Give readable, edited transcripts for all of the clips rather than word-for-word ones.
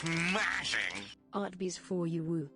Smashing! Artbees for you woo.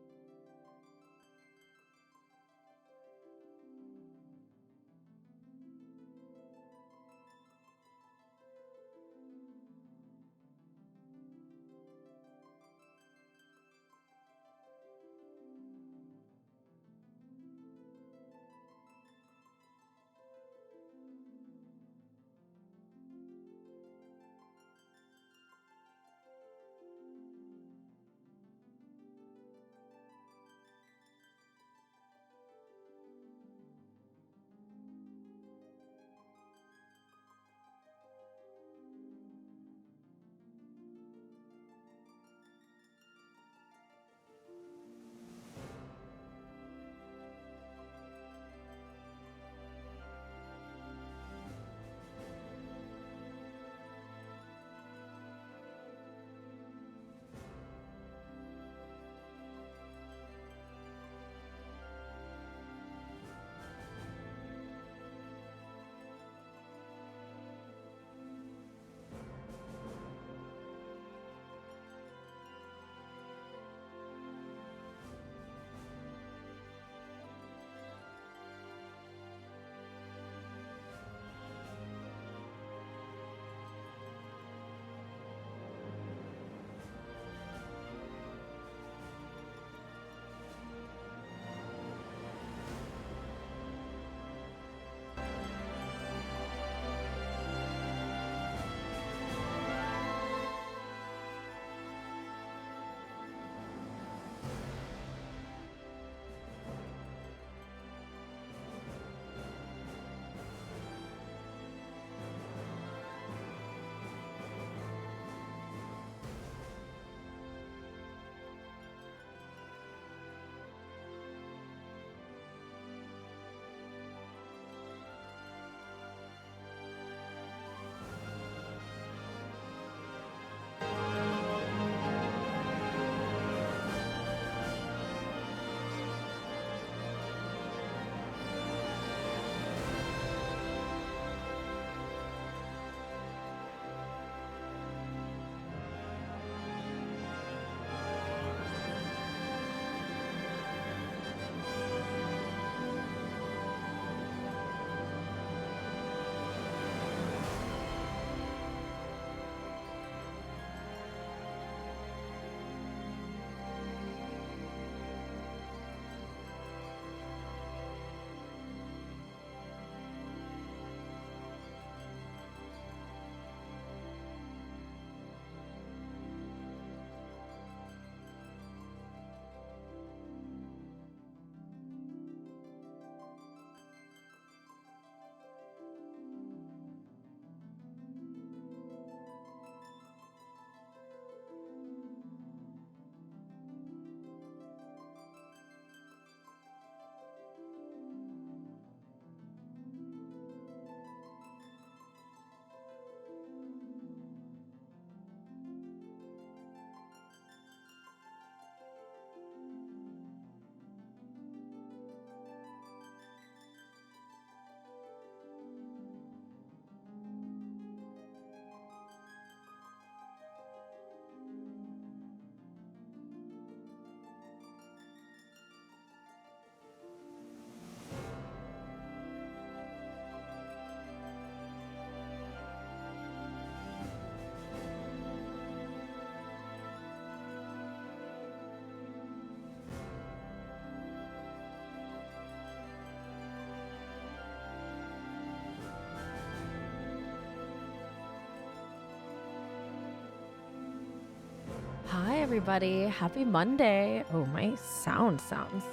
Hi, everybody. Happy Monday. Oh, my sound sounds.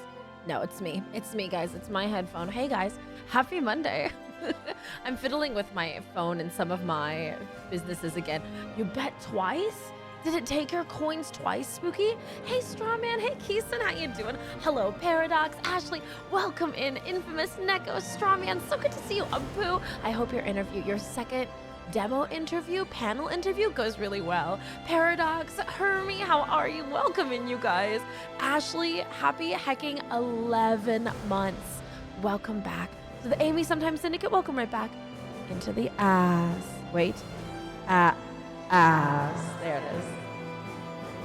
No, it's me. It's me, guys. It's my headphone. Hey, guys. Happy Monday. I'm fiddling with my phone and some of my businesses again. You bet twice? Did it take your coins twice, Spooky? Hey, Strawman. Hey, Keeson. How you doing? Hello, Paradox. Ashley, welcome in. Infamous Neko. Strawman, so good to see you. Abu, I hope your second demo interview, panel interview goes really well. Paradox, Hermie, how are you? Welcome in, you guys. Ashley, happy hecking 11 months. Welcome back to the Amy Sometimes Syndicate. Welcome right back into the ass. Wait. Ass. There it is.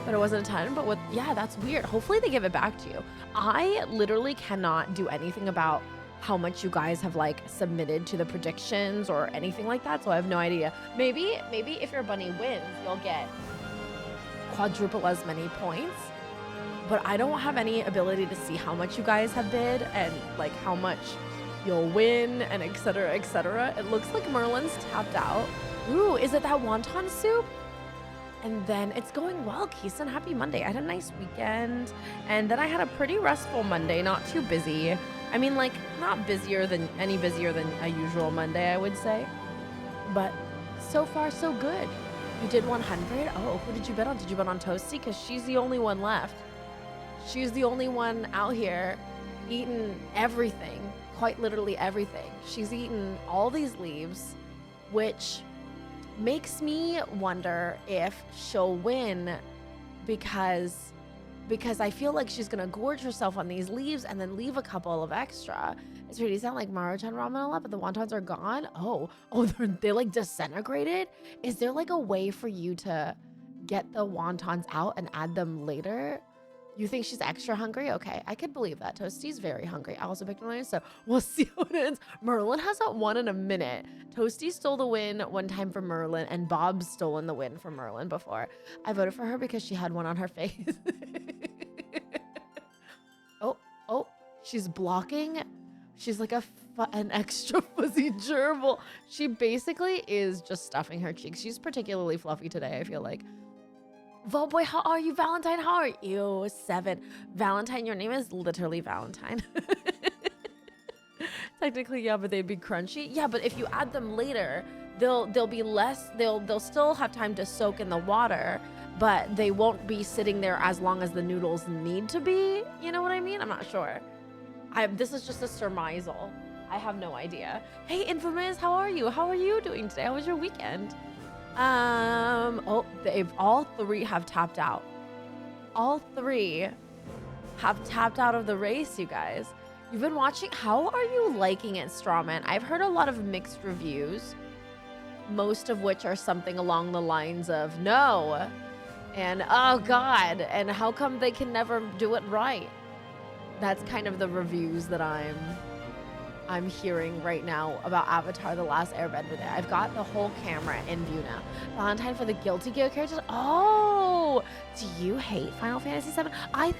but it wasn't a ton. But what, yeah, that's weird. Hopefully they give it back to you. I literally cannot do anything about how much you guys have like submitted to the predictions or anything like that, so I have no idea. Maybe if your bunny wins, you'll get quadruple as many points, but I don't have any ability to see how much you guys have bid and like how much you'll win and etc, etc. It looks like Merlin's tapped out. Ooh, is it that wonton soup? And then it's going well, Keeson. Happy Monday. I had a nice weekend, and then I had a pretty restful Monday, not too busy. I mean, like, not busier than a usual Monday, I would say. But so far, so good. You did 100? Oh, who did you bet on? Did you bet on Toasty? Because she's the only one left. She's the only one out here eating everything, quite literally everything. She's eaten all these leaves, which makes me wonder if she'll win because I feel like she's gonna gorge herself on these leaves and then leave a couple of extra. It's really sound like Maruchan ramen a lot, but the wontons are gone. Oh, they like disintegrated. Is there like a way for you to get the wontons out and add them later? You think she's extra hungry? Okay, I could believe that. Toasty's very hungry. I also picked Merlin, so we'll see how it ends. Merlin hasn't won in a minute. Toasty stole the win one time from Merlin, and Bob's stolen the win from Merlin before. I voted for her because she had one on her face. Oh, she's blocking. She's like an extra fuzzy gerbil. She basically is just stuffing her cheeks. She's particularly fluffy today, I feel like. Volboy, how are you? Valentine, how are you? 7. Valentine, your name is literally Valentine. Technically, yeah, but they'd be crunchy. Yeah, but if you add them later, they'll be less, they'll still have time to soak in the water, but they won't be sitting there as long as the noodles need to be. You know what I mean? I'm not sure. This is just a surmisal. I have no idea. Hey, Infamous, how are you? How are you doing today? How was your weekend? Oh, all 3 have tapped out. All 3 have tapped out of the race, you guys. You've been watching. How are you liking it, Strawman? I've heard a lot of mixed reviews, most of which are something along the lines of no, and oh God, and how come they can never do it right? That's kind of the reviews that I'm hearing right now about Avatar: The Last Airbender. There, I've got the whole camera in view now. Valentine for the Guilty Gear characters. Oh, do you hate Final Fantasy VII? I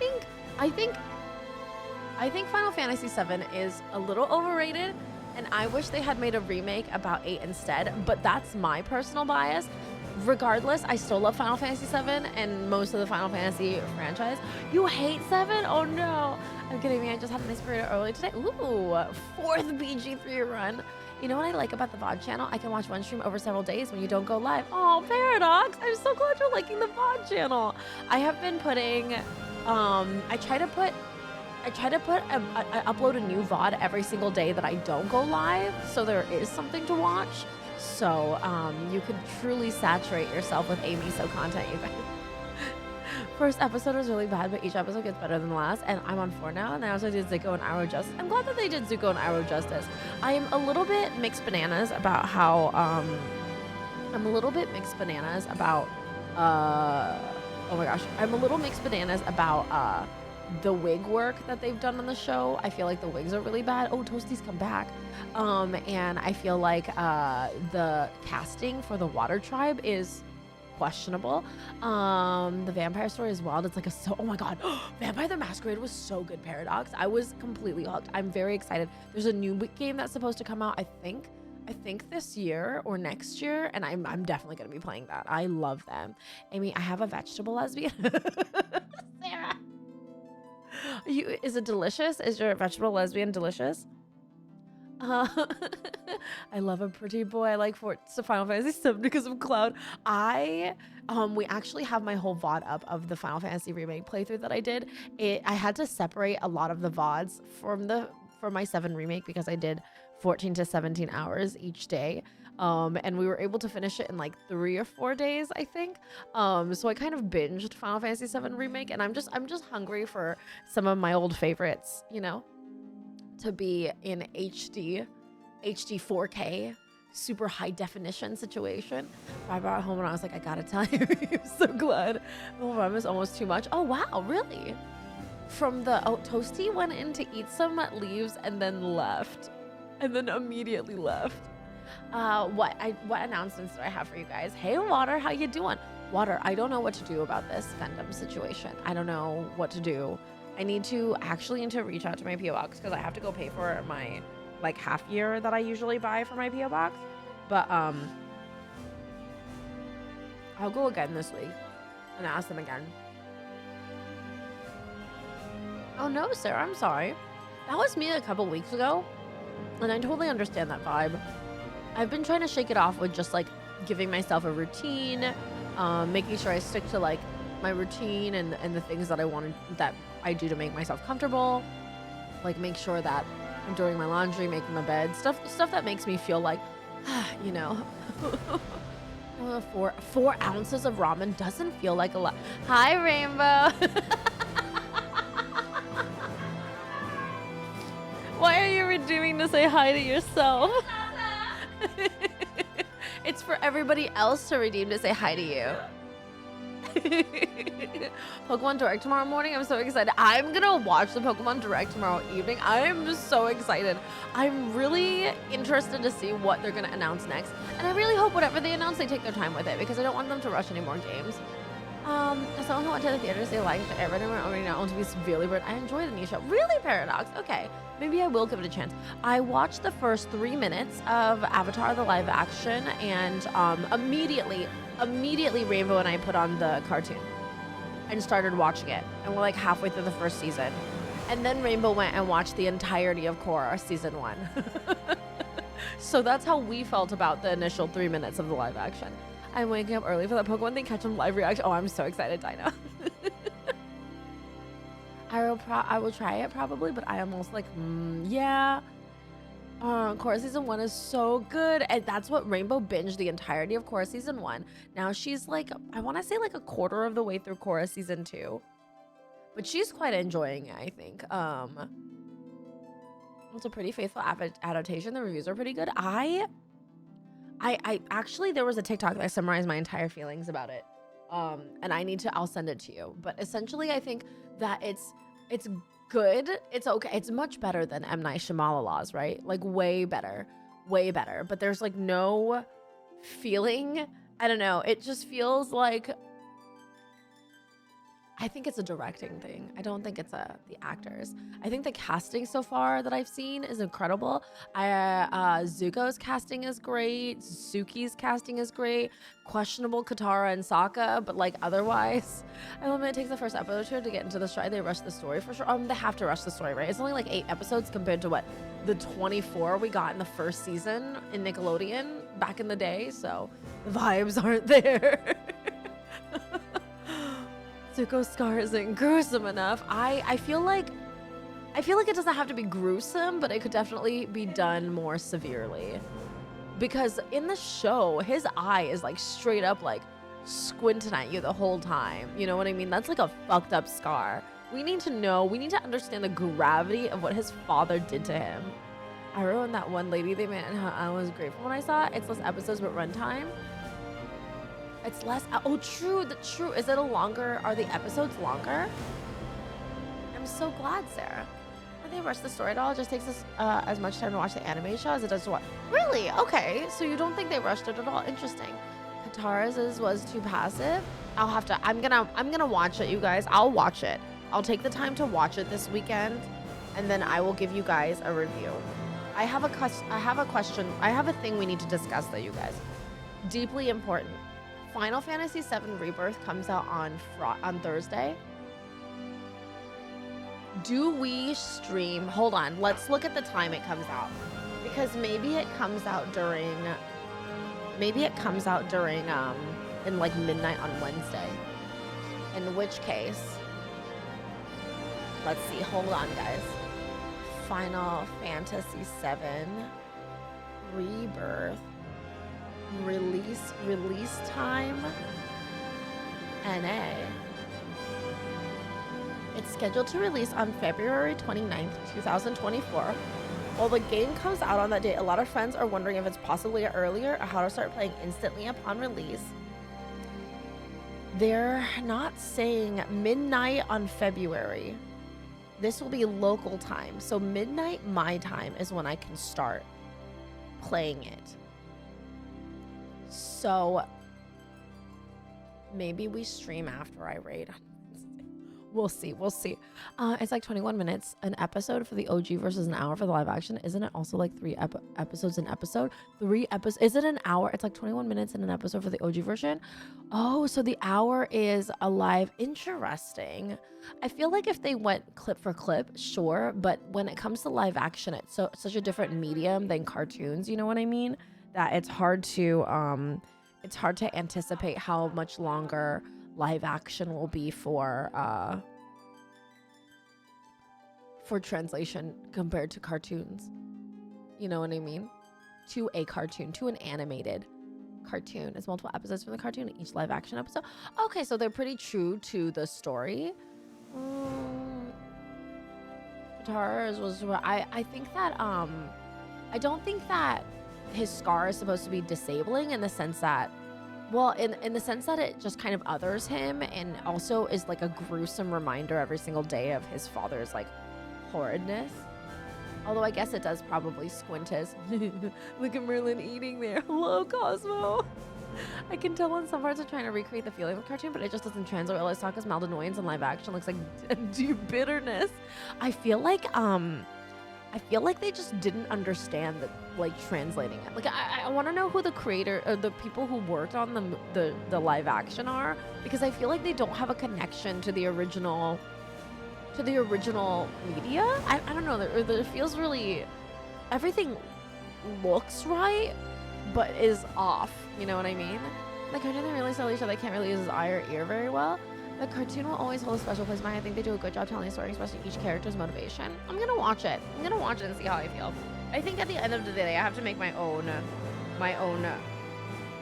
think Final Fantasy VII is a little overrated, and I wish they had made a remake about 8 instead. But that's my personal bias. Regardless, I still love Final Fantasy VII and most of the Final Fantasy franchise. You hate 7? Oh no. I'm kidding me. I just had a nice burrito early today. Ooh, 4th BG3 run. You know what I like about the VOD channel? I can watch one stream over several days when you don't go live. Oh, Paradox. I'm so glad you're liking the VOD channel. I have been putting, I try to upload a new VOD every single day that I don't go live, so there is something to watch. So you can truly saturate yourself with Amy-so content, you guys. First episode was really bad, but each episode gets better than the last, and I'm on 4 now, and I also did Zuko and Arrow Justice. I'm glad that they did Zuko and Arrow Justice. I am a little bit mixed bananas about how, oh my gosh, I'm a little mixed bananas about the wig work that they've done on the show. I feel like the wigs are really bad. Oh, Toasty's come back. And I feel like the casting for the Water Tribe is questionable. The Vampire Story is wild. It's like oh my God, Vampire the Masquerade was so good, Paradox. I was completely hooked. I'm very excited. There's a new game that's supposed to come out, I think this year or next year, and I'm definitely gonna be playing that. I love them. Amy, I have a vegetable lesbian. Sarah. Is it delicious? Is your vegetable lesbian delicious? I love a pretty boy. I like Final Fantasy VII because of Cloud. We actually have my whole VOD up of the Final Fantasy Remake playthrough that I did. I had to separate a lot of the VODs for my 7 remake because I did 14 to 17 hours each day. And we were able to finish it in like 3 or 4 days, I think. So I kind of binged Final Fantasy VII Remake, and I'm just hungry for some of my old favorites, you know, to be in HD 4K super high definition situation. So I brought it home and I was like, I gotta tell you, I'm so glad. Oh, mom is almost too much. Oh wow, really? From the Toasty went in to eat some leaves and then left, and then immediately left. What announcements do I have for you guys? Hey Water, how you doing? Water, I don't know what to do about this Gundam situation. I don't know what to do. I need to reach out to my PO box because I have to go pay for my like half year that I usually buy for my PO box. But I'll go again this week and ask them again. Oh no, Sarah, I'm sorry. That was me a couple weeks ago, and I totally understand that vibe. I've been trying to shake it off with just like giving myself a routine, making sure I stick to like my routine and the things that I do to make myself comfortable. Like make sure that I'm doing my laundry, making my bed, stuff that makes me feel like, you know, 4 ounces of ramen doesn't feel like a lot. Hi, Rainbow. Why are you redeeming to say hi to yourself? It's for everybody else to redeem to say hi to you. Pokemon Direct tomorrow morning. I'm so excited. I'm gonna watch the Pokemon Direct tomorrow evening. I am just so excited. I'm really interested to see what they're gonna announce next. And I really hope whatever they announce, they take their time with it because I don't want them to rush any more games. As someone who went to the theater to say like to everyone already know to be severely burnt. I enjoy the new show. Really, Paradox? Okay. Maybe I will give it a chance. I watched the first 3 minutes of Avatar the live action and immediately Rainbow and I put on the cartoon and started watching it. And we're like halfway through the first season. And then Rainbow went and watched the entirety of Korra season 1. So that's how we felt about the initial 3 minutes of the live action. I'm waking up early for that Pokemon thing, catch them live reaction. Oh, I'm so excited, Dino. I will try it probably, but I almost like, yeah. Korra season 1 is so good, and that's what Rainbow binged the entirety of Korra season 1. Now she's like, I want to say like a quarter of the way through Korra season 2, but she's quite enjoying it, I think. It's a pretty faithful adaptation. The reviews are pretty good. I actually, there was a TikTok that summarized my entire feelings about it. And I'll send it to you. But essentially, I think that it's good. It's okay. It's much better than M. Night Shyamalala's, right? Like way better. But there's like no feeling. I don't know. It just feels like, I think it's a directing thing. I don't think it's the actors. I think the casting so far that I've seen is incredible. Zuko's casting is great. Suki's casting is great. Questionable Katara and Sokka, but like otherwise, I love it takes the first episode to get into the stride. They rush the story for sure. They have to rush the story, right? It's only like 8 episodes compared to what the 24 we got in the first season in Nickelodeon back in the day. So the vibes aren't there. Zuko's scar isn't gruesome enough. I feel like it doesn't have to be gruesome, but it could definitely be done more severely. Because in the show, his eye is like straight up like squinting at you the whole time. You know what I mean? That's like a fucked up scar. We need to understand the gravity of what his father did to him. I wrote that one lady they met and how I was grateful when I saw it. It's less episodes but runtime. It's less. Oh, true. Is it are the episodes longer? I'm so glad, Sarah. Have they rushed the story at all? It just takes us as much time to watch the anime show as it does to watch. Really? Okay. So you don't think they rushed it at all? Interesting. Katara's was too passive. I'm gonna watch it, you guys. I'll watch it. I'll take the time to watch it this weekend, and then I will give you guys a review. I have a question. I have a thing we need to discuss though, you guys. Deeply important. Final Fantasy VII Rebirth comes out on Thursday. Do we stream? Hold on. Let's look at the time it comes out. Because maybe it comes out during in like midnight on Wednesday. In which case, let's see. Hold on, guys. Final Fantasy VII Rebirth. Release time NA. It's scheduled to release on February 29th, 2024 Well, the game comes out on that date. A lot of friends are wondering if it's possibly earlier or how to start playing instantly upon release. They're not saying midnight on February. This will be local time. So midnight my time is when I can start playing it. So maybe we stream after I raid. We'll see. We'll see. It's like 21 minutes an episode for the OG versus an hour for the live action. Isn't it also like 3 episodes an episode? 3 episodes. Is it an hour? It's like 21 minutes in an episode for the OG version. Oh, so the hour is a live. Interesting. I feel like if they went clip for clip, sure. But when it comes to live action, it's such a different medium than cartoons. You know what I mean? That it's hard to anticipate how much longer live action will be for translation compared to cartoons. You know what I mean? To a cartoon, to an animated cartoon. It's multiple episodes from the cartoon, each live action episode. Okay, so they're pretty true to the story. Guitars was I think that I don't think that his scar is supposed to be disabling in the sense that, well, in the sense that it just kind of others him and also is like a gruesome reminder every single day of his father's like horridness. Although I guess it does probably squint his look at Merlin eating there. Hello, Cosmo. I can tell on some parts are trying to recreate the feeling of the cartoon, but it just doesn't translate well. Sokka's mild annoyance in live action looks like deep bitterness. I feel like they just didn't understand that, like, translating it. Like, I want to know who the creator or the people who worked on the live action are, because I feel like they don't have a connection to the original media. I don't know. It feels really, everything looks right, but is off. You know what I mean? The cartoon they really sell each other can't really use his eye or ear very well. The cartoon will always hold a special place in my heart. I think they do a good job telling the story, especially each character's motivation. I'm gonna watch it. I'm gonna watch it and see how I feel. I think at the end of the day, I have to make my own,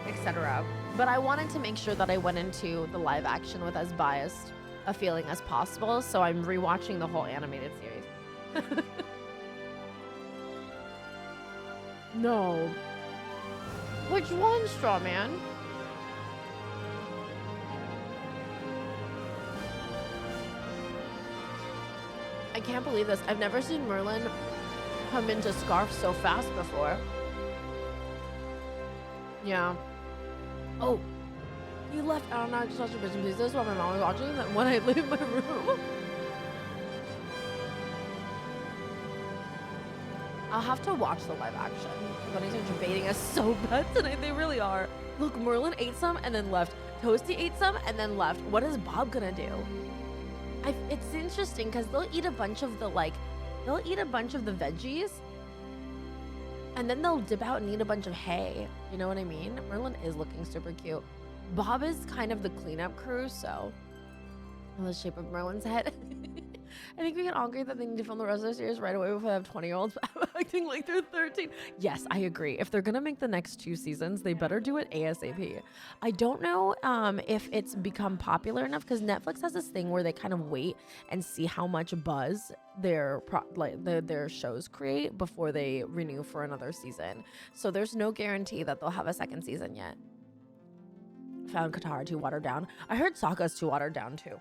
etc. But I wanted to make sure that I went into the live action with as biased a feeling as possible, so I'm rewatching the whole animated series. No. Which one, Strawman? I can't believe this. I've never seen Merlin come into Scarf so fast before. Yeah. Oh. You left. I don't know. I just watched your bits and pieces while my mom was watching that when I leave my room. I'll have to watch the live action. The bunnies are debating us so bad tonight. They really are. Look, Merlin ate some and then left. Toasty ate some and then left. What is Bob gonna do? It's interesting because they'll eat a bunch of the veggies and then they'll dip out and eat a bunch of hay. You know what I mean? Merlin is looking super cute. Bob is kind of the cleanup crew, so the shape of Merlin's head. I think we can all agree that they need to film the rest of the series right away before they have 20-year-olds acting like they're 13. Yes, I agree. If they're gonna make the next 2 seasons, they better do it ASAP. I don't know if it's become popular enough because Netflix has this thing where they kind of wait and see how much buzz their shows create before they renew for another season. So there's no guarantee that they'll have a second season yet. Found Katara too watered down. I heard Sokka's too watered down too.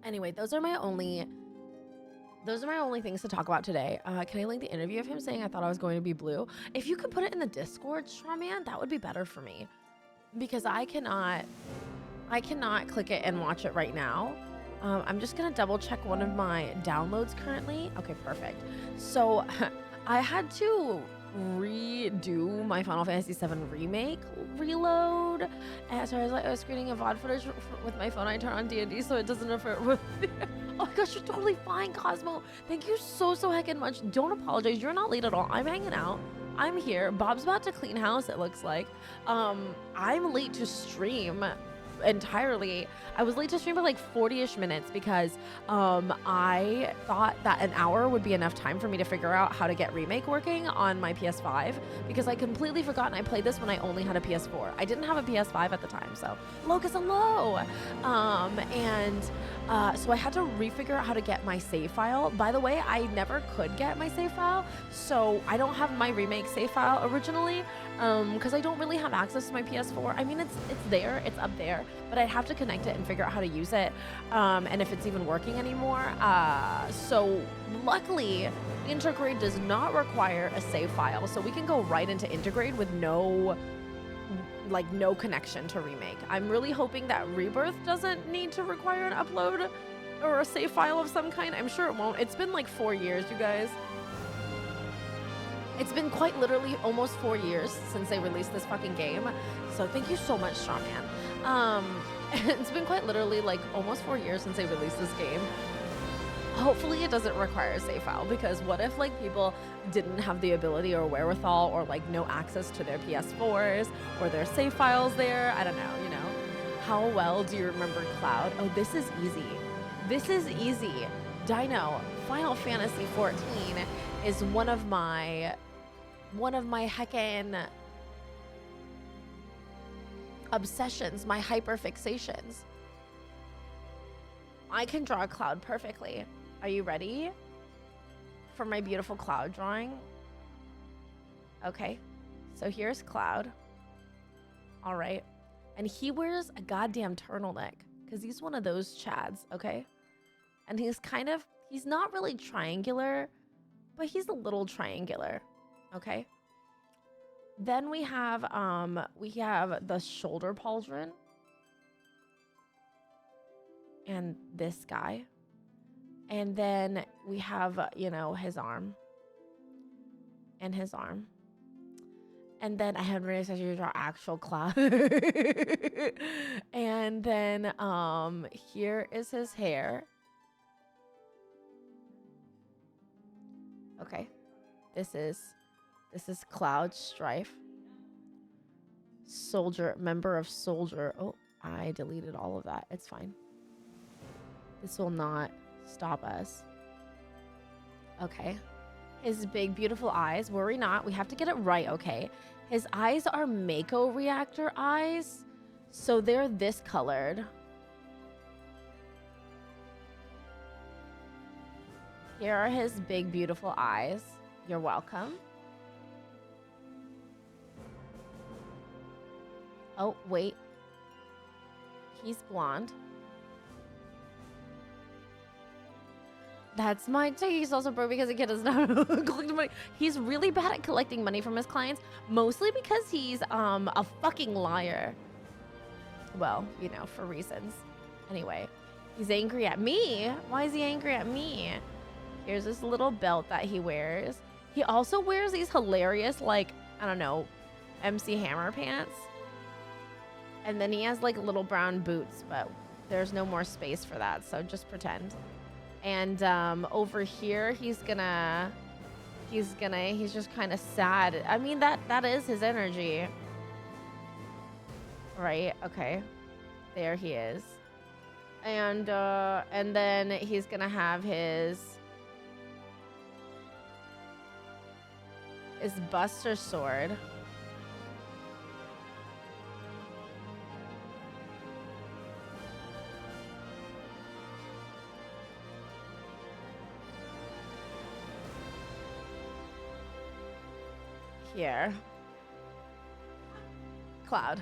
Anyway, those are my only things to talk about today. Can I link the interview of him saying I thought I was going to be blue? If you could put it in the Discord, Strawman, that would be better for me. Because I cannot click it and watch it right now. I'm just gonna double check one of my downloads currently. Okay, perfect. So I had to redo my Final Fantasy 7 Remake reload, and so I was screening a VOD footage with my phone. I turn on D&D so it doesn't interfere with oh my gosh, you're totally fine, Cosmo. Thank you so heckin' much. Don't apologize. You're not late at all. I'm hanging out. I'm here. Bob's about to clean house, it looks like. I'm late to stream entirely. I was late to stream by like 40-ish minutes because I thought that an hour would be enough time for me to figure out how to get Remake working on my PS5, because I completely forgotten I played this when I only had a PS4. I didn't have a PS5 at the time, so Locus, hello. So I had to refigure out how to get my save file. By the way, I never could get my save file, so I don't have my Remake save file originally, because I don't really have access to my PS4. I mean, it's there, it's up there, but I'd have to connect it and figure out how to use it, and if it's even working anymore. So luckily, Intergrade does not require a save file, so we can go right into Intergrade with no connection to Remake. I'm really hoping that Rebirth doesn't need to require an upload or a save file of some kind. I'm sure it won't. It's been like 4 years, you guys. It's been quite literally almost 4 years since they released this fucking game. So thank you so much, Strawman. It's been quite literally like almost 4 years since they released this game. Hopefully it doesn't require a save file, because what if like people didn't have the ability or wherewithal or like no access to their PS4s or their save files there? I don't know, you know. How well do you remember Cloud? Oh, this is easy. This is easy. Dino, Final Fantasy 14 is one of my heckin' obsessions, my hyperfixations. I can draw a Cloud perfectly. Are you ready for my beautiful Cloud drawing? Okay, so here's Cloud. All right, and he wears a goddamn turtleneck because he's one of those chads, okay? And he's not really triangular, but he's a little triangular, okay? Then we have the shoulder pauldron. And this guy. And then we have, you know, his arm. And his arm. And then I had really said you draw actual Cloud. And then here is his hair. Okay. This is Cloud Strife. Soldier, member of Soldier. Oh, I deleted all of that. It's fine. This will not stop us. Okay. His big, beautiful eyes. Worry not. We have to get it right, okay? His eyes are Mako reactor eyes. So they're this colored. Here are his big, beautiful eyes. You're welcome. Oh, wait. He's blonde. That's my take. He's also broke because the kid does not collect money. He's really bad at collecting money from his clients, mostly because he's a fucking liar. Well, you know, for reasons. Anyway, he's angry at me. Why is he angry at me? Here's this little belt that he wears. He also wears these hilarious, like, I don't know, MC Hammer pants. And then he has like little brown boots, but there's no more space for that, so just pretend. And over here, he's just kind of sad. I mean, that is his energy. Right, okay. There he is. And then he's gonna have his Buster sword. Here. Cloud.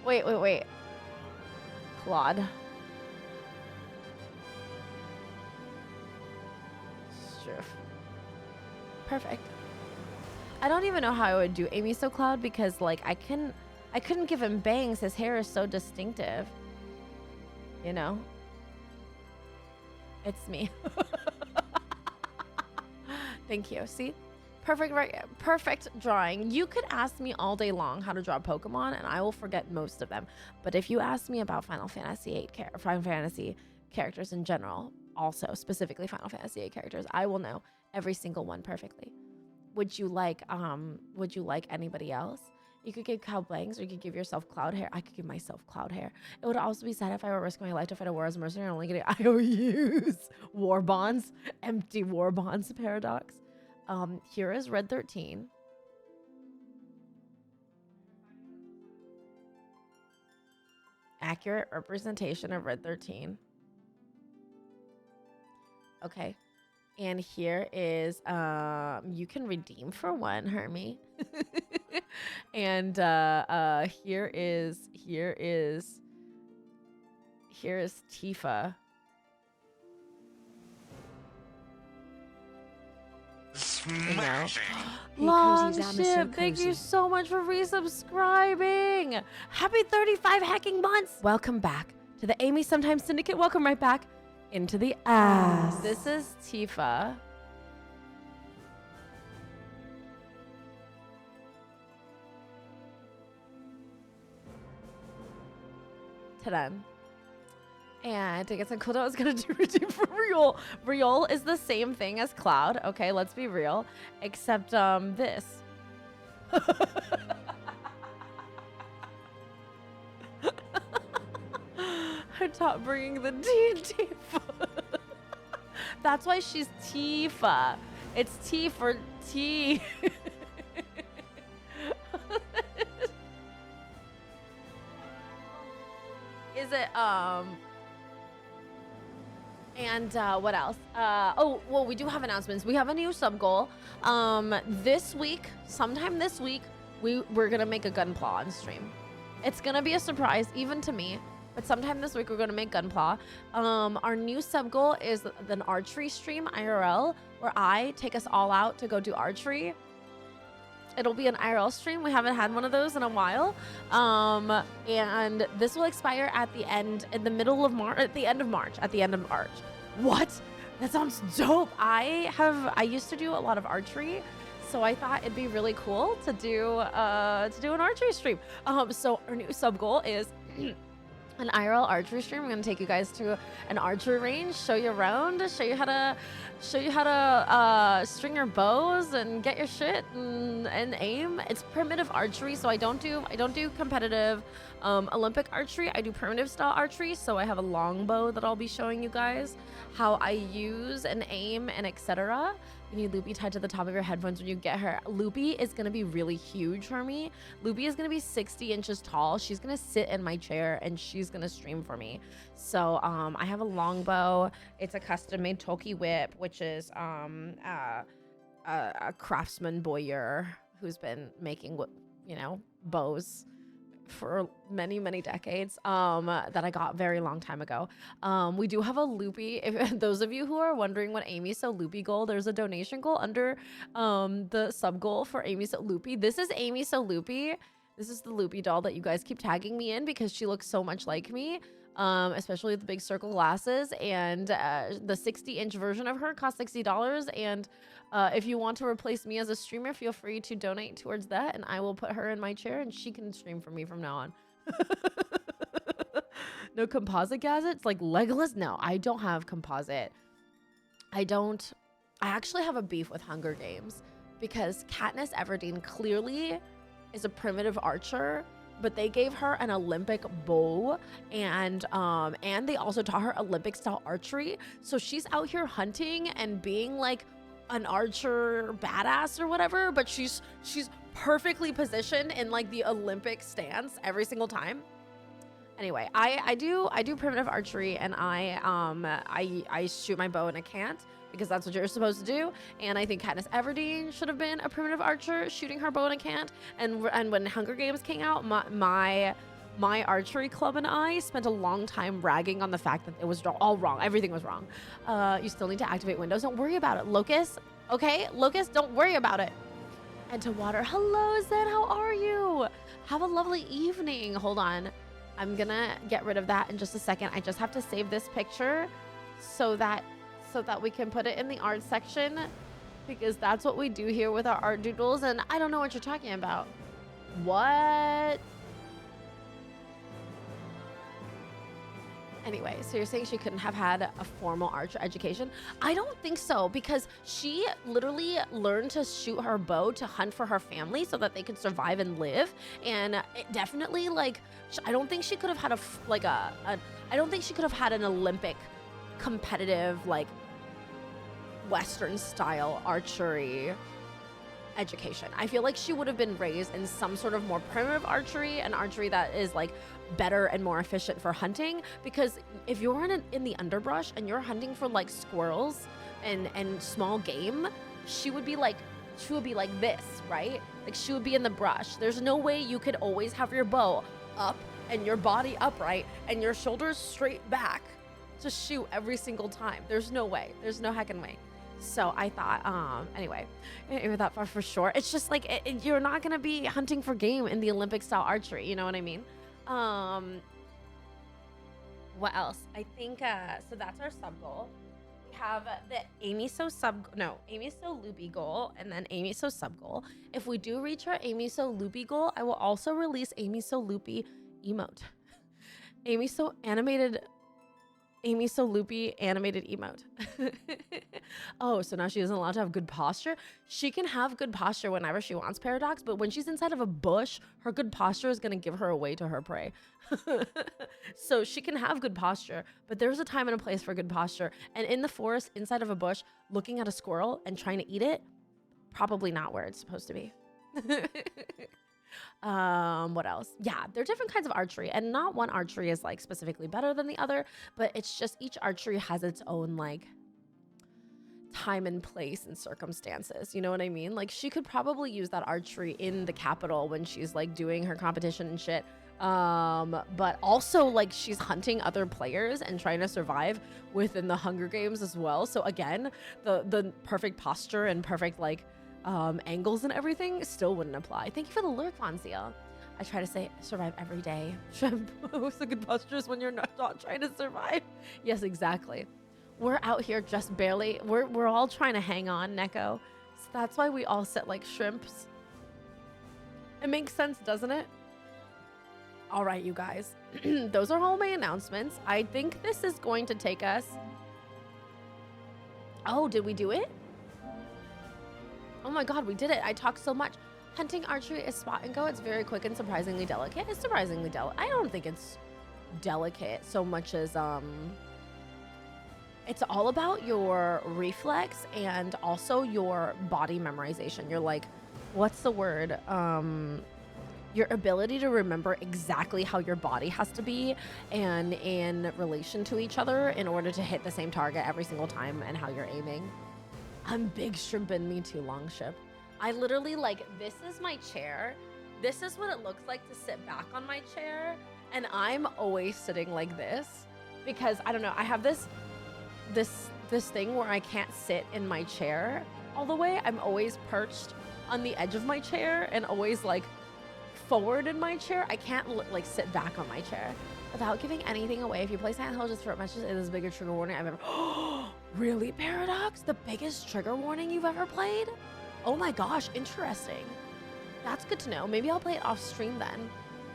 Wait. Claude. Sure. Perfect. I don't even know how I would do Amy So Cloud, because like I couldn't give him bangs. His hair is so distinctive. You know? It's me. Thank you. See? Perfect, right? Perfect drawing. You could ask me all day long how to draw Pokemon, and I will forget most of them. But if you ask me about Final Fantasy characters in general, also specifically Final Fantasy VIII characters, I will know every single one perfectly. Would you like anybody else? You could give Cow blanks, or you could give yourself cloud hair. I could give myself cloud hair. It would also be sad if I were risking my life to fight a war as a mercenary and only getting IOUs. War bonds. Empty war bonds paradox. Here is Red 13. Accurate representation of Red 13. Okay. And here is, you can redeem for one, Hermie. And here is Tifa. Smashing. Longship, thank you so much for resubscribing. Happy 35 hacking months. Welcome back to the Amy Sometimes Syndicate. Welcome right back into the ass. This is Tifa. Ta-da. And to get some cooldown, I was gonna do redeem for Riol. Riol is the same thing as Cloud. Okay, let's be real. Except this. I taught bringing the D&D. That's why she's Tifa. It's T for T. Is it and what else? Oh, well, we do have announcements. We have a new sub goal. This week, sometime this week, we're gonna make a Gunpla on stream. It's gonna be a surprise, even to me. But sometime this week, we're gonna make Gunpla. Our new sub goal is an archery stream, IRL, where I take us all out to go do archery. It'll be an IRL stream. We haven't had one of those in a while. And this will expire at the end, in the middle of March, at the end of March. What? That sounds dope. I used to do a lot of archery, so I thought it'd be really cool to do an archery stream. So our new sub goal is an IRL archery stream. I'm gonna take you guys to an archery range, show you around, show you how to string your bows and get your shit and aim. It's primitive archery, so I don't do competitive Olympic archery. I do primitive style archery, so I have a longbow that I'll be showing you guys how I use and aim and etc. You need Loopy tied to the top of your headphones when you get her. Loopy is gonna be really huge for me. Loopy is gonna be 60 inches tall. She's gonna sit in my chair and she's gonna stream for me. So I have a longbow. It's a custom made Toki whip, which is a craftsman boyer who's been making bows for many decades that I got very long time ago. We do have a Loopy. If those of you who are wondering what Amy So Loopy goal, there's a donation goal under the sub goal for Amy So Loopy. This is Amy So Loopy. This is the Loopy doll that you guys keep tagging me in because she looks so much like me, especially with the big circle glasses. And the 60-inch version of her costs $60. And if you want to replace me as a streamer, feel free to donate towards that, and I will put her in my chair and she can stream for me from now on. No composite gadgets like Legolas? No, I don't have composite. I actually have a beef with Hunger Games because Katniss Everdeen clearly is a primitive archer, but they gave her an Olympic bow and they also taught her Olympic style archery. So she's out here hunting and being like an archer badass or whatever, but she's perfectly positioned in like the Olympic stance every single time. Anyway, I do primitive archery, and I shoot my bow and I can't because that's what you're supposed to do. And I think Katniss Everdeen should have been a primitive archer shooting her bow and I can't. And when Hunger Games came out, my archery club and I spent a long time ragging on the fact that it was all wrong. Everything was wrong. You still need to activate Windows. Don't worry about it. Locust, okay? Locust, don't worry about it. And to water. Hello, Zen, how are you? Have a lovely evening. Hold on. I'm gonna get rid of that in just a second. I just have to save this picture so that we can put it in the art section, because that's what we do here with our art doodles. And I don't know what you're talking about. What? Anyway, so you're saying she couldn't have had a formal archer education? I don't think so, because she literally learned to shoot her bow to hunt for her family so that they could survive and live. And it definitely, like, I don't think she could have had I don't think she could have had an Olympic competitive, like, Western style archery education. I feel like she would have been raised in some sort of more primitive archery, an archery that is like better and more efficient for hunting. Because if you're in the underbrush and you're hunting for like squirrels and small game, she would be like this, right? Like she would be in the brush. There's no way you could always have your bow up and your body upright and your shoulders straight back to shoot every single time. There's no way. There's no heckin' way. So I thought, anyway, that far for sure. It's just like, you're not going to be hunting for game in the Olympic style archery. You know what I mean? What else? I think, so that's our sub goal. We have the Amy So Loopy goal and then Amy So sub goal. If we do reach our Amy So Loopy goal, I will also release Amy So Loopy emote. Amy So Loopy animated emote. Oh, so now she isn't allowed to have good posture? She can have good posture whenever she wants, Paradox, but when she's inside of a bush, her good posture is going to give her away to her prey. So she can have good posture, but there's a time and a place for good posture. And in the forest, inside of a bush, looking at a squirrel and trying to eat it, probably not where it's supposed to be. What else? Yeah, there are different kinds of archery, and not one archery is like specifically better than the other, but it's just each archery has its own like time and place and circumstances. You know what I mean? Like she could probably use that archery in the capital when she's like doing her competition and shit. But also like she's hunting other players and trying to survive within the Hunger Games as well. So again, the perfect posture and perfect like angles and everything still wouldn't apply. Thank you for the lurk, Fonzia. I try to say survive every day. What's the good postures when you're not trying to survive? Yes, exactly. We're out here just barely. We're all trying to hang on, Neko. So that's why we all sit like shrimps. It makes sense, doesn't it? All right, you guys. Those are all my announcements. I think this is going to take us... Oh, did we do it? Oh my god, we did it. I talked so much. Hunting archery is spot and go. It's very quick and surprisingly delicate. It's surprisingly delicate. I don't think it's delicate so much as it's all about your reflex and also your body memorization. You're like, what's the word? Your ability to remember exactly how your body has to be and in relation to each other in order to hit the same target every single time and how you're aiming. I'm big shrimpin', me too, long ship. I literally like, this is my chair. This is what it looks like to sit back on my chair. And I'm always sitting like this because I don't know, I have this thing where I can't sit in my chair all the way. I'm always perched on the edge of my chair and always like forward in my chair. I can't like sit back on my chair. Without giving anything away, if you play Silent Hill just for matches, it is the biggest trigger warning I've ever... Really, Paradox? The biggest trigger warning you've ever played? Oh my gosh, interesting. That's good to know. Maybe I'll play it off stream then.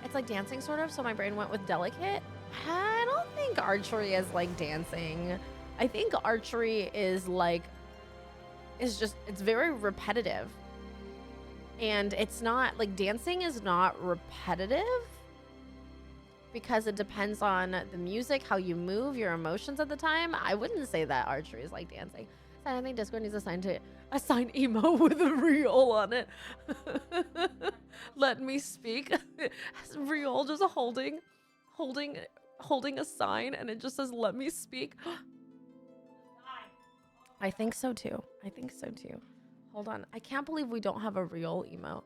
It's like dancing sort of, so my brain went with delicate. I don't think archery is like dancing. I think archery is like... it's very repetitive. And it's not, like dancing is not repetitive. Because it depends on the music, how you move, your emotions at the time. I wouldn't say that archery is like dancing. So I think Discord needs to assign emo with a Riol on it. Let me speak. Riol just holding a sign and it just says, let me speak. I think so too. Hold on. I can't believe we don't have a Riol emote.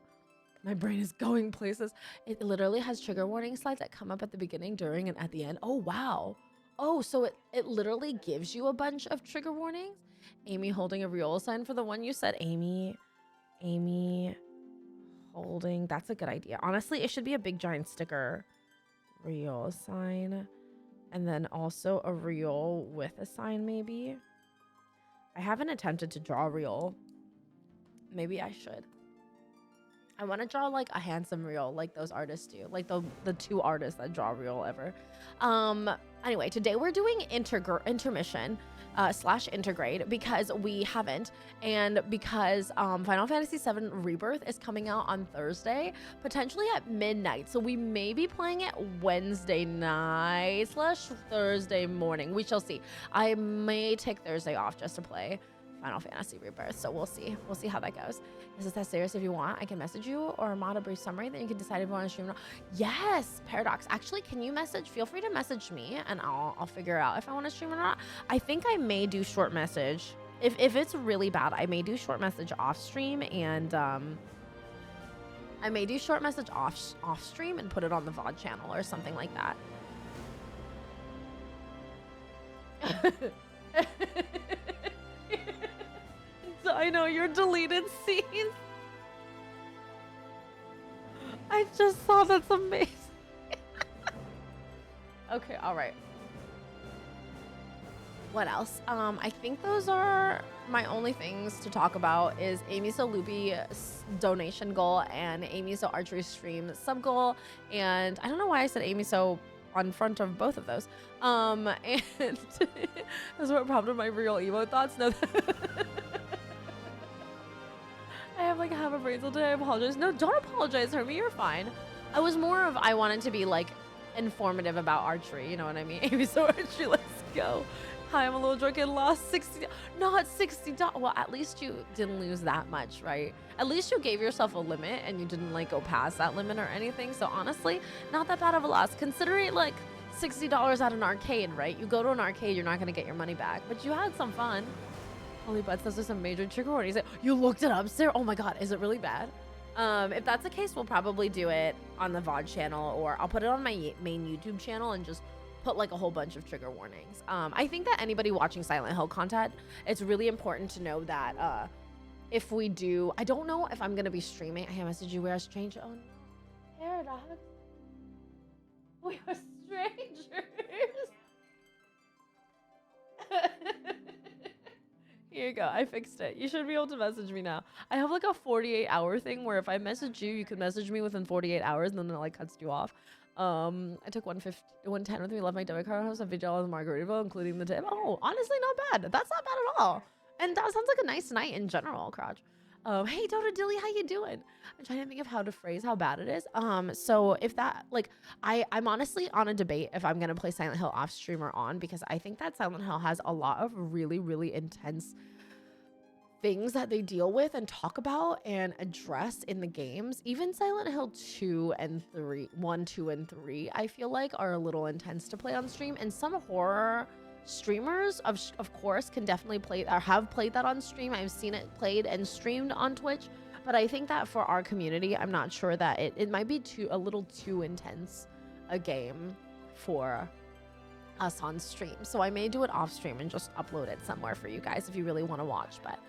My brain is going places. It literally has trigger warning slides that come up at the beginning, during, and at the end. Oh, wow. Oh, so it literally gives you a bunch of trigger warnings? Amy holding a Riola sign for the one you said. Amy holding. That's a good idea. Honestly, it should be a big giant sticker. Riola sign. And then also a Riol with a sign, maybe. I haven't attempted to draw a Riol. Maybe I should. I want to draw like a handsome Riol like those artists do. Like the two artists that draw Riol ever. Anyway, today we're doing intermission slash intergrade because we haven't, and because Final Fantasy 7 Rebirth is coming out on Thursday, potentially at midnight. So we may be playing it Wednesday night slash Thursday morning. We shall see. I may take Thursday off just to play Final Fantasy Rebirth. So we'll see. We'll see how that goes. Is it that serious? If you want, I can message you or mod a brief summary, then you can decide if you want to stream or not. Yes, Paradox. Actually, can you message? Feel free to message me and I'll figure out if I want to stream or not. I think I may do short message. If it's really bad, I may do short message off stream, and I may do short message off stream and put it on the VOD channel or something like that. I know your deleted scenes. I just saw, that's amazing. Okay, all right. What else? I think those are my only things to talk about is Amy So Loopy donation goal and Amy So Archery stream sub goal. And I don't know why I said Amy So on front of both of those. And that's what prompted my real emo thoughts. No. I have like half a brain cell today. I apologize. No, don't apologize for me. You're fine. I was more of, I wanted to be like informative about archery. You know what I mean? Amy So Archery, let's go. Hi, I'm a little drunk and lost 60, not $60. Well, at least you didn't lose that much, right? At least you gave yourself a limit and you didn't like go past that limit or anything. So honestly, not that bad of a loss. Considering like $60 at an arcade, right? You go to an arcade, you're not going to get your money back, but you had some fun. Holy butts, those are some major trigger warnings. You looked it up, Sarah? Oh my God, is it really bad? If that's the case, we'll probably do it on the VOD channel, or I'll put it on my main YouTube channel and just put like a whole bunch of trigger warnings. I think that anybody watching Silent Hill content, it's really important to know that if we do, I don't know if I'm going to be streaming. I messaged you, we are strangers. Oh no, Paradox. We are strangers. Here you go. I fixed it. You should be able to message me now. I have like a 48-hour thing where if I message you, you can message me within 48 hours and then it like cuts you off. I took 110 with me, left my debit card, house, a $50 in Margaritaville, including the tip. Oh, honestly, not bad. That's not bad at all. And that sounds like a nice night in general, Crotch. Hey, Dota Dilly, how you doing? I'm trying to think of how to phrase how bad it is. So if that, like, I'm honestly on a debate if I'm going to play Silent Hill off stream or on, because I think that Silent Hill has a lot of really, really intense things that they deal with and talk about and address in the games. Even Silent Hill 2 and 3, 1, 2, and 3, I feel like are a little intense to play on stream. And some horror streamers, of course, can definitely play or have played that on stream. I've seen it played and streamed on Twitch. But I think that for our community, I'm not sure that it might be a little too intense a game for us on stream. So I may do it off stream and just upload it somewhere for you guys if you really want to watch. But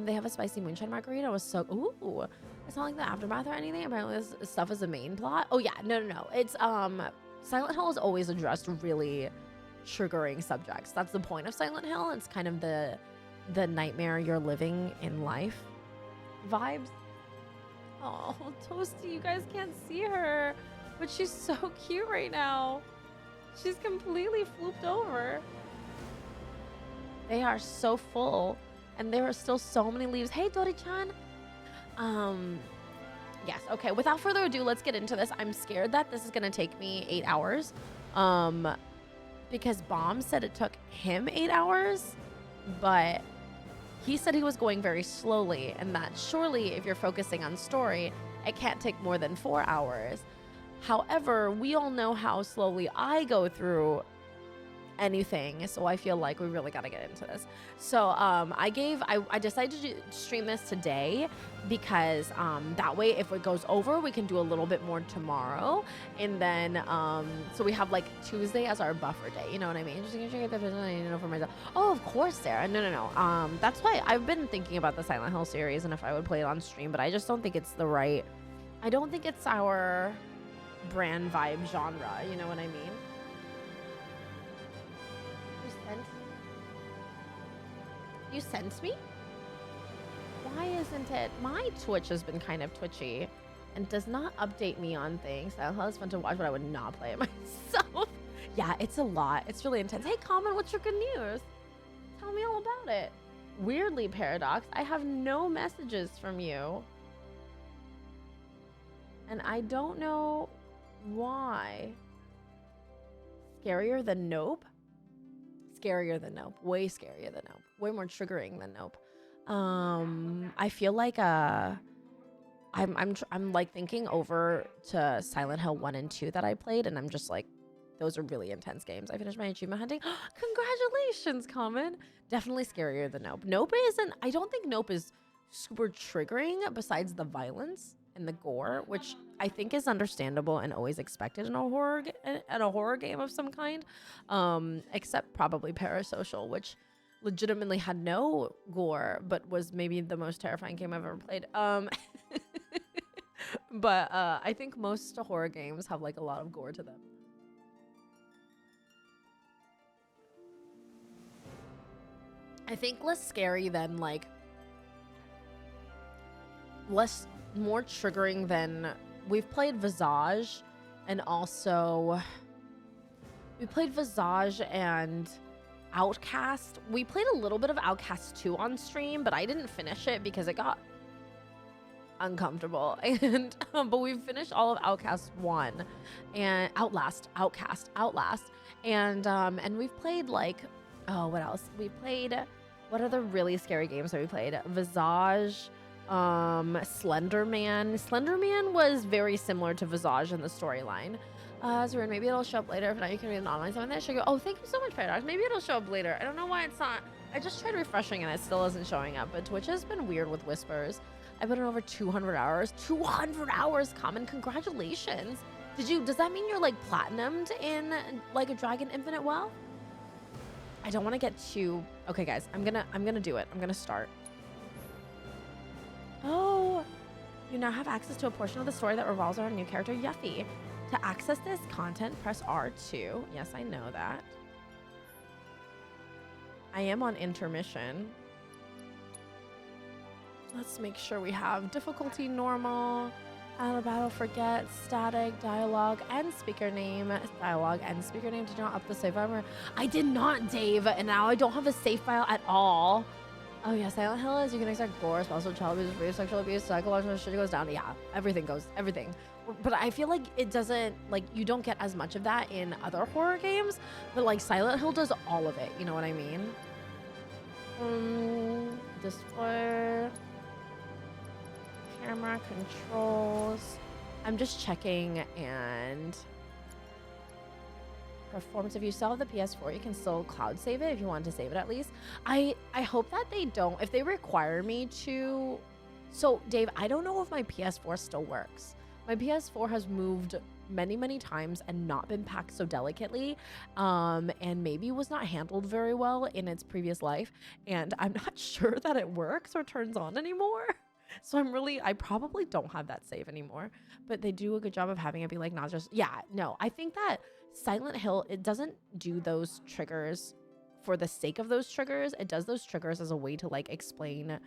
they have a spicy moonshine margarita. It was so, ooh, it's not like the aftermath or anything. Apparently this stuff is a main plot. Oh yeah, no. It's, Silent Hill has always addressed really triggering subjects. That's the point of Silent Hill. It's kind of the nightmare you're living in life vibes. Oh, Toasty, you guys can't see her, but she's so cute right now. She's completely flooped over. They are so full. And there are still so many leaves. Hey, Dori-chan. Yes, okay. Without further ado, let's get into this. I'm scared that this is going to take me 8 hours. Because Bomb said it took him 8 hours. But he said he was going very slowly. And that surely, if you're focusing on story, it can't take more than 4 hours. However, we all know how slowly I go through anything, so I feel like we really got to get into this. So I decided to stream this today because that way if it goes over we can do a little bit more tomorrow, and then so we have like Tuesday as our buffer day, you know what I mean? Just to get the vision I need to know for myself. Oh, of course, Sarah. No. That's why I've been thinking about the Silent Hill series and if I would play it on stream, but I just don't think it's I don't think it's our brand vibe genre, you know what I mean? You sent me? Why isn't it? My Twitch has been kind of twitchy and does not update me on things. Silent Hill is fun to watch, but I would not play it myself. Yeah, it's a lot. It's really intense. Hey, Common, what's your good news? Tell me all about it. Weirdly, Paradox, I have no messages from you. And I don't know why. Scarier than Nope? Scarier than Nope. Way scarier than Nope. Way more triggering than Nope. I feel like I'm like thinking over to Silent Hill 1 and 2 that I played, and I'm just like, those are really intense games. I finished my achievement hunting. Congratulations, Common. Definitely scarier than Nope. Nope isn't, I don't think Nope is super triggering besides the violence and the gore, which I think is understandable and always expected in a horror game of some kind. Except probably Parasocial, which legitimately had no gore, but was maybe the most terrifying game I've ever played. But I think most horror games have like a lot of gore to them. I think less scary than like more triggering than we've played Visage, and also we played Visage and Outcast. We played a little bit of Outcast 2 on stream, but I didn't finish it because it got uncomfortable. And but we've finished all of Outcast 1 and Outcast, and we've played like, oh, what else? We played, what other really scary games have we played? Visage, Slender Man. Slender Man was very similar to Visage in the storyline. So maybe it'll show up later. If not, you can read an online something that should go. Oh, thank you so much, Paradox. Maybe it'll show up later. I don't know why it's not. I just tried refreshing and it still isn't showing up. But Twitch has been weird with whispers. I put in over 200 hours. 200 hours, Common. Congratulations. Does that mean you're like platinumed in like a Dragon Infinite Well? I don't want to get too. Okay, guys, I'm gonna do it. I'm gonna start. Oh, you now have access to a portion of the story that revolves around a new character, Yuffie. To access this content, press R2. Yes, I know that. I am on intermission. Let's make sure we have difficulty normal, out of battle, forget, static, dialogue, and speaker name. Dialogue and speaker name. Did not up the save file. I did not, Dave, and now I don't have a save file at all. Oh yeah, Silent Hill is you can expect gore, spousal, child abuse, rape, sexual abuse, psychological shit goes down. Yeah, everything. But I feel like it doesn't, like, you don't get as much of that in other horror games, but like Silent Hill does all of it. You know what I mean? Display, camera controls. I'm just checking and performance. If you still have the PS4, you can still cloud save it if you want to save it at least. I hope that they don't, if they require me to. So Dave, I don't know if my PS4 still works. My PS4 has moved many times and not been packed so delicately, and maybe was not handled very well in its previous life, and I'm not sure that it works or turns on anymore. So I probably don't have that save anymore, but they do a good job of having it be like not just, yeah, no, I think that Silent Hill, it doesn't do those triggers for the sake of those triggers. It does those triggers as a way to like explain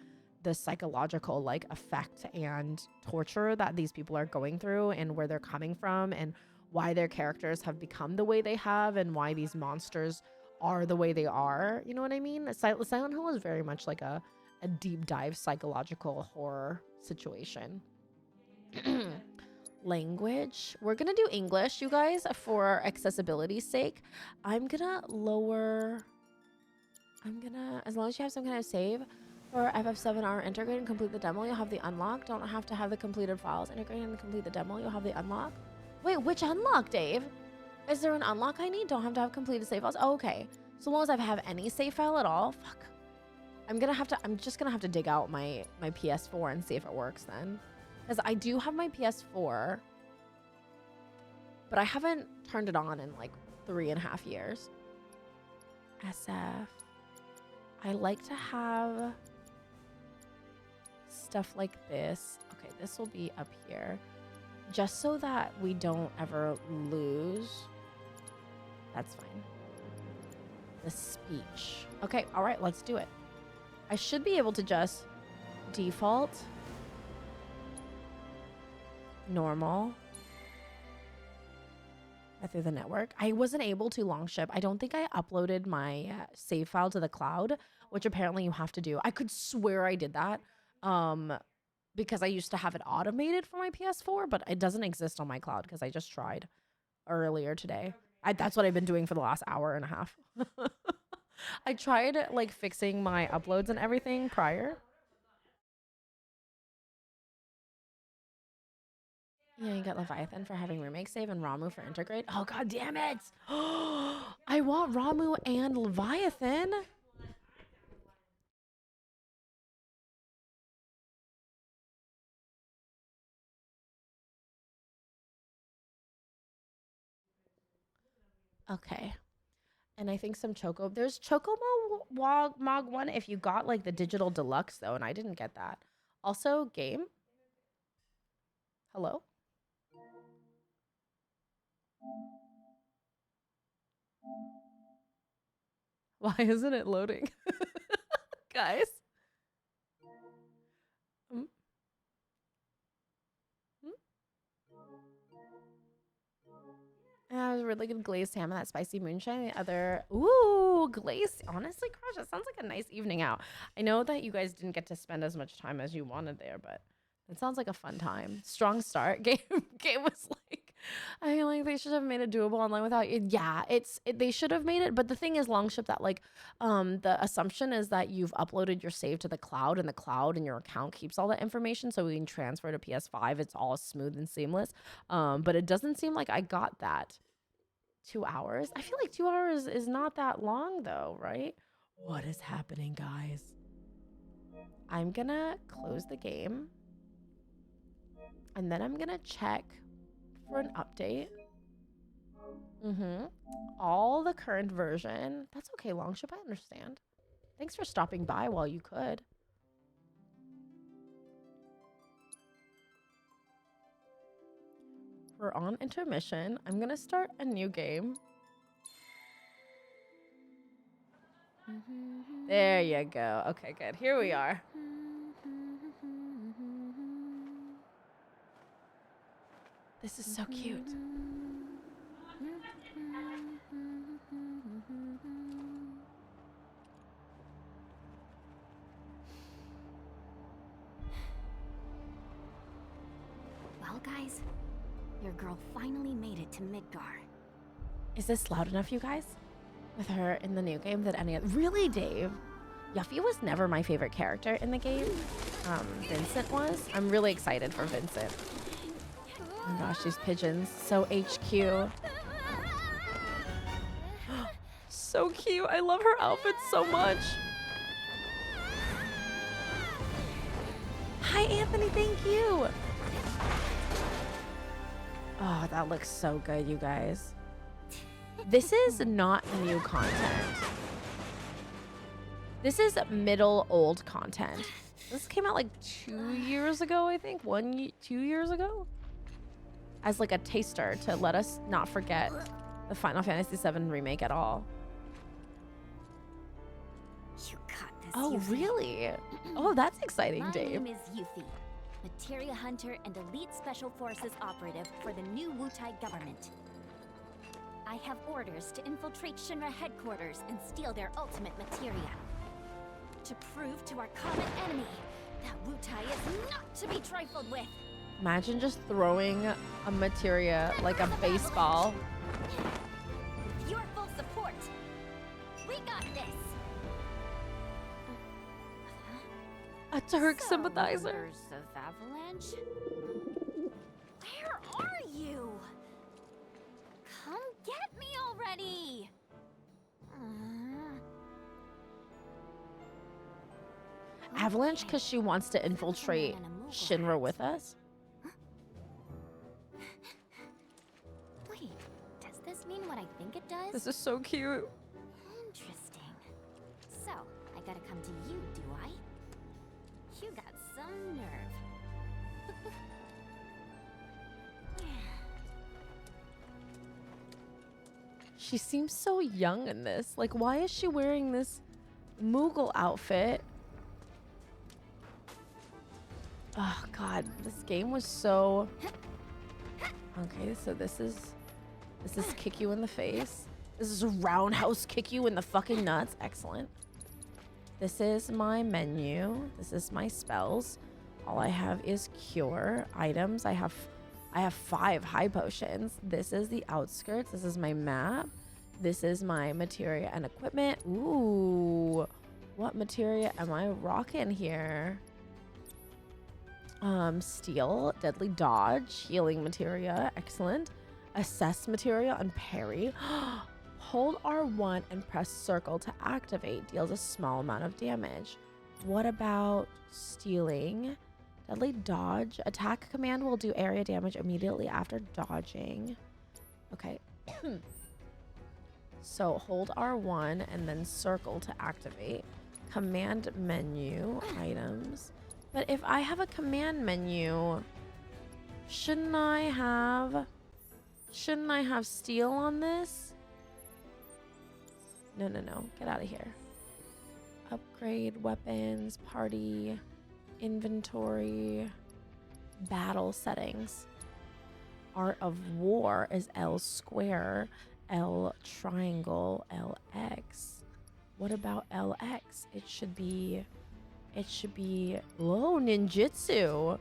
the psychological like effect and torture that these people are going through and where they're coming from and why their characters have become the way they have and why these monsters are the way they are. You know what I mean? Silent Hill is very much like a deep dive psychological horror situation. Language. We're gonna do English, you guys, for accessibility's sake. I'm gonna, as long as you have some kind of save, for FF7 Integrate and complete the demo, you'll have the unlock. Don't have to have the completed files. Integrate and complete the demo, you'll have the unlock. Wait, which unlock, Dave? Is there an unlock I need? Don't have to have completed save files. Oh, okay. So long as I have any save file at all. Fuck. I'm just gonna have to dig out my PS4 and see if it works then. Because I do have my PS4, but I haven't turned it on in like 3.5 years. SF. I like to have stuff like this. Okay, this will be up here. Just so that we don't ever lose. That's fine. The speech. Okay, all right, let's do it. I should be able to just default. Normal. through the network. I wasn't able to long ship. I don't think I uploaded my save file to the cloud, which apparently you have to do. I could swear I did that because I used to have it automated for my PS4, but it doesn't exist on my cloud because I just tried earlier today. That's what I've been doing for the last hour and a half. I tried like fixing my uploads and everything prior. Yeah, you get Leviathan for having remake save and Ramu for integrate. Oh, god damn it! I want Ramu and Leviathan. Okay. And I think some Choco. There's Chocobo Mog 1 if you got like the digital deluxe though, and I didn't get that. Also, game. Hello? Why isn't it loading? Guys? That was really good glazed ham and that spicy moonshine. The other, ooh, glazed. Honestly, Crush, that sounds like a nice evening out. I know that you guys didn't get to spend as much time as you wanted there, but it sounds like a fun time. Strong start. Game was like, I feel like they should have made it doable online without it. Yeah, they should have made it. But the thing is, Longship, that like, the assumption is that you've uploaded your save to the cloud, and the cloud and your account keeps all that information, so we can transfer to PS5. It's all smooth and seamless. But it doesn't seem like I got that. 2 hours. I feel like 2 hours is not that long though, right? What is happening, guys? I'm gonna close the game. And then I'm gonna check for an update. All the current version. That's okay, Longship, I understand. Thanks for stopping by while you could. We're on intermission. I'm gonna start a new game. There you go. Okay, good. Here we are. This is so cute. Well, guys, your girl finally made it to Midgar. Is this loud enough, you guys? With her in the new game that any other... Really, Dave? Yuffie was never my favorite character in the game. Vincent was. I'm really excited for Vincent. Oh my gosh, these pigeons. So HQ. So cute. I love her outfit so much. Hi, Anthony. Thank you. Oh, that looks so good, you guys. This is not new content. This is middle old content. This came out like 2 years ago, I think. 2 years ago? As like a taster to let us not forget the Final Fantasy VII Remake at all. You got this, Oh, Yuffie. really? Oh, that's exciting, Dave. My name is Yuffie, Materia Hunter and Elite Special Forces operative for the new Wutai government. I have orders to infiltrate Shinra headquarters and steal their ultimate materia. To prove to our common enemy that Wutai is not to be trifled with. Imagine just throwing a materia like a baseball. With your full support, we got this. A Turk So, sympathizer. members of Avalanche? Where are you? Come get me already! Avalanche because she wants to infiltrate Shinra with us? Wait, does this mean what I think it does? This is so cute. Interesting. So, I gotta come to you, do I? You got some nerve. She seems so young in this. Like, why is she wearing this Moogle outfit? Oh, God. This game was so... Okay, so this is This is kick you in the face. This is a roundhouse kick you in the fucking nuts. Excellent. This is my menu. This is my spells. All I have is cure items. I have 5 high potions. This is the outskirts. This is my map. This is my materia and equipment. Ooh, what materia am I rocking here? Steal, deadly dodge, healing materia. Excellent. Assess materia and parry. Hold R1 and press circle to activate. Deals a small amount of damage. What about stealing? Deadly dodge. Attack command will do area damage immediately after dodging. Okay. So hold R1 and then circle to activate. Command menu items. But if I have a command menu, shouldn't I have steal on this? No. Get out of here. Upgrade weapons, party, inventory, battle settings. Art of war is L square, L triangle, LX. What about LX? It should be whoa, ninjutsu.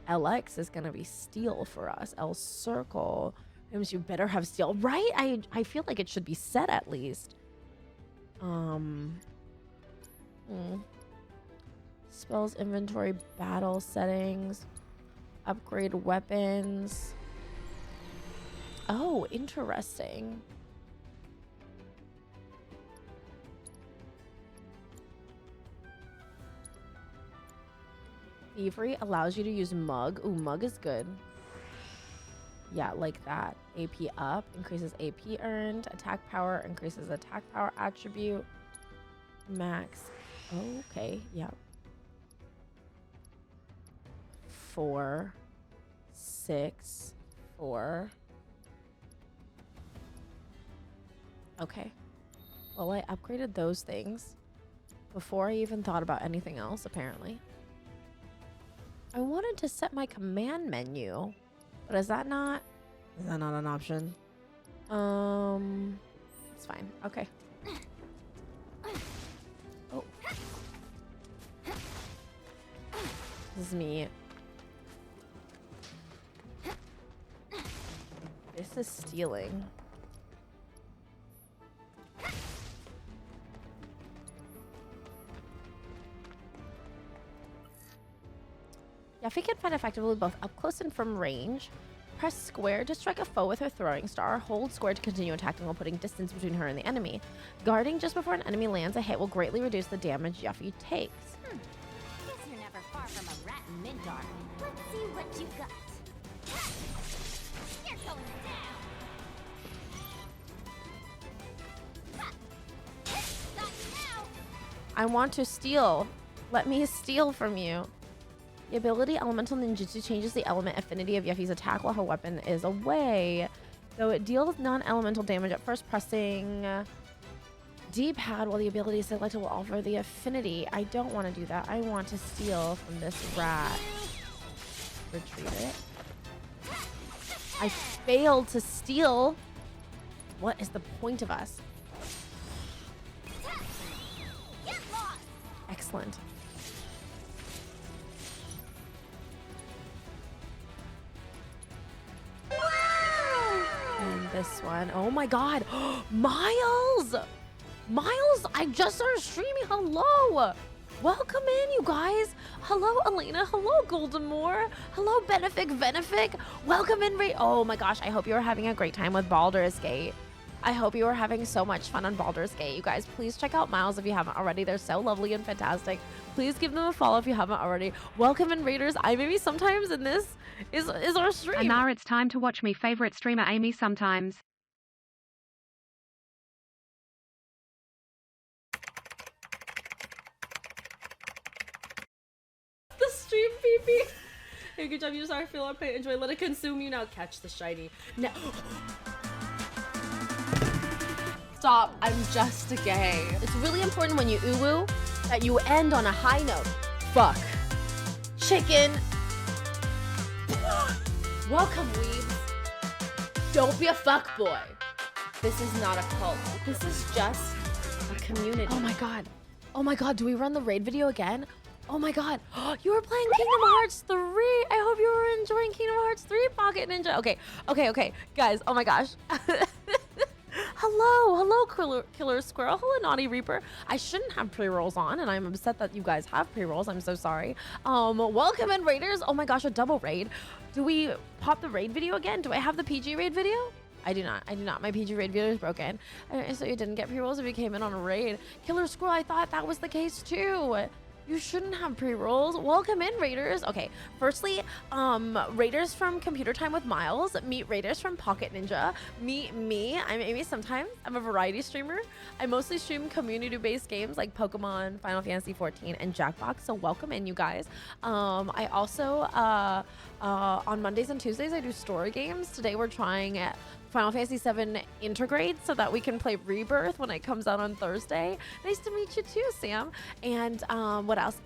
LX is gonna be steal for us. L circle means you better have steal, right? I feel like it should be set at least. Spells, inventory, battle settings, upgrade weapons. Oh, interesting. Thievery allows you to use mug. Ooh, mug is good. Yeah, like that. AP up increases AP earned. Attack power increases attack power attribute. Max. Okay, yeah. 4, 6, 4. Okay. Well, I upgraded those things before I even thought about anything else, apparently. I wanted to set my command menu, but is that not an option? It's fine. Okay. Oh. This is me. This is stealing. Yuffie can fight effectively both up close and from range. Press square to strike a foe with her throwing star. Hold square to continue attacking while putting distance between her and the enemy. Guarding just before an enemy lands a hit will greatly reduce the damage Yuffie takes. Guess you're never far from a rat in Midgar. Let's see what you got. You're going down. Stop now. I want to steal. Let me steal from you. The ability Elemental Ninjutsu changes the element affinity of Yuffie's attack while her weapon is away. Though it deals non-elemental damage at first, pressing D-pad while the ability is selected will alter the affinity. I don't want to do that. I want to steal from this rat. Retreat it. I failed to steal. What is the point of us? Get lost. Excellent. And this one. Oh my god. Miles! Miles, I just started streaming. Hello. Welcome in, you guys. Hello, Elena. Hello, Golden Moore. Hello, Benefic. Welcome in. Oh my gosh, I hope you are having a great time with Baldur's Gate. I hope you are having so much fun on Baldur's Gate. You guys, please check out Miles if you haven't already. They're so lovely and fantastic. Please give them a follow if you haven't already. Welcome in, Raiders. I maybe sometimes in this is our stream. And now it's time to watch me favorite streamer Amy sometimes. The stream, PP. Hey, good job. You just are feel our pain. Enjoy. Let it consume you now. Catch the shiny. No. Stop. I'm just gay. It's really important when you uwu that you end on a high note. Fuck. Chicken. Welcome, weebs. Don't be a fuckboy. This is not a cult. This is just a community. Oh my god. Oh my god, do we run the raid video again? Oh my god. You were playing Kingdom Hearts 3. I hope you were enjoying Kingdom Hearts 3 Pocket Ninja. Okay. Guys, oh my gosh. Hello, Killer Squirrel. Hello, Naughty Reaper. I shouldn't have pre-rolls on, and I'm upset that you guys have pre-rolls. I'm so sorry. Welcome in, Raiders. Oh my gosh, a double raid. Do we pop the raid video again? Do I have the PG raid video? I do not. My PG raid video is broken. So you didn't get pre-rolls if you came in on a raid. Killer Squirrel, I thought that was the case too. You shouldn't have pre-rolls. Welcome in, Raiders. Okay, firstly, Raiders from Computer Time with Miles. Meet Raiders from Pocket Ninja. Meet me. I'm Amy sometimes. I'm a variety streamer. I mostly stream community-based games like Pokemon, Final Fantasy 14, and Jackbox, so welcome in, you guys. I also, on Mondays and Tuesdays, I do story games. Today we're trying Final Fantasy 7 Intergrade so that we can play Rebirth when it comes out on Thursday. Nice to meet you too, Sam. And what else?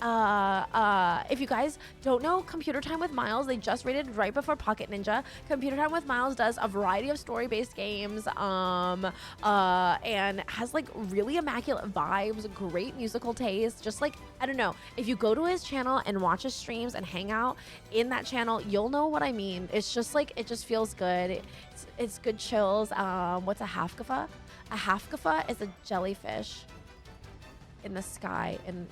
If you guys don't know Computer Time with Miles, they just rated right before Pocket Ninja. Computer Time with Miles does a variety of story-based games and has like really immaculate vibes, great musical taste. Just like, I don't know, if you go to his channel and watch his streams and hang out in that channel, you'll know what I mean. It's just like, it just feels good. It's good chills. What's a Hafkafa? A Hafkafa is a jellyfish in the sky in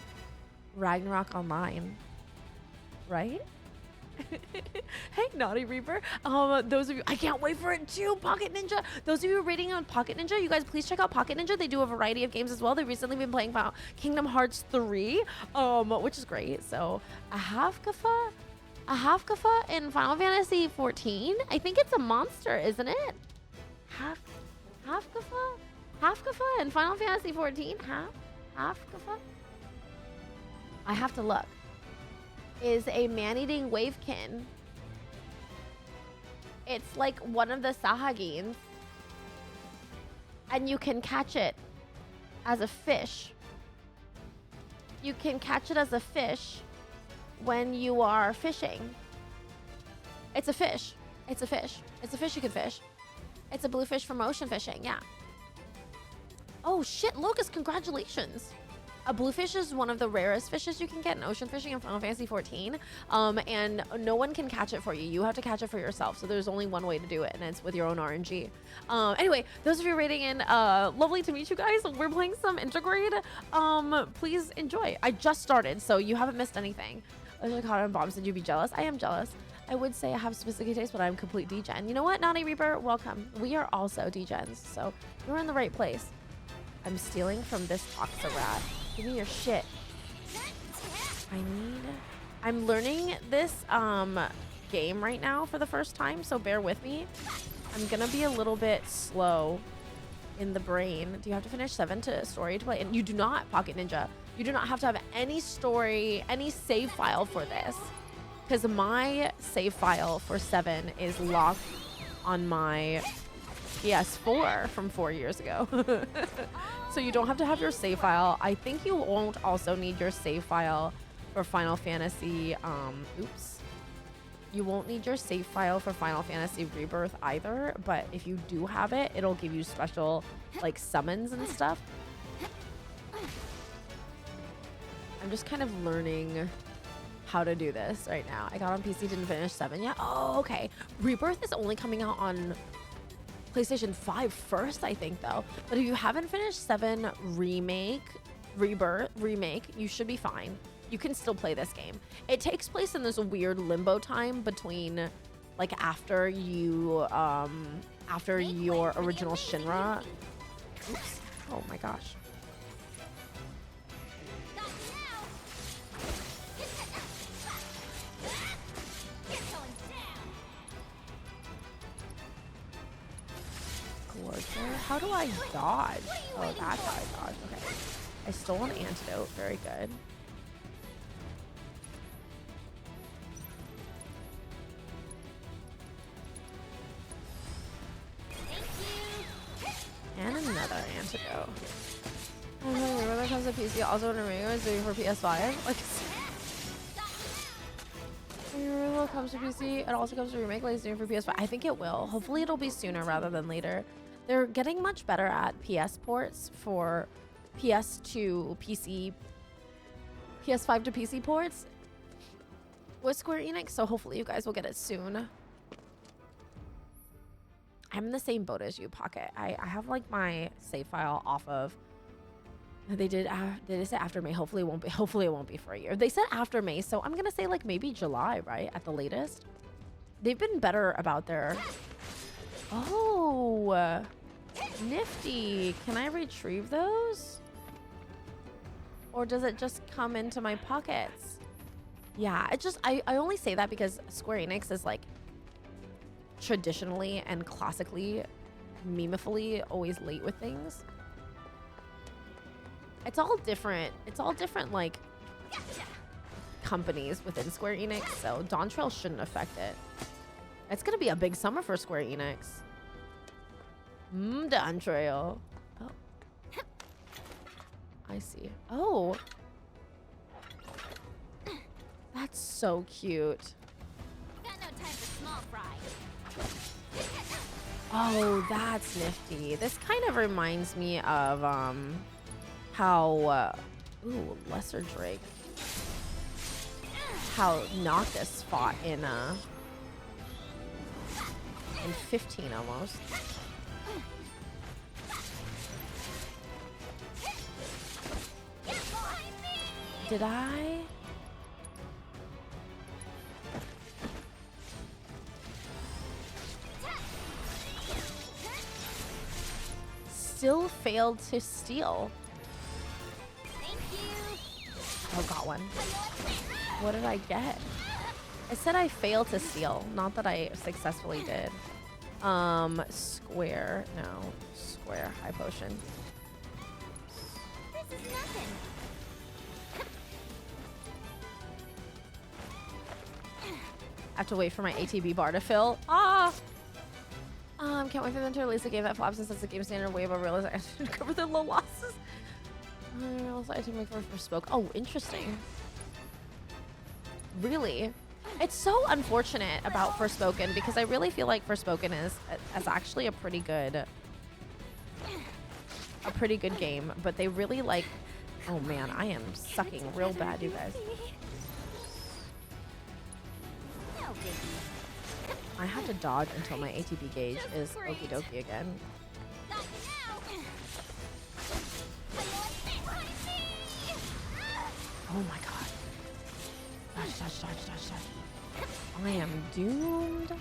Ragnarok Online, right? Hey, Naughty Reaper. Those of you, I can't wait for it too, Pocket Ninja. Those of you rating on Pocket Ninja, you guys please check out Pocket Ninja. They do a variety of games as well. They've recently been playing Kingdom Hearts 3, which is great. So a Hafkafa in Final Fantasy 14. I think it's a monster, isn't it? Hafkafa in Final Fantasy 14. Hafkafa. I have to look. Is a man-eating wavekin. It's like one of the Sahagins, and you can catch it as a fish. You can catch it as a fish when you are fishing. It's a fish. It's a fish. It's a fish you can fish. It's a bluefish from ocean fishing, yeah. Oh shit, Locust, congratulations. A bluefish is one of the rarest fishes you can get in ocean fishing in Final Fantasy 14, and no one can catch it for you. You have to catch it for yourself, so there's only one way to do it, and it's with your own RNG. Anyway, those of you rating in, lovely to meet you guys. We're playing some Intergrade. Please enjoy. I just started, so you haven't missed anything. Cotton Bomb said you'd be jealous. I am jealous. I would say I have specific taste, but I'm complete degen. You know what, Naughty Reaper? Welcome. We are also degens, so you're in the right place. I'm stealing from this Toxarat. Give me your shit. I'm learning this game right now for the first time, so bear with me. I'm gonna be a little bit slow in the brain. Do you have to finish 7 to story to play? And you do not, Pocket Ninja. You do not have to have any story, any save file for this. Because my save file for 7 is locked on my PS4 from 4 years ago. So you don't have to have your save file. I think you won't also need your save file for Final Fantasy, You won't need your save file for Final Fantasy Rebirth either, but if you do have it, it'll give you special, like, summons and stuff. I'm just kind of learning how to do this right now. I got on PC, didn't finish 7 yet. Oh, okay. Rebirth is only coming out on PlayStation 5 first, I think, though. But if you haven't finished 7 Rebirth, you should be fine. You can still play this game. It takes place in this weird limbo time between, like, after your original Shinra. Oops. Oh my gosh. How do I dodge? Oh, that's how I dodge. Okay. I stole an antidote. Very good. And another antidote. Oh no, when it comes to PC, also when Amigo is doing for PS5. Like, Removal comes to PC. It also comes to remake later soon for PS5. I think it will. Hopefully it'll be sooner rather than later. They're getting much better at PS ports for PS to PC, PS5 to PC ports with Square Enix. So hopefully you guys will get it soon. I'm in the same boat as you, Pocket. I have like my save file off of. They did say after May. Hopefully it won't be. Hopefully it won't be for a year. They said after May, so I'm gonna say like maybe July, right, at the latest. They've been better about their. Oh, nifty. Can I retrieve those? Or does it just come into my pockets? Yeah, it just I only say that because Square Enix is like traditionally and classically, memefully always late with things. It's all different. It's all different, like, companies within Square Enix, so Dawn Trail shouldn't affect it. It's gonna be a big summer for Square Enix. Dawn Trail. Oh. I see. Oh. That's so cute. Got no time for small fry. Oh, that's nifty. This kind of reminds me of, how, ooh, Lesser Drake. How Noctis fought in 15 almost. Did I? Still failed to steal. Oh, got one. What did I get? I said I failed to steal, not that I successfully did. Square. No. Square. High potion. This is nothing. I have to wait for my ATB bar to fill. Ah! Can't wait for them to release a game that flops and sets the game standard way above realistic. I should cover their low losses. I to make for Forspoken. Oh, interesting. Really? It's so unfortunate about Forspoken because I really feel like Forspoken is actually a pretty good game, but they really like. Oh man, I am sucking real bad, you guys. I have to dodge until my ATB gauge is okie dokie again. Oh my god. Dodge, dodge, dodge, dodge, dodge. I am doomed. Better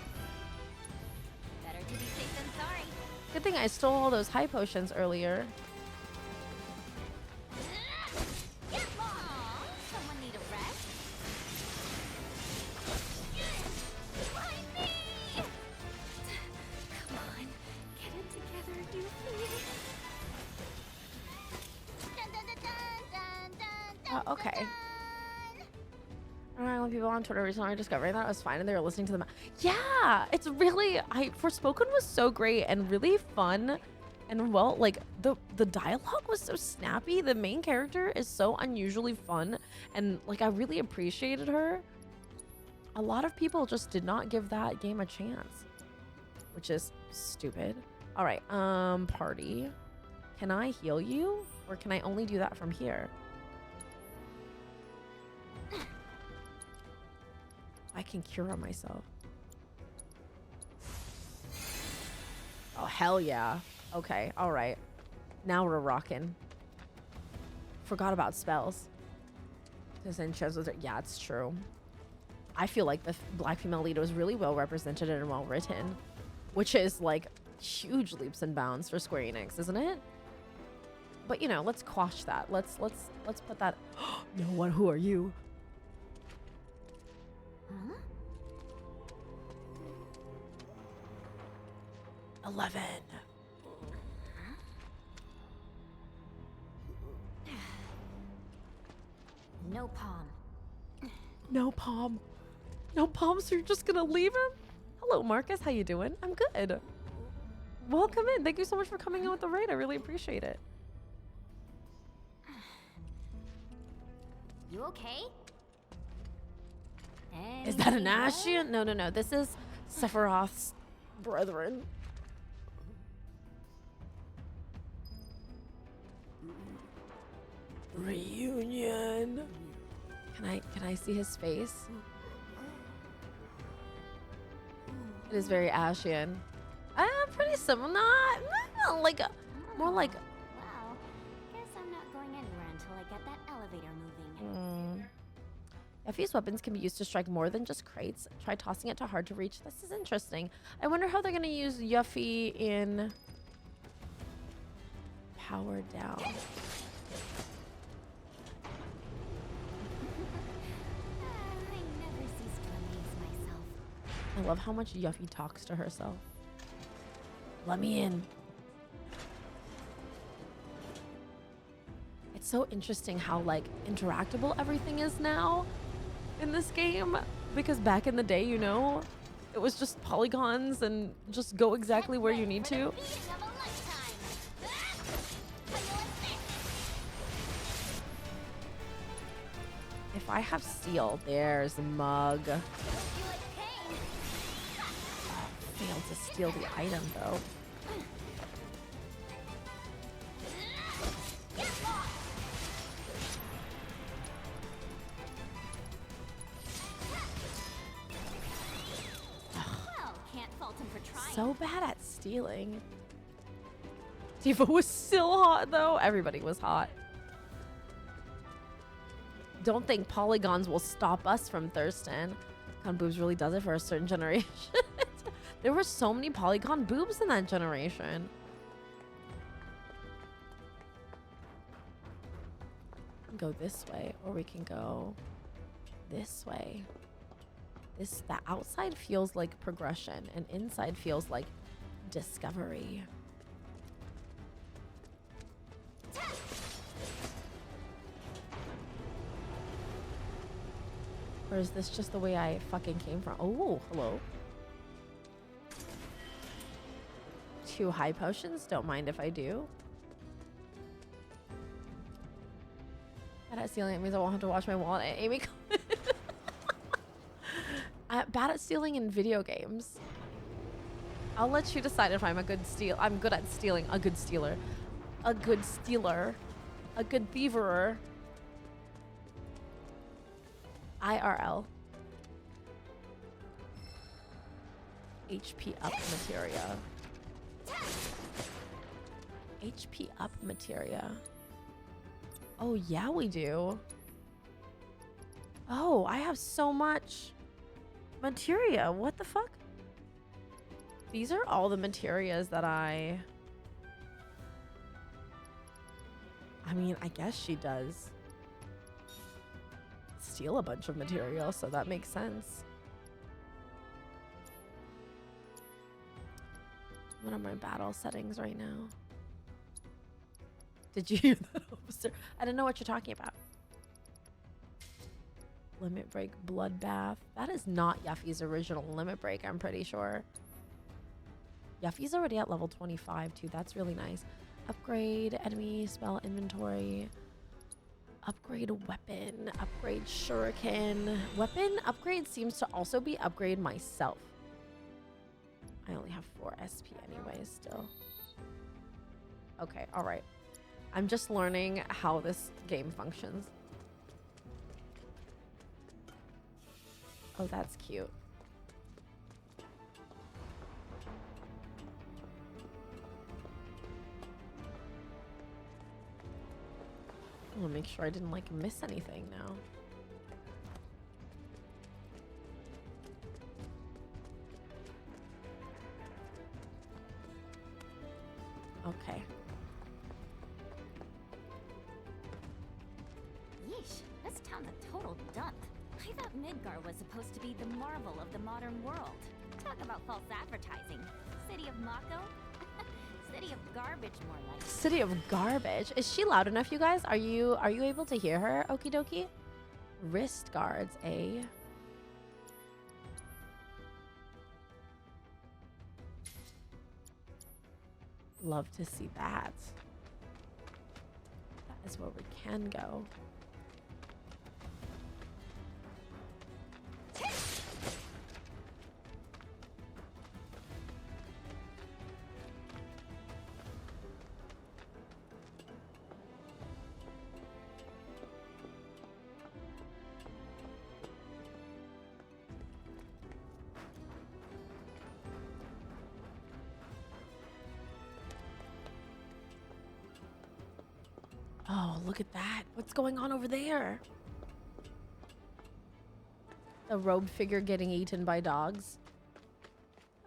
to be safe than sorry. Good thing I stole all those high potions earlier. Someone need a rest? Come on, get it together, Doofy. Okay. When people on Twitter recently are discovering that I was fine and they were listening to them. Yeah, it's really Forspoken was so great and really fun, and well, like the dialogue was so snappy. The main character is so unusually fun, and like I really appreciated her. A lot of people just did not give that game a chance, which is stupid. All right, party. Can I heal you, or can I only do that from here? I can cure myself. Oh, hell yeah. Okay, all right. Now we're rocking. Forgot about spells. Yeah, it's true. I feel like the black female lead was really well represented and well written, which is like huge leaps and bounds for Square Enix, isn't it? But you know, let's quash that. Let's put that. No one. Who are you? Huh? 11. No palm. No palm. No palm, so you're just gonna leave him? Hello, Marcus. How you doing? I'm good. Welcome in. Thank you so much for coming in with the raid. I really appreciate it. You okay? Is that an Anything Ashian? No, no, no. This is Sephiroth's brethren. Reunion. Can I see his face? It is very Ashian. Pretty similar. Not like more like. Well, guess I'm not going anywhere until I get that elevator moving. Yuffie's weapons can be used to strike more than just crates. Try tossing it to hard to reach. This is interesting. I wonder how they're gonna use Yuffie in Power Down. I never cease to amaze myself. I love how much Yuffie talks to herself. Let me in. It's so interesting how like interactable everything is now in this game, because back in the day, you know, it was just polygons and just go exactly where you need to. If I have steel, there's a mug. Failed to steal the item though. Well, can't fault him for trying. So bad at stealing. Tifa was still hot though. Everybody was hot. Don't think polygons will stop us from thirsting. Polygon boobs really does it for a certain generation. There were so many polygon boobs in that generation. We can go this way, or we can go this way. The outside feels like progression, and inside feels like discovery. Or is this just the way I fucking came from? Oh, hello. 2 high potions. Don't mind if I do. Bad at stealing. It means I won't have to watch my wallet. Amy. Bad at stealing in video games. I'll let you decide if I'm a good steal. I'm good at stealing. A good stealer. A good stealer. A good thieverer. IRL. HP up materia. HP up materia. Oh, yeah, we do. Oh, I have so much materia. What the fuck? These are all the materias that I mean, I guess she does steal a bunch of material, so that makes sense. What are my battle settings right now? Did you hear that, officer? I don't know what you're talking about. Limit break, bloodbath. That is not Yuffie's original limit break, I'm pretty sure. Yuffie's already at level 25 too. That's really nice. Upgrade enemy spell inventory. Upgrade weapon. Upgrade shuriken. Weapon upgrade seems to also be upgrade myself. I only have 4 SP anyways still. Okay, all right. I'm just learning how this game functions. Oh, that's cute. I want to make sure I didn't like miss anything now. Okay. Yeesh, this town's a total dump. I thought Midgar was supposed to be the marvel of the modern world. Talk about false advertising. City of Mako? City of garbage, more like. City of garbage. Is she loud enough, you guys? Are you able to hear her? Okie dokie. Wrist guards, eh? Love to see that. That is where we can go. Oh, look at that. What's going on over there? The robed figure getting eaten by dogs.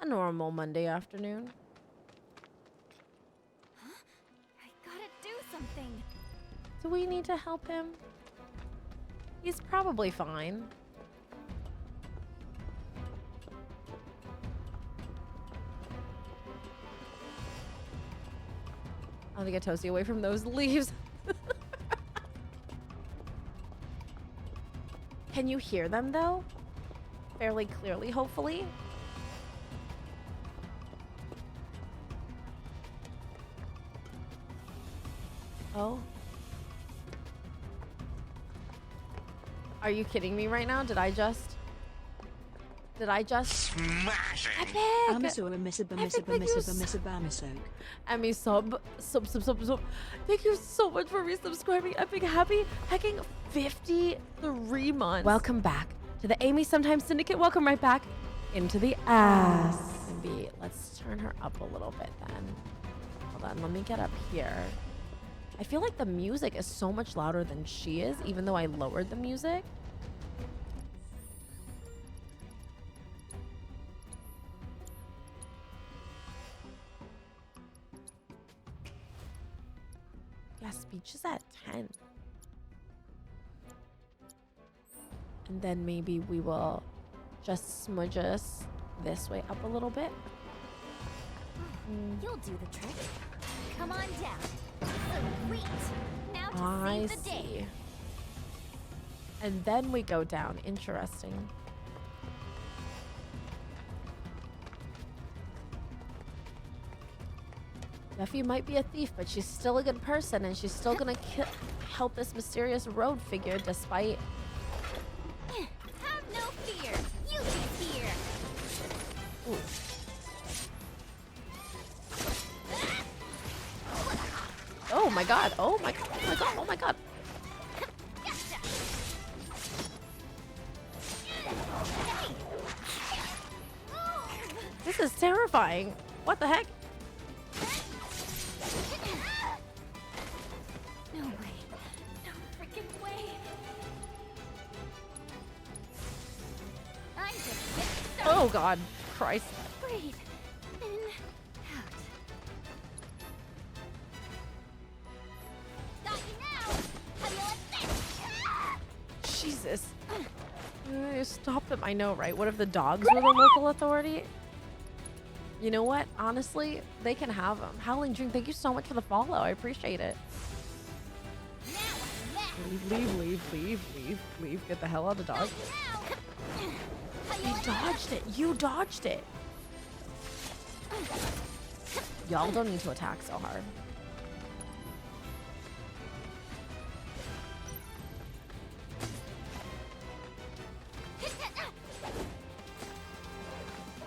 A normal Monday afternoon. I gotta do something. Do we need to help him? He's probably fine. I want to get Toasty away from those leaves. Can you hear them though? Fairly clearly, hopefully. Oh. Are you kidding me right now? Did I just Smashing! Epic! Emmy sub. Thank you so much for resubscribing. Epic happy hacking 53 months. Welcome back to the Amy Sometimes Syndicate. Welcome right back into the ass. Maybe let's turn her up a little bit then. Hold on, let me get up here. I feel like the music is so much louder than she is, even though I lowered the music. Yeah, speech is at 10. And then maybe we will just smudge us this way up a little bit. You'll do the trick. Come on down. Sweet. Now to I save the day. see. And then we go down. Interesting. Duffy might be a thief, but she's still a good person, and she's still gonna help this mysterious road figure despite... Have no fear. You be here. Ooh. Oh my god, oh my god, oh my god, oh my god. This is terrifying. What the heck? No way. No freaking way. I'm just getting started. Oh god, Christ. Breathe. In. Out. Got you now. How do you like this? Jesus. Stop them. I know, right? What if the dogs were the local authority? You know what? Honestly, they can have them. Howling Dream, thank you so much for the follow. I appreciate it. Now I'm back. Leave. Get the hell out of dog. How you You like dodged it. You dodged it. Y'all don't need to attack so hard.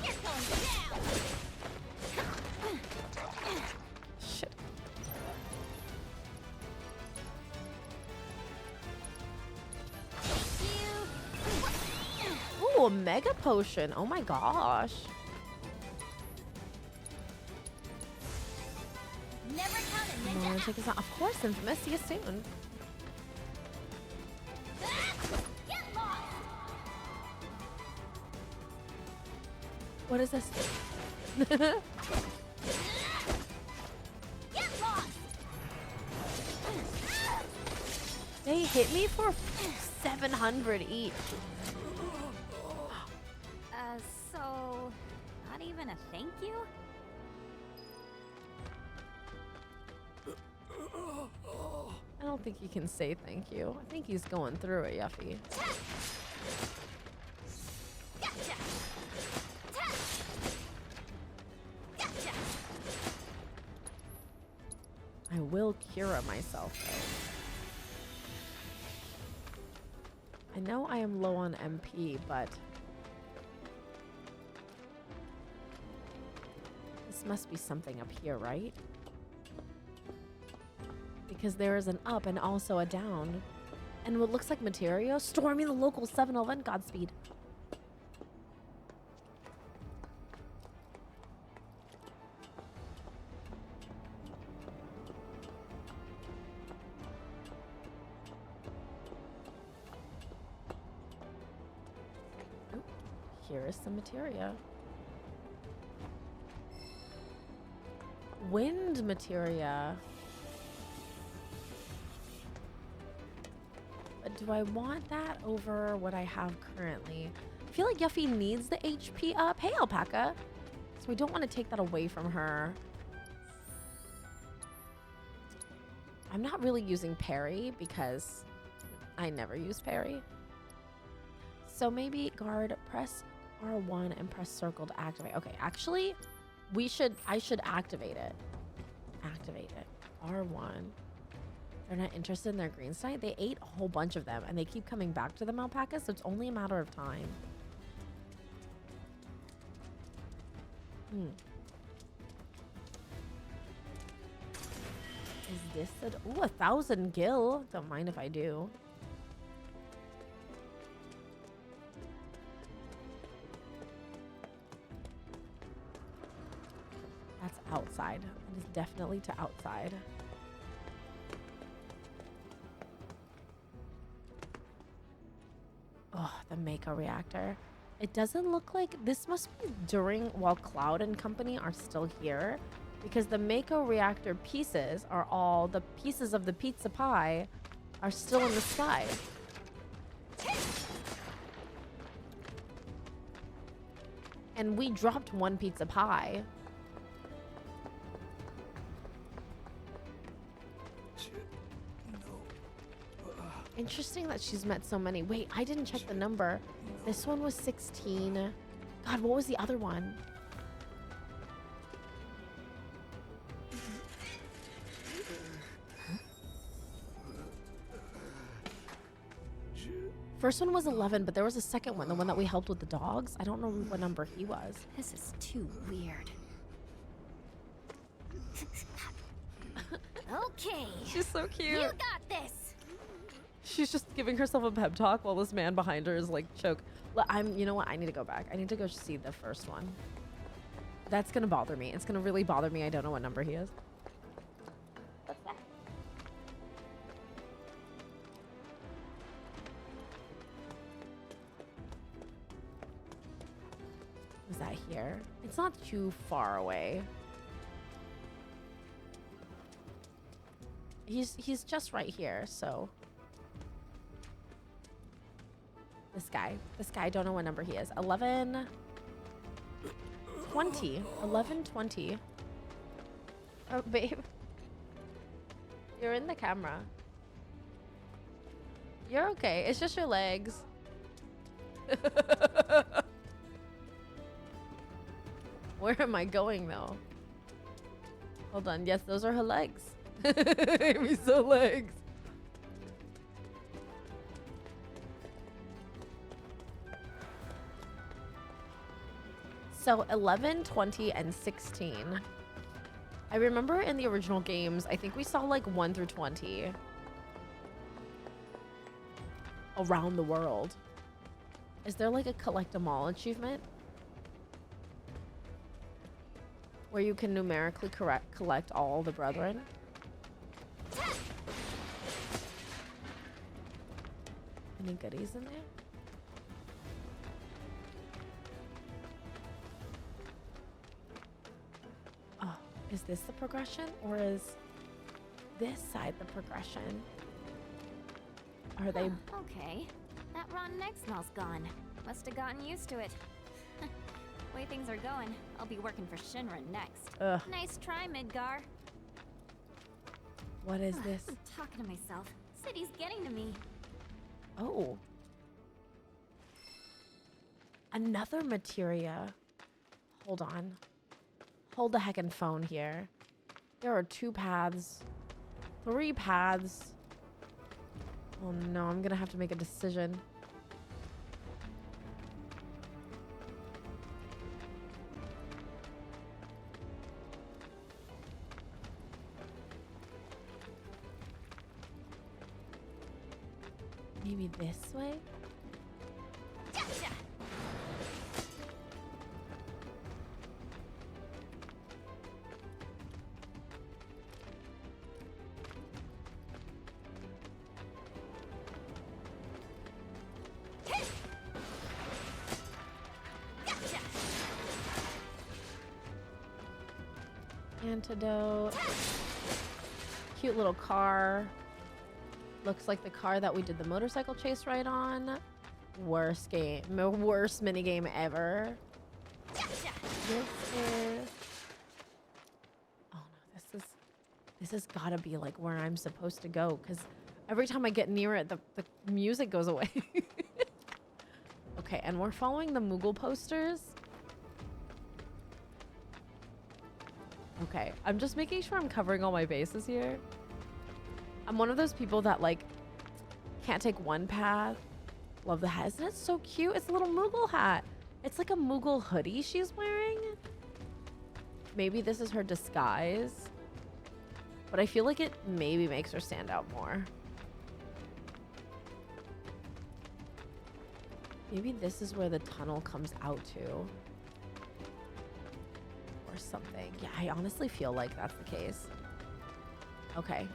You're going down. Shit. Ooh, a mega potion. Oh my gosh. Never count a I'm gonna ninja take this out. Of course, Infamous. See you soon. Get lost. What is this? Get lost. They hit me for 700 each. So not even a thank you? I don't think he can say thank you. I think he's going through it, Yuffie. Gotcha. Gotcha. I will Kira myself, though. I know I am low on MP, but this must be something up here, right? Because there is an up and also a down. And what looks like materia storming the local 7-Eleven. Godspeed. here is some materia. Wind materia. But do I want that over what I have currently? I feel like Yuffie needs the HP up. Hey, Alpaca. So we don't want to take that away from her. I'm not really using parry because I never use parry. So maybe guard, press R1 and press circle to activate. Okay, actually, I should activate it. Activate it. R1. They're not interested in their green side. They ate a whole bunch of them and they keep coming back to them, alpacas, so it's only a matter of time. Is this a... Ooh, 1,000 gil. Don't mind if I do. That's outside. It is definitely to outside. Oh, the Mako reactor. It doesn't look like... This must be during while Cloud and company are still here. Because the Mako reactor pieces are all... The pieces of the pizza pie are still in the sky. And we dropped one pizza pie. Interesting that she's met so many. Wait, I didn't check the number. This one was 16. God, what was the other one? First one was 11, but there was a second one, the one that we helped with the dogs. I don't know what number he was. This is too weird. Okay. She's so cute. You got this. She's just giving herself a pep talk while this man behind her is like choke. You know what? I need to go back. I need to go see the first one. That's gonna bother me. It's gonna really bother me. I don't know what number he is. What's that? Was that here? It's not too far away. He's just right here, so. This guy, I don't know what number he is. 11, 20, 11, 20. Oh, babe. You're in the camera. You're okay. It's just your legs. Where am I going, though? Hold on. Yes, those are her legs. Amy's so legs. So 11, 20, and 16. I remember in the original games, I think we saw like 1 through 20 around the world. Is there like a collect them all achievement? Where you can numerically collect all the brethren? Any goodies in there? Is this the progression, or is this side the progression? Are they... Okay. That rotten egg smell's gone. Must have gotten used to it. Way things are going, I'll be working for Shinra next. Ugh. Nice try, Midgar. What is this? I'm talking to myself. City's getting to me. Oh. Another materia. Hold on. Hold the heckin' phone here. There are 2 paths. 3 paths. Oh no, I'm gonna have to make a decision. Maybe this way? Gotcha. Antidote. Cute little car. Looks like the car that we did the motorcycle chase ride on. Worst game. Worst minigame ever. This is... Oh no, this has gotta be like where I'm supposed to go, because every time I get near it, the music goes away. Okay, and we're following the Moogle posters. Okay, I'm just making sure I'm covering all my bases here. I'm one of those people that like can't take one path. Love the hat. Isn't it so cute? It's a little Moogle hat. It's like a Moogle hoodie she's wearing. Maybe this is her disguise. But I feel like it maybe makes her stand out more. Maybe this is where the tunnel comes out to. Or something. Yeah, I honestly feel like that's the case. Okay.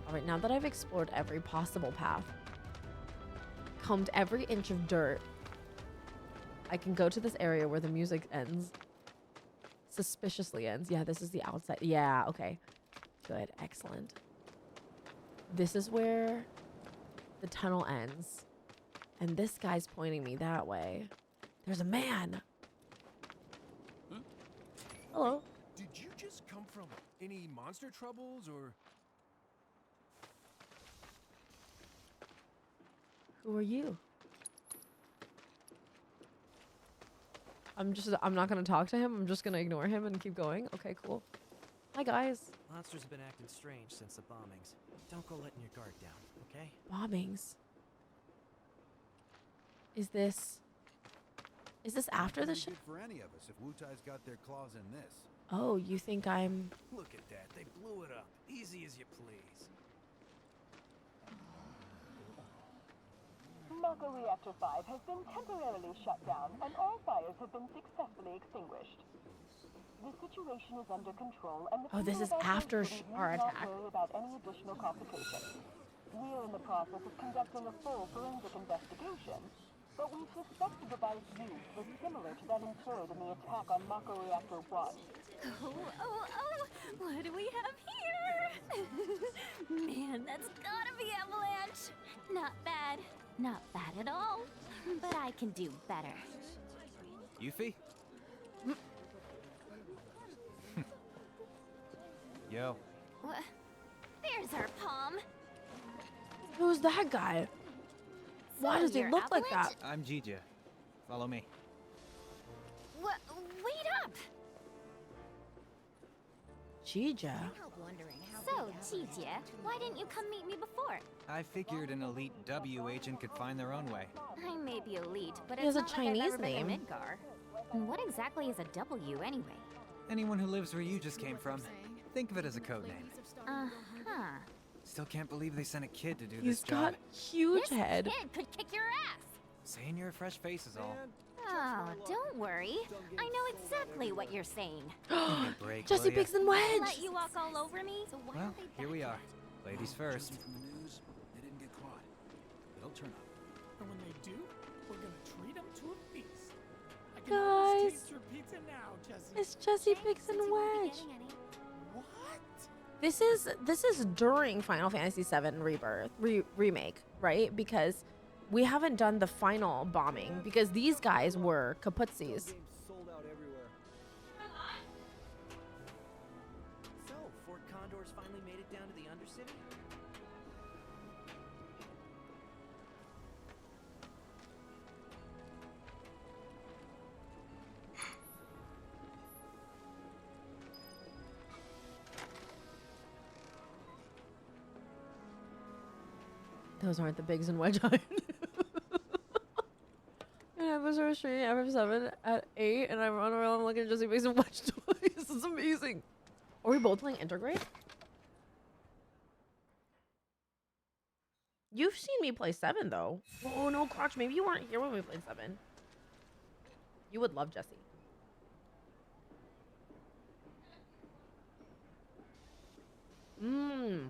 All right, now that I've explored every possible path, combed every inch of dirt, I can go to this area where the music ends. Suspiciously ends. Yeah, this is the outside. Yeah, okay. Good, excellent. This is where the tunnel ends. And this guy's pointing me that way. There's a man. Huh? Hello. Did you just come from any monster troubles or? Who are you? I'm not gonna talk to him. I'm just gonna ignore him and keep going. Okay, cool. Hi, guys. Monsters have been acting strange since the bombings. Don't go letting your guard down, okay? Bombings. Is this after the show? Good for any of us if Wutai's got their claws in this. Oh, you think I'm... Look at that. They blew it up. Easy as you please. Mako Reactor 5 has been temporarily shut down, and all fires have been successfully extinguished. The situation is under control, and the Oh, this is after our attack. Not worry about any additional complications. We are in the process of conducting a full forensic investigation, but we suspect the device used was similar to that employed in the attack on Mako Reactor 1. Oh, what do we have here? Man, that's gotta be Avalanche. Not bad. Not bad at all. But I can do better. Yuffie? Yo. What? There's our palm. Who's that guy? Why does he you're look like that? Avalanche? I'm Jija. Follow me. What? Wait up! Jija. So, Jija, why didn't you come meet me before? I figured an elite W agent could find their own way. I may be elite, but He it's has a not like I've Chinese ever been name. to Midgar. And what exactly is a W anyway? Anyone who lives where you just came from. Think of it as a code name. Uh-huh. Still can't believe they sent a kid to do He's this job. got huge This head. kid could kick your ass! Saying you're a fresh face is all. Oh, don't worry. I know exactly what you're saying. Give me a break, Jesse will ya? Picks and Let Wedge. you walk all over me? So why Well, don't they here we are. Ladies first. Something from the news, they didn't get caught. They'll turn up. And when they do, we're gonna treat them to a feast. I can Guys. almost taste your pizza now, Jesse. It's Jesse Picks and Wedge. What? This is during Final Fantasy VII Rebirth remake, right? Because we haven't done the final bombing because these guys were kaputsies. Sold out everywhere. So, Fort Condor's finally made it down to the Undercity? Those aren't the Biggs and Wedge Iron. And I was streaming FF7 at 8, and I run around looking at Jesse Biggs and Wedge toys. This is amazing. Are we both playing Intergrade? You've seen me play 7, though. Oh, no, Crotch. Maybe you weren't here when we played 7. You would love Jesse. Mmm.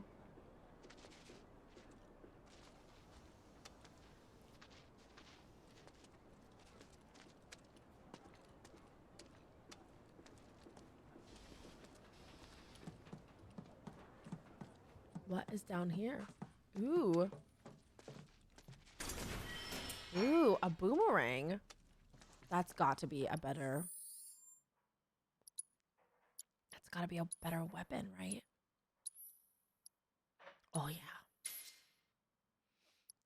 What is down here? Ooh. Ooh, a boomerang. That's got to be a better... That's got to be a better weapon, right? Oh, yeah.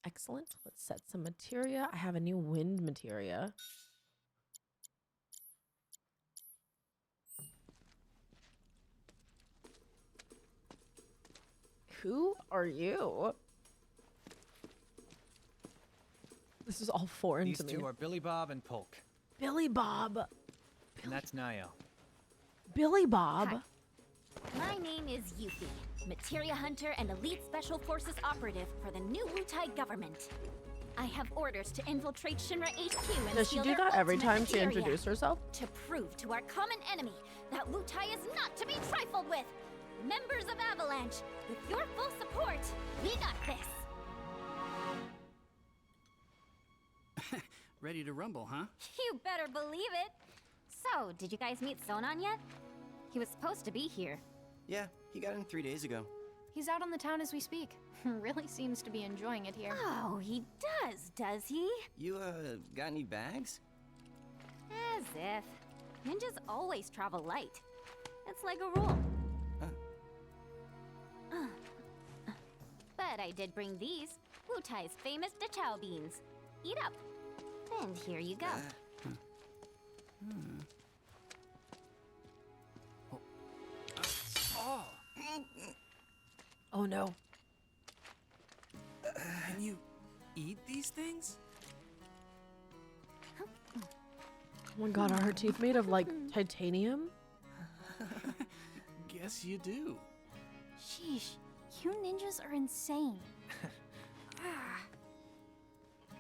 Excellent. Let's set some materia. I have a new wind materia. Who are you? This is all foreign These to me. two are Billy Bob and Polk. Billy Bob. And that's Nio. Billy Bob. Hi. My name is Yuffie, Materia Hunter and Elite Special Forces Operative for the new Wutai government. I have orders to infiltrate Shinra HQ and Does she steal do their that every ultimate time she materia introduces herself? to prove to our common enemy that Wutai is not to be trifled with. Members of Avalanche, with your full support, we got this. Ready to rumble, huh? You better believe it. So, did you guys meet Sonon yet? He was supposed to be here. Yeah, he got in 3 days ago. He's out on the town as we speak. Really seems to be enjoying it here. Oh, he does he? You, got any bags? As if. Ninjas always travel light. It's like a rule. But I did bring these, Wutai's famous Dachao beans. Eat up. And here you go. Oh no. Can you eat these things? Oh my god, are her teeth made of like titanium? Guess you do. Sheesh, you ninjas are insane.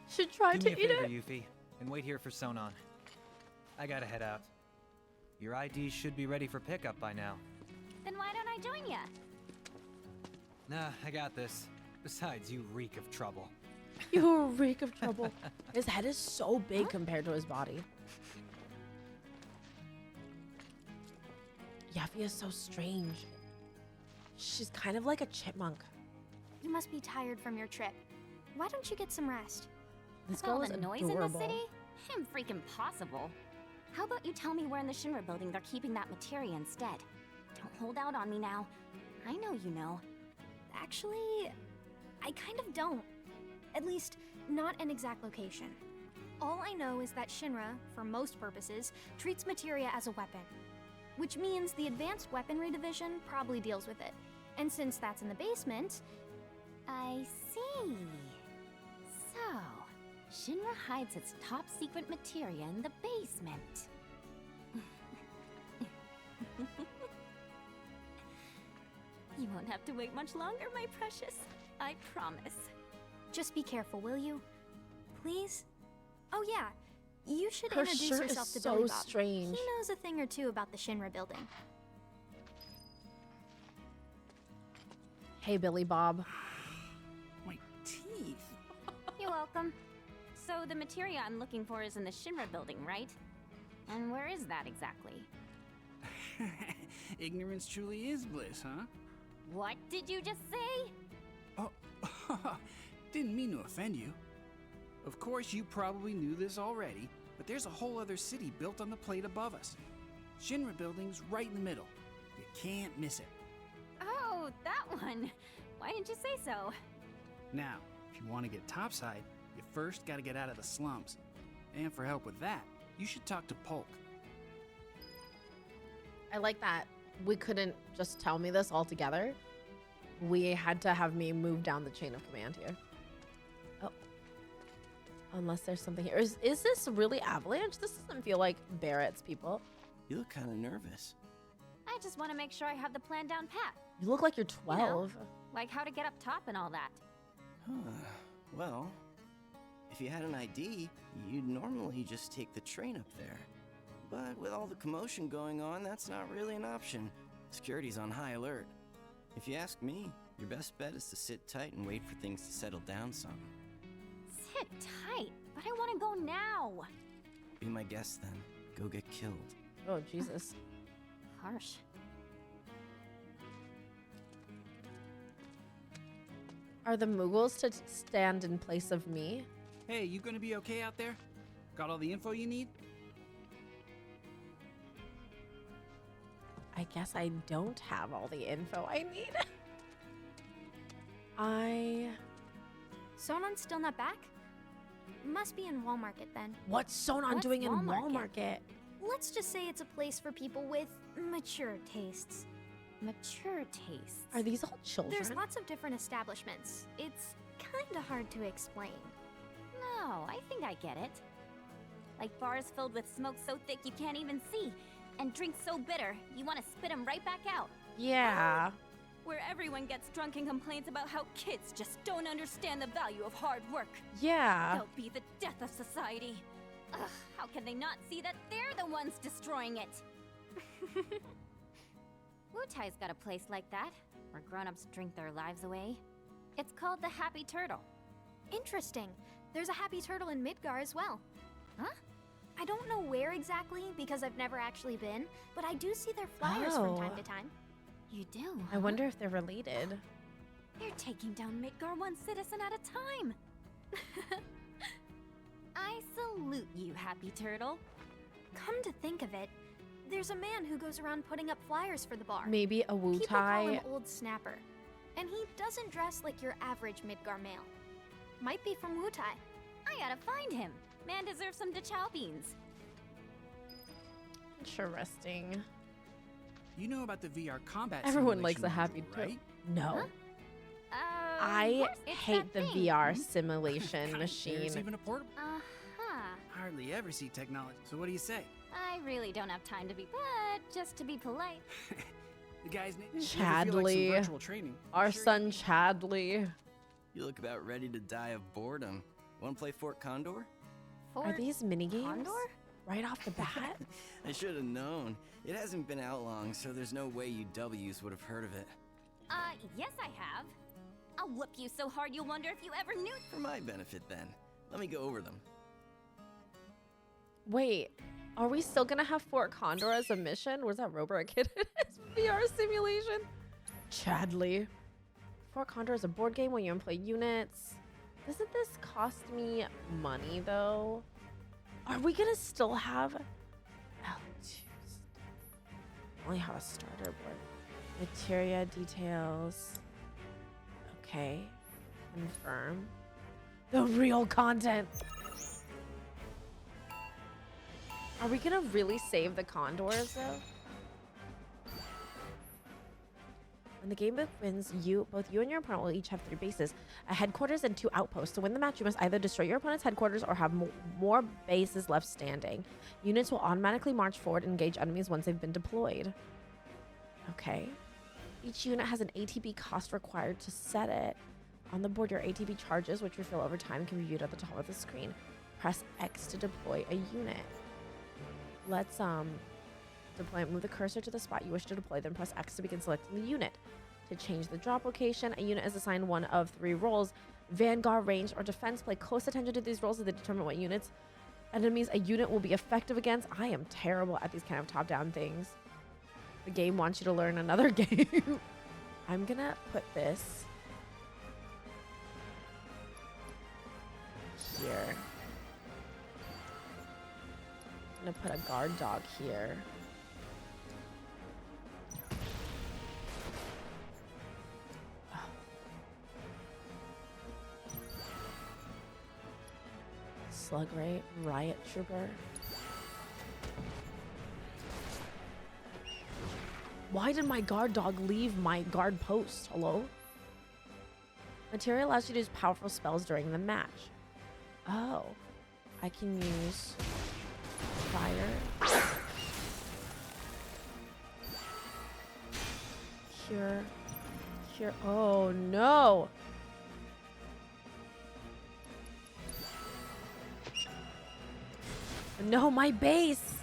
She tried Do to me a eat favor, it. Yuffie, and wait here for Sonon. I gotta head out. Your ID should be ready for pickup by now. Then why don't I join ya? Nah, I got this. Besides, you reek of trouble. You reek of trouble. His head is so big compared to his body. Yuffie is so strange. She's kind of like a chipmunk. You must be tired from your trip. Why don't you get some rest? This With all girl is the noise adorable. in the city? I'm freaking possible. How about you tell me where in the Shinra building they're keeping that materia instead? Don't hold out on me now. I know you know. Actually, I kind of don't. At least, not an exact location. All I know is that Shinra, for most purposes, treats materia as a weapon. Which means the Advanced Weaponry Division probably deals with it. And since that's in the basement... I see. So, Shinra hides its top secret materia in the basement. You won't have to wait much longer, my precious. I promise. Just be careful, will you? Please? Oh yeah, you should Her introduce shirt yourself is to so Billy Bob. strange. He knows a thing or two about the Shinra building. Hey, Billy Bob. My teeth. You're welcome. So the materia I'm looking for is in the Shinra building, right? And where is that exactly? Ignorance truly is bliss, huh? What did you just say? Oh, didn't mean to offend you. Of course, you probably knew this already, but there's a whole other city built on the plate above us. Shinra building's right in the middle. You can't miss it. Oh, that one. Why didn't you say so? Now, if you want to get topside, you first got to get out of the slums. And for help with that, you should talk to Polk. I like that we couldn't just tell me this all together. We had to have me move down the chain of command here. Oh. Unless there's something here. Is this really Avalanche? This doesn't feel like Barrett's people. You look kind of nervous. I just want to make sure I have the plan down pat. You look like you're 12. Like how to get up top and all that. Well, if you had an ID, you'd normally just take the train up there. But with all the commotion going on, that's not really an option. Security's on high alert. If you ask me, your best bet is to sit tight and wait for things to settle down some. Sit tight, but I want to go now. Be my guest then. Go get killed. Oh, Jesus. Harsh. Are the Mughals to stand in place of me? Hey, you gonna be okay out there? Got all the info you need? I guess I don't have all the info I need. Sonon's still not back? Must be in Wall Market then. What's Sonon doing in Wall Market? Let's just say it's a place for people with mature tastes. Mature tastes? Are these all children? There's lots of different establishments. It's kinda hard to explain. No, I think I get it. Like bars filled with smoke so thick you can't even see, and drinks so bitter you want to spit them right back out. Yeah. Where everyone gets drunk and complains about how kids just don't understand the value of hard work. Yeah. They'll be the death of society. Ugh, how can they not see that they're the ones destroying it? Wutai's got a place like that, where grown-ups drink their lives away. It's called the Happy Turtle. Interesting. There's a Happy Turtle in Midgar as well. Huh? I don't know where exactly because I've never actually been, but I do see their flyers from time to time. You do? I wonder if they're related. They're taking down Midgar one citizen at a time. I salute you, Happy Turtle. Come to think of it, there's a man who goes around putting up flyers for the bar. Maybe a Wutai. People call him Old Snapper, and he doesn't dress like your average Midgar male. Might be from Wutai. I gotta find him. Man deserves some DeChow beans. Interesting. You know about the VR combat Everyone likes a simulation happy module, turtle. right? No. Huh? I it's hate the that thing. VR simulation machine. There's even a portable. Uh-huh. Hardly ever see technology. So what do you say? I really don't have time to be, but just to be polite. The guy's name. Chadley. Virtual training. Our son Chadley. You look about ready to die of boredom. Want to play Fort Condor? Are these mini games? Condor? Right off the bat? I should have known. It hasn't been out long, so there's no way you W's would have heard of it. Yes I have. I'll whoop you so hard you'll wonder if you ever knew. For my benefit, then. Let me go over them. Wait, are we still gonna have Fort Condor as a mission? Was that Rober a kid in his VR simulation? Chadley. Fort Condor is a board game where you employ units. Doesn't this cost me money though? Are we gonna still have L2? Only have a starter board. Materia details. Okay. Confirm. The real content. Are we gonna really save the condors though? When the game begins, both you and your opponent will each have 3 bases, a headquarters and 2 outposts. To win the match, you must either destroy your opponent's headquarters or have more bases left standing. Units will automatically march forward and engage enemies once they've been deployed. Okay. Each unit has an ATB cost required to set it. On the board, your ATB charges, which refill over time, can be viewed at the top of the screen. Press X to deploy a unit. Let's deploy. Move the cursor to the spot you wish to deploy, then press X to begin selecting the unit. To change the drop location, a unit is assigned one of 3 roles: Vanguard, Range, or Defense. Pay close attention to these roles as they determine what enemies a unit will be effective against. I am terrible at these kind of top-down things. The game wants you to learn another game. I'm gonna put this here. I'm gonna put a guard dog here. Slug Ray, Riot Trooper. Why did my guard dog leave my guard post? Hello? Materia allows you to use powerful spells during the match. Oh. I can use fire. Cure. Oh no. No, my base.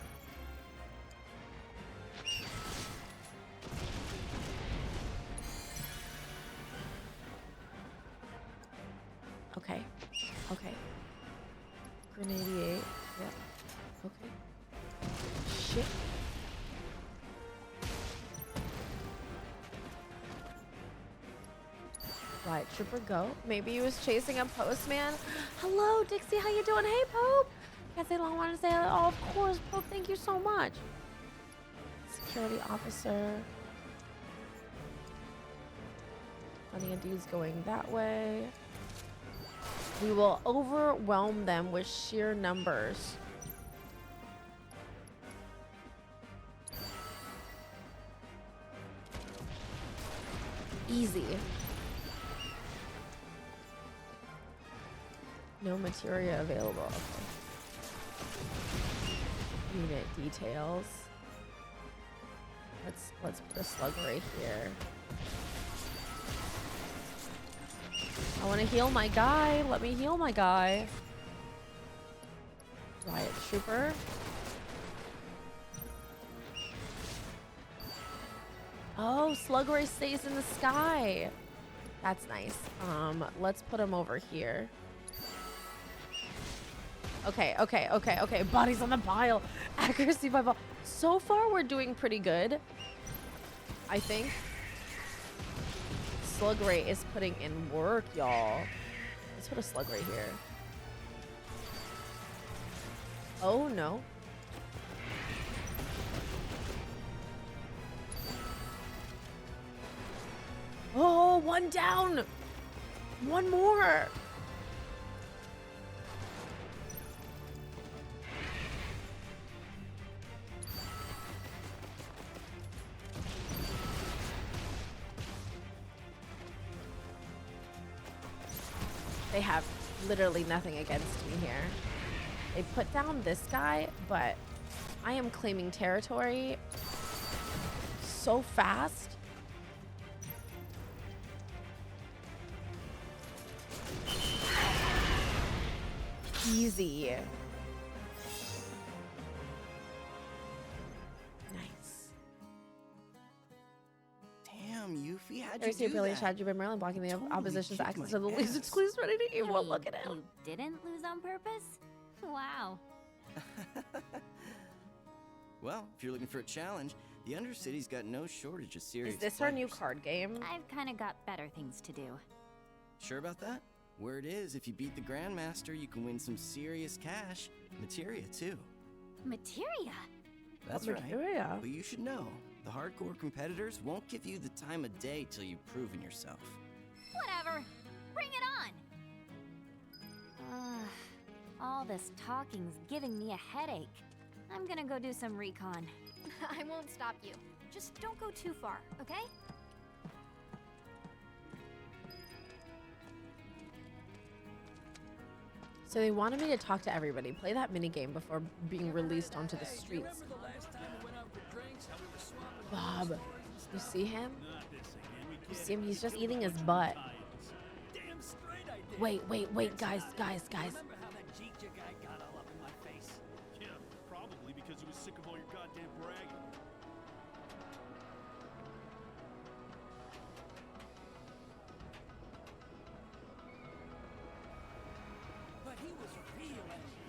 Okay. Grenadier. Yep. Okay. Shit. Right, Trooper, go. Maybe he was chasing a postman. Hello, Dixie, how you doing? Hey, Pope. Can't say long. I want to say, oh, of course, Pope. Thank you so much. Security officer. Plenty of dudes going that way. We will overwhelm them with sheer numbers. Easy. No materia available. Okay. Unit details. Let's put a slug right here. I want to heal my guy. Let me heal my guy. Riot Trooper. Oh, Slug Ray stays in the sky. That's nice. Let's put him over here. Okay. Bodies on the pile. Accuracy by ball. So far, we're doing pretty good. I think. Slug Ray is putting in work, y'all. Let's put a Slug Ray here. Oh, no. Oh, one down. One more. They have literally nothing against me here. They put down this guy, but I am claiming territory so fast. Easy. Nice. Damn, Yuffie, how'd you There's do your brilliant that? shot. You've been Maryland blocking the Totally opposition's kicked access my to the least ass. exclusive ready to eat. Well, look at him. You didn't lose on purpose? Wow. Well, if you're looking for a challenge, the Undercity's got no shortage of serious Is this our new players. card game? I've kind of got better things to do. Sure about that? Word is, if you beat the Grandmaster, you can win some serious cash. Materia, too. Materia? That's What right. materia? But you should know, the hardcore competitors won't give you the time of day till you've proven yourself. Whatever. Bring it on! All this talking's giving me a headache. I'm gonna go do some recon. I won't stop you. Just don't go too far, okay? So they wanted me to talk to everybody, play that minigame before being released onto the streets. Bob, you see him? You see him? He's just eating his butt. Wait, guys. Remember how that Jeetja guy got all up in my face? Yeah, probably because he was sick of all your goddamn bragging. But he was real angry.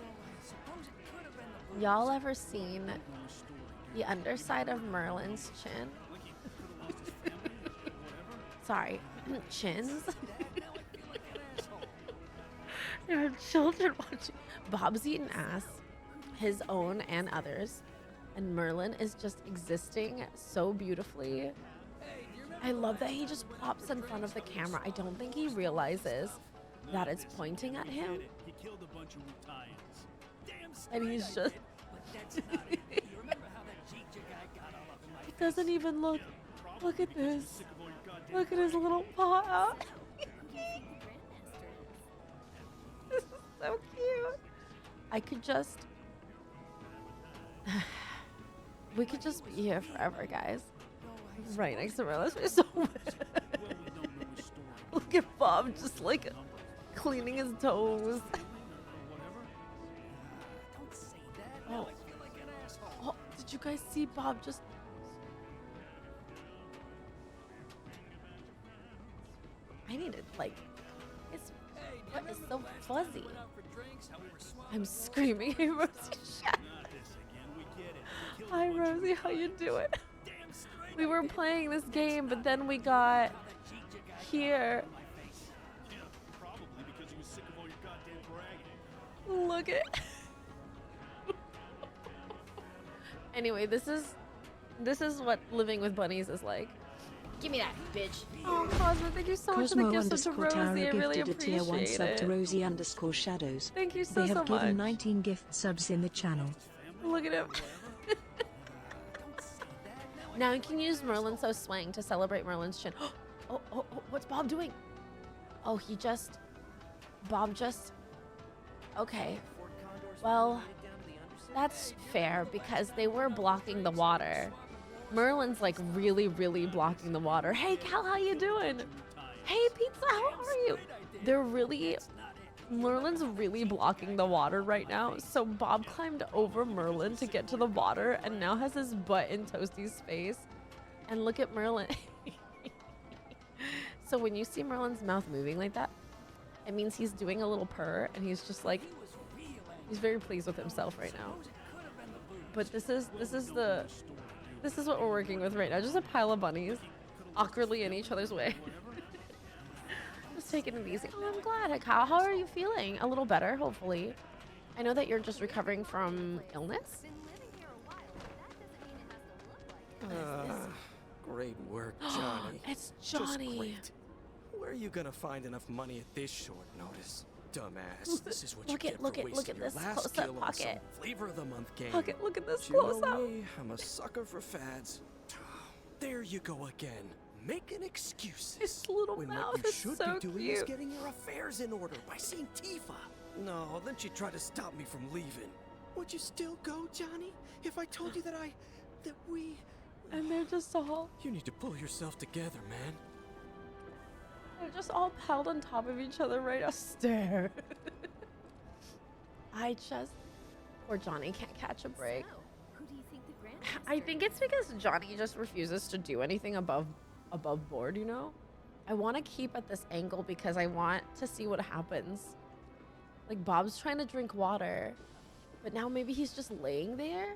Well, I suppose it could have been the booze. Y'all ever seen the underside of Merlin's chin? Sorry, chins? There are children watching. Bob's eating ass, his own and others, and Merlin is just existing so beautifully. I love that he just pops in front of the camera. I don't think he realizes that it's pointing at him. He killed a bunch of Wutaians. Damn And he's just... But that's not it. You remember how that Jeetja guy got all up in my face? He doesn't even look. Look at this. Look at his little paw out. This is so cute. I could just... We could just be here forever, guys. Right next to Merlin's face. So look at Bob just like cleaning his toes. Don't say that. Now I feel like an asshole. Oh, did you guys see Bob just... I need it, like, his foot is so fuzzy. I'm screaming, hey Rosie, shut. Hi Rosie, how you doing? We were playing this game, but then we got here. Yeah, probably because he was sick of all your goddamn bragging. Look at. Anyway, this is what living with bunnies is like. Give me that, bitch. Oh, Cosmo, thank you so much for the gifts to Rosie. I really gifted a tier 1 appreciate sub it. to Rosie_Shadows. Thank you so They have so given much. 19 gift subs in the channel. Look at him. Now you can use Merlin So Swang to celebrate Merlin's chin. Oh, what's Bob doing? Oh, Bob just... Okay. Well, that's fair because they were blocking the water. Merlin's like really, really blocking the water. Hey, Cal, how you doing? Hey, Pizza, how are you? Merlin's really blocking the water right now. So Bob climbed over Merlin to get to the water and now has his butt in Toasty's face. And look at Merlin. So when you see Merlin's mouth moving like that, it means he's doing a little purr and he's just like, he's very pleased with himself right now. But this is what we're working with right now. Just a pile of bunnies awkwardly in each other's way. Just taking it easy. Oh, I'm glad. Kyle, how are you feeling? A little better, hopefully. I know that you're just recovering from illness. Great work, Johnny. It's Johnny. Just great. Where are you gonna find enough money at this short notice? Dumbass. This is what you get for wasting your last skill on some flavor of the month game. Look at this You know close up. me, I'm a sucker for fads. There you go again. Making excuses. His little when mouth what you is should so be doing cute. is getting your affairs in order by seeing Tifa. No, then she tried to stop me from leaving. Would you still go, Johnny? If I told you that we... And they're just all... You need to pull yourself together, man. They're just all piled on top of each other right now. Stare. Poor Johnny can't catch a break. So, who do you think the Grandmaster I think it's because Johnny just refuses to do anything above board, you know? I want to keep at this angle because I want to see what happens. Like, Bob's trying to drink water, but now maybe he's just laying there?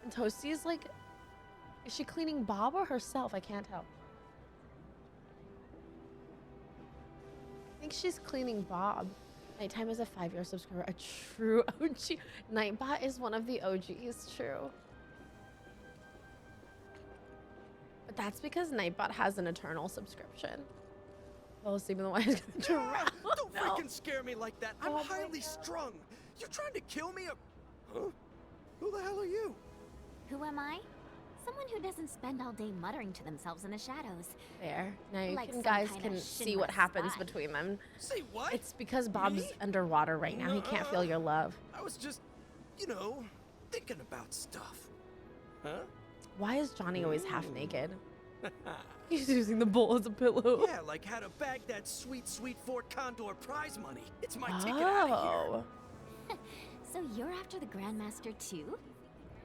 And Toasty is like, is she cleaning Bob or herself? I can't tell. I think she's cleaning Bob. Nighttime is a 5-year subscriber, a true OG. Nightbot is one of the OGs, true. But that's because Nightbot has an eternal subscription. Fell asleep in the White Giraffe. Don't freaking scare me like that. I'm highly strung. You trying to kill me or... Huh? Who the hell are you? Who am I? Someone who doesn't spend all day muttering to themselves in the shadows. There. Now you Like can, some guys kind can of see what Shinra happens spy. between them. Say what? It's because Bob's underwater right now. He can't feel your love. I was just, you know, thinking about stuff. Huh? Why is Johnny always half naked? He's using the bowl as a pillow. Yeah, like how to bag that sweet, sweet Fort Condor prize money. It's my ticket out of here. So you're after the Grandmaster too?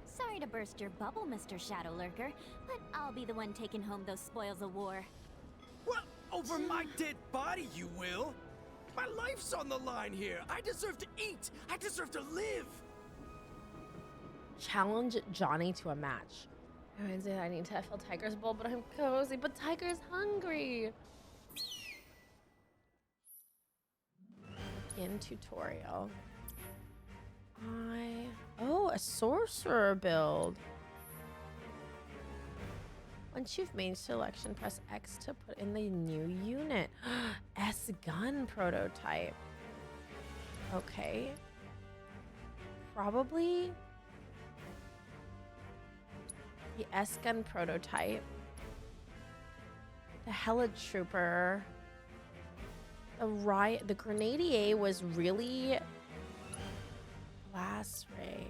Sorry to burst your bubble, Mr. Shadow Lurker, but I'll be the one taking home those spoils of war. Well, over my dead body, you will. My life's on the line here. I deserve to eat. I deserve to live. Challenge Johnny to a match. I need to fill Tiger's bowl, but I'm cozy. But Tiger's hungry. In tutorial. Oh, a sorcerer build. Once you've made selection, press X to put in the new unit. S-gun prototype. Okay. Probably the S-gun prototype. The Hella Trooper. The Grenadier was really... Blast Ray.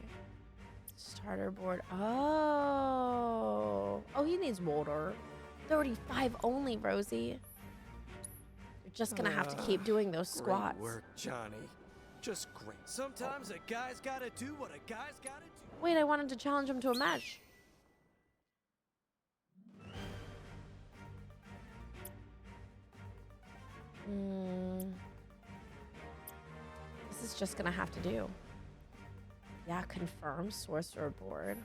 Starter board. Oh, he needs water. 35 only, Rosie. You're just gonna have to keep doing those squats. Great work, Johnny. Just great. Sometimes a guy's gotta do what a guy's gotta do. Wait, I wanted to challenge him to a match. This is just gonna have to do. Yeah, confirm sorcerer board.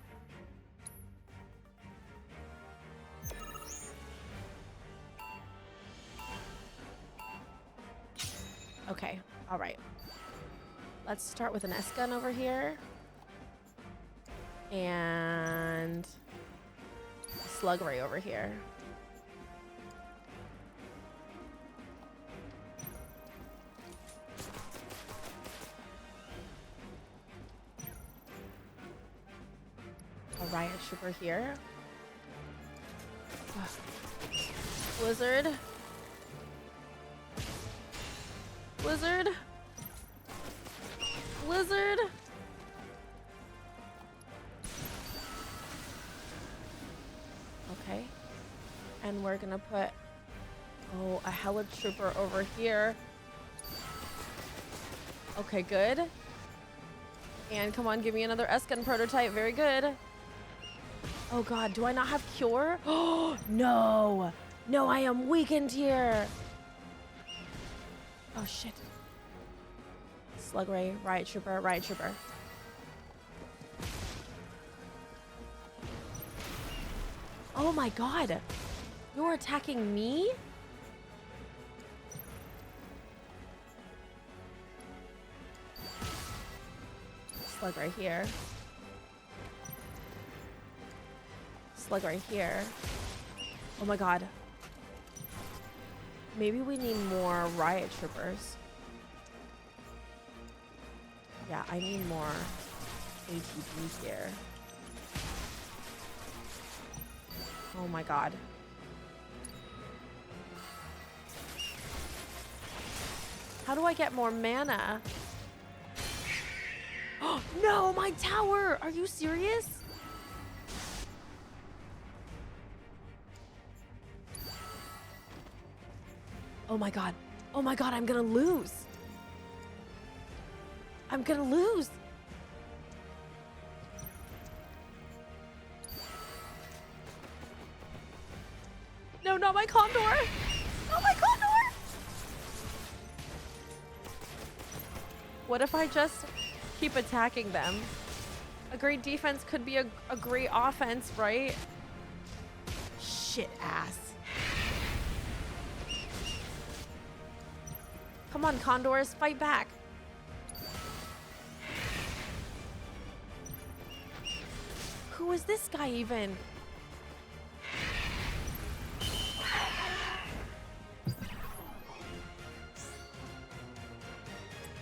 Okay, all right. Let's start with an S-gun over here. And a slug ray over here. A riot trooper here. Blizzard. Blizzard. Blizzard. Okay. And we're gonna put, oh, a hella trooper over here. Okay, good. And come on, give me another S-gun prototype. Very good. Oh god, do I not have cure? Oh, no. No, I am weakened here. Oh shit. Slug ray, riot trooper, riot trooper. Oh my god. You're attacking me? Slug right here. Slug right here. Oh my god. Maybe we need more riot troopers. Yeah, I need more ATB here. Oh my god. How do I get more mana? Oh no, my tower! Are you serious? Oh my god. Oh my god, I'm gonna lose. I'm gonna lose. No, not my condor. Not my condor. What if I just keep attacking them? A great defense could be a great offense, right? Shit ass. Come on, condors, fight back. Who is this guy even?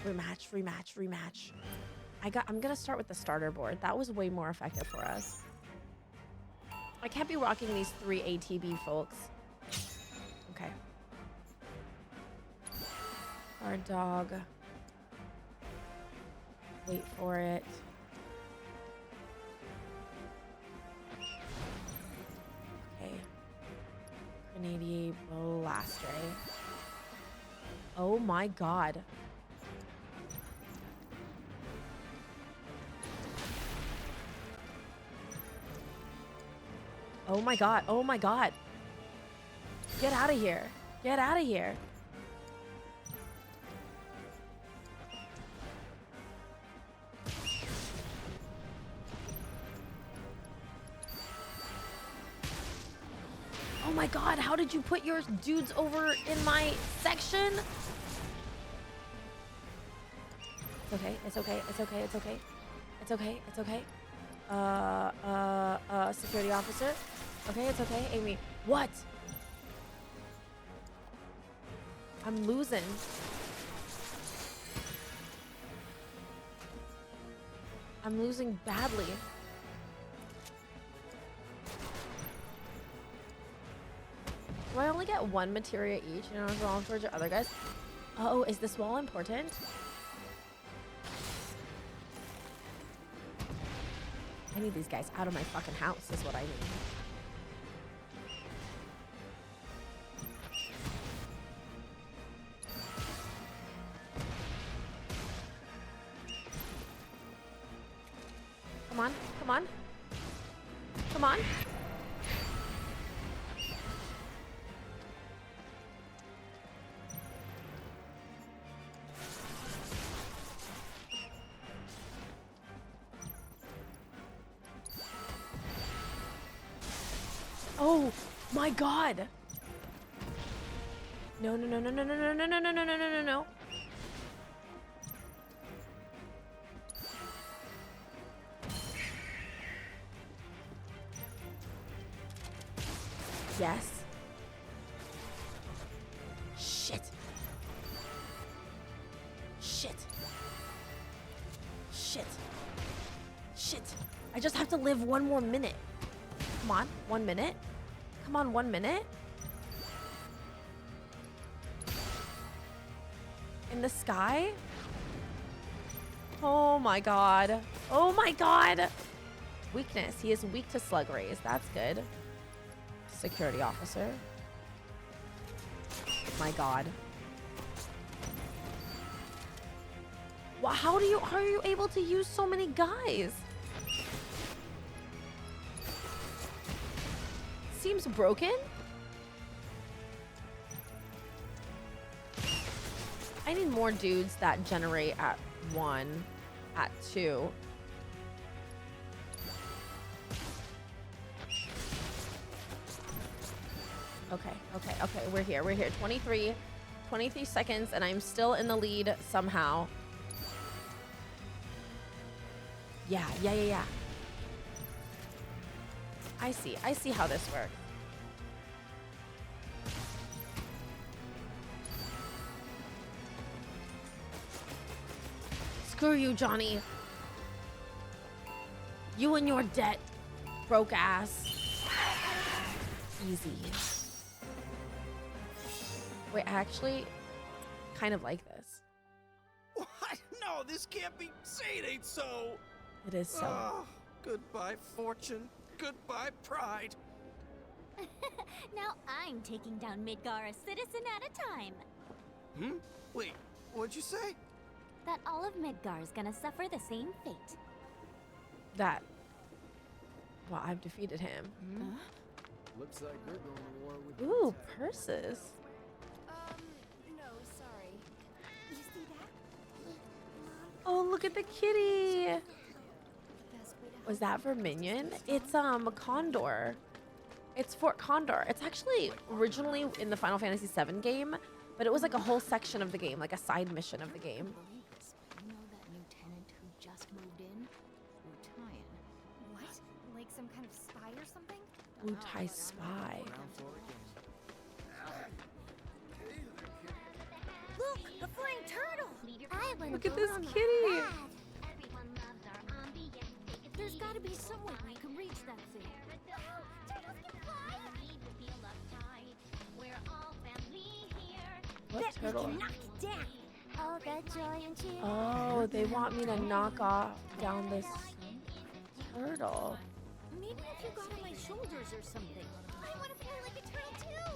Rematch, rematch, rematch. I'm gonna start with the starter board. That was way more effective for us. I can't be rocking these 3 ATB folks. Okay. Our dog. Wait for it. Okay. Grenadier Blast Ray. Oh my god. Oh my god. Oh my god. Get out of here. Get out of here. Oh my god, how did you put your dudes over in my section? It's okay, it's okay, it's okay, it's okay. It's okay, it's okay. Security officer. Okay, it's okay, Amy. What? I'm losing. I'm losing badly. Do I only get 1 materia each? You know, as long towards your other guys. Oh, is this wall important? I need these guys out of my fucking house, is what I need. Come on, come on. Come on. Oh my god. No, no, no, no, no, no, no, no, no, no, no, no, no, no, no. Yes. Shit. Shit. Shit. Shit. I just have to live one more minute. Come on, 1 minute. Come on, 1 minute. In the sky? Oh my god. Oh my god. Weakness. He is weak to slug rays. That's good. Security officer. My god. Wow, how are you able to use so many guys? Seems broken. I need more dudes that generate at 1, at 2. Okay. We're here. 23 seconds, and I'm still in the lead somehow. Yeah. I see how this works. Screw you, Johnny. You and your debt, broke ass. Easy. Wait, I actually kind of like this. What? No, this can't be. Say it ain't so. It is so. Oh, goodbye, fortune. Goodbye, pride. Now I'm taking down Midgar a citizen at a time. Wait, what'd you say? That all of Midgar's gonna suffer the same fate. Well, I've defeated him. Looks like we're going to war with. Ooh, purses. No, sorry. You see that? Oh, look at the kitty. Was that Verminion? It's Condor. It's Fort Condor. It's actually originally in the Final Fantasy VII game, but it was like a whole section of the game, like a side mission of the game. You know that new tenant who just moved in? Wutayan. What? Like some kind of spy or something? Wutai spy. Look, the flying turtle! Look at this kitty. There's gotta be some way we can reach that thing. What turtle? Knock it down. All the joy and cheer. Oh, they want me to knock off down this turtle. Maybe if you got on my shoulders or something. I want to fly like a turtle too.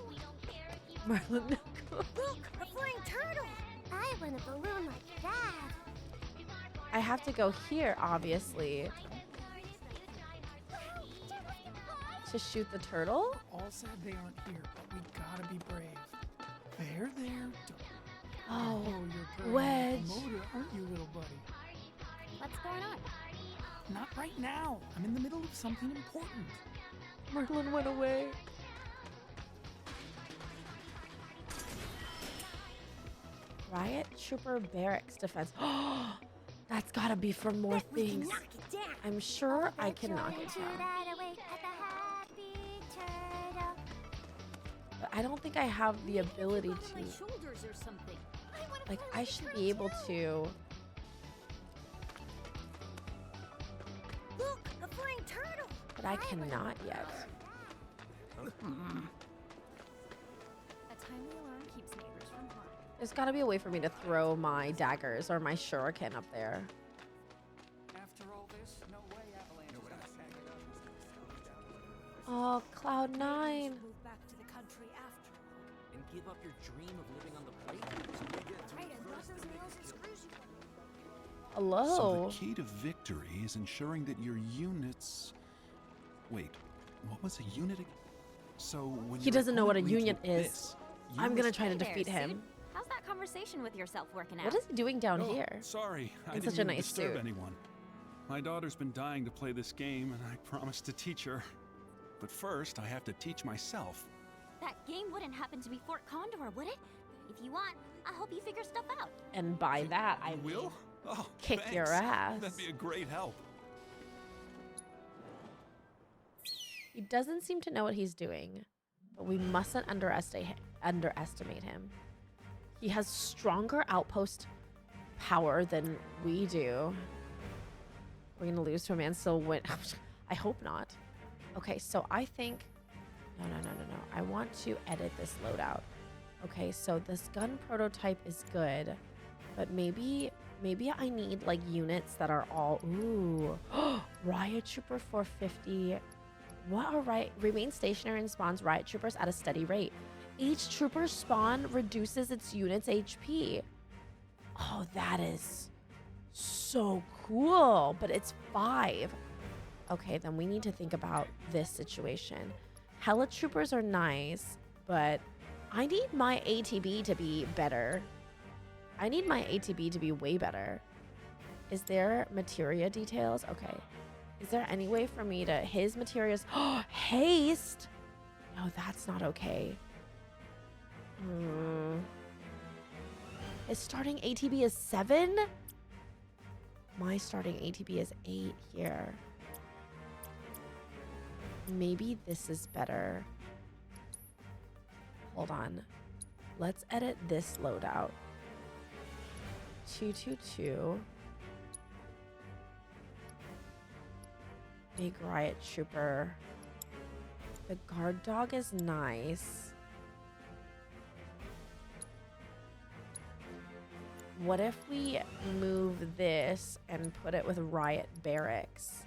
Marlon. Look, a flying turtle! I want a balloon like that. I have to go here, obviously, to shoot the turtle. All sad they aren't here, but we gotta be brave. There. Oh, you're turning Wedge. off the motor, aren't you, little buddy? What's going on? Not right now. I'm in the middle of something important. Merlin went away. Riot Trooper Barracks Defense. Oh, that's gotta be for more things. I'm sure I can knock it down. But I don't think I have the ability to. Like, I should be able to. Look, a flying turtle! But I cannot yet. A timely alarm keeps neighbors from harm. There's gotta be a way for me to throw my daggers or my shuriken up there. After all this, no way Avalanche is gonna pack it up. Oh, Cloud9. Move back to the country after all. And give up your dream of living on the plate? Right, and those nails and screws you. Hello. So the key to victory is ensuring that your units. Wait, what was a unit? So when He doesn't know what a unit is. This, I'm gonna try to defeat him. How's that conversation with yourself working out? What is he doing down Oh, here? Sorry, I In didn't such a mean to nice disturb suit. anyone. My daughter's been dying to play this game, and I promised to teach her. But first, I have to teach myself. That game wouldn't happen to be Fort Condor, would it? If you want, I'll help you figure stuff out. And by that, I will mean Oh, kick thanks. your ass. That'd be a great help. He doesn't seem to know what he's doing. but we mustn't underestimate him. He has stronger outpost power than we do. We're gonna lose to a man still win. I hope not. Okay, so I think no. I want to edit this loadout. Okay, so this gun prototype is good, but maybe I need like units that are all riot trooper 450. What are remain stationary and spawns riot troopers at a steady rate. Each trooper spawn reduces its unit's HP. Oh, that is so cool, but it's 5. Okay, then we need to think about this situation. Hella troopers are nice, but I need my ATB to be better. I need my ATB to be way better. Is there materia details? Okay. Is there any way for me to his materials? Haste? No, that's not okay. His starting ATB is 7? My starting ATB is 8 here. Maybe this is better. Hold on. Let's edit this loadout. 222. Big riot trooper. The guard dog is nice. What if we move this and put it with riot barracks?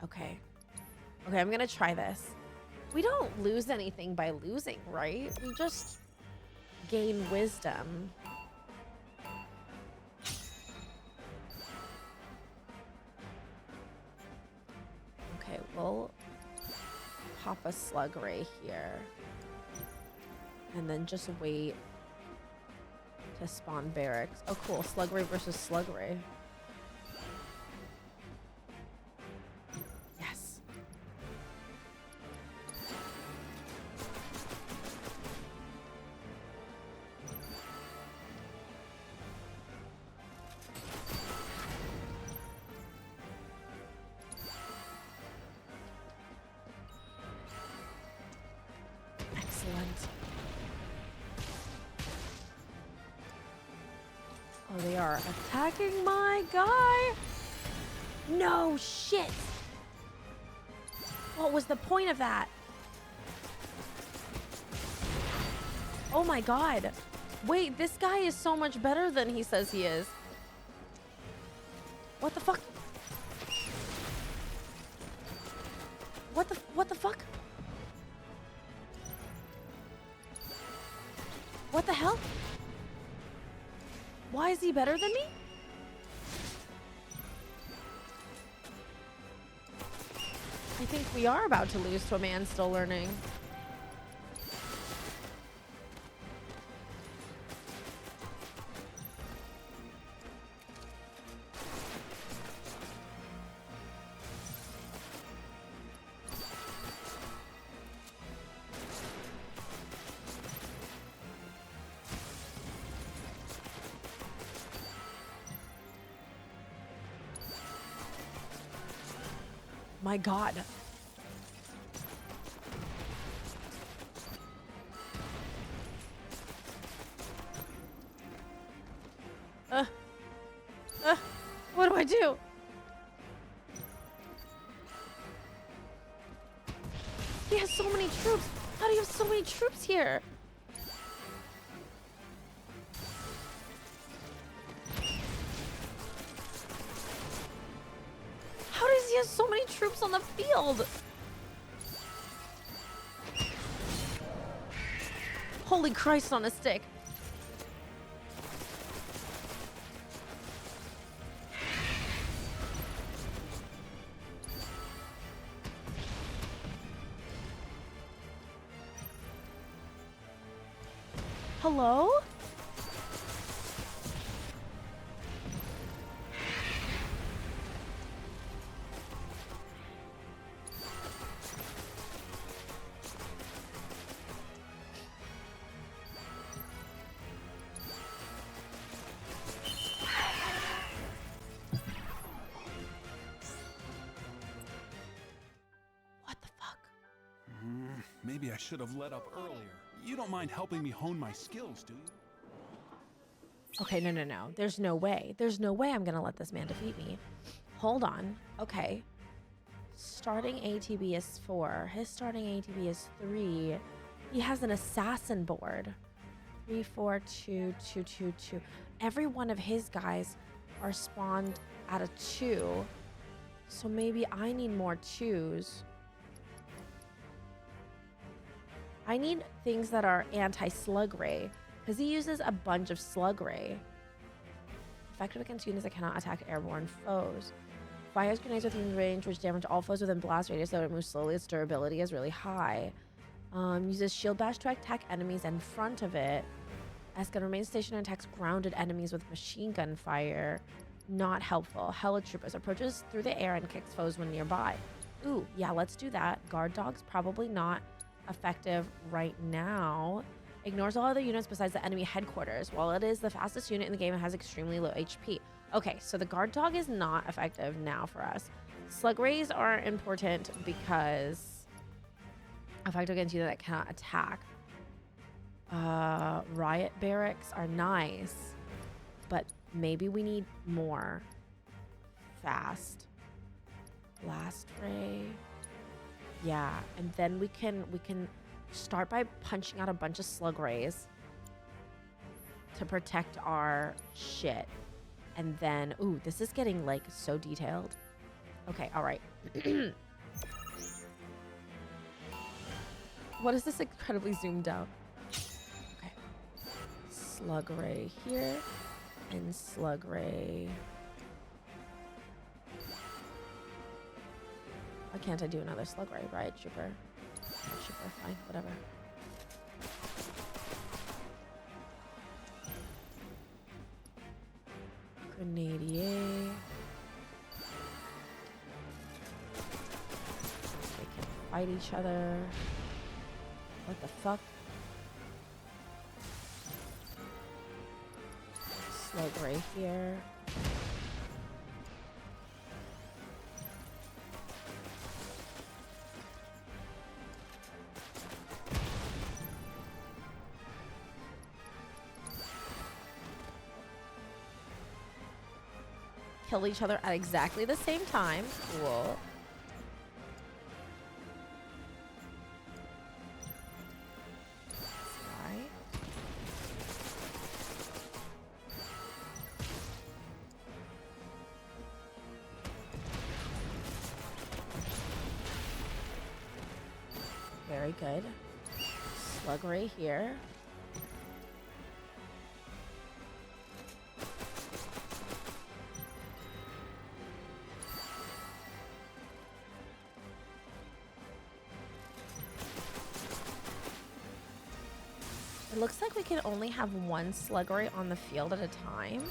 Okay. Okay, I'm gonna try this. We don't lose anything by losing, right? We just gain wisdom. Okay, we'll pop a slug ray here. And then just wait to spawn barracks. Oh, cool. Slug ray versus slug ray. Yes. Excellent. Oh, they are attacking my guy. No shit. What was the point of that? Oh my god. Wait, this guy is so much better than he says he is. What the fuck? What the fuck? What the hell? Why is he better than me? I think we are about to lose to a man still learning. My god. What do I do? He has so many troops. How do you have so many troops here? How does he have so many troops on the field? Holy Christ on a stick. Hello? Maybe Maybe I should have let up earlier. You don't mind helping me hone my skills, do you? Okay, no. There's no way. There's no way I'm gonna let this man defeat me. Hold on. Okay. Starting ATB is 4. His starting ATB is 3. He has an assassin board. 3, 4, 2, 2, 2, 2. Every one of his guys are spawned at a 2. So maybe I need more 2s. I need things that are anti-slug ray, because he uses a bunch of slug ray. Effective against units that cannot attack airborne foes. Fires grenades within range, which damage all foes within blast radius, though it moves slowly. Its durability is really high. Uses shield bash to attack enemies in front of it. S-gun remains stationary and attacks grounded enemies with machine gun fire. Not helpful. Helitroopers approaches through the air and kicks foes when nearby. Ooh, yeah, let's do that. Guard dogs, probably not effective right now. Ignores all other units besides the enemy headquarters. While it is the fastest unit in the game, it has extremely low HP. Okay, so the guard dog is not effective now for us. Slug rays are important because effective against units that cannot attack. Riot barracks are nice, but maybe we need more. Fast. Blast ray. Yeah, and then we can start by punching out a bunch of slug rays to protect our shit. And then, ooh, this is getting like so detailed. Okay, all right. What is this incredibly zoomed out? Okay. Slug ray here and slug ray. Why can't I do another slug ray? Riot trooper. Riot trooper, fine, whatever. Grenadier. They can fight each other. What the fuck? Slug ray here. Kill each other at exactly the same time. Cool. Right. Very good. Slug ray here. It looks like we can only have one slug ray on the field at a time.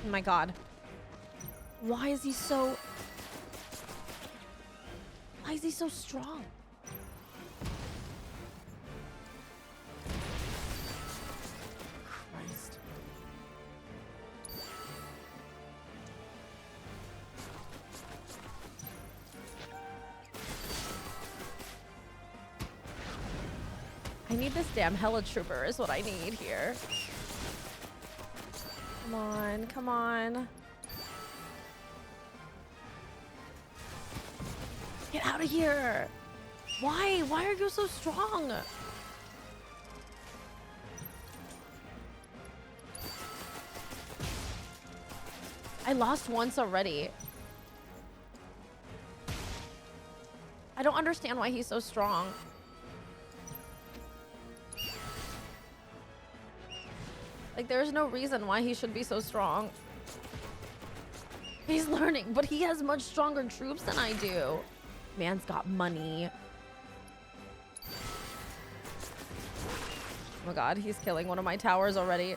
Oh my god. Why is he so strong? Christ. I need this damn helitrooper is what I need here. Come on, come on. Get out of here. Why? Why are you so strong? I lost once already. I don't understand why he's so strong. Like, there's no reason why he should be so strong. He's learning, but he has much stronger troops than I do. Man's got money. Oh my god, he's killing one of my towers already.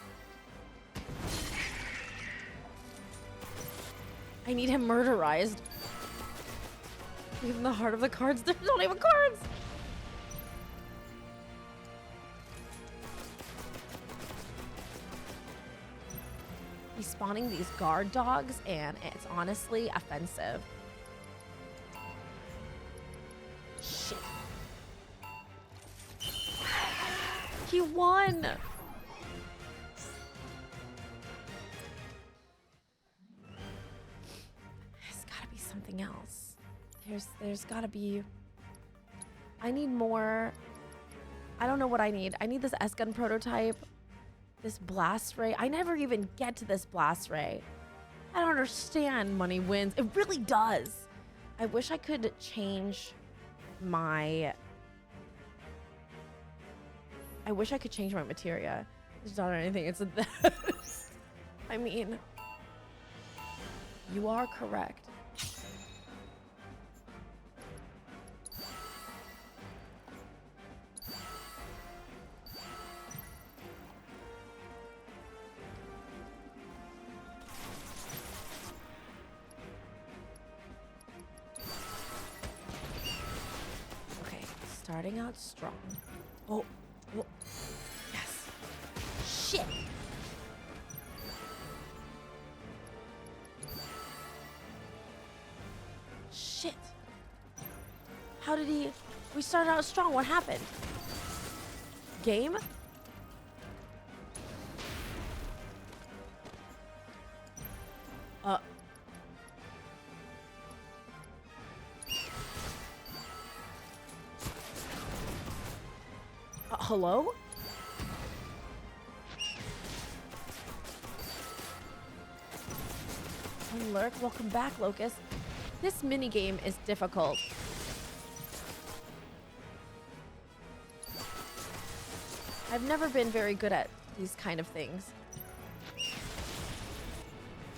I need him murderized. Even the heart of the cards, there's not even cards! He's spawning these guard dogs, and it's honestly offensive. Shit. He won! There's gotta be something else. There's gotta be... I need more... I don't know what I need. I need this S-gun prototype. This blast ray. I never even get to this blast ray. I don't understand money wins. It really does. I wish I could change my... I wish I could change my materia. It's not anything. It's this. I mean, you are correct. Okay, starting out strong. Oh. Oh, yes. Shit. Shit. How did he... We started out strong. What happened? Game? Hello? Lurk, welcome back, Locust. This minigame is difficult. I've never been very good at these kind of things.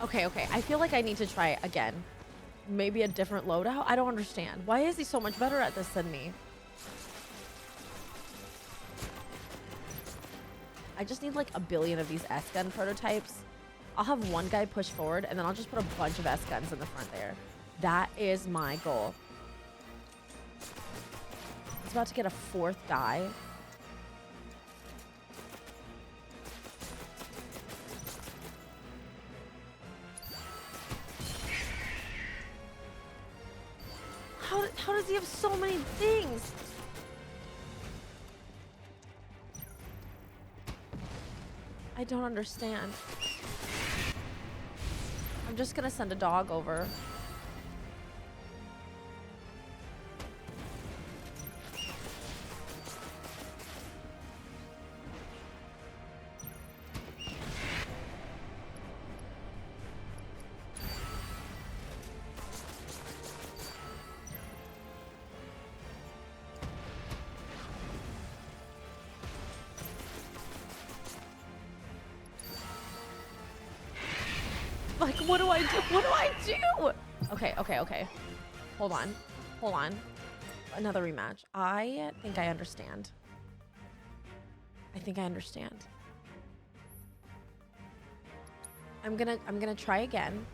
Okay, I feel like I need to try again. Maybe a different loadout? I don't understand. Why is he so much better at this than me? I just need like a billion of these S-gun prototypes. I'll have one guy push forward and then I'll just put a bunch of S-guns in the front there. That is my goal. He's about to get a fourth guy. How does he have so many things? I don't understand. I'm just gonna send a dog over. Like, what do I do? What do I do? Okay. Hold on. Another rematch. I think I understand. I'm gonna try again.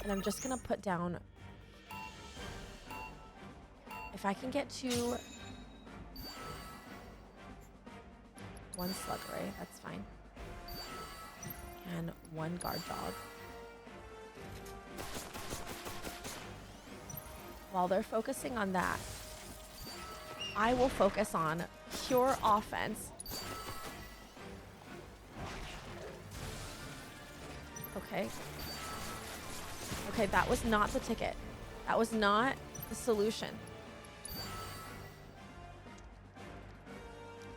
And I'm just gonna put down... If I can get to... one slug ray, that's fine. And one guard dog. While they're focusing on that, I will focus on pure offense. Okay, that was not the ticket. That was not the solution.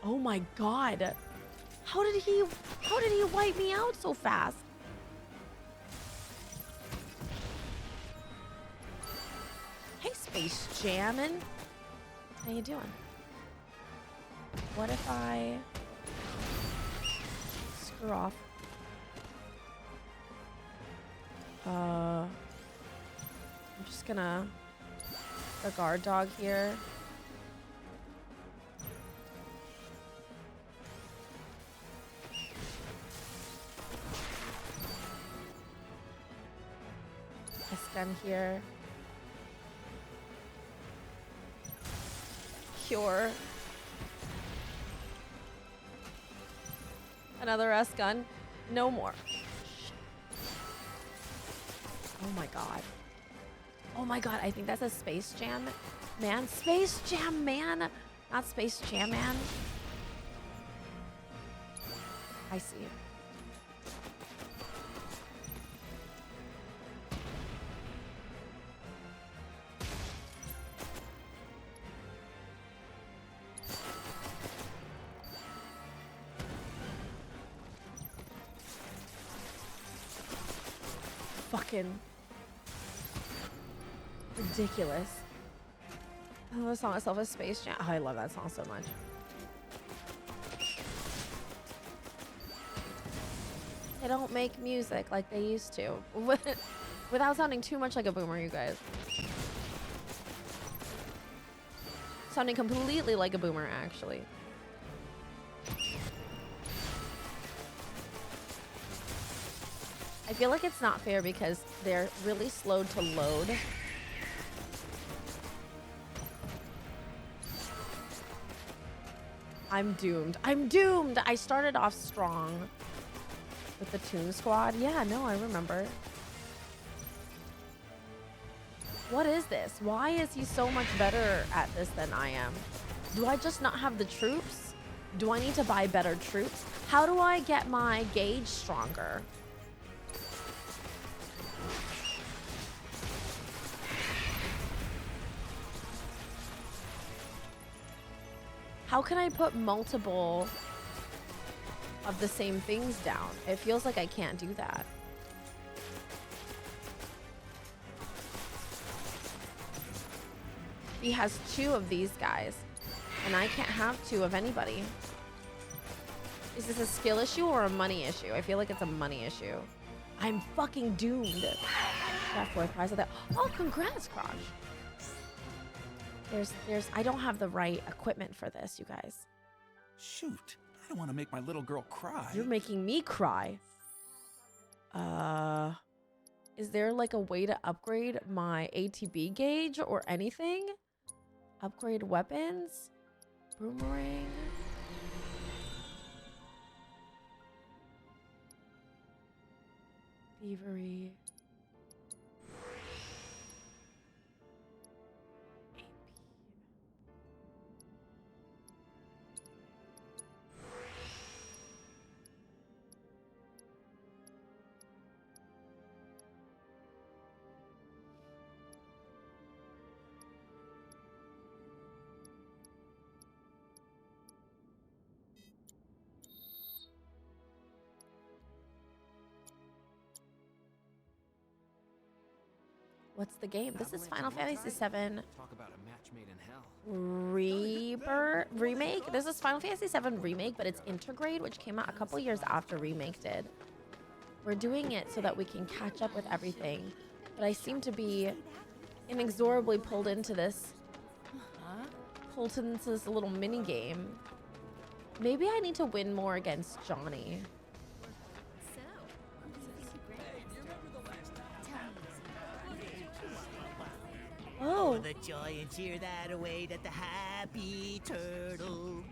Oh my god. How did he wipe me out so fast? Hey, Space Jammin'. How you doing? What if I screw off? I'm just gonna the guard dog here. gun here. Cure. Another S gun. No more. Oh my god. Oh my god, I think that's a Space Jam Man. Space Jam Man! Not Space Jam Man. I see. Fucking ridiculous. Oh, the song itself is Space Jam. Oh, I love that song so much. They don't make music like they used to. Without sounding too much like a boomer, you guys. Sounding completely like a boomer, actually. I feel like it's not fair because they're really slow to load. I'm doomed. I'm doomed! I started off strong with the Toon Squad. Yeah, no, I remember. What is this? Why is he so much better at this than I am? Do I just not have the troops? Do I need to buy better troops? How do I get my gauge stronger? How can I put multiple of the same things down? It feels like I can't do that. He has 2 of these guys, and I can't have 2 of anybody. Is this a skill issue or a money issue? I feel like it's a money issue. I'm fucking doomed. Got 4th prize of that. Oh, congrats, Crush. I don't have the right equipment for this, you guys. Shoot, I don't want to make my little girl cry. You're making me cry. Is there like a way to upgrade my ATB gauge or anything? Upgrade weapons? Boomerang? Thievery. What's the game? This is Final Fantasy VII Talk about a match made in hell. Rebirth remake. This is Final Fantasy VII Remake, but it's Intergrade, which came out a couple years after Remake did. We're doing it so that we can catch up with everything, but I seem to be inexorably pulled into this little mini game. Maybe I need to win more against Johnny. Oh, the joy and cheer that await at the Happy Turtle.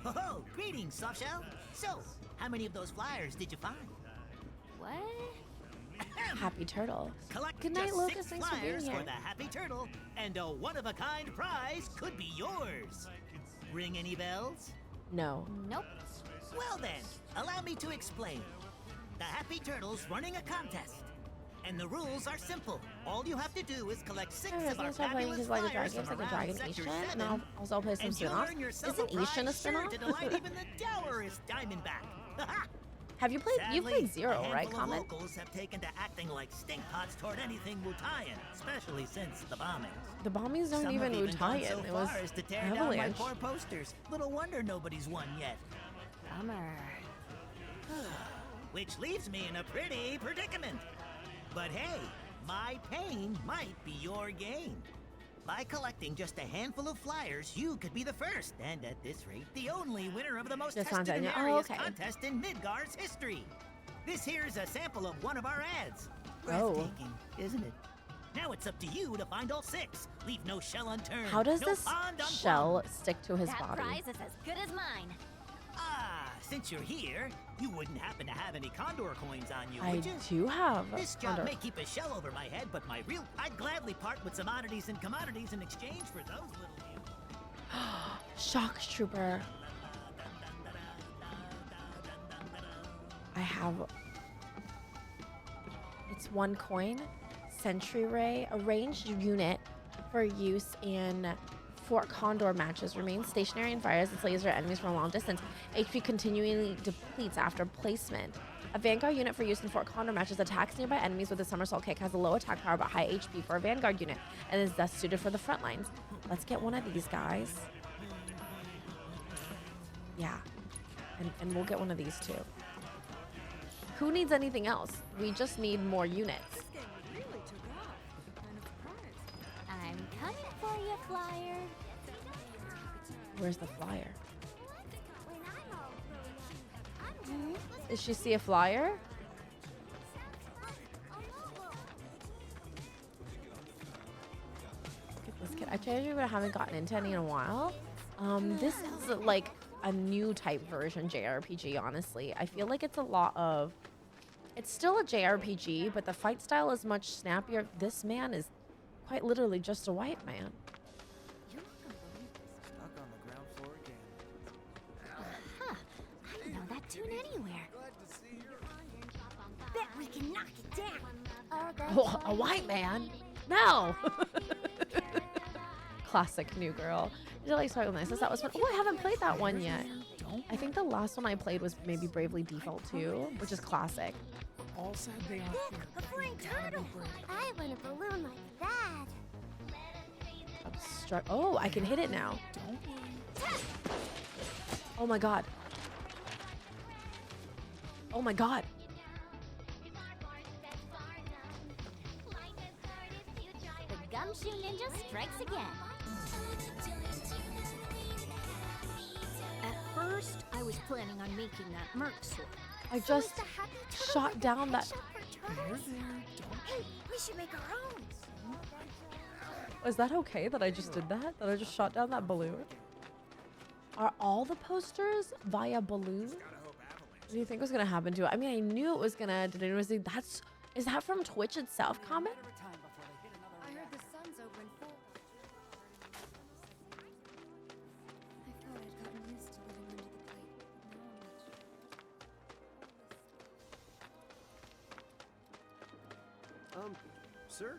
Oh, greetings, Softshell. So, how many of those flyers did you find? What? Happy Turtle. Collect Good night, just Lucas. 6 Thanks for being flyers here. for the Happy Turtle, and a one-of-a-kind prize could be yours. Ring any bells? No. Nope. Well then, allow me to explain. The Happy Turtle's running a contest. And the rules are simple. All you have to do is collect 6 of our fabulous like a flyers dragon, from like a around dragon Sector Asian, 7, and I'll also play some and you'll spin-offs. earn yourself Isn't Asian a prize sure spin-off? to delight even the dourest Diamondback. Have you played? You Sadly, played Zero, a right, handful of Comment? locals have taken to acting like stink pots toward anything Wutaian, especially since the bombings. The bombings aren't Some even have even gone Wutaian. so It was far as to tear down my Avalanche. poor posters. Little wonder nobody's won yet. Bummer. Which leaves me in a pretty predicament. But hey, my pain might be your gain. By collecting just a handful of flyers, you could be the first, and at this rate, the only winner of the most Just tested and content. Oh, hilarious okay. contest in Midgar's history. This here's a sample of one of our ads. Oh. Breathtaking, isn't it? Now it's up to you to find all 6. Leave no shell unturned. How does no this pond shell unplumbed. stick to his That body? prize is as good as mine. Ah, since you're here, you wouldn't happen to have any condor coins on you, I would you? do have This job condor. may keep a shell over my head, but I'd gladly part with some oddities and commodities in exchange for those little Shock Trooper. I have. It's 1 coin. Sentry Ray, a ranged unit for use in Fort Condor matches. Remains stationary and fires its laser at enemies from a long distance. HP continually depletes after placement. A Vanguard unit for use in Fort Condor matches attacks nearby enemies with a somersault kick, has a low attack power but high HP for a Vanguard unit, and is thus suited for the front lines. Let's get one of these guys. Yeah, and we'll get one of these too. Who needs anything else? We just need more units. I'm coming for you, Flyer. Where's the flyer? Did she see a flyer? Look at this kid. I tell you, I haven't gotten into any in a while. This is like a new type version JRPG, honestly. I feel like it's a lot of... It's still a JRPG, but the fight style is much snappier. This man is quite literally just a white man. Stuck on the ground floor again. Huh. I don't know that tune anywhere. Bet we can knock it down. Oh, a white man? No! Classic new girl. Did you like Sparkle Niceness? That was fun. Oh, I haven't played that one yet. I think the last one I played was maybe Bravely Default 2, which is classic. All said they are Look, a flying turtle. I want a balloon like that. Obstruct. Oh, I can hit it now. Oh my god. Oh my god. The Gumshoe Ninja strikes again. At first, I was planning on making that Merc sword. I just shot down that. Hey, we should make our own. Was that okay that I just did that? That I just shot down that balloon? Are all the posters via balloon? What do you think was gonna happen to it? I mean, I knew it was gonna. Did anyone see that's? Is that from Twitch itself? Comment. I heard the sun's over in full. I thought I'd gotten used to living under the plate. Now I'm Sir?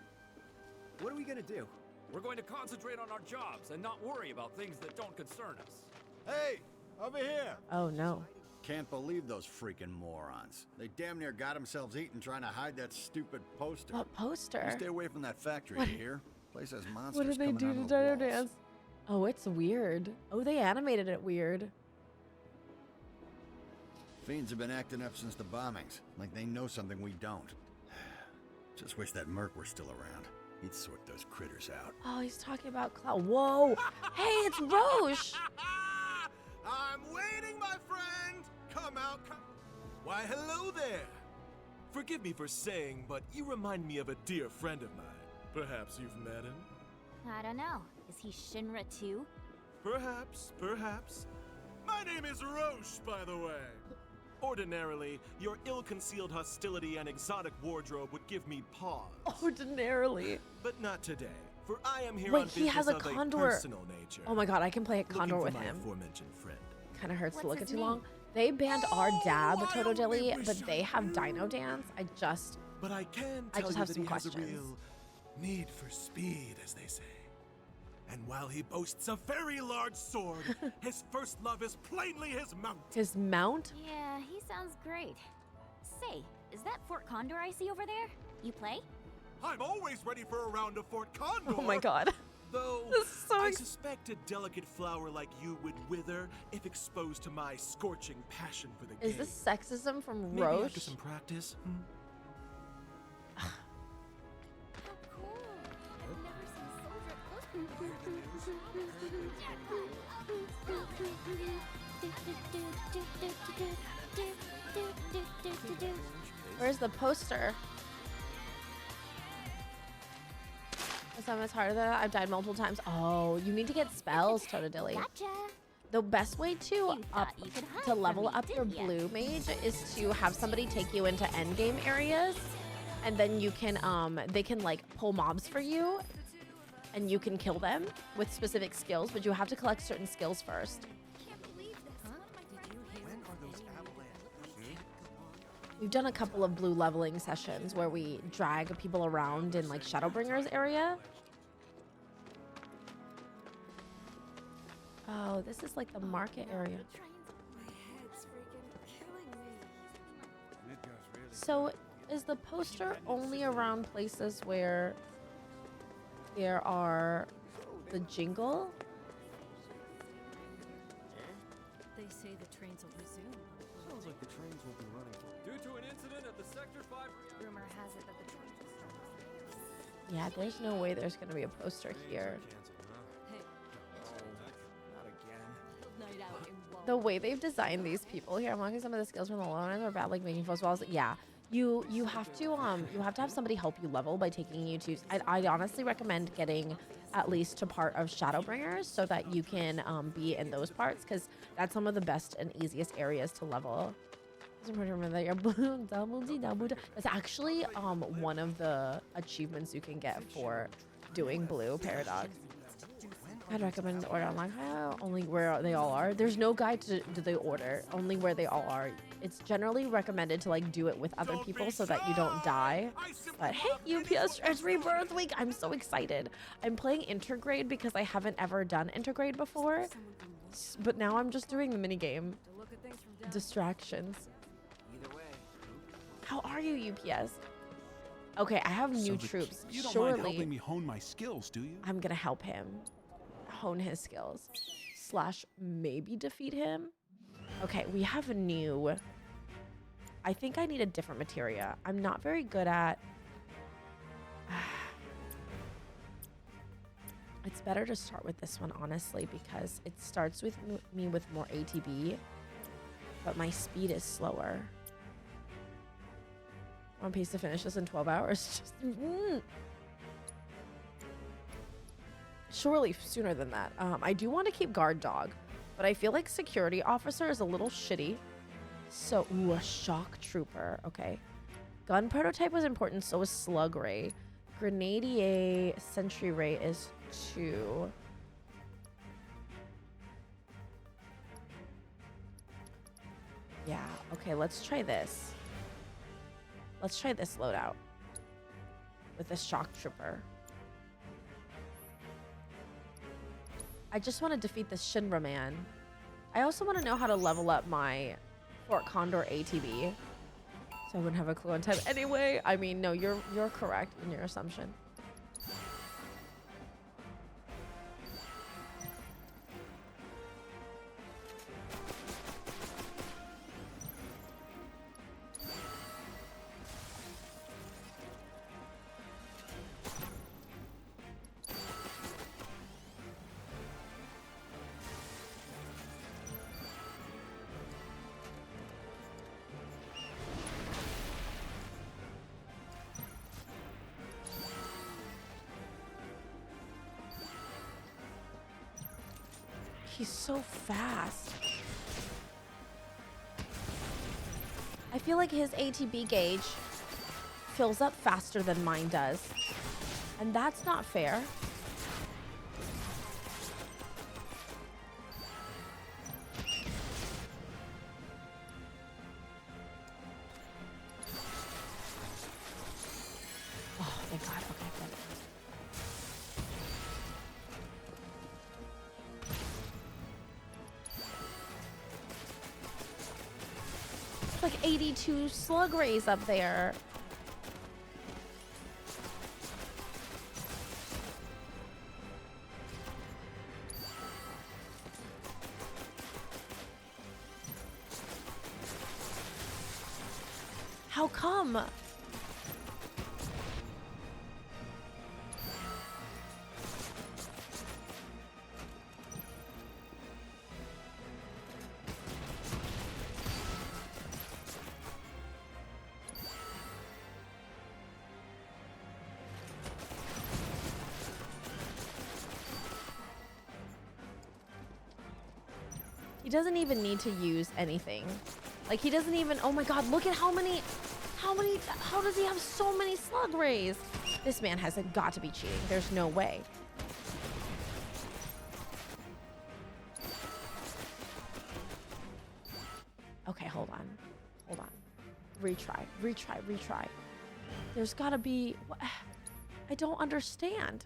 What are we gonna do? We're going to concentrate on our jobs and not worry about things that don't concern us. Hey, over here! Oh no. Can't believe those freaking morons. They damn near got themselves eaten trying to hide that stupid poster. What poster? You stay away from that factory, What? you hear? Place has monsters What did they coming do out to of the Dino walls. Dance? Oh, it's weird. Oh, they animated it weird. Fiends have been acting up since the bombings, like they know something we don't. Just wish that Merc were still around. He'd sort those critters out. Oh, he's talking about Cloud. Whoa. Hey, it's Roche. I'm waiting, my friend! Come out, come... Why, hello there! Forgive me for saying, but you remind me of a dear friend of mine. Perhaps you've met him? I don't know. Is he Shinra too? Perhaps, perhaps. My name is Roche, by the way. Ordinarily, your ill-concealed hostility and exotic wardrobe would give me pause. Ordinarily. But not today, for I am here Wait, on he business has a of condor. personal nature. Oh my god, I can play a condor Looking with for my him. aforementioned friend. Kind of hurts to What's look at his too name? long. They banned our dab, Toto Dilly, but they have Dino Dance. But I can I tell just you have that some he has a questions. real need for speed, as they say. And while he boasts a very large sword, his first love is plainly his mount. His mount? Yeah, he sounds great. Say, is that Fort Condor I see over there? You play? I'm always ready for a round of Fort Condor. Oh my god. Though, This is so I suspect a delicate flower like you would wither if exposed to my scorching passion for the Is game. this sexism from Maybe Roche? after some practice. Where's the poster? some is harder than that. I've died multiple times. Oh, you need to get spells, Totodilly. Gotcha. The best way to level up your didn't ya? blue mage is to have somebody take you into endgame areas, and then you can they can like pull mobs for you, and you can kill them with specific skills, but you have to collect certain skills first. We've done a couple of blue leveling sessions where we drag people around in like Shadowbringer's area. Oh, this is like the market area. So is the poster only around places where there are the jingle? They say the trains will resume. Sounds like the trains will be running. Due to an incident at the Sector 5 Rumor has it that the trains will start. Yeah, there's no way there's gonna be a poster here. Night out in The way they've designed these people here, I'm looking at some of the skills from the low end are bad, like making false walls. Yeah, you have to have somebody help you level by taking you to. I'd honestly recommend getting at least to part of Shadowbringers so that you can be in those parts, because that's some of the best and easiest areas to level. It's important to remember that you're blue, double D, double D. That's actually one of the achievements you can get for doing blue Paradox. I'd recommend order online. Only where they all are. There's no guide to the order. Only where they all are. It's generally recommended to like do it with other people so that you don't die. But hey, UPS it's Rebirth Week. I'm so excited. I'm playing Intergrade because I haven't ever done Intergrade before. But now I'm just doing the minigame. Distractions. Either way. How are you, UPS? Okay, I have new troops. You don't Surely mind helping me hone my skills, do you? I'm gonna help him hone his skills / maybe defeat him. Okay, we have a new. I think I need a different materia. I'm not very good at. It's better to start with this one, honestly, because it starts with me with more ATB, but my speed is slower. On pace to finish this in 12 hours. Surely sooner than that. I do want to keep guard dog, but I feel like security officer is a little shitty. So, ooh, a shock trooper. Okay. Gun prototype was important, so was slug ray. Grenadier sentry ray is 2. Yeah, okay, let's try this. Let's try this loadout with the shock trooper. I just want to defeat this Shinra man. I also want to know how to level up my Fort Condor ATB. So I wouldn't have a clue on time anyway. I mean, no, you're correct in your assumption. He's so fast. I feel like his ATB gauge fills up faster than mine does. And that's not fair. Oh, thank God. Okay, good. Like 82 slug rays up there. How come? He doesn't even need to use anything. Like, he doesn't even... Oh my god, look at how does he have so many slug rays? This man has got to be cheating. There's no way. Okay, hold on. Hold on. Retry. There's gotta be... I don't understand.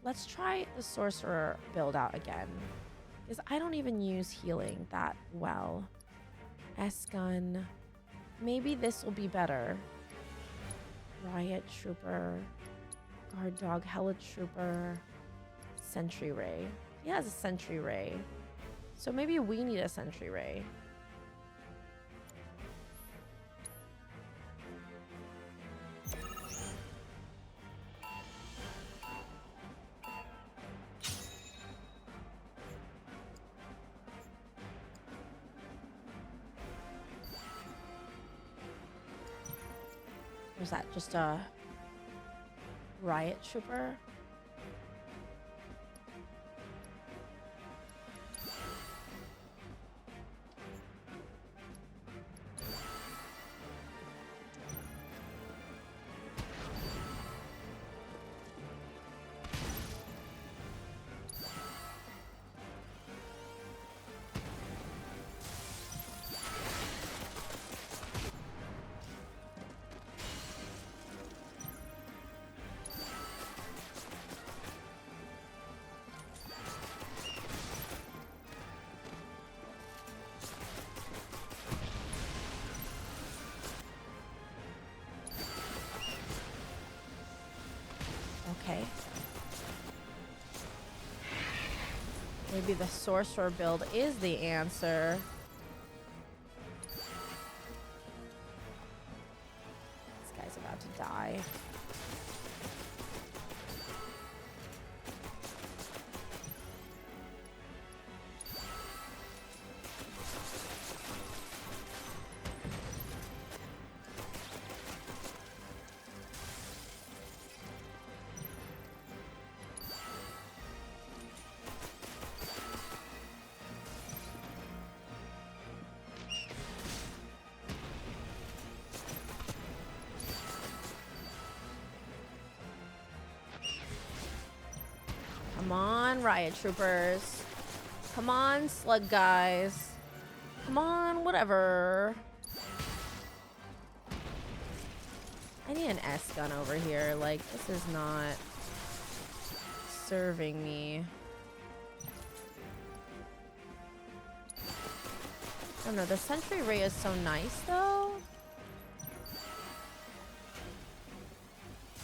Let's try the sorcerer build out again. Because I don't even use healing that well. S-gun. Maybe this will be better. Riot Trooper. Guard Dog. Hella Trooper. Sentry Ray. He has a Sentry Ray. So maybe we need a Sentry Ray. Was that just a Riot Trooper? Okay. Maybe the sorcerer build is the answer. This guy's about to die. Come on, Riot Troopers. Come on, Slug guys. Come on, whatever. I need an S-gun over here. Like, this is not serving me. I don't know. The Sentry Ray is so nice, though.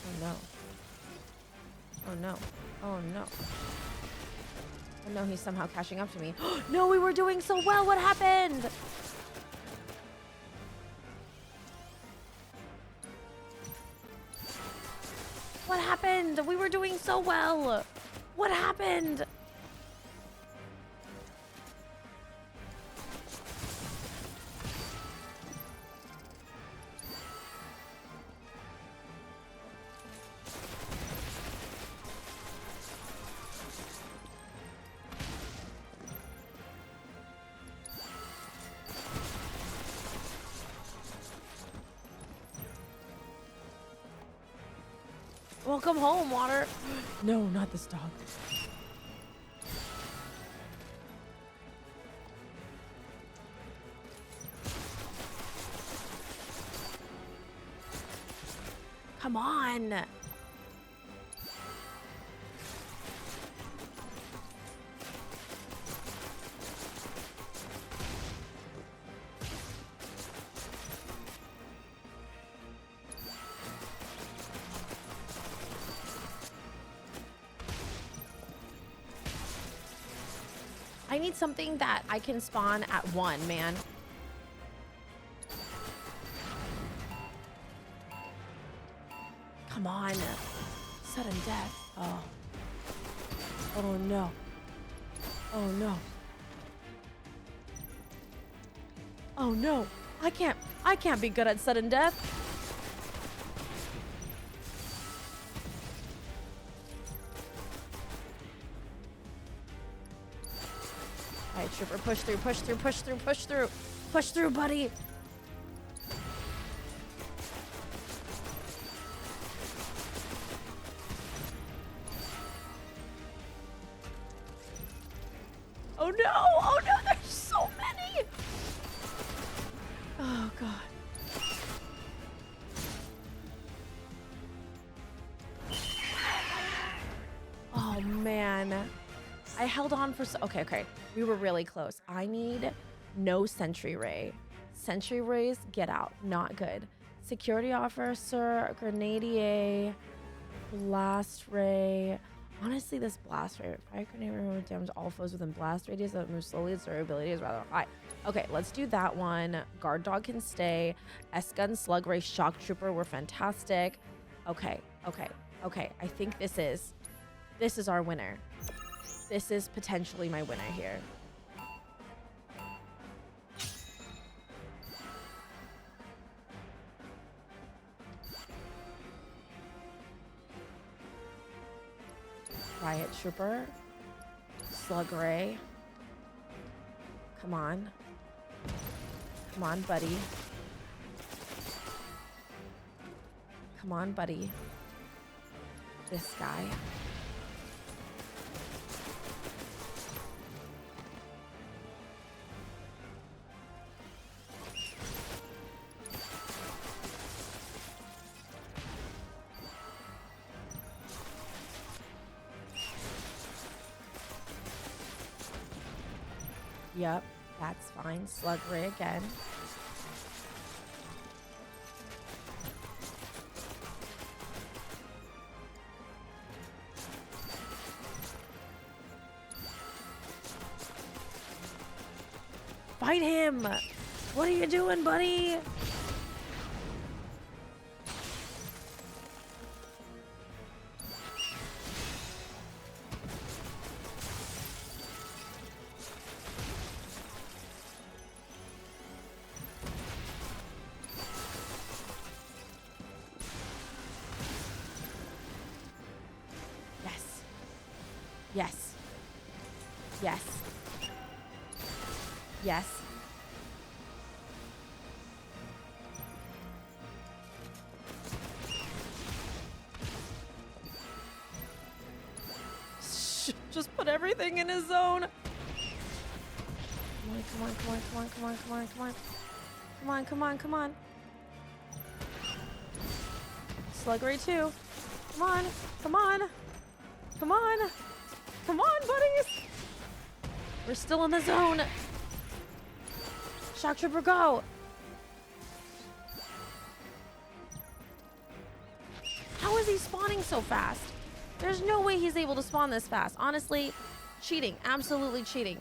Oh, no. Oh, no. Oh, no. Oh, no, he's somehow catching up to me. No, we were doing so well. What happened? What happened? We were doing so well. What happened? Welcome home, Water. No, not this dog. Come on. I need something that I can spawn at 1, man. Come on. Sudden death. Oh. Oh no. Oh no. Oh no. I can't be good at sudden death. Okay, Trooper, push through, push through, push through, push through. Push through, buddy. Oh no! Oh no! There's so many! Oh god. Oh man. I held on for so. Okay. We were really close. I need no sentry ray. Sentry rays, get out. Not good. Security officer, grenadier, blast ray. Honestly, this blast ray, fire grenade removes damage all foes within blast radius that moves slowly. Its durability is rather high. Okay, let's do that one. Guard dog can stay. S-gun, slug ray, shock trooper were fantastic. Okay. I think this is our winner. This is potentially my winner here. Riot trooper, slug ray. Come on, buddy. Come on, buddy. This guy. Yep, that's fine. Slug ray again. Fight him! What are you doing, buddy? Yes. Yes. Yes. Just put everything in his zone. Come on. Slug ray 2. Come on, buddies. We're still in the zone. Shock trooper, go. How is he spawning so fast? There's no way he's able to spawn this fast. Honestly, cheating. Absolutely cheating.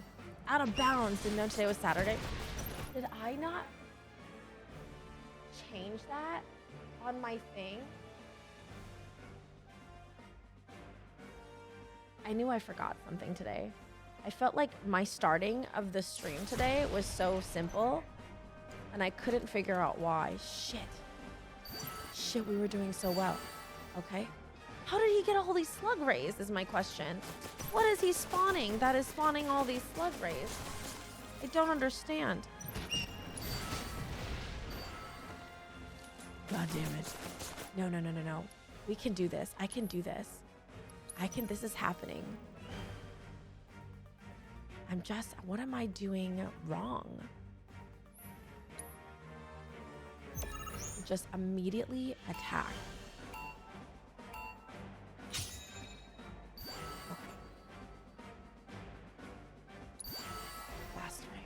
Out of bounds. Didn't know today was Saturday. Did I not change that on my thing? I knew I forgot something today. I felt like my starting of the stream today was so simple and I couldn't figure out why. Shit, we were doing so well. Okay. How did he get all these slug rays is my question. What is he spawning that is spawning all these slug rays? I don't understand. God damn it. No. We can do this. I can do this. This is happening. What am I doing wrong? Just immediately attack. Okay. Blast ray.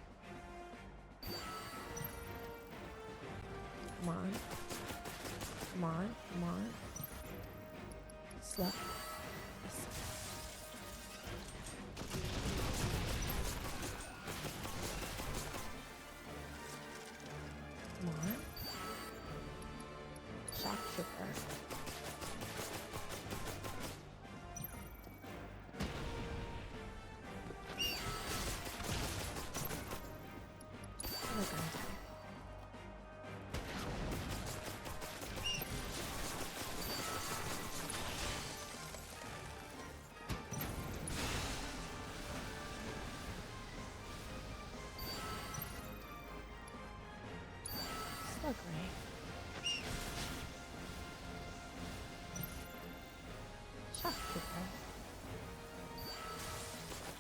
Come on. Slug. Shock trooper.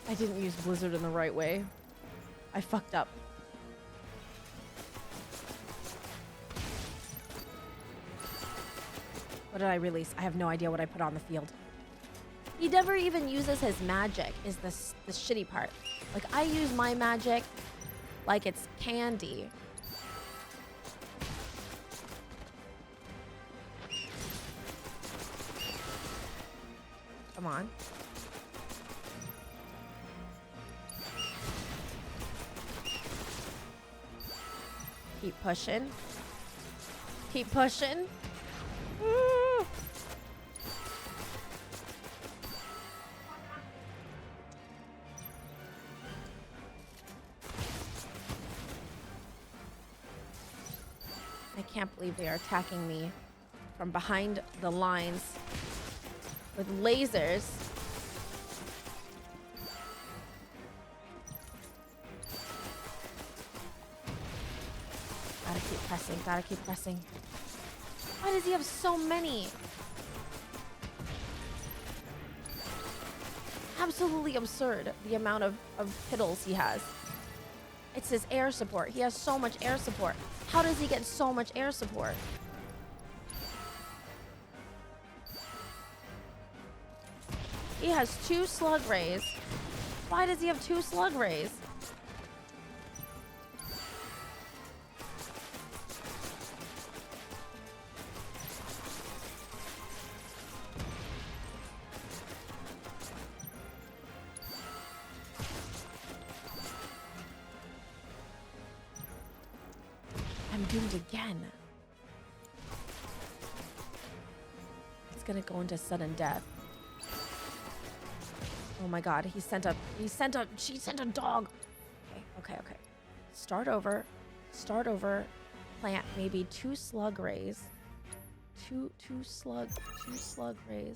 I didn't use Blizzard in the right way. I fucked up. What did I release? I have no idea what I put on the field. He never even uses his magic, is the shitty part. Like, I use my magic like it's candy. Come on. Keep pushing. Keep pushing. Woo! I can't believe they are attacking me from behind the lines with lasers. Gotta keep pressing, gotta keep pressing. Why does he have so many? Absolutely absurd, the amount of piddles he has. It's his air support. He has so much air support. How does he get so much air support? He has 2 slug rays. Why does he have 2 slug rays? I'm doomed again. It's gonna go into sudden death. Oh my god, she sent a dog. Okay. Start over, plant maybe 2 slug rays. Two slug rays.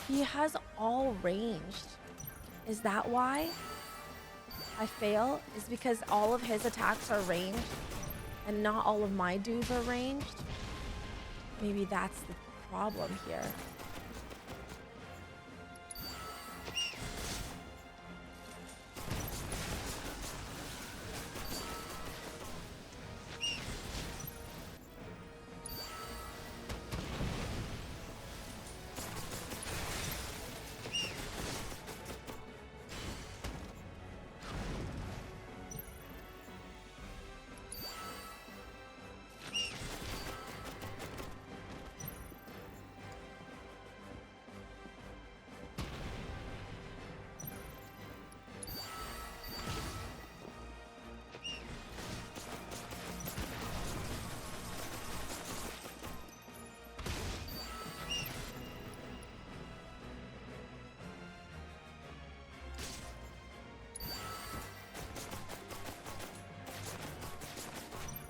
He has all ranged. Is that why I fail? Is because all of his attacks are ranged and not all of my dudes are ranged? Maybe that's the problem here.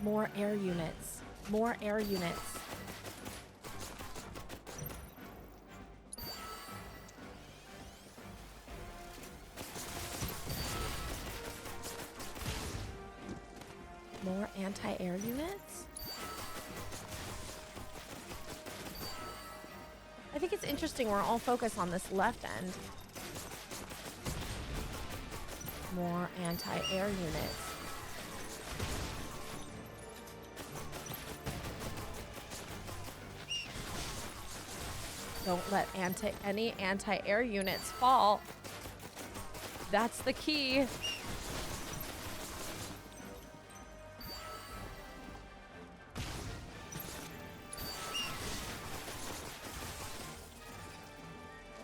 More air units. More air units. More anti-air units? I think it's interesting we're all focused on this left end. More anti-air units. Don't let any anti-air units fall. That's the key.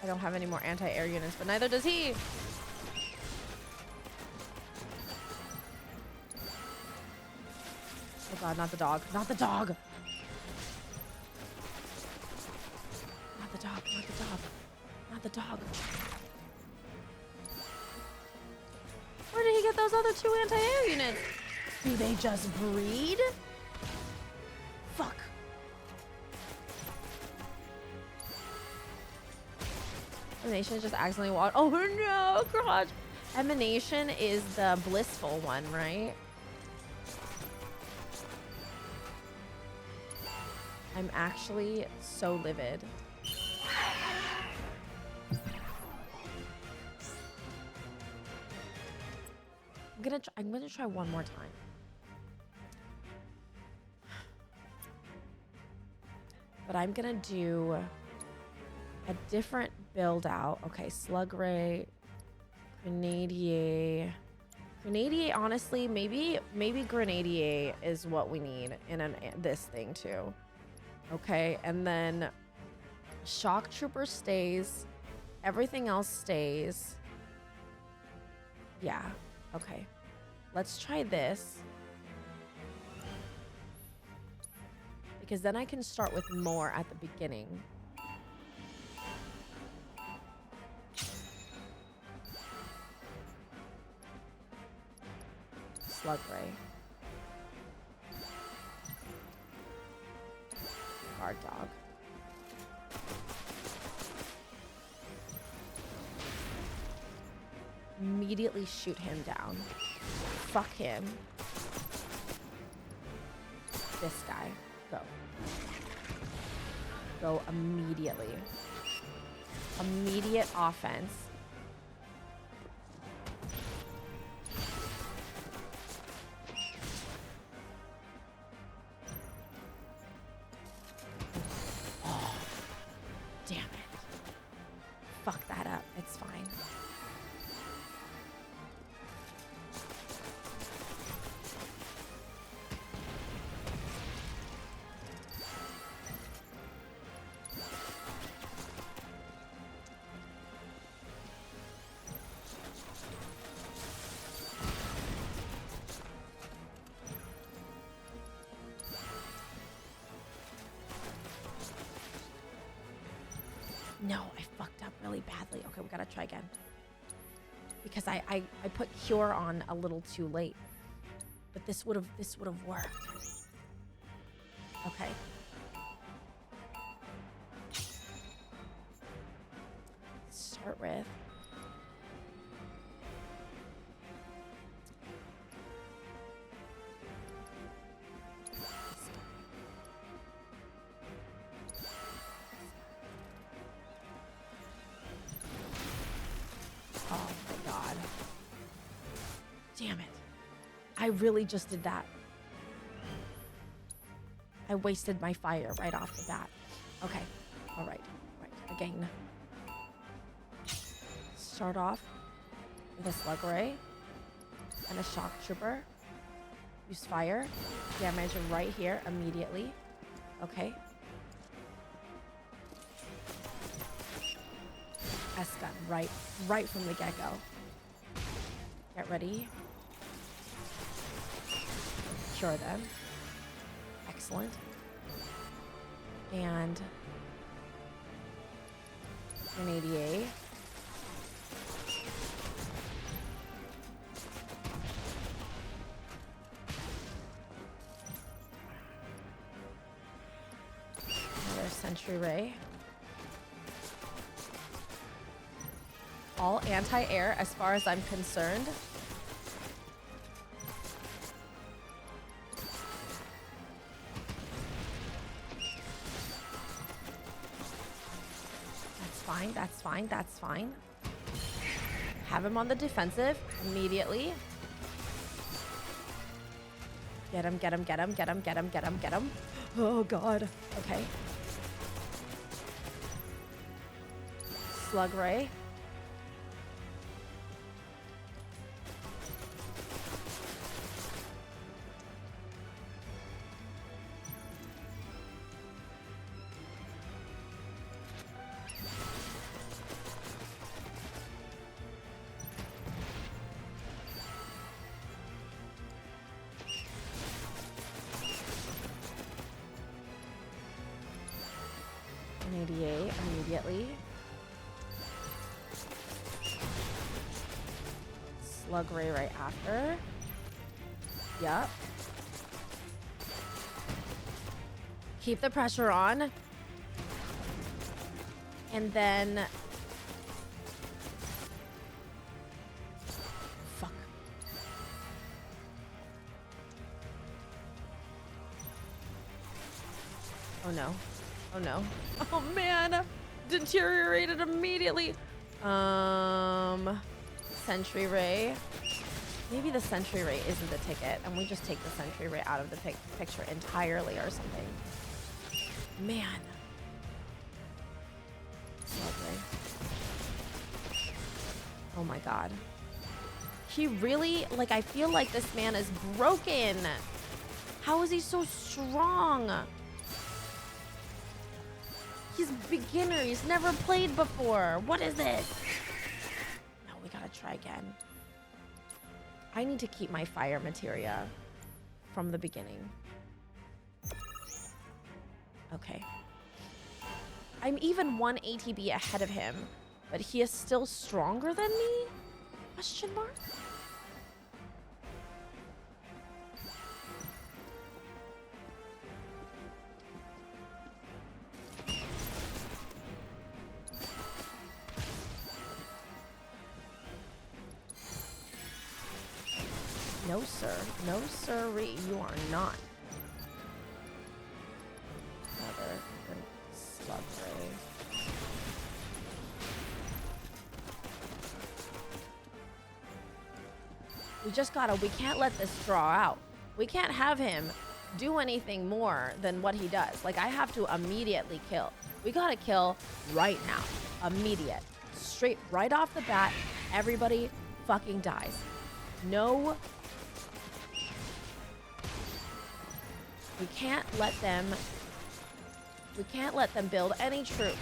I don't have any more anti-air units, but neither does he. Oh god, not the dog. Not the dog! Not the dog, not the dog. Not the dog. Where did he get those other 2 anti-air units? Do they just breed? Fuck. Emanation just accidentally walked. Oh no, garage. Emanation is the blissful one, right? I'm actually so livid. I'm gonna try one more time. But I'm gonna do a different build out. Okay, Slug Ray, Grenadier. Grenadier, honestly, maybe Grenadier is what we need in this thing too. Okay, and then Shock Trooper stays. Everything else stays. Yeah, okay. Let's try this. Because then I can start with more at the beginning. Slug Ray. Guard dog. Immediately shoot him down. Fuck him. This guy. Go. Go immediately. Immediate offense. Oh, damn it. Fuck that up. It's fine. No, I fucked up really badly. Okay, we gotta try again. Because I put cure on a little too late. But this would have worked. Okay. Start with oh my god. Damn it. I really just did that. I wasted my fire right off the bat. Okay. All right. Right. Again. Start off with a Slug Ray and a Shock Trooper. Use fire. Damage right here immediately. Okay. S-gun right from the get-go. Get ready. Cure them. Excellent. And Grenadier. Another Sentry Ray. All anti-air as far as I'm concerned. That's fine, that's fine. Have him on the defensive immediately. Get him, get him, get him, get him, get him, get him, get him. Oh god. Okay. Slug Ray. 188 immediately. Slug Ray right after. Yup. Keep the pressure on. And then... Fuck. Oh no. Oh no. Oh man! Deteriorated immediately! Sentry Ray. Maybe the Sentry Ray isn't the ticket, and we just take the Sentry Ray out of the picture entirely or something. Man. Lovely. Oh my god. He really, like, I feel like this man is broken. How is he so strong? He's beginner. He's never played before. What is this? No, we gotta try again. I need to keep my fire materia from the beginning. Okay. I'm even 1 ATB ahead of him, but he is still stronger than me? Question mark? No, sir. No, sirree. You are not. Another slug ray. We just gotta, we can't let this draw out. We can't have him do anything more than what he does. Like, I have to immediately kill. We gotta kill right now. Immediate. Straight right off the bat, everybody fucking dies. No. We can't let them build any troops.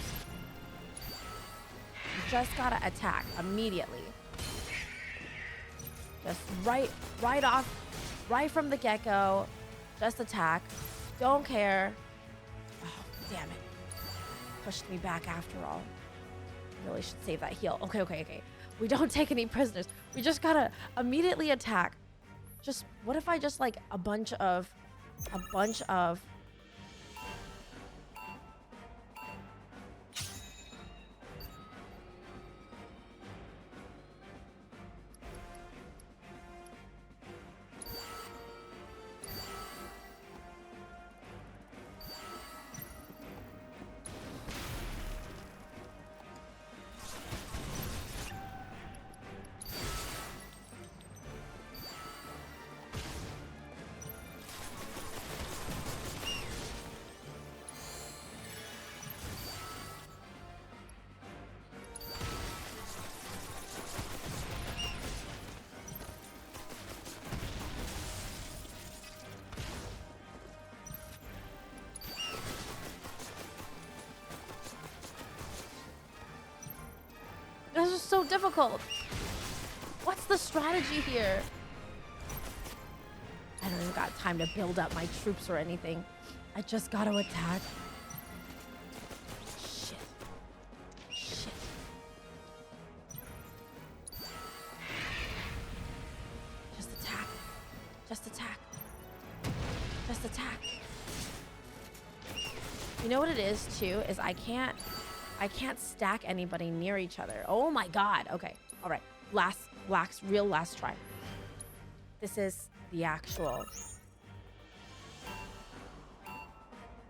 We just gotta attack immediately. Just right off, right from the get-go. Just attack. Don't care. Oh, damn it. Pushed me back after all. Really should save that heal. Okay. We don't take any prisoners. We just gotta immediately attack. Just, what if I just like a bunch of This is so difficult. What's the strategy here? I don't even got time to build up my troops or anything. I just gotta attack. Shit. Just attack. You know what it is too? Is I can't stack anybody near each other. Oh my god. Okay. All right. Real last try. This is the actual...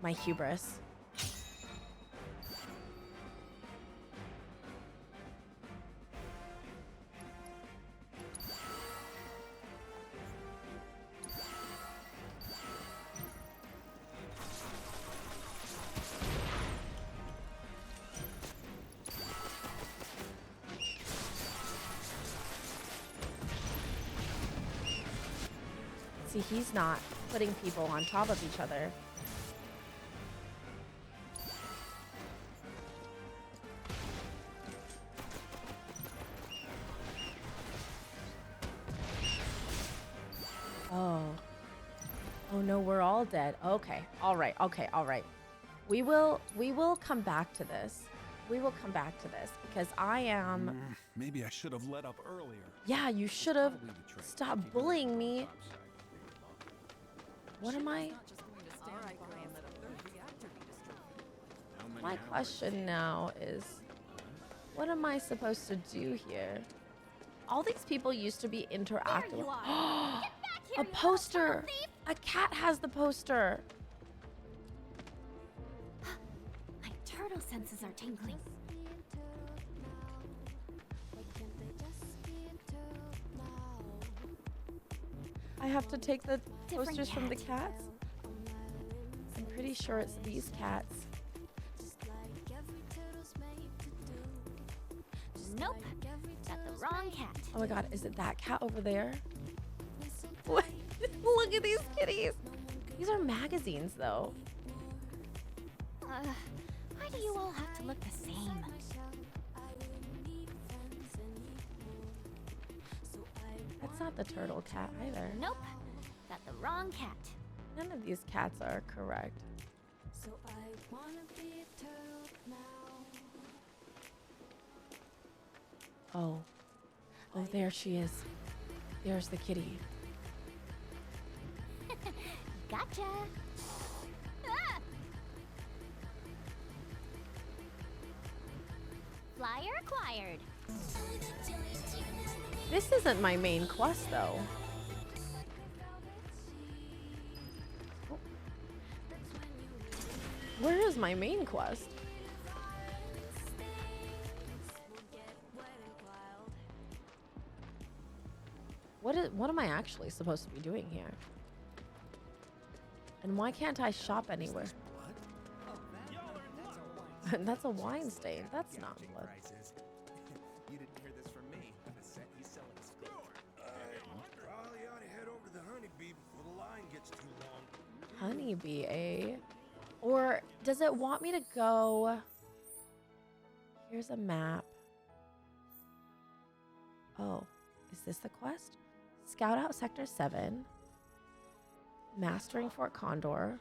my hubris. See, he's not putting people on top of each other. Oh no, we're all dead. Okay, all right. We will come back to this. We will come back to this because I am. Maybe I should have let up earlier. Yeah, you should have. Stop bullying me. What am I? My question now is, what am I supposed to do here? All these people used to be interactive. A poster! A cat has the poster. My turtle senses are tingling. I have to take the Different posters from the cat. cats. I'm pretty sure it's these cats. Nope. Got the wrong cat. Oh my god, is it that cat over there? What? Look at these kitties. These are magazines though. Why do you all have to look the same? That's not the turtle cat either. Nope. Got the wrong cat. None of these cats are correct. Oh. Oh, there she is. There's the kitty. Gotcha. Ah! Flyer acquired. This isn't my main quest though. Oh. Where is my main quest? What am I actually supposed to be doing here? And why can't I shop anywhere? That's a wine stain. That's not blood. You didn't hear this from me. The set he's selling is probably ought to head over to the honeybee before the line gets too long. Honeybee, eh? Or does it want me to go? Here's a map. Oh, is this the quest? Scout out Sector 7. Mastering Fort Condor.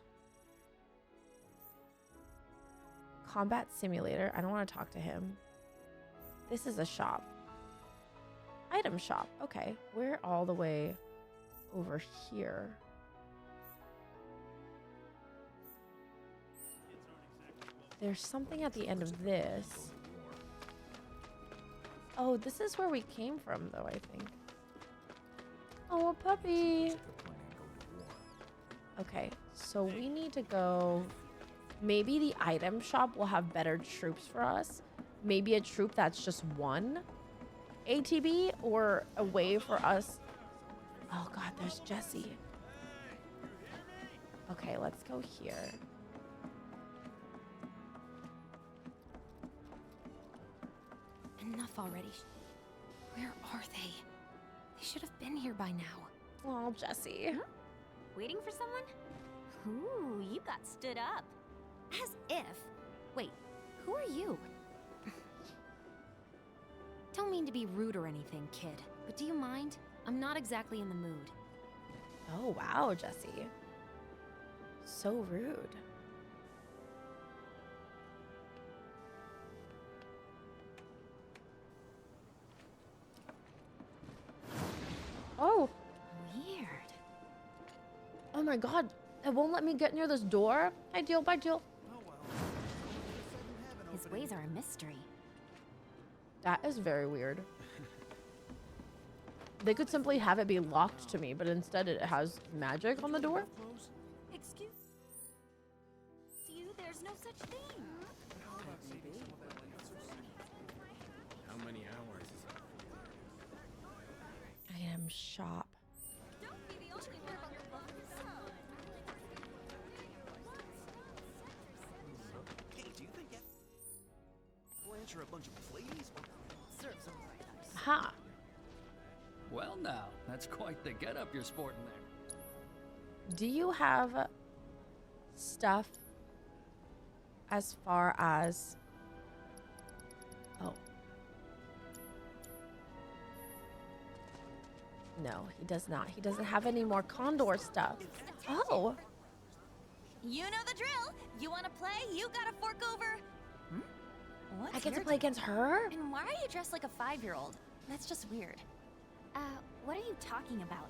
Combat Simulator. I don't want to talk to him. This is a shop. Item shop. Okay, we're all the way over here. There's something at the end of this. Oh, this is where we came from, though, I think. Oh, a puppy. Okay, so we need to go. Maybe the item shop will have better troops for us. Maybe a troop that's just one ATB or a way for us. Oh god, there's Jesse. Okay, let's go here. Enough already. Where are they? They should have been here by now. Oh, Jesse. Huh? Waiting for someone? Ooh, you got stood up. As if. Wait, who are you? Don't mean to be rude or anything, kid, but do you mind? I'm not exactly in the mood. Oh, wow, Jesse. So rude. Oh. Weird. Oh my god. It won't let me get near this door. Hi, Jill. Bye, Jill. His ways are a mystery. That is very weird. They could simply have it be locked to me, but instead it has magic on the door. Excuse you, there's no such thing. How many hours is it? Item shop. Don't be the only one on the bus. Hey, do you think Blanche are a bunch of ladies? Serve some nice. Ha. Well now, that's quite the getup you're sporting there. Do you have stuff as far as... Oh. No, he does not. He doesn't have any more Condor stuff. Oh. You know the drill. You want to play? You gotta fork over. What's I get to your play deal? against her? And why are you dressed like a 5-year-old? That's just weird. What are you talking about?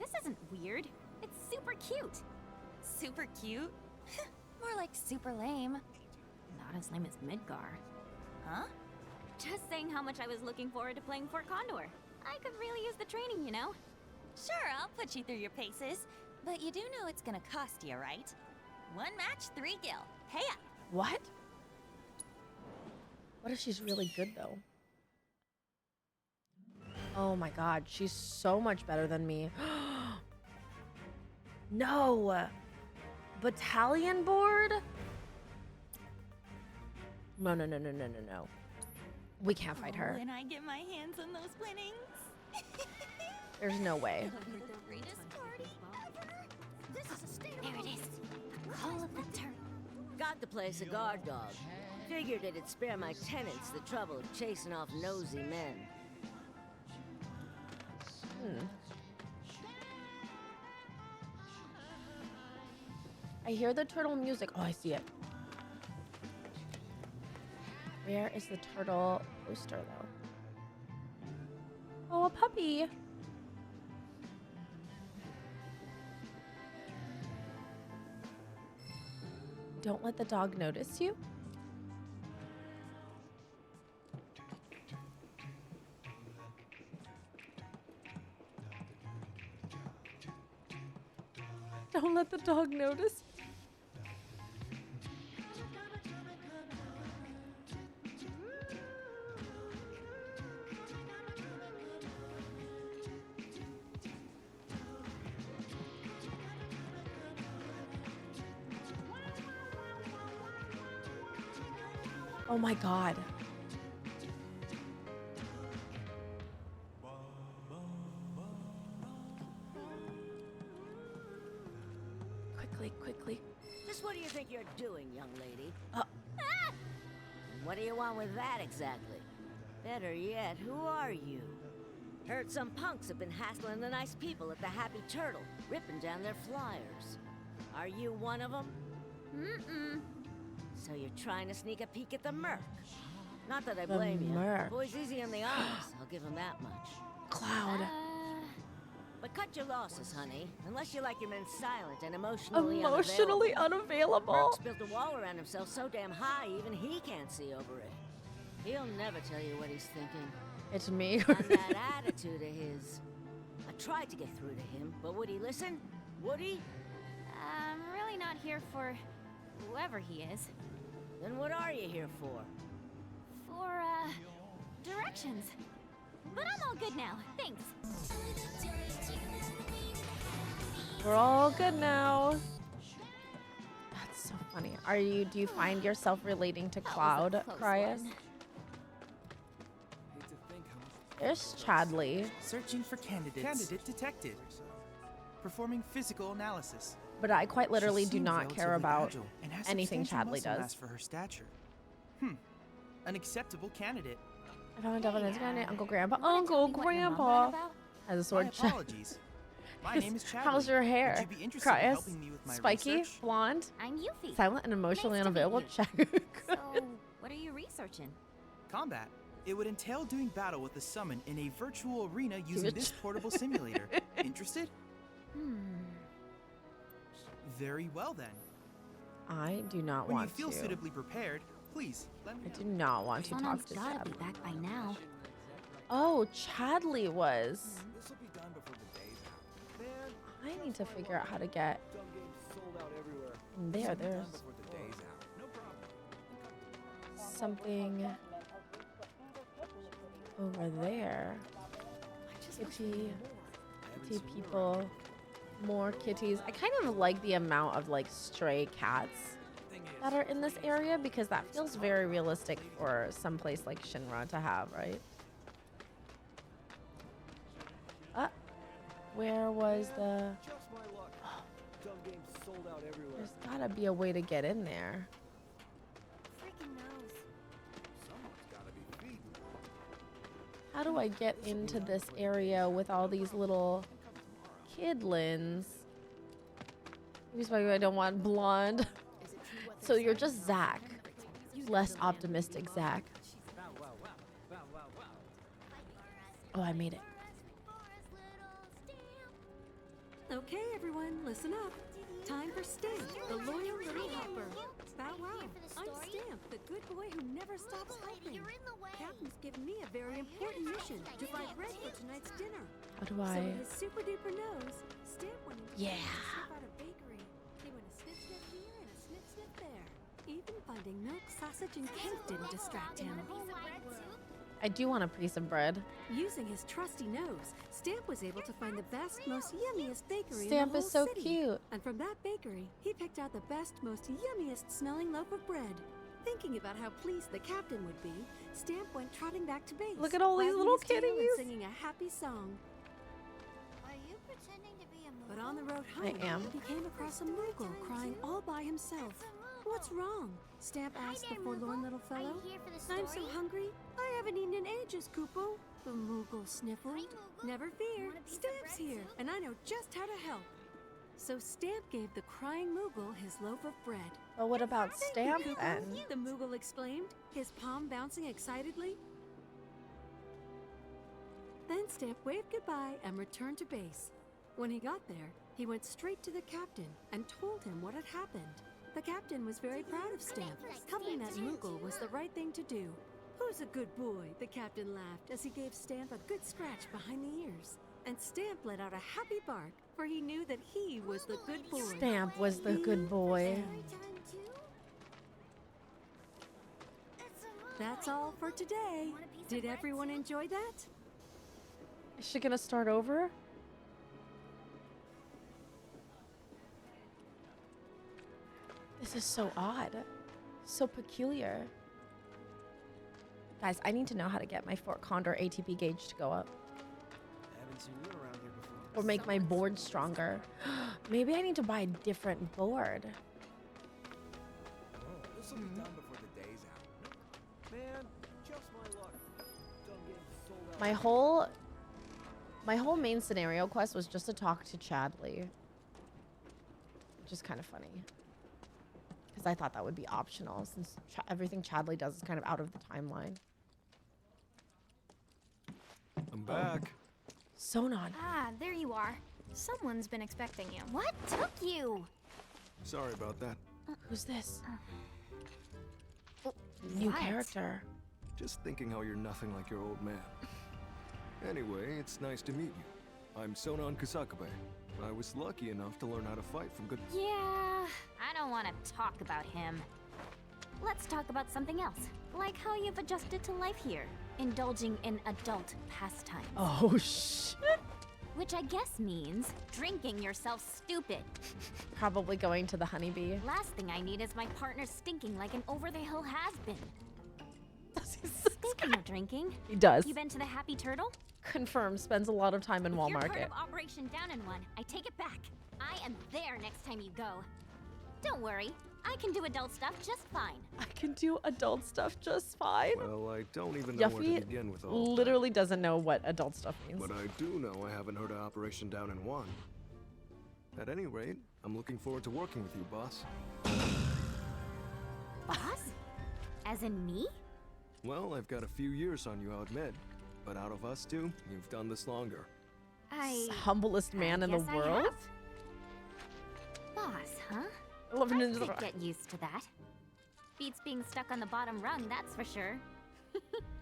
This isn't weird. It's super cute. Super cute? More like super lame. Not as lame as Midgar. Huh? Just saying how much I was looking forward to playing Fort Condor. I could really use the training, you know? Sure, I'll put you through your paces. But you do know it's gonna cost you, right? 1 match, 3 gil. Pay up. What? What if she's really good, though? Oh my god, she's so much better than me. No! Battalion board? No. We can't fight her. When I get my hands on those winnings. There's no way. It'll be the greatest party ever. This is a statement. There it is. Call of the turn. Got to place a guard dog. Figured it'd spare my tenants the trouble of chasing off nosy men. I hear the turtle music. Oh, I see it. Where is the turtle poster, though? Oh, a puppy. Don't let the dog notice you. Don't let the dog notice. Oh my god. Quickly. Just what do you think you're doing, young lady? What do you want with that exactly? Better yet, who are you? Heard some punks have been hassling the nice people at the Happy Turtle, ripping down their flyers. Are you one of them? Mm-mm. So you're trying to sneak a peek at the Merc? Not that I blame you. Merc. Boy's easy on the eyes, I'll give him that much. Cloud. But cut your losses, honey. Unless you like your men silent and emotionally unavailable. Merc's built a wall around himself so damn high, even he can't see over it. He'll never tell you what he's thinking. It's me. And that attitude of his. I tried to get through to him, but would he listen? Would he? I'm really not here for whoever he is. Then what are you here for? For, directions. But I'm all good now, thanks. We're all good now. That's so funny. Do you find yourself relating to Cloud, Cryas? There's Chadley. Searching for candidates. Candidate detected. Performing physical analysis. But I quite literally She do seems not care relatively about agile and has anything substantial Chadley muscle does. mass for her stature. An acceptable candidate. I found evidence candidate. Uncle Grandpa. wanna Uncle tell me what your mom Grandpa read about? has a sword. My apologies. My name is Chadley. How's your hair? Would you be interested in Cryas, helping me with my spiky, research? blonde, I'm Yuffie. silent, and emotionally Nice to meet unavailable. you. Check. So, what are you researching? Combat. It would entail doing battle with the summon in a virtual arena using this portable simulator. Interested? Very well then. I do not When want you feel to. suitably prepared, please let me I do not want to talk to gotta be Chadley. back by now. Oh, Chadley was. This'll be done before the day's out. Man, I need to figure out how to get dumb games sold out everywhere. there. This'll be done There's before the day's out. No problem. something over there. Kitty people, more kitties. I kind of like the amount of like stray cats that are in this area because that feels very realistic for some place like Shinra to have, right? Where was the... Just my luck. Dumb games sold out everywhere. There's gotta be a way to get in there. Freaking knows. Someone's gotta be feeding. How do I get into this area with all these little kidlins? Here's why I don't want blonde. So you're just Zach. Less optimistic Zach. Oh, I made it. Okay, everyone, listen up. Time for Stamp, the loyal little helper. Bow wow. I'm Stamp, the good boy who never stops helping. Captain's given me a very important mission to buy bread for tonight's dinner. How do So I? with his super duper nose, Stamp went into Yeah. to sniff out a bakery. He went a sniff sniff here and a sniff sniff there. Even finding milk, sausage, and cake didn't distract him. I do want a piece of bread. Using his trusty nose, Stamp was able to find the best, most yummiest bakery Stamp in the is whole so city. cute. And from that bakery, he picked out the best, most yummiest smelling loaf of bread. Thinking about how pleased the captain would be, Stamp went trotting back to base. Look at all these wagging little his tail and kitties. singing a happy song. Are you pretending to be a Moogle? But on the road I home, am. he came across a Moogle crying all by himself. What's wrong? Stamp asked the forlorn little fellow. here for the I'm so story? hungry. I haven't eaten in ages, Kupo. The Moogle sniffled. Never fear, Stamp's here, and I know just how to help. So Stamp gave the crying Moogle his loaf of bread. But what about Stamp Kupo, then? the Moogle exclaimed, his palm bouncing excitedly. Then Stamp waved goodbye and returned to base. When he got there, he went straight to the captain and told him what had happened. The captain was very proud of Stamp. Helping that Moogle was the right thing to do. Who's a good boy? The captain laughed as he gave Stamp a good scratch behind the ears. And Stamp let out a happy bark, for he knew that he was the good boy. Stamp was the good boy. That's all for today. Did everyone enjoy that? Is she gonna start over? This is so odd. So peculiar. Guys, I need to know how to get my Fort Condor ATP gauge to go up. Haven't seen you around here before. Or make my board stronger. Maybe I need to buy a different board. This will be done before the day's out. Man, just my luck. Done getting sold out. My whole main scenario quest was just to talk to Chadley. Which is kind of funny. Because I thought that would be optional, since everything Chadley does is kind of out of the timeline. I'm back. Sonon. Ah, there you are. Someone's been expecting you. What took you? Sorry about that. Who's this? New What? character. Just thinking how you're nothing like your old man. Anyway, it's nice to meet you. I'm Sonon Kusakabe. I was lucky enough to learn how to fight from good... Yeah, I don't want to talk about him. Let's talk about something else, like how you've adjusted to life here, indulging in adult pastimes. Oh, shit. Which I guess means drinking yourself stupid. Probably going to the honeybee. Last thing I need is my partner stinking like an over-the-hill has-been. Speaking of drinking, He does. you been to the Happy Turtle? Confirmed. Spends a lot of time in If you're part Walmart. of Operation Down in One, I take it back. I am there next time you go. Don't worry, I can do adult stuff just fine. I can do adult stuff just fine. Well, I don't even know where to Yuffie begin with all literally doesn't know what adult stuff means. But I do know I haven't heard of Operation Down in One. At any rate, I'm looking forward to working with you, boss. Boss? As in me? Well, I've got a few years on you, I'll admit. But out of us two, you've done this longer. Humblest man in the guess I world. have. Boss, huh? I love I Ninja could Rock. get used to that. Beats being stuck on the bottom rung, that's for sure.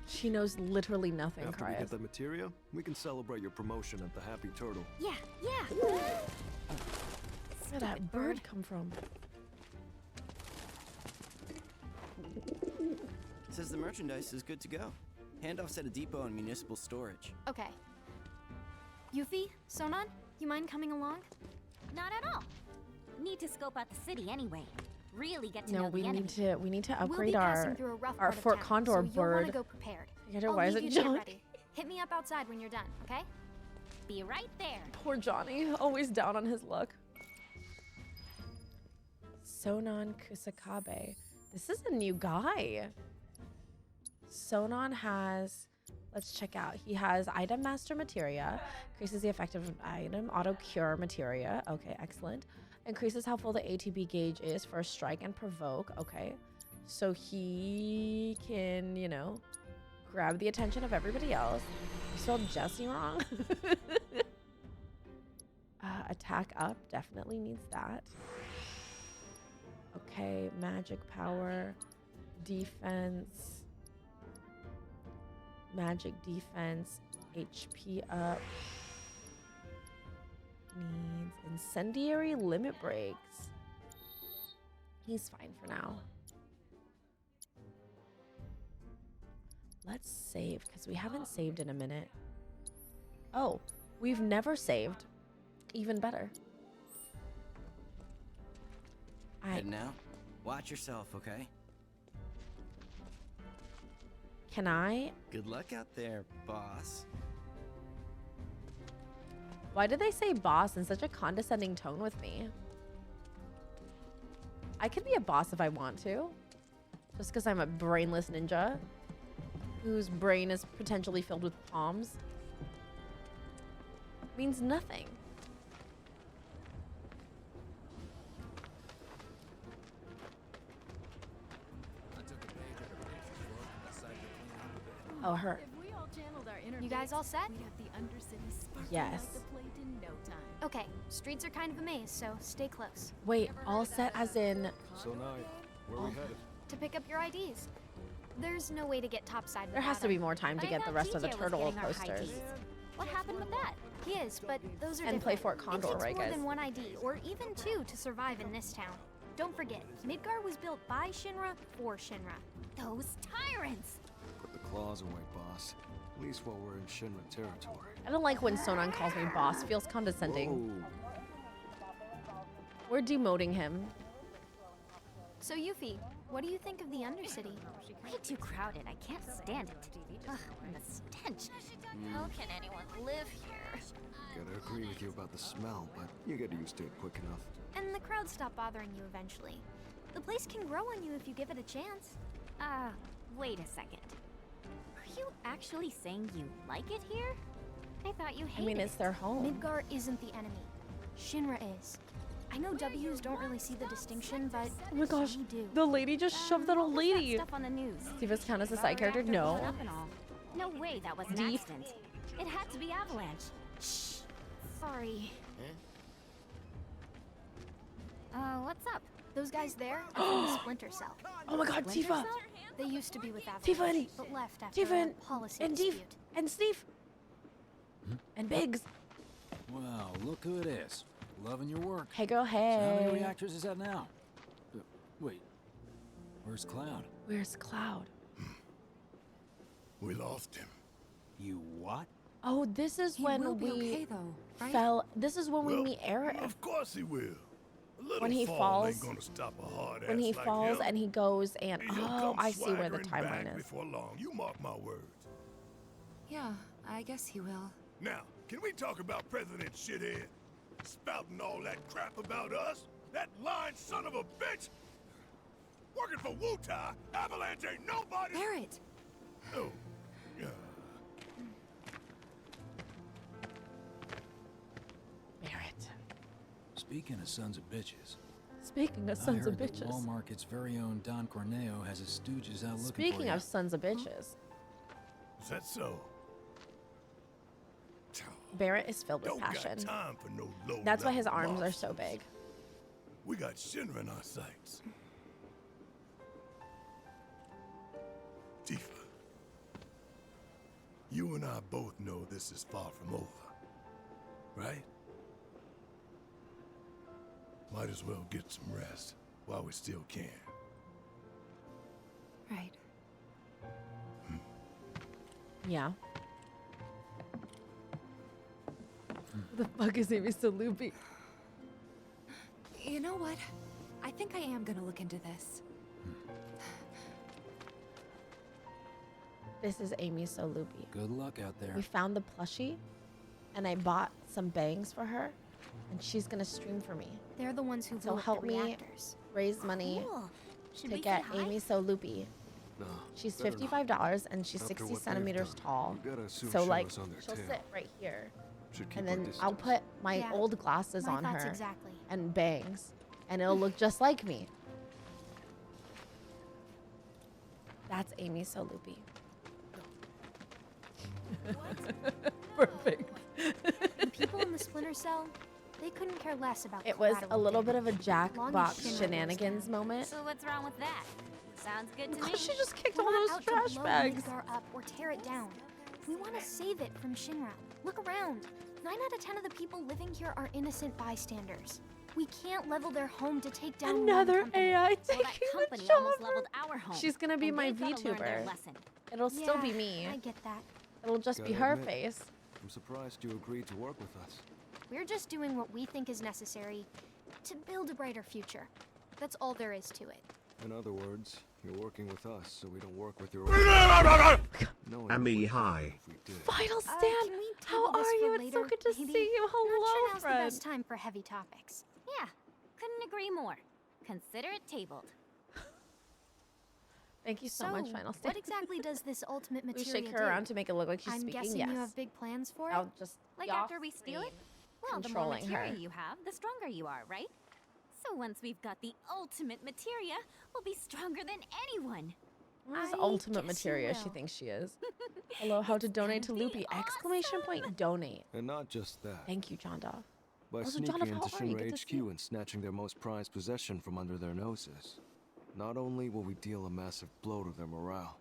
She knows literally nothing, After we Cryas. get the materia, we can celebrate your promotion at the Happy Turtle. Yeah. Where did that bird come from? Says the merchandise is good to go. Handoffs at a depot and municipal storage. Okay. Yuffie, Sonon, you mind coming along? Not at all. Need to scope out the city anyway. Really get to No, know we the enemy. need to We'll upgrade be passing our through a rough our part of Fort town, Condor so you'll bird. want to go prepared. Together, I'll why is leave it you to get junk? ready. Hit me up outside when you're done, okay? Be right there. Poor Johnny, always down on his luck. Sonon Kusakabe. This is a new guy. Sonon has, let's check out. He has Item Master Materia, increases the effective item, Auto Cure Materia. Okay, excellent. Increases how full the ATB gauge is for a strike and provoke. Okay. So he can, you know, grab the attention of everybody else. I spelled Jesse wrong. Attack up. Definitely needs that. Okay. Magic power. Defense. Magic defense. HP up. Needs incendiary limit breaks. He's fine for now. Let's save because we haven't saved in a minute. Oh, we've never saved. Even better. And now, watch yourself, okay? Can I? Good luck out there, boss. Why did they say boss in such a condescending tone with me? I could be a boss if I want to. Just because I'm a brainless ninja whose brain is potentially filled with palms. Means nothing. Oh, her. You guys all set? Yes. Okay, streets are kind of a maze, so stay close. Wait, all set as in... So now, where we headed? To pick up your IDs. There's no way to get topside There has to be more time to I get the thought rest of the TJ was turtle getting our posters. IDs. What happened with that? He is, but those are And different. play Fort Condor, it takes right, more guys? than one ID, or even two, to survive in this town. Don't forget, Midgar was built by Shinra for Shinra. Those tyrants! Put the claws away, boss. At least while we're in Shinra territory. I don't like when Sonon calls me boss. Feels condescending. Whoa. We're demoting him. So Yuffie, what do you think of the Undercity? Way too crowded. I can't stand it. Ugh, and the stench. How can anyone live here? Gotta agree with you about the smell, but you get used to it quick enough. And the crowd stop bothering you eventually. The place can grow on you if you give it a chance. Wait a second. Are you actually saying you like it here? I thought you hated it. I mean, it's their home. Midgar isn't the enemy. Shinra is. I know W's don't really see the distinction, but Oh my gosh, we do. the lady just shoved that old lady. Stuff on the news. Steve is count as a side character? No. No way, that was an Deep. accident. It had to be Avalanche. Shh. Sorry. What's up? Those guys there are from the Splinter Cell. Oh my god, Splinter Tifa! Cell? They used to be with Avalanche, Tifa and but left after Tifa a and policy and dispute. Steve and Steve and Biggs. Wow, look who it is. Loving your work. Hey girl, So how many hey. reactors is that now? Wait, where's Cloud? Where's Cloud? We lost him. You what? Oh, this is He when will be we okay, though, right? fell. This is when we meet Eric. Of course he will. A little When he fall falls. ain't gonna stop a hard When ass he like falls him. and he goes and He'll oh, come I see where the swaggering back timeline is. Before long, you mark my words. Yeah, I guess he will. Now, can we talk about President Shithead? Spouting all that crap about us? That lying son of a bitch? Working for Wutai, Avalanche ain't nobody. Barrett! Oh, yeah. Barrett. Speaking of sons of bitches. Speaking of I sons of heard that bitches. Walmart's very own Don Corneo has his stooges out looking for Speaking you. of sons of bitches. Is that so? Barrett is filled with Don't passion. got time for no low That's why his level arms are so monsters. big. We got Shinra in our sights. Tifa, you and I both know this is far from over, right? Might as well get some rest while we still can. Right. Yeah. Who the fuck is Amy so loopy? You know what? I think I am gonna look into this. This is Amy so loopy. Good luck out there. We found the plushie, and I bought some bangs for her, and she's gonna stream for me. They're the ones who So blew up help the me reactors. raise money Cool. Should to we get say hi? Amy so loopy. No, She's better not. $55 and she's After 60 what they've centimeters done, tall. you gotta assume So Shinra's like on their she'll tail. sit right here, Should keep and our then distance. I'll put my Yeah, old glasses my on thoughts her. exactly. and bangs, and it'll look just like me. That's Amy so loopy. Perfect. The people in the Splinter Cell, they couldn't care less about It was collateral a little bit damage. of a Long as Jackbox Shinra goes shenanigans down. moment. So what's wrong with that? Sounds good to me. She just kicked We're all not those out to trash blow bags. Midgar up or tear it down. We want to save it from Shinra. Look around. 9 out of 10 of the people living here are innocent bystanders. We can't level their home to take down one Another company. AI Well, taking that the company job. almost leveled our home. She's gonna be and my they've gotta learn their VTuber. lesson. It'll still be Yeah, me. I get that. It'll just be Gotta her admit, face. I'm surprised you agreed to work with us. We're just doing what we think is necessary to build a brighter future. That's all there is to it. In other words, you're working with us so we don't work with your own. Ami, hi. Final stand. Can we How table this are for you? It's so later, good to maybe? see you. Not sure Hello, now's friend. the best time for heavy topics. Yeah, couldn't agree more. Consider it tabled. Thank you so much, Final Stand. What exactly does this ultimate We materia shake her do? around to make it look like she's I'm speaking. guessing Yes. you have big plans for I'll it? just Like be off after we steal it? screen, Well, the more controlling materia her. you have, the stronger you are, right? So once we've got the ultimate materia, we'll be stronger than anyone. What is I ultimate guess you materia she will. thinks she is? Hello, how to donate to Loopy? Exclamation point donate. And not just that. Thank you, John Dove. By Also, sneaking John Dove, into how are you? Good Shinra to see HQ you. and snatching their most prized possession from under their noses. Not only will we deal a massive blow to their morale,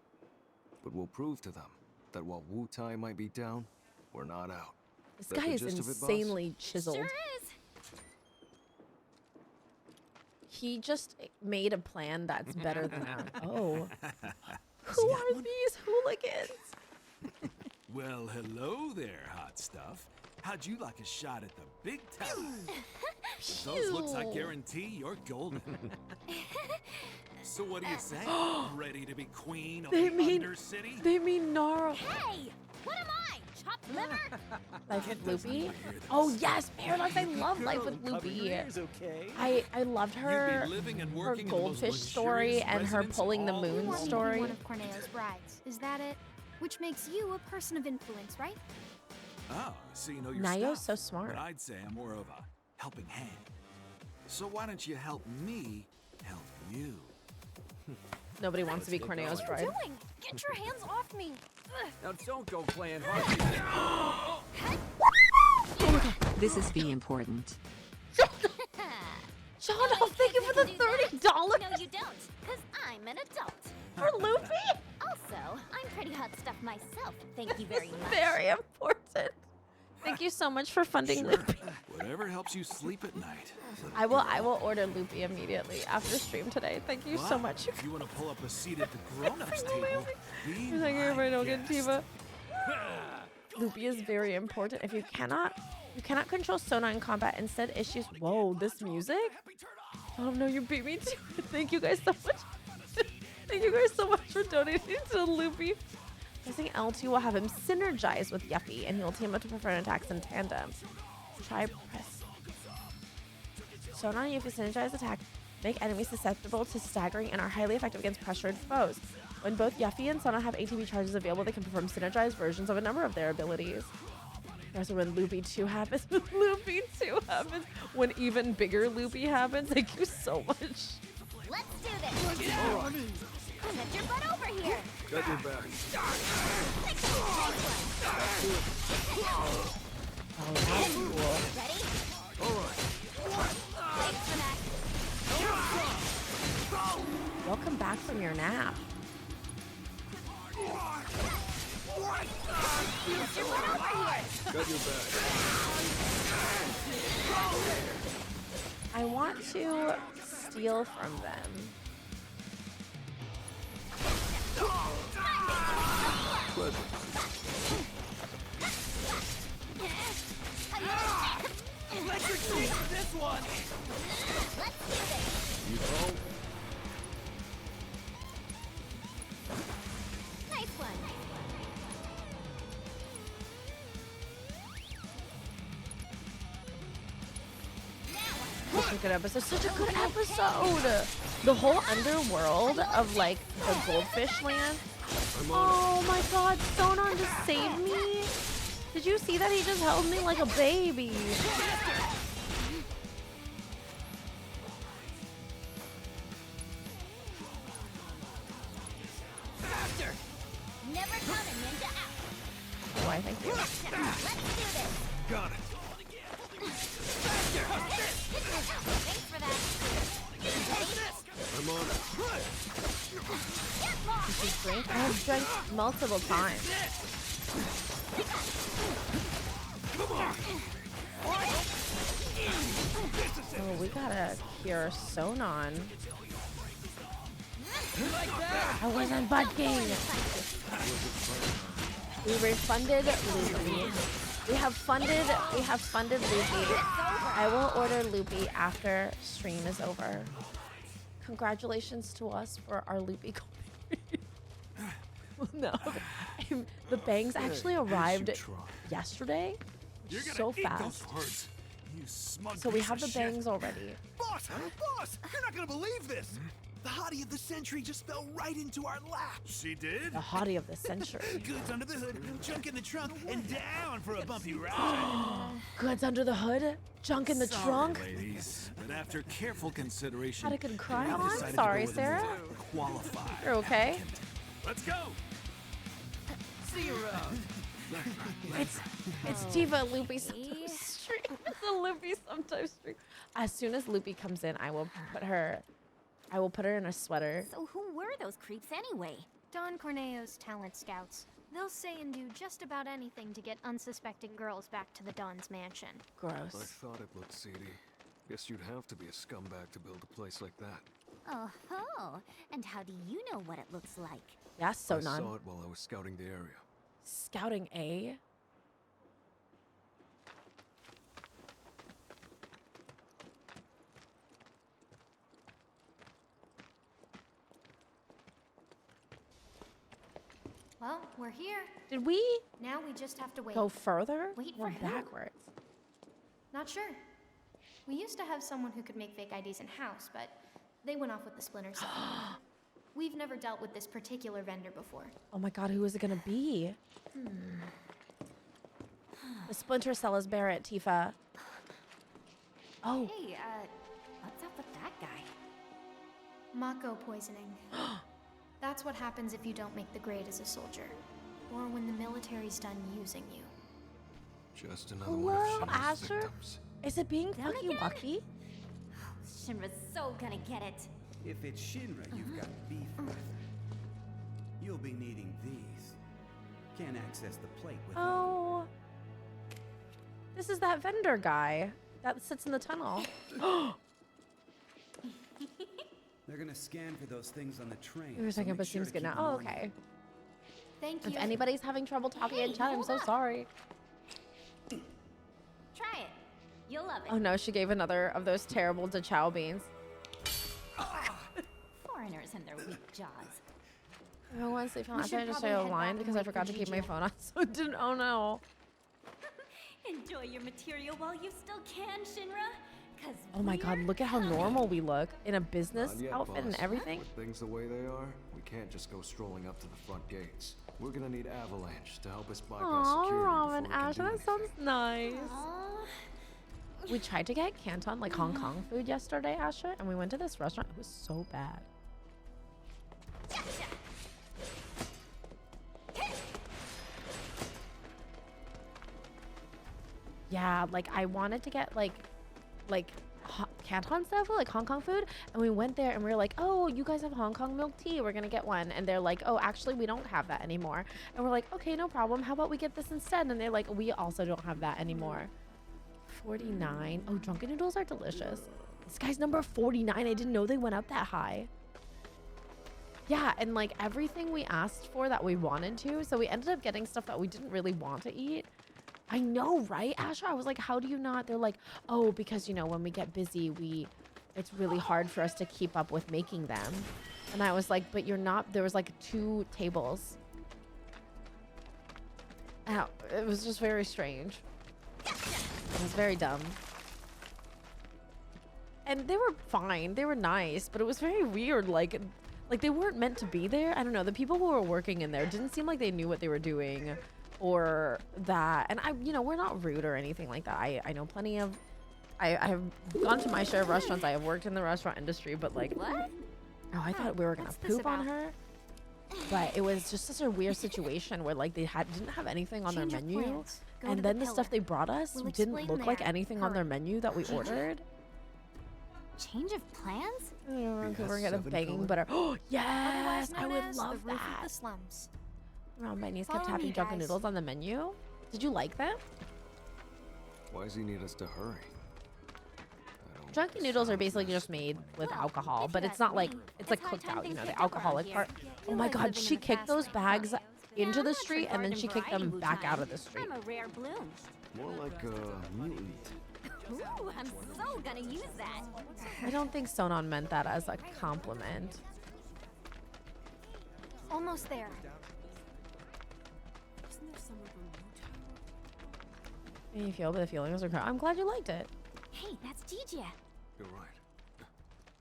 but we'll prove to them that while Wu-Tai might be down, we're not out. This Get guy the is gist of it, boss? insanely chiseled. Sure is. He just made a plan that's better than ours. Oh. Who are these hooligans? Well, hello there, hot stuff. How'd you like a shot at the big time? Those looks, I guarantee you're golden. So what do you say? Ready to be queen of They the mean Undercity? they mean Nara. Hey, what am I? Chopped liver? Life with Loopy? Oh yes, Paradox. I love Life with Loopy. I loved her living and her working in the most goldfish story luxurious and her residence pulling the all moon You want me to be story. one of Corneo's brides, is that it? Which makes you a person of influence, right? Oh, so you know your Nayo's stuff. so smart. But I'd say I'm more of a helping hand. So why don't you help me help you? Nobody wants to be Corneo's What are you bride. doing? Get your hands off me! Ugh. Now don't go playing hard. This is V important. John, thank you for the $30. No, you don't, because I'm an adult. For Loopy? Also, I'm pretty hot stuff myself. Thank you very much. Very important. Thank you so much for funding Loopy. Whatever helps you sleep at night. I will order Loopy immediately after stream today. Thank you so Wow, much. If you want to pull up a seat at the grown-ups table, be He's like, my everybody don't get guest. Tifa. Loopy is very important. If you cannot control Sona in combat, instead issues. Whoa, this music? Oh no, you beat me too. Thank you guys so much. Thank you guys so much for donating to Loopy. Pressing L2 will have him synergize with Yuppie, and he will team up to perform attacks in tandem. Try press. Sona and Yuffie synergize attack make enemies susceptible to staggering and are highly effective against pressured foes. When both Yuffie and Sona have ATB charges available, they can perform synergized versions of a number of their abilities. Also, when Loopy 2 happens, Loopy 2 happens, when even bigger Loopy happens. Thank you so much. Let's do this. Get your butt over here. Got your back. Oh, that's cool. Ready? All right. Thanks for that. Welcome back from your nap. Get your butt over here. Got your back. I want to steal from them. Pleasure. Electric sheet for this one! Let's do this. You call? Nice one. Such a good episode. Such a good episode. The whole underworld of like the goldfish land. Oh my god, Sonon just saved me. Did you see that? He just held me like a baby. never coming, ninja out. Why, thank you. Let's do this. Got it. Thanks for that. I'm on it. Did you drink? I have drank multiple times. Come on. Oh, we gotta cure Sonon. I wasn't budging. We refunded Loopy. We have funded Loopy. I will order Loopy after stream is over. Congratulations to us for our Loopy No. The bangs actually arrived yesterday. So fast. So we have the bangs already. Boss! Boss! You're not gonna believe this! The hottie of the century just fell right into our lap. She did? The hottie of the century. Goods under the hood, junk in the trunk, and down for a bumpy ride. Goods under the hood, junk in the trunk. Ladies, but after careful consideration, Had a good cry we on? decided to Sorry, go with Sarah. the qualified. You're okay? Let's go! See you around. It's Diva Loopy sometimes stream. It's a Loopy sometimes stream. As soon as Loopy comes in, I will put her in a sweater. So who were those creeps anyway? Don Corneo's talent scouts. They'll say and do just about anything to get unsuspecting girls back to the Don's mansion. I Gross. thought it looked seedy. Guess you'd have to be a scumbag to build a place like that. Oh ho! And how do you know what it looks like? Yes, I Sonon. saw it while I was scouting the area. Scouting A. Well, we're here. Did we Now we just have to wait. go further Wait or for who? backwards? Not sure. We used to have someone who could make fake IDs in-house, but they went off with the Splinter Cell. We've never dealt with this particular vendor before. Oh my god, who is it gonna be? The Splinter Cell is Barrett, Tifa. Oh. Hey, what's up with that guy? Mako poisoning. That's what happens if you don't make the grade as a soldier. Or when the military's done using you. Just another one of Hello, Shinra's Asher? victims. Is it being Them fucky again? wucky? Shinra's so gonna get it. If it's Shinra you've got beef with, you'll be needing these. Can't access the plate without Oh. This is that vendor guy that sits in the tunnel. They're gonna scan for those things on the train. Give me a so second, make but sure seems to good keep now. them Oh, on okay. Thank If you. anybody's having trouble talking in chat, I'm so sorry. Try it. You'll love it. Oh no, she gave another of those terrible DeChow beans. Foreigners and their weak jaws. I want to sleep We after should I just probably say a head line back and because I wait for forgot to keep my Gigi. phone on, so it didn't. Oh no. Enjoy your material while you still can, Shinra. Cause Oh my god, look at how normal we look in a business Not yet, outfit and boss. everything. With things the way they are, we can't just go strolling up to the front gates. We're gonna need Avalanche to help us bypass Aw, security Robin, before we Ash, can do that sounds nice. Aw. We tried to get Canton, like Hong Kong food yesterday, Asher, and we went to this restaurant. It was so bad. Yeah, like I wanted to get like Canton stuff, like Hong Kong food, and we went there and we were like, oh, you guys have Hong Kong milk tea, we're gonna get one. And they're like, oh, actually we don't have that anymore. And we're like, okay, no problem, how about we get this instead? And they're like, we also don't have that anymore. 49. Oh, drunken noodles are delicious. This guy's number 49. I didn't know they went up that high. Yeah, and like everything we asked for that we wanted to, so we ended up getting stuff that we didn't really want to eat. I know, right, Asher? I was like, how do you not? They're like, oh, because, you know, when we get busy, it's really hard for us to keep up with making them. And I was like, but you're not, there was like 2 tables. Ow, it was just very strange. It was very dumb. And they were fine. They were nice, but it was very weird. Like they weren't meant to be there. I don't know. The people who were working in there didn't seem like they knew what they were doing or that. And you know, we're not rude or anything like that. I know plenty of, I have gone to my share of restaurants. I have worked in the restaurant industry, but like, what? Oh, I thought we were going to What's this poop on about? her. but it was just such a weird situation where like they didn't have anything on Change their of menu, plans. Go and to then the the stuff they pillar. brought us We'll didn't explain look like there. anything on their menu that we ordered. Change of plans? We're gonna FF7 begging, color? but oh Otherwise yes, I known would as love the roof of that. the slums. Oh, my niece Follow kept tapping me, drunken guys. noodles on the menu. Did you like them? Why does he need us to hurry? Drunken noodles are basically just made with alcohol, but it's not like it's like cooked out, you know, the alcoholic part. Oh my god, she kicked those bags into the street and then she kicked them back out of the street. I'm a rare bloom. More like a mutant. Ooh, I'm so gonna use that. I don't think Sonon meant that as a compliment. Almost there. Isn't there someone from Utah? You feel the feelings are. I'm glad you liked it. Hey, that's Gigi. You're right.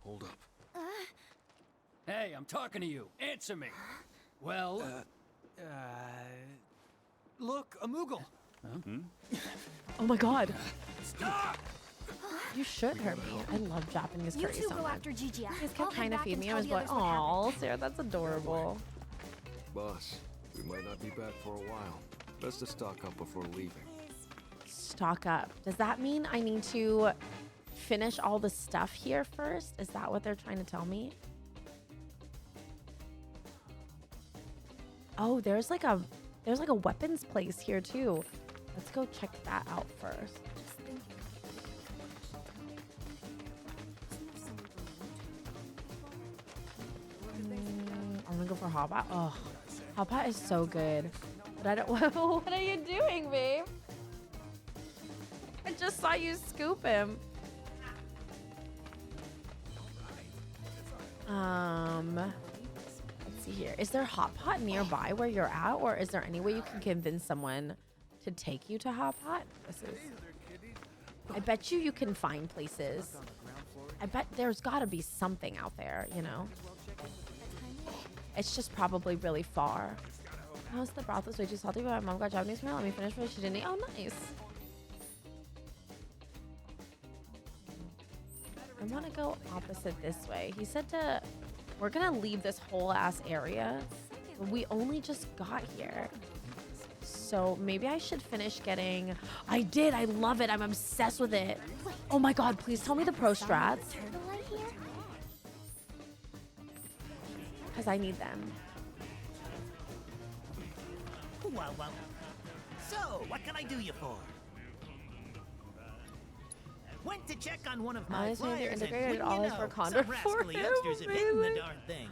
Hold up. Hey, I'm talking to you. Answer me. Well, Look, a Moogle. Oh my god. Stop! You should hurt me. I love Japanese You curry two so go much. after Gigi. You guys I'll kept head trying to back feed and me. I tell was the like, others what "Aw, happened." Sarah, that's adorable." Boss, we might not be back for a while. Best to stock up before leaving. Stock up. Does that mean I need to finish all the stuff here first? Is that what they're trying to tell me? Oh, there's like a weapons place here too. Let's go check that out first. I'm gonna go for hot pot. Oh, hot pot is so good. But I don't. What are you doing, babe? I just saw you scoop him. Let's see here. Is there hot pot nearby where you're at, or is there any way you can convince someone to take you to hot pot? This is. I bet you can find places. I bet there's got to be something out there, you know. It's just probably really far. How's the broth was way too salty, but my mom got Japanese meal. Let me finish what she didn't eat. Oh, nice. I want to go opposite this way. He said we're going to leave this whole ass area. But we only just got here. So maybe I should finish getting... I did. I love it. I'm obsessed with it. Oh my god, please tell me the pro strats. Because I need them. Well. So, what can I do you for? Went to check on one of my Honestly, they're flyers and integrated wouldn't you all for know, Condor some for rascally him. youngsters have hidden the Amazing. darn thing.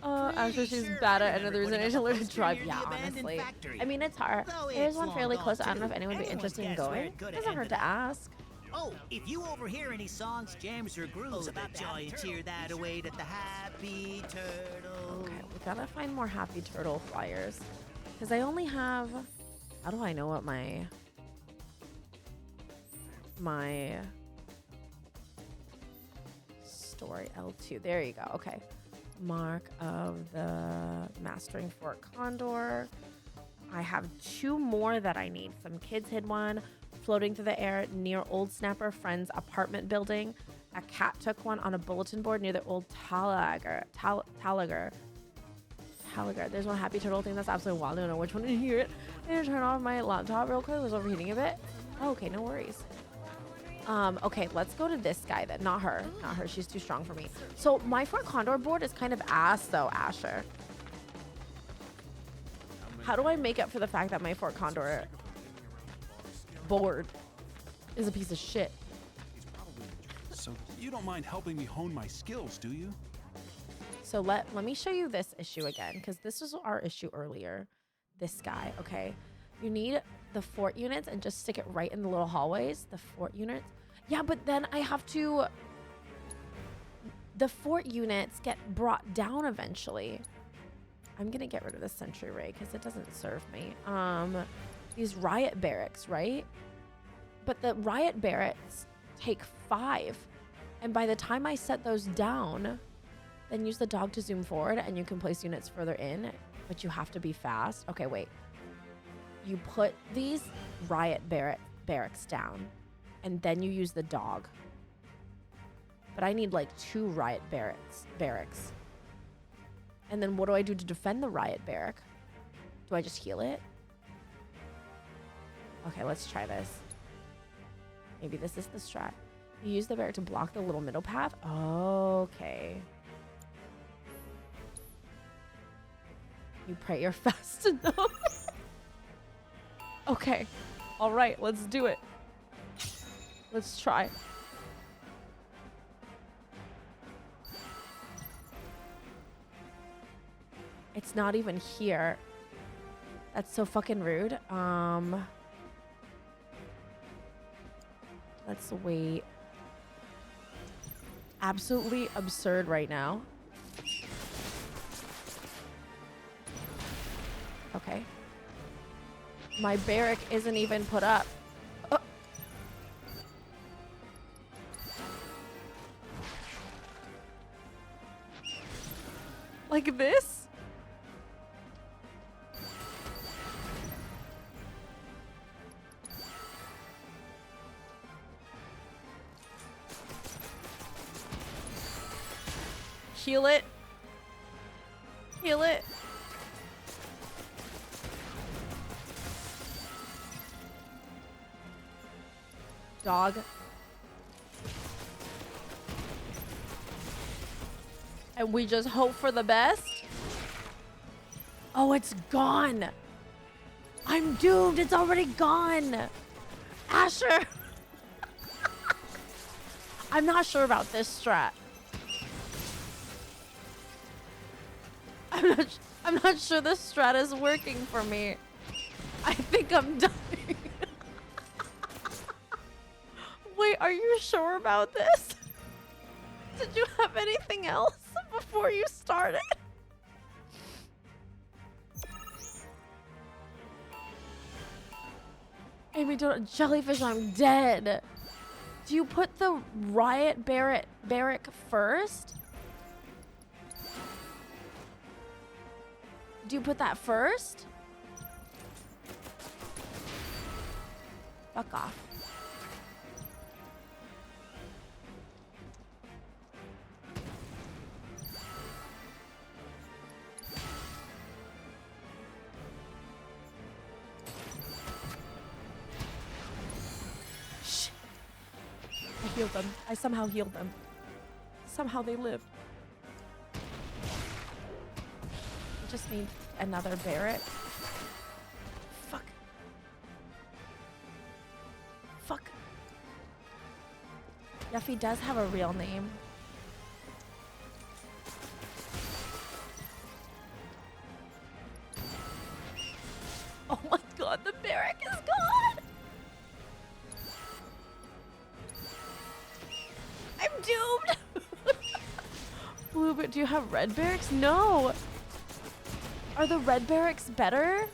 After she's bad at another reason, I should learn to drive. Yeah, honestly. I mean, it's hard. There's one fairly close. I don't know if anyone would be interested in going. Doesn't hurt to ask. Oh, if you overhear any songs, jams, or grooves about joy and cheer that await at the Happy Turtle. Okay, we gotta find more Happy Turtle flyers. Because I only have... How do I know what my story L2? There you go. Okay. Mark of the Mastering Fort Condor. I have 2 more that I need. Some kids hid one floating through the air near Old Snapper Friends apartment building. A cat took one on a bulletin board near the old Talagar. There's one Happy Turtle thing that's absolutely wild. I don't know which one to hear it. I'm gonna turn off my laptop real quick. It was overheating a bit. Oh, okay, no worries. Okay, let's go to this guy then. Not her. Not her. She's too strong for me. So my Fort Condor board is kind of ass though, Asher. How do I make up for the fact that my Fort Condor board is a piece of shit? So you don't mind helping me hone my skills, do you? So let me show you this issue again, because this was our issue earlier. This guy, okay? You need the fort units and just stick it right in the little hallways. The fort units. Yeah, but then I have to... The fort units get brought down eventually. I'm gonna get rid of the sentry ray because it doesn't serve me. These riot barracks, right? But the riot barracks take 5. And by the time I set those down, then use the dog to zoom forward and you can place units further in, but you have to be fast. Okay, wait. You put these riot barracks down and then you use the dog. But I need like 2 riot barracks. And then what do I do to defend the riot barrack? Do I just heal it? Okay, let's try this. Maybe this is the strat. You use the barrack to block the little middle path? Okay. You pray you're fast enough. Okay. All right, let's do it. Let's try. It's not even here. That's so fucking rude. Let's wait. Absolutely absurd right now. Okay. My barrack isn't even put up. Like this? Heal it. Heal it. Dog. And we just hope for the best. Oh, it's gone. I'm doomed. It's already gone. Asher. I'm not sure about this strat. I'm not sure this strat is working for me. I think I'm dying. Wait, are you sure about this? Did you have anything else before you started? Amy, don't jellyfish, I'm dead. Do you put the riot barrack first? Do you put that first? Fuck off. Shh. I healed them. I somehow healed them. Somehow they lived. Just need another barrack. Fuck. Fuck. Yuffie does have a real name. Oh my god, the barrack is gone! I'm doomed! Blue, but do you have red barracks? No! Are the red barracks better?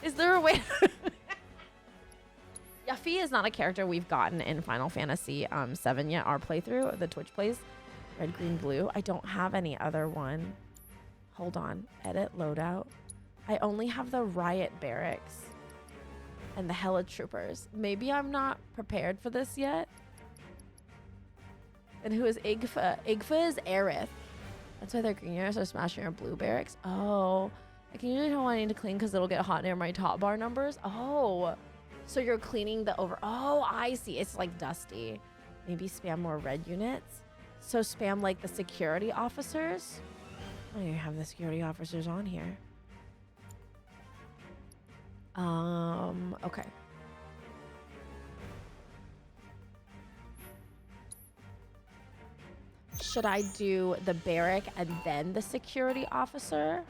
Is there a way? Yuffie is not a character we've gotten in Final Fantasy 7 yet. Our playthrough, the Twitch plays, red, green, blue. I don't have any other one. Hold on. Edit, loadout. I only have the riot barracks and the hella troopers. Maybe I'm not prepared for this yet. And who is Igfa? Igfa is Aerith. That's why their green units are smashing our blue barracks. Oh, I can usually tell when I need to clean because it'll get hot near my top bar numbers. Oh, so you're cleaning the over. Oh, I see. It's like dusty. Maybe spam more red units. So spam like the security officers. Oh, you have the security officers on here. Okay. Should I do the barrack and then the security officer?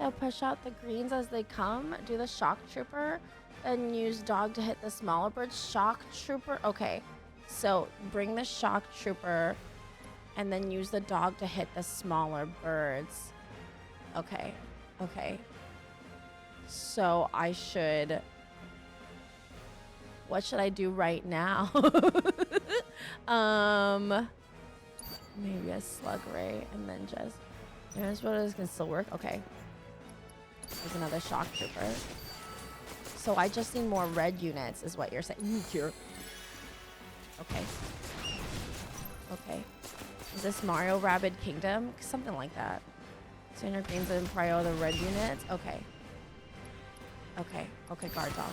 So push out the greens as they come. Do the shock trooper. And use dog to hit the smaller birds. Shock trooper. Okay. So bring the shock trooper. And then use the dog to hit the smaller birds. Okay. Okay. So I should... What should I do right now? Maybe a slug ray and then just... Here's what is gonna still work. Okay. There's another shock trooper. So I just need more red units is what you're saying. Here. Okay. Okay. Is this Mario Rabid Kingdom? Something like that. Standard greens and prio the red units. Okay. Okay. Okay, guard dog.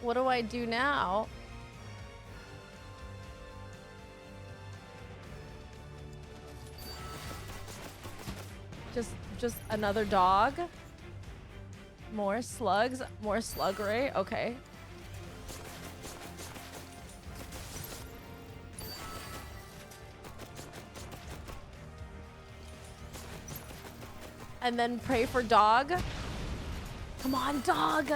What do I do now? Just another dog? More slugs? More slug ray? Okay. And then pray for dog? Come on, dog!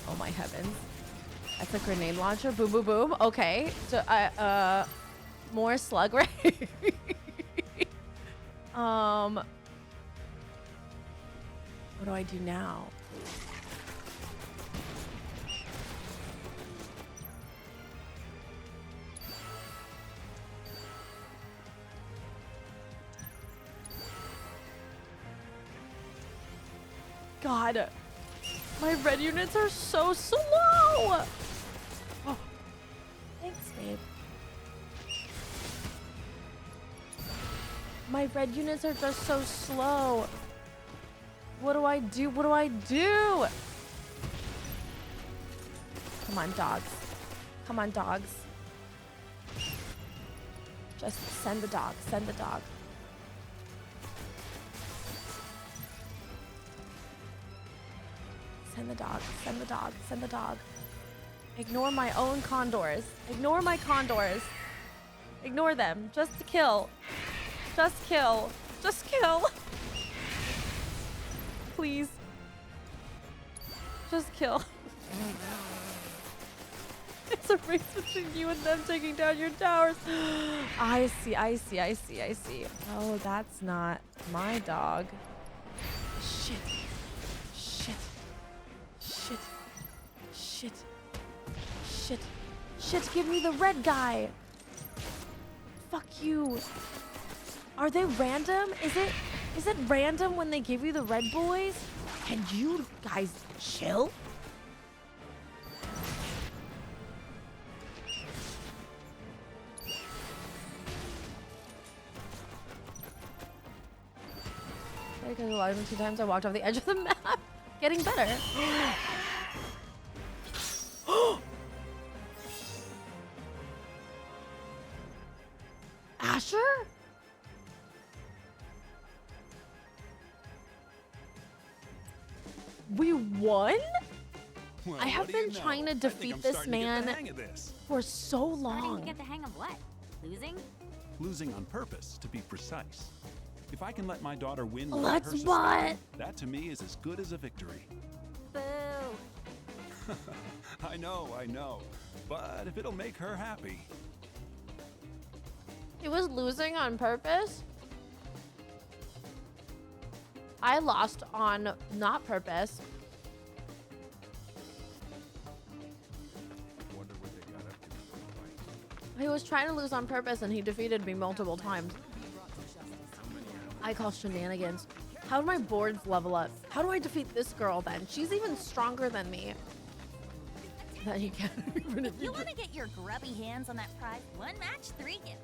Oh my heavens. That's a grenade launcher. Boom, boom, boom. Okay. So, more slug ray. What do I do now? God. My red units are so slow! Oh. Thanks, babe. My red units are just so slow. What do I do? What do I do? Come on, dogs. Come on, dogs. Just send the dog. Send the dog. Send the dog, send the dog, send the dog. Ignore my own condors. Ignore my condors. Ignore them. Just to kill. Just kill. Just kill. Please. Just kill. It's a race between you and them taking down your towers. I see, I see, I see, I see. Oh, that's not my dog. Shit. Shit. Shit. Shit. Shit. Shit, give me the red guy. Fuck you. Are they random? Is it random when they give you the red boys? Can you guys chill? Because a lot of them 2 times I walked off the edge of the map. Getting better. Asher? We won? Well, I have been trying to defeat this man for so long. Starting to get the hang of what? Losing? Losing on purpose, to be precise. If I can let my daughter win Let's without her what? suspecting, that to me is as good as a victory. Boo. I know. But if it'll make her happy. He was losing on purpose? I lost on not purpose. Wonder what they got up to before the fight. He was trying to lose on purpose and he defeated me multiple times. I call shenanigans. How do my boards level up? How do I defeat this girl then? She's even stronger than me. That you can't even If you want to get your grubby hands on that prize, 1 match, 3 gil.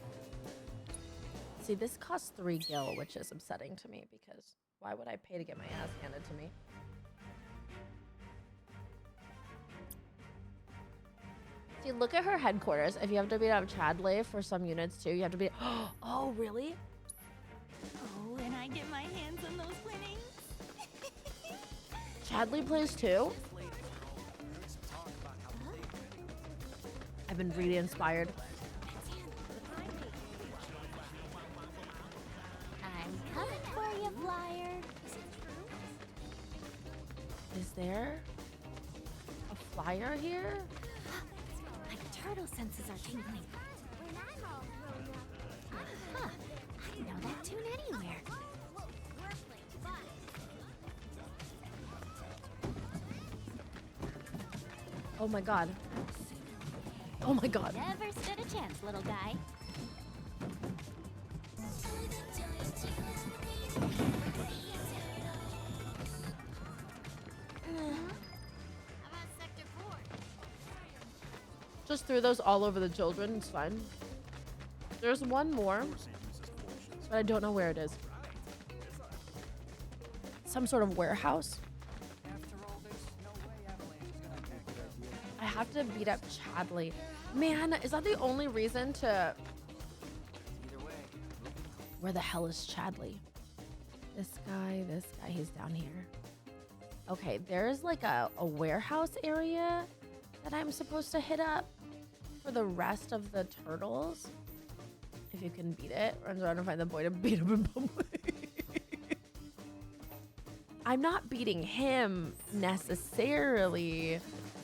See, this costs 3 gil, which is upsetting to me because why would I pay to get my ass handed to me? See, look at her headquarters. If you have to beat up Chadley for some units too, you have to be. Oh, really? Oh, and I get my hands on those winnings. Chadley plays too? I've been really inspired. I'm coming for you, Flyer. Is there a flyer here? My turtle senses are tingling. Huh. I know that tune anywhere. Oh my god. Oh my god. Never stood a chance, little guy. Just threw those all over the children. It's fine. There's one more, but I don't know where it is. Some sort of warehouse. I have to beat up Chadley. Man, is that the only reason to... Where the hell is Chadley? This guy, he's down here. Okay, there's like a warehouse area that I'm supposed to hit up for the rest of the turtles. If you can beat it. I'm trying to find the boy to beat him in public. I'm not beating him necessarily.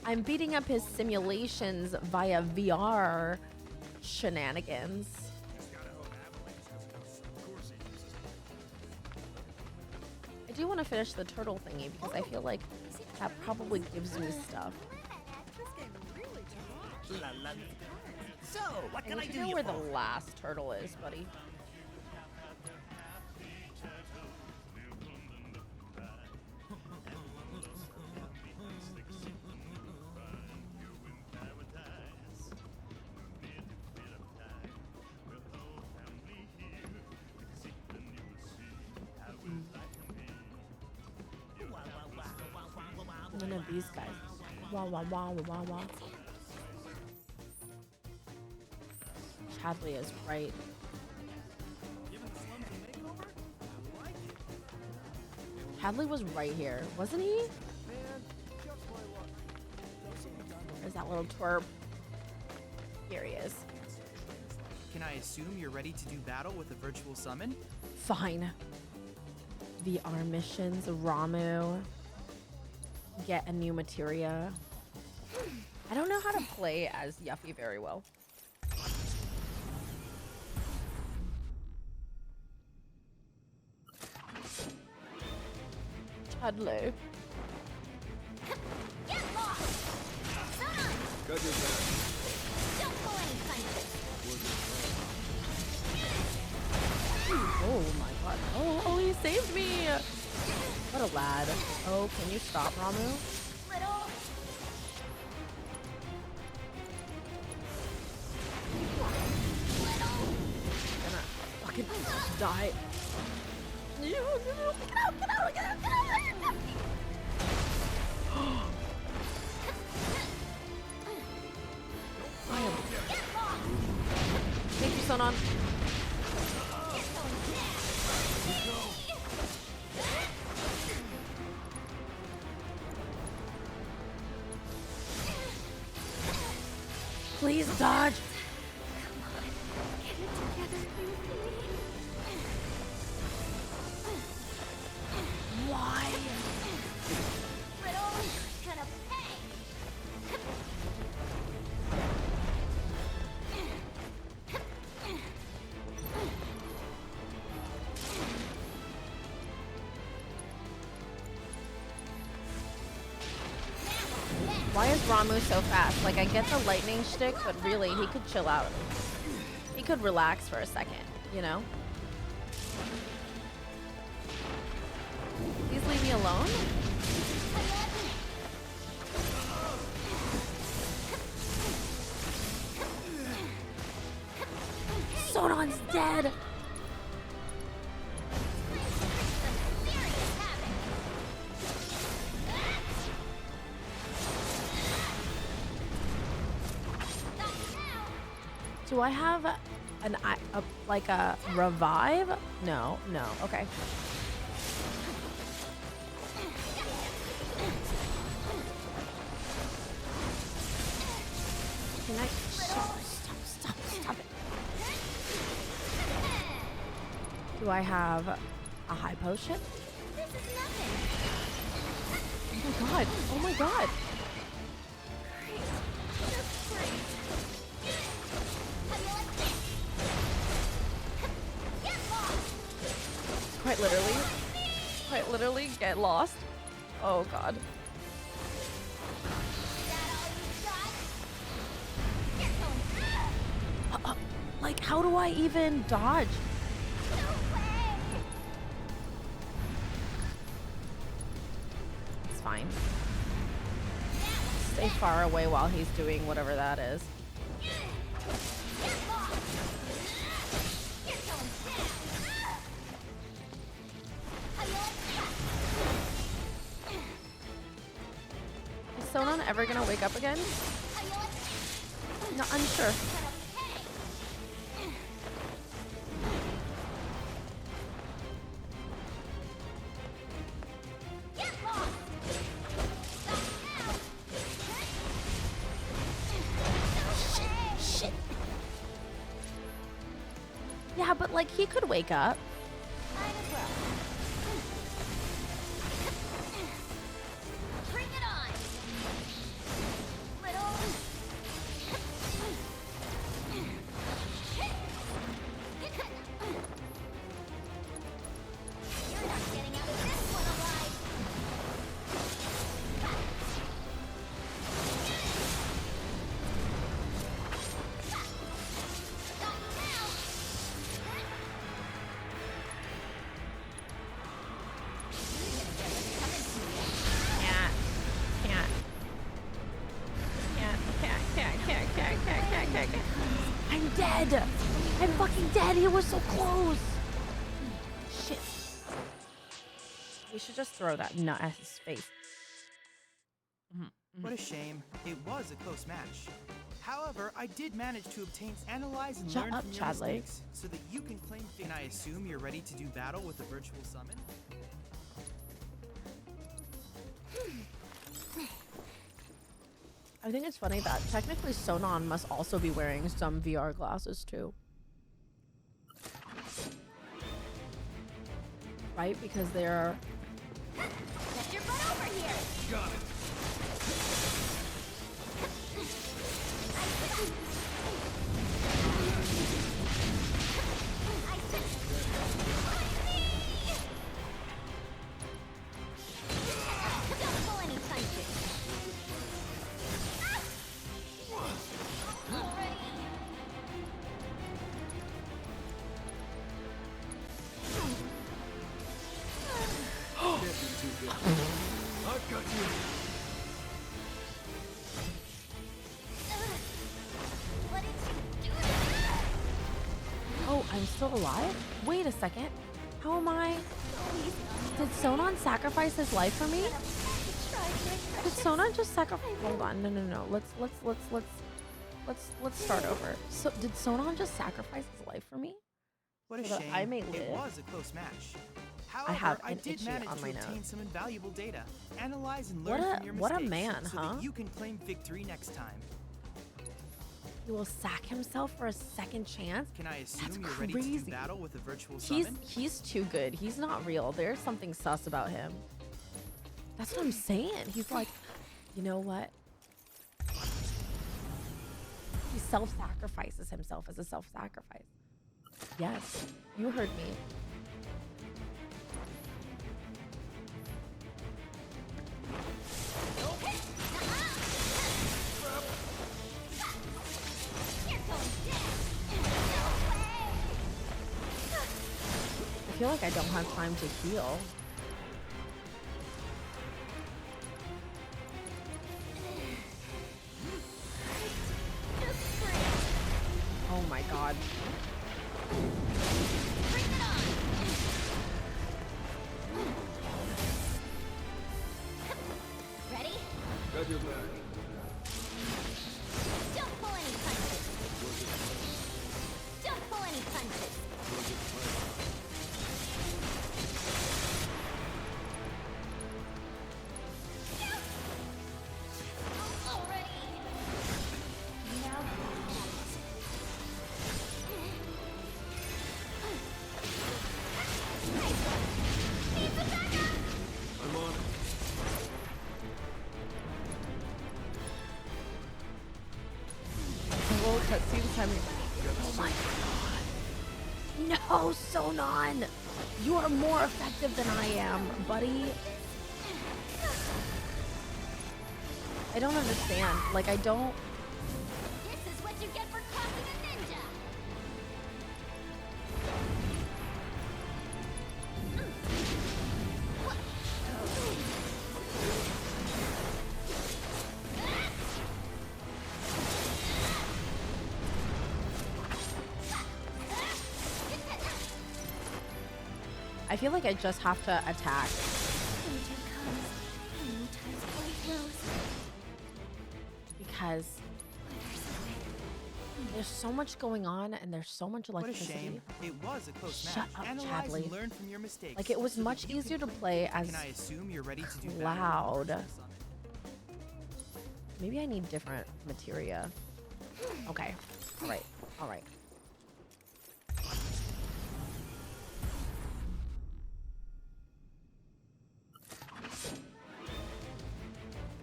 I'm beating up his simulations via VR shenanigans. I do want to finish the turtle thingy because I feel like that probably gives me stuff. So, what can I do know you where for? the last turtle is, buddy. None of these guys. Wah wah wah wah wah. Chadley is right. Chadley was right here, wasn't he? There's that little twerp. Here he is. Can I assume you're ready to do battle with a virtual summon? Fine. VR missions, Ramu. Get a new materia. I don't know how to play as Yuffie very well. Chadley. Get lost! Son! Cut your back. Don't pull any punches! Oh my god. Oh, he saved me! What a lad. Oh, can you stop, Ramu? Little... I'm gonna fucking die. Get out, get out, get out, get out! Thank you, Sonon. Please dodge. Get it together, Why? Riddle, gonna pay! Why is Ramu so fast? Like, I get the lightning shtick, but really, he could chill out. He could relax for a second, you know? Please leave me alone. Sonon's dead! Do I have like a revive? No, no. Okay. Can I stop it? Do I have a high potion? Oh my god! Oh my god! Quite literally get lost. Oh god. Like, how do I even dodge? It's fine. Stay far away while he's doing whatever that is. Is Sonon ever gonna wake up again? No, unsure. Yeah, but like he could wake up. Bring it on. Little. You're not getting out of this one alive. Can't. I'm dead. I'm fucking dead. He was so close. Shit. We should just throw that nut at his face. What a shame. It was a close match. However, I did manage to obtain, analyze, and learn from your mistakes so that you can claim. Can I assume you're ready to do battle with the virtual summon? I think it's funny that technically Sonon must also be wearing some VR glasses too. Right? Because they're... Get your butt over here. Got it. Don't pull any punches. I got you. What did you do? Oh, I'm still alive? Wait a second. How am I? Did Sonon sacrifice his life for me? Did Sonon just sacrifice? Hold on, no. Let's start over. So, did Sonon just sacrifice his life for me? What a So that shame. I may live? It was a close match. However, I have I an did itchy manage on to my obtain nose. some invaluable data. Analyze and What learn a- from your what a mistakes man, so huh? that you can claim victory next time. He will sack himself for a second chance? Can I assume That's you're ready to crazy. do battle with a virtual He's summon? too good. He's not real. There's something sus about him. That's what I'm saying. He's like, you know what? He self-sacrifices himself as a self-sacrifice. Yes, you heard me. I feel like I don't have time to heal. Oh my god. Ready? Got your back. Don't pull any punches. I'm on it. Whoa, cutscene timing. Oh my god. No, Sonon! You are more effective than I am, buddy. I don't understand. Like, I don't... This is what you get for causing a ninja! I feel like I just have to attack. Because there's so much going on and there's so much electricity. What a shame. It was a close Shut match. up, Analyze Chadley. and learn from your mistakes. Like, it was so that much you easier to can play as Can I assume you're ready to do battle with the loud. virtual summon? Maybe I need different materia. Okay. All right. All right.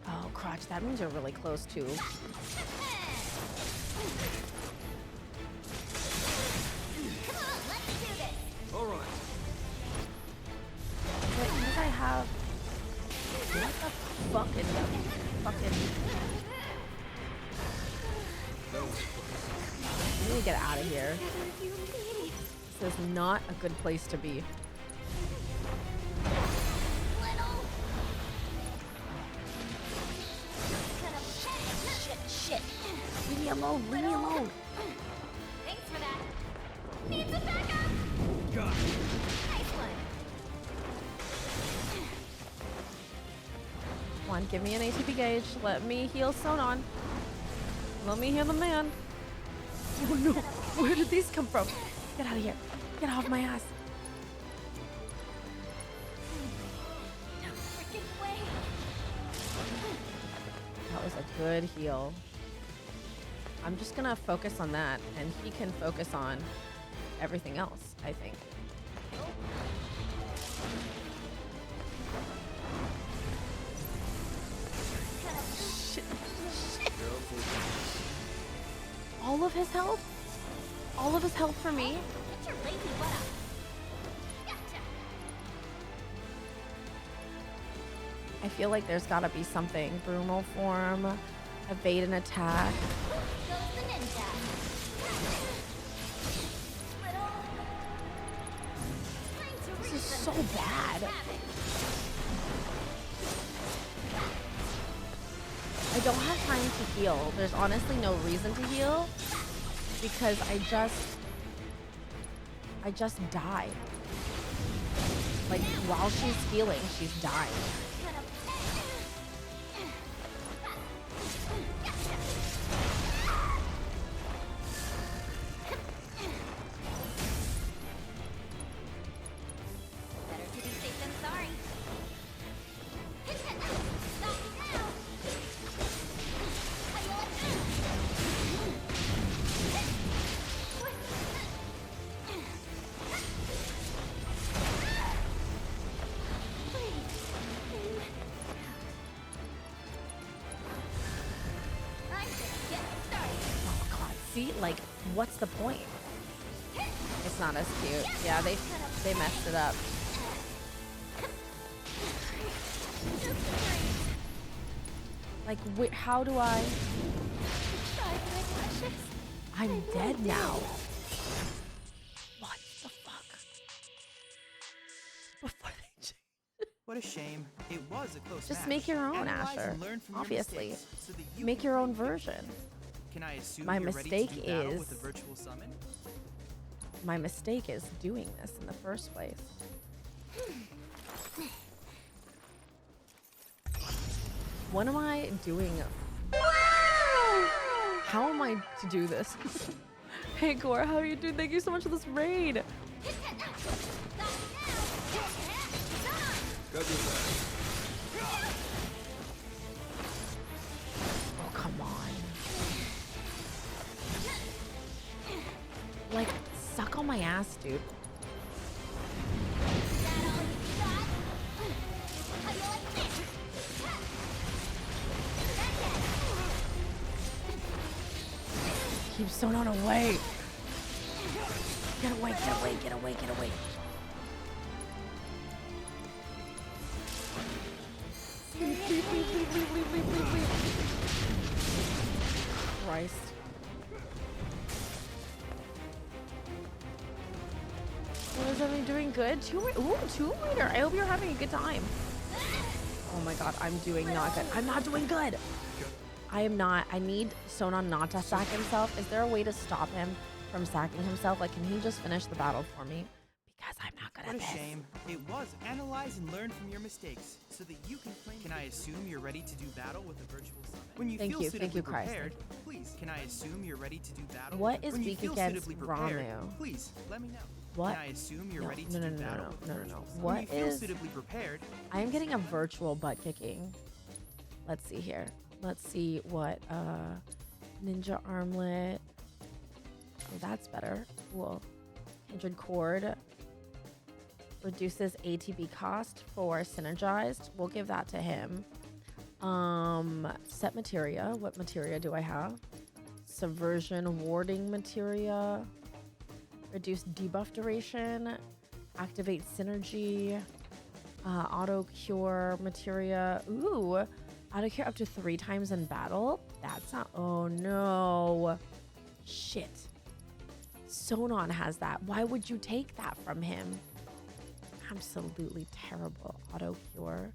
Oh, crotch. That means you're really close, too. All right. Wait, I think I have... What the fucking... I need to get out of here. This is not a good place to be. Shit. Leave me alone. Leave me alone. Thanks for that. Needs a backup! Got it. Nice one. Come on, give me an ATP gauge. Let me heal Sonon. Let me heal the man. Oh no, where did these come from? Get out of here. Get off my ass. No freaking way. That was a good heal. I'm just gonna focus on that, and he can focus on everything else, I think. Shit. All of his health? All of his health for me? Get your lazy butt up. Gotcha. I feel like there's gotta be something. Bruno form, evade an attack. Goes the ninja. This is so bad. I don't have time to heal. There's honestly no reason to heal because I just die. Like, while she's healing, she's dying. Better to be safe than sorry. Oh god, see, like, what's the point? It's not as cute. Yeah, they messed it up. Like, how do I? I'm dead now. What the fuck? Before they change. What a shame. It was a close Just match. make your own, Analyze Asher. and learn from your Obviously. mistakes so that you Make can your own claim version. victory. Can I assume My you're ready mistake to do battle is- with the virtual summon? My mistake is doing this in the first place. What am I doing? How am I to do this? Hey Gore, how are you doing? Thank you so much for this raid. Oh, come on. Like, suck on my ass, dude. Keep Sonon away. Get away, get away, get away, get away. Leave. Christ. What is everyone doing? Good? Ooh, Tomb Raider. I hope you're having a good time. Oh my god, I'm doing not good. I'm not doing good. I am not. I need Sonon not to sack himself. Is there a way to stop him from sacking himself? Like, can he just finish the battle for me? Because I'm not good at this. What a shame. It was. Analyze and learn from your mistakes so that you can claim. Can I assume you're ready to do battle with a virtual summon? When you feel suitably prepared, please. Can I assume you're ready to do battle? What is when weak against Ramu? Please, let me know. What? Can I assume you're ready to do battle? No. When What you feel is... suitably prepared. I am getting a virtual butt kicking. Let's see here. Let's see what, ninja armlet. Oh, that's better. Cool. Kindred cord. Reduces ATB cost for synergized. We'll give that to him. Set materia. What materia do I have? Subversion warding materia. Reduce debuff duration. Activate synergy. Auto cure materia. Ooh. Auto cure up to 3 times in battle? That's not... Oh, no. Shit. Sonon has that. Why would you take that from him? Absolutely terrible. Auto cure.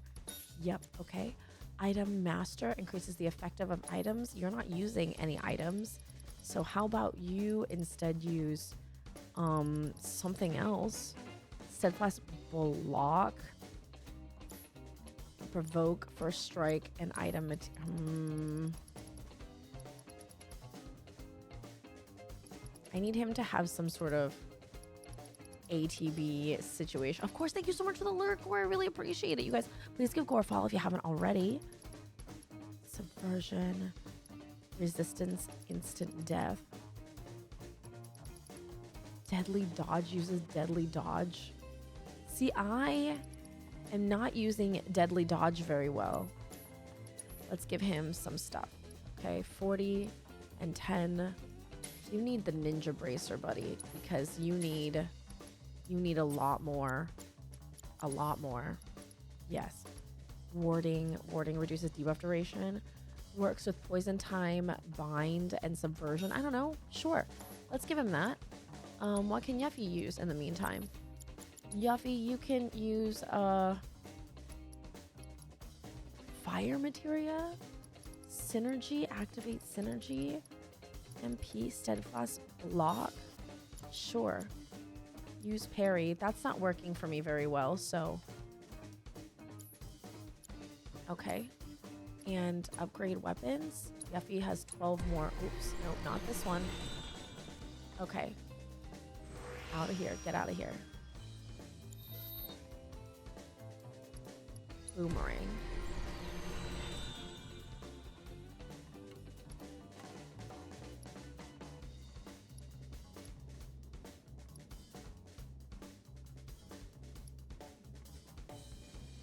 Yep, okay. Item master increases the effective of items. You're not using any items. So how about you instead use something else? Steadfast block. Provoke, first strike, and item I need him to have some sort of ATB situation. Of course, thank you so much for the lurk, Gore. I really appreciate it. You guys, please give Gore a follow if you haven't already. Subversion, resistance, instant death. Deadly dodge uses deadly dodge. See, I am not using deadly dodge very well. Let's give him some stuff. Okay, 40 and 10. You need the ninja bracer, buddy, because you need a lot more. A lot more. Yes. Warding reduces debuff duration. Works with poison time, bind, and subversion. I don't know. Sure. Let's give him that. What can Yuffie use in the meantime? Yuffie, you can use fire materia, synergy, activate synergy, MP, steadfast block. Sure. Use parry. That's not working for me very well, so. Okay. And upgrade weapons. Yuffie has 12 more. Oops, no, not this one. Okay. Out of here. Get out of here. Boomerang.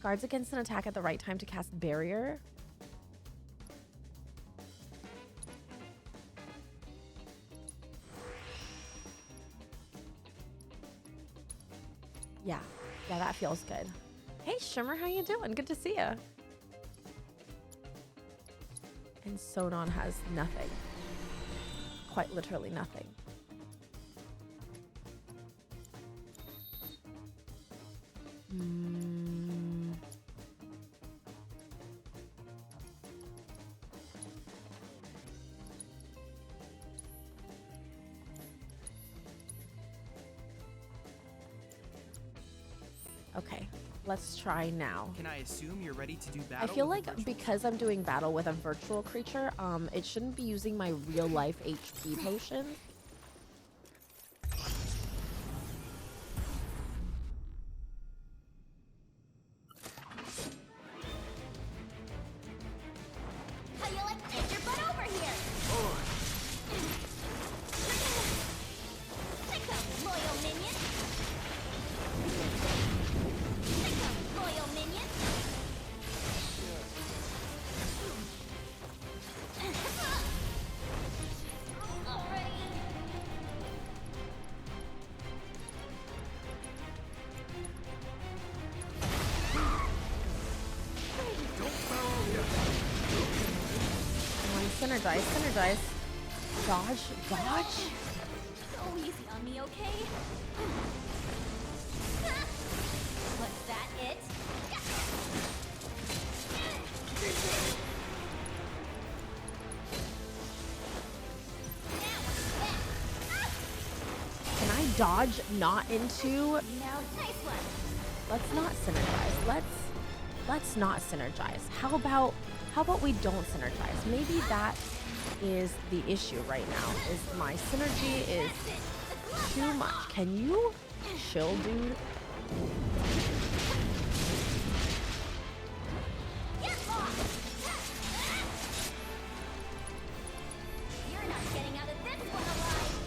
Guards against an attack at the right time to cast barrier. Yeah, that feels good. Hey Shimmer, how you doing? Good to see you. And Sonon has nothing. Quite literally nothing. Okay, let's try now. Can I assume you're ready to do battle? I feel like because I'm doing battle with a virtual creature, it shouldn't be using my real life HP potion. Synergize, synergize. Dodge, dodge. Go easy on me, okay? Was that it? Can I dodge not into? Now, nice one. Let's not synergize. Let's not synergize. How about we don't synergize? Maybe that is the issue right now. Is my synergy is too much. Can you chill, dude? You're not getting out of this one alive.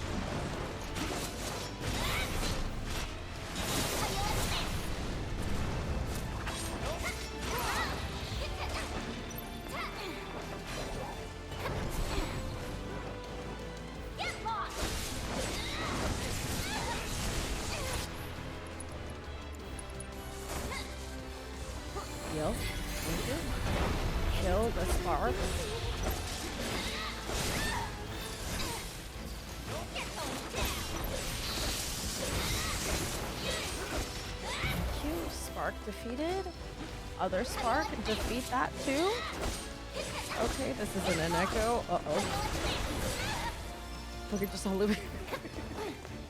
Get lost. Heal. Thank you. Kill the spark. Thank you. Spark defeated. Other spark, defeat that too. Okay, this isn't an echo. Uh-oh. Look at just a Loopy.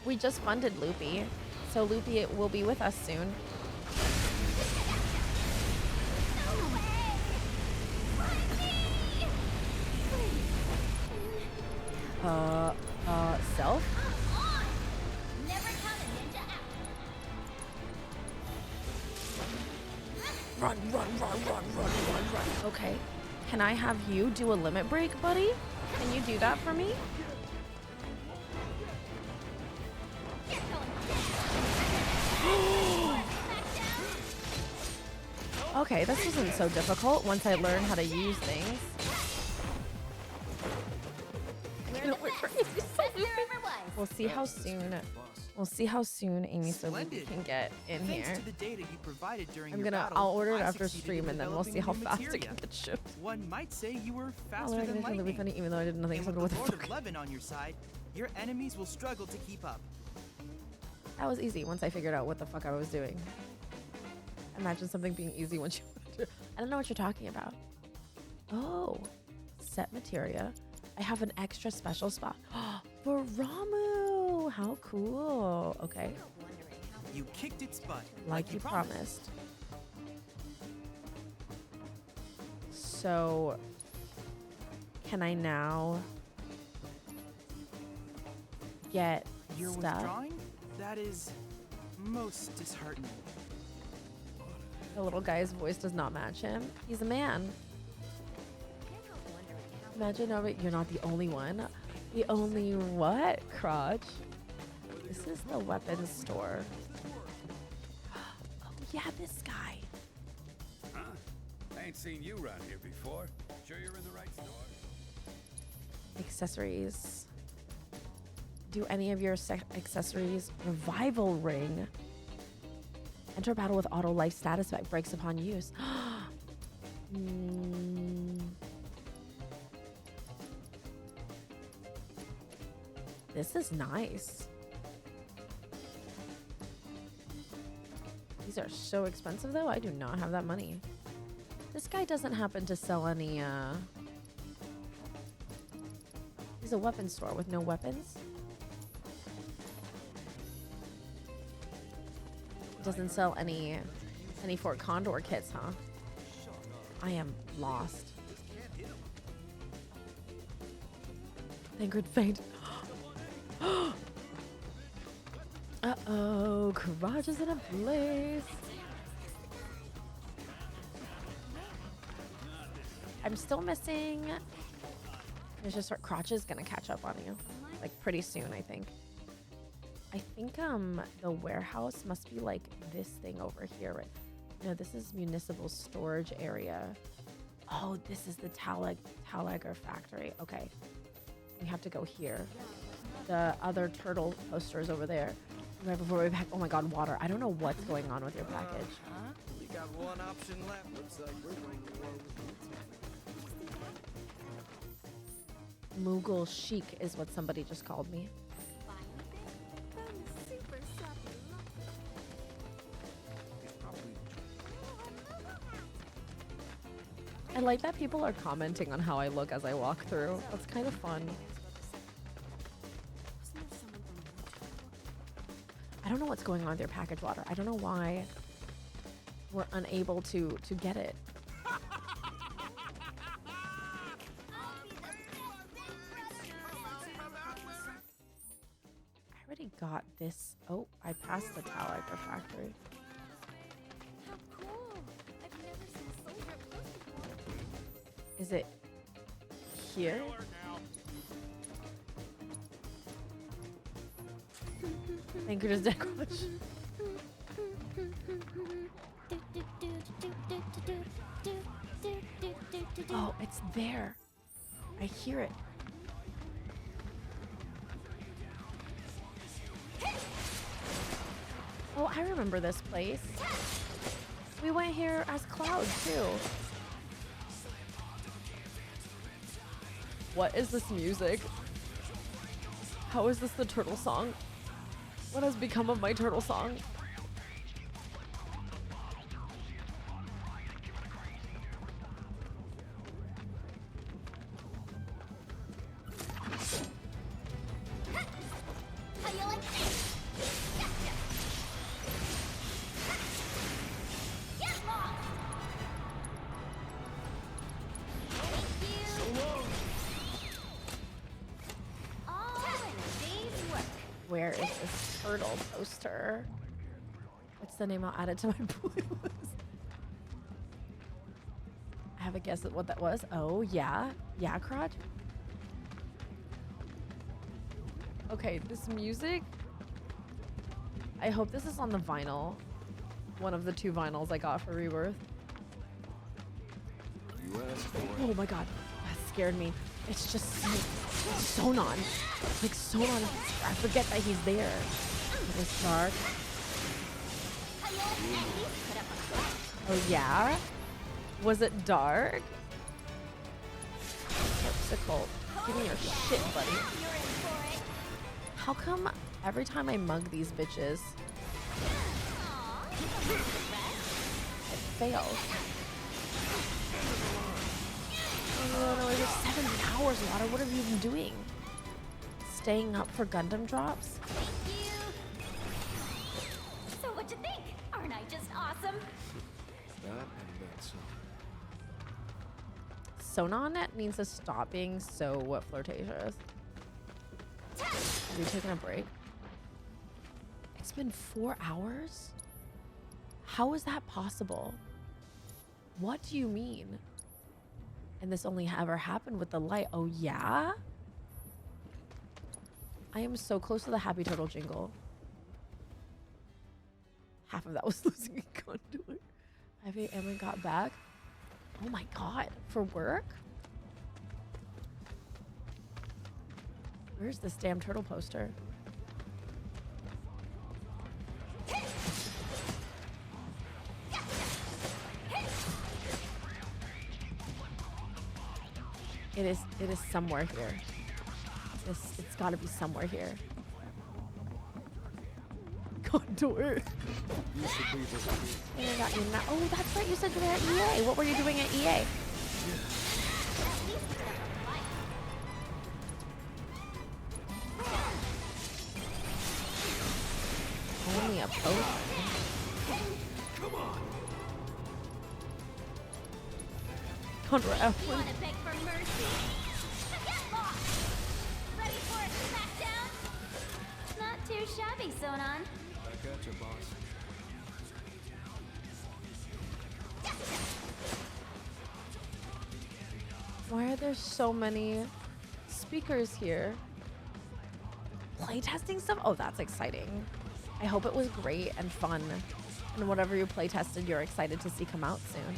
We just funded Loopy, so Loopy will be with us soon. Self? Run. Okay. Can I have you do a limit break, buddy? Can you do that for me? Okay, this wasn't so difficult once I learned how to use things. We'll see how soon. We'll see how soon Amy so we can get in Thanks here. to the data you provided during I'm your gonna. battle, I'll order it I after succeeded stream, in and then we'll see how developing fast new I can materia. get shipped. One might say you were Oh, faster look, than it's gonna be lightning. funny, even though I didn't know things. And What with the the Lord fuck? of Levin on your side, your enemies will struggle to keep up. That was easy once I figured out what the fuck I was doing. Imagine something being easy once you. I don't know what you're talking about. Oh, set materia. I have an extra special spot for Ramu. How cool. Okay. You kicked its butt, Like you promised. So, can I now get You're stuff? withdrawing? That is most disheartening. The little guy's voice does not match him. He's a man. Imagine, no, but you're not the only one. The only what? Crotch. This is the weapons store. Oh, yeah, this guy. Huh? I ain't seen you around here before. Sure you're in the right store? Accessories. Do any of your accessories revival ring? Enter battle with auto life status effect breaks upon use. This is nice. These are so expensive though. I do not have that money. This guy doesn't happen to sell any he's a weapons store with no weapons. Doesn't sell any Fort Condor kits, huh? I am lost. Hunkered faint. Uh-oh, garage is in a place. I'm still missing. There's just our crotch is gonna catch up on you, like pretty soon, I think. I think the warehouse must be like this thing over here, right? No, this is municipal storage area. Oh, this is the Talager factory. Okay, we have to go here. The other turtle poster is over there. Right before we pack. Oh my God, water. I don't know what's going on with your package. We got one option left. Looks like we're going to war with Mughal chic is what somebody just called me. I like that people are commenting on how I look as I walk through. That's kind of fun. I don't know what's going on with your package water. I don't know why we're unable to get it. I already got this. Oh, I passed the Talek refractory. How cool! I've never seen a soldier up close before. Is it here? Thank you, Deck Watch. Oh, it's there. I hear it. Oh, I remember this place. We went here as Cloud, too. What is this music? How is this the turtle song? What has become of my turtle song? How you like this? Get lost! Thank you! All in a day's work. Where is this turtle poster? What's the name? I'll add it to my playlist. I have a guess at what that was. Oh, yeah. Yeah, Crotch? Okay, this music. I hope this is on the vinyl. One of the 2 vinyls I got for Rebirth. Oh my god, that scared me. It's just like Sonon. Like Sonon, I forget that he's there. It was dark. Oh yeah? Was it dark? Popsicle. Give me your shit, buddy. How come every time I mug these bitches, it fails? Oh no, it was 7 hours, Water. What have you been doing? Staying up for Gundam drops? Thank you! So what'd you think? Aren't I just awesome? That and that Sonon needs to stop being so flirtatious. Have you taken a break? It's been 4 hours? How is that possible? What do you mean? And this only ever happened with the light. Oh yeah? I am so close to the Happy Turtle jingle. Half of that was losing a conduit. 5 a.m. and got back. Oh my god. For work? Where's this damn turtle poster? It is somewhere here. It's gotta be somewhere here. Contour. Oh, that's right. You said you were at EA. What were you doing at EA? Only a post. Come on. Contour F. Wanna beg for mercy? Get lost! Ready for a smackdown? Not too shabby, Sonon. Back at you, boss. Why are there so many speakers here? Playtesting stuff? Oh, that's exciting. I hope it was great and fun. And whatever you playtested, you're excited to see come out soon.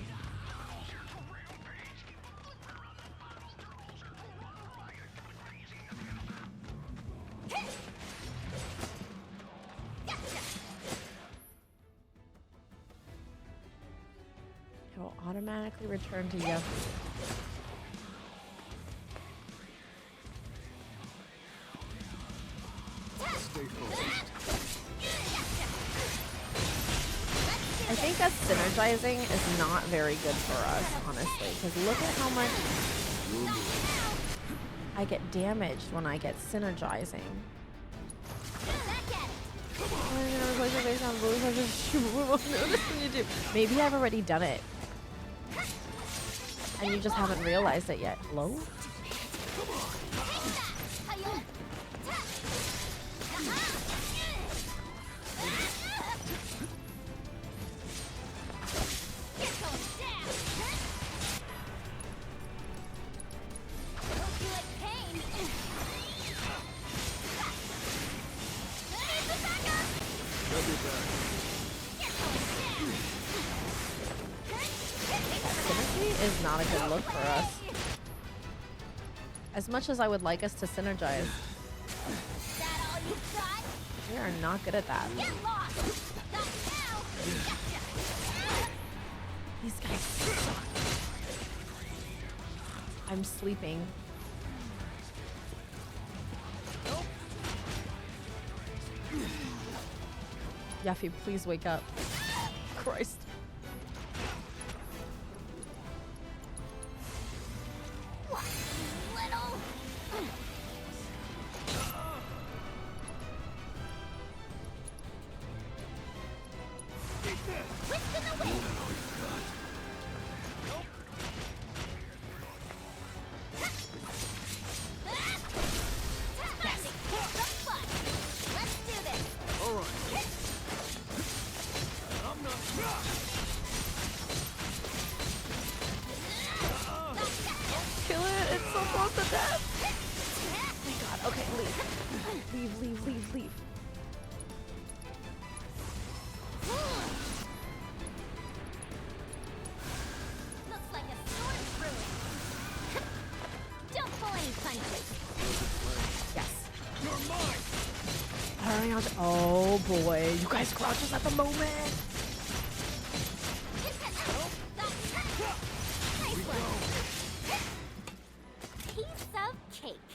It will automatically return to Yahoo. guess synergizing is not very good for us, honestly, because look at how much I get damaged when I get synergizing. Maybe I've already done it. And you just haven't realized it yet. Hello? Is not a good look for us. As much as I would like us to synergize, we are not good at that. These guys suck. I'm sleeping. Yaffy, please wake up. Christ. Leave. Looks like a sword brewing. Don't pull any punches. Yes. You're mine. Hurry on. Oh boy, you guys crouches at the moment. Nice one. Piece of cake.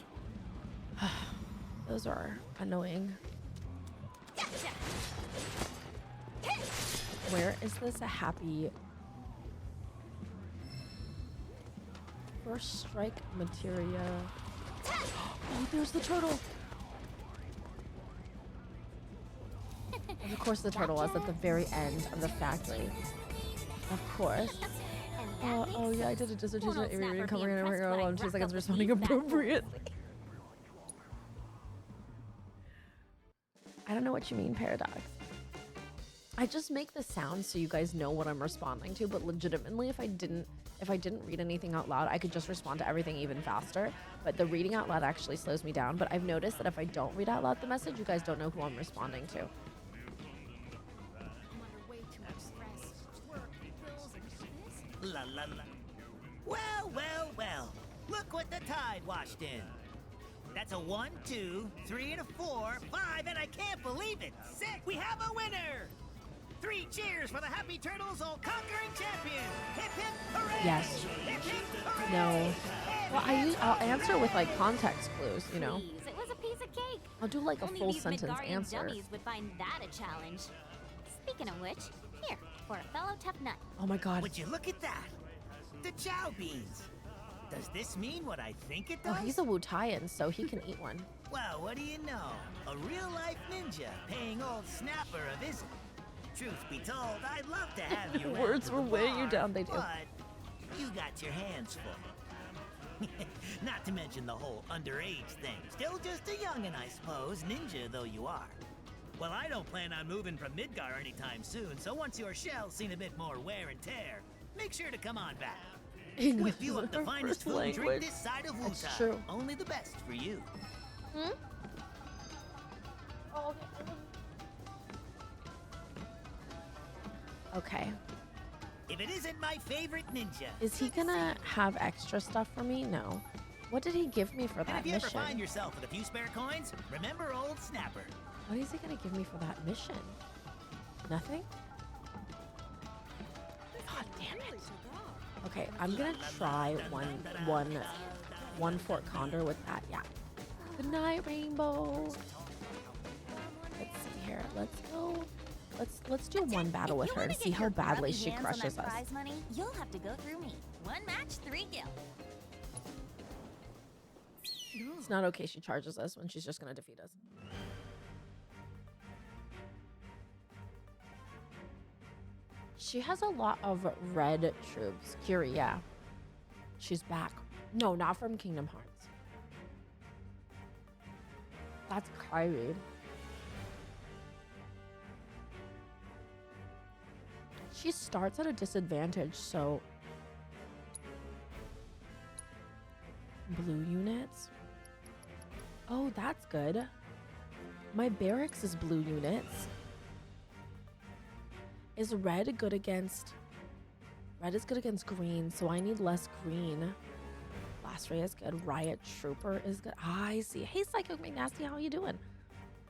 Those are annoying. Gotcha. Where is this a happy first strike materia? Oh, there's the turtle. And of course the turtle was at the very end of the factory. Of course. Oh yeah, I did a dissertation reading covering it in 2 seconds responding appropriately. I don't know what you mean, Paradox. I just make the sound so you guys know what I'm responding to, but legitimately if I didn't read anything out loud, I could just respond to everything even faster. But the reading out loud actually slows me down. But I've noticed that if I don't read out loud the message, you guys don't know who I'm responding to. La la la. Well. Look what the tide washed in. That's a 1, 2, 3, and a 4, 5, and I can't believe it. 6. We have a winner. 3 cheers for the Happy Turtles all-conquering champion. Hip hip hooray! Yes. Hip hip hooray! No. Well, I'll answer with like context clues, you know. Please, it was a piece of cake. I'll do like a Only full these sentence Midgarian answer. dummies would find that a challenge. Speaking of which, here for a fellow tough nut. Oh my God. Would you look at that? The chow beans. Does this mean what I think it does? Oh, he's a Wu-Taiyan, so he can eat one. Well, what do you know? A real-life ninja paying old Snapper a visit. Truth be told, I'd love to have you. Words will weigh you down, they do. But you got your hands full. Not to mention the whole underage thing. Still just a youngin', I suppose, ninja though you are. Well, I don't plan on moving from Midgar anytime soon, so once your shell's seen a bit more wear and tear, make sure to come on back. With you up the finest food and drink this side of That's Wutai. true. Only the best for you. Hmm? Oh, okay. If it isn't my favorite ninja. Is he gonna have extra stuff for me? No. What did he give me for And that if you ever mission? find yourself with a few spare coins, remember old Snapper. What is he gonna give me for that mission? Nothing? God damn it. Okay, I'm gonna try one Fort Condor with that. Yeah. Good night, Rainbow. Let's see here. Let's go Let's do one battle with her and see how badly she crushes us. Prize money, you'll have to go through me. 1 match, 3 gil. It's not okay she charges us when she's just gonna defeat us. She has a lot of red troops. Curie, yeah. She's back. No, not from Kingdom Hearts. That's Kyrie. She starts at a disadvantage, so... Blue units? Oh, that's good. My barracks is blue units. Is red good against... Red is good against green, so I need less green. Blast Ray is good. Riot Trooper is good. I see. Hey, Psycho McNasty, how you doing?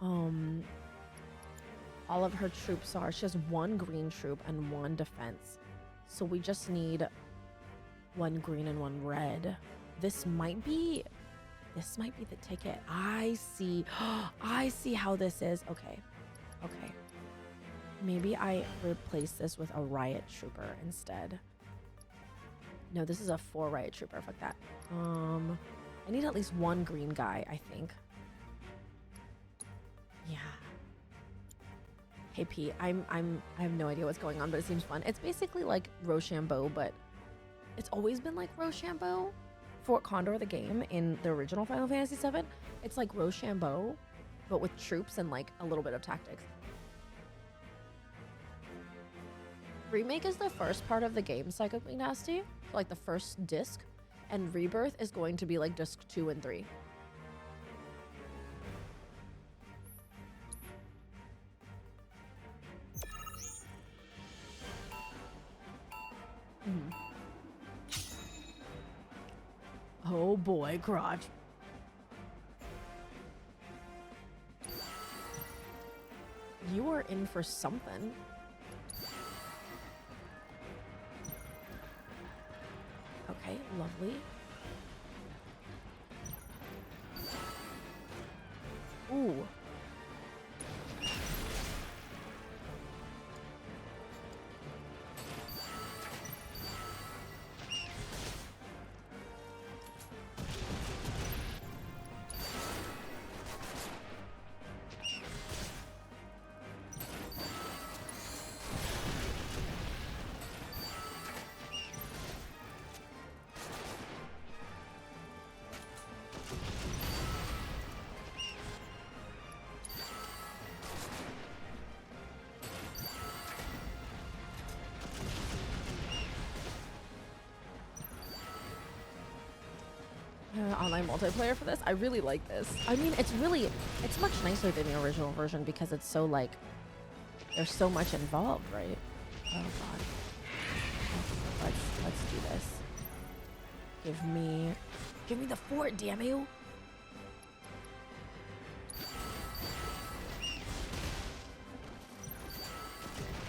All of her troops are... She has 1 green troop and 1 defense. So we just need 1 green and 1 red. This might be the ticket. I see. I see how this is. Okay. Okay. Maybe I replace this with a Riot Trooper instead. No, this is a 4 Riot Trooper. Fuck that. I need at least 1 green guy, I think. Yeah. Hey Pete, I have no idea what's going on, but it seems fun. It's basically like Rochambeau, but it's always been like Rochambeau. Fort Condor, the game in the original Final Fantasy VII, it's like Rochambeau, but with troops and like a little bit of tactics. Remake is the first part of the game, Psycho Nasty, like the first disc, and Rebirth is going to be like disc 2 and 3. Oh boy, Crotch. You are in for something. Okay, lovely. Ooh. Online multiplayer for this. I really like this. I mean, it's much nicer than the original version because it's so like, there's so much involved, right? Oh god. Let's do this. Give me the fort, damn you.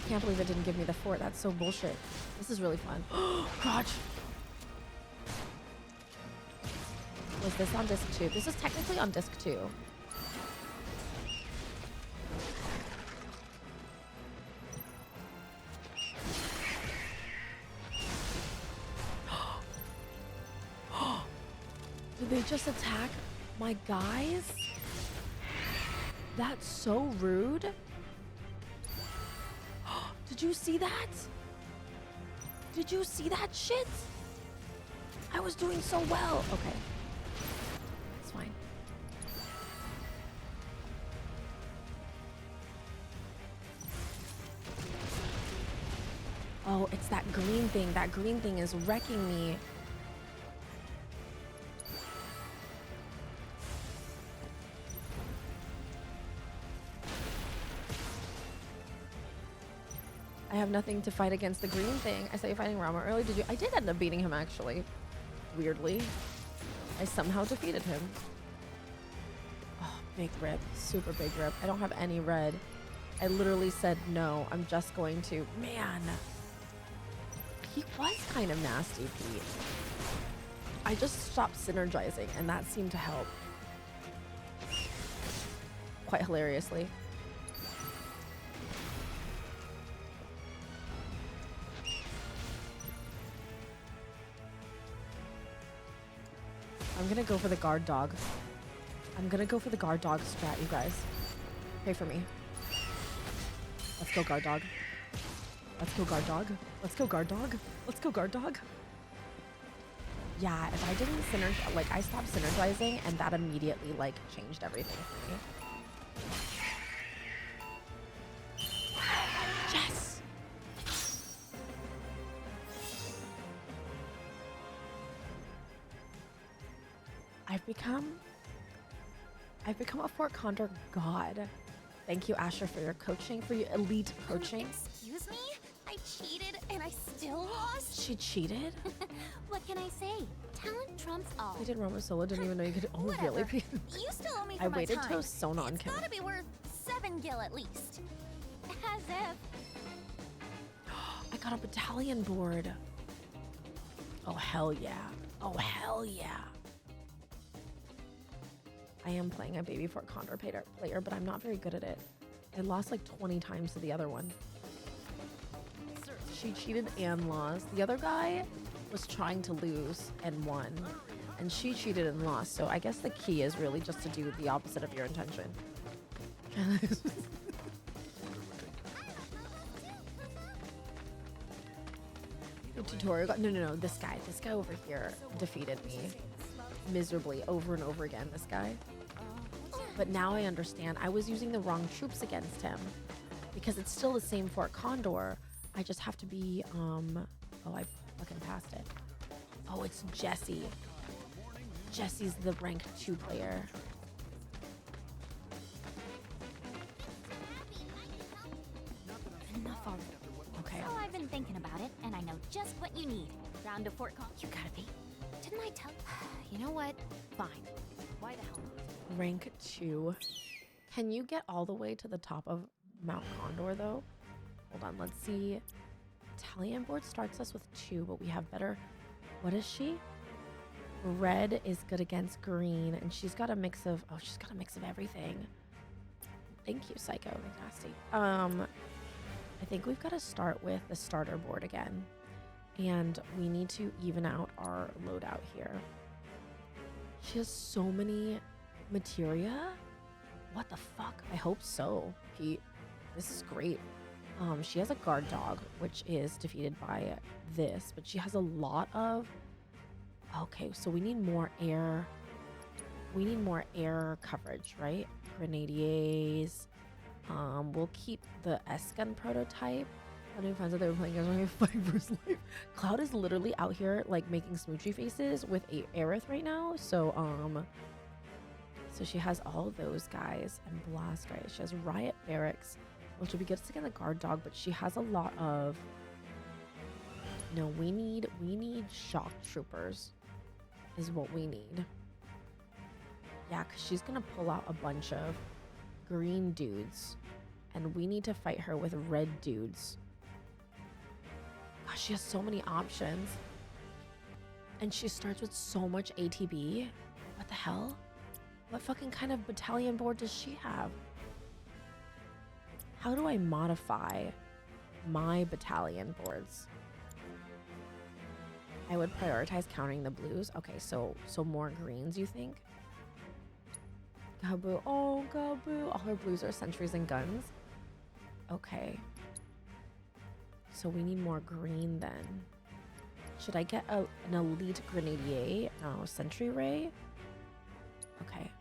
Can't believe it didn't give me the fort. That's so bullshit. This is really fun. Crotch. Was this on disc 2? This is technically on disc 2. Did they just attack my guys? That's so rude. Did you see that? Did you see that shit? I was doing so well. Okay. It's fine. Oh, it's that green thing. That green thing is wrecking me. I have nothing to fight against the green thing. I saw you fighting Rama early. Did you? I did end up beating him, actually. Weirdly. I somehow defeated him. Oh, big rip. Super big rip. I don't have any red. I literally said, no, I'm just going to... Man. He was kind of nasty, Pete. I just stopped synergizing, and that seemed to help. Quite hilariously. I'm gonna go for the guard dog. I'm gonna go for the guard dog strat, you guys. Pray for me. Let's go guard dog. Let's go guard dog. Let's go guard dog. Let's go guard dog. Yeah, if I didn't synergize, like I stopped synergizing and that immediately like changed everything for me. Yes! I've become a Fort Condor god. Thank you, Asher, for your coaching, for your elite coaching. Excuse me? I cheated and I still lost? She cheated? What can I say? Talent trumps all. I did Roma Solo, didn't even know you could. Oh, Whatever. really? You still owe me for I my waited time. till Sonon It's came. gotta be worth 7 gil at least. As if. I got a battalion board. Oh, hell yeah. Oh, hell yeah. I am playing a baby Fort Condor player, but I'm not very good at it. I lost like 20 times to the other one. She cheated and lost. The other guy was trying to lose and won. And she cheated and lost. So I guess the key is really just to do the opposite of your intention. The tutorial got, no, this guy over here defeated me miserably over and over again, this guy. But now I understand I was using the wrong troops against him because it's still the same Fort Condor. I just have to be, oh, I fucking passed it. Oh, it's Jesse. Jesse's the rank 2 player. Enough already. Okay. So I've been thinking about it, and I know just what you need. Round to Fort Con. You gotta be. Didn't I tell? You know what? Fine. Why the hell not? Rank 2. Can you get all the way to the top of Mount Condor though? Hold on, let's see. Battalion board starts us with 2, but we have better. What is she? Red is good against green, and she's got a mix of, oh, she's got a mix of everything. Thank you, Psycho. Nasty. I think we've got to start with the starter board again, and we need to even out our loadout here. She has so many materia. What the fuck? I hope so, Pete. This is great. She has a guard dog, which is defeated by this, but she has a lot of. Okay, so we need more air. We need more air coverage, right? Grenadiers. We'll keep the S-gun prototype. How many fans that they were playing guys only 5 versus life? Cloud is literally out here like making smoochy faces with a Aerith right now. So she has all of those guys and blast guys. She has Riot Barracks, which will be good against the guard dog, but she has a lot of. No, we need shock troopers. Is what we need. Yeah, because she's gonna pull out a bunch of green dudes, and we need to fight her with red dudes. Gosh, she has so many options, and she starts with so much ATB. What the hell? What fucking kind of battalion board does she have? How do I modify my battalion boards? I would prioritize countering the blues. Okay, so more greens, you think? Gabu. Oh, Gabu. All her blues are sentries and guns. Okay. So we need more green then. Should I get an elite grenadier? No, sentry ray? Okay.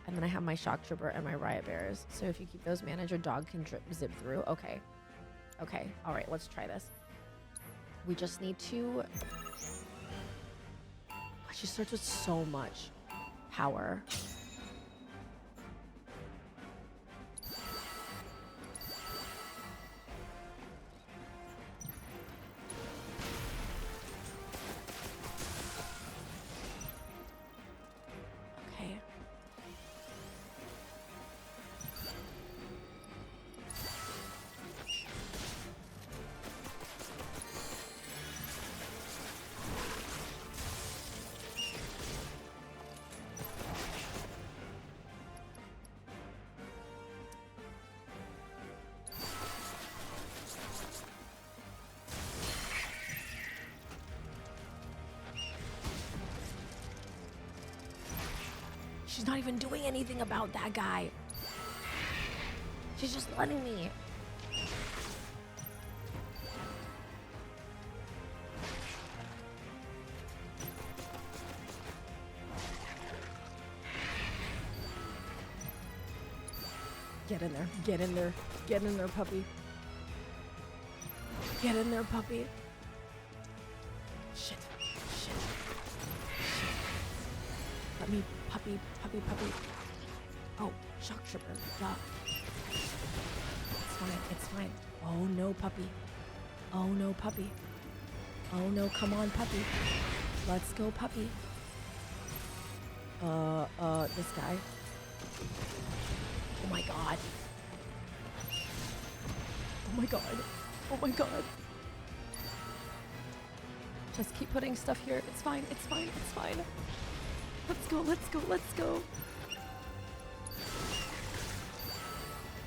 And then I have my shock trooper and my riot bearers. So if you keep those managed, your dog can zip through. Okay. Okay. All right, let's try this. We just need to. She starts with so much power. Okay. She's not even doing anything about that guy. She's just letting me. Get in there. Get in there. Get in there, puppy. Get in there, puppy. Shit. Shit. Shit. Let me, puppy. Oh, shock trooper. Duh. It's fine. It's fine. Oh no, puppy. Oh no, puppy. Oh no, come on, puppy. Let's go, puppy. This guy. Oh my god. Oh my god. Oh my god. Just keep putting stuff here. It's fine. It's fine. It's fine. Let's go. Let's go. Let's go.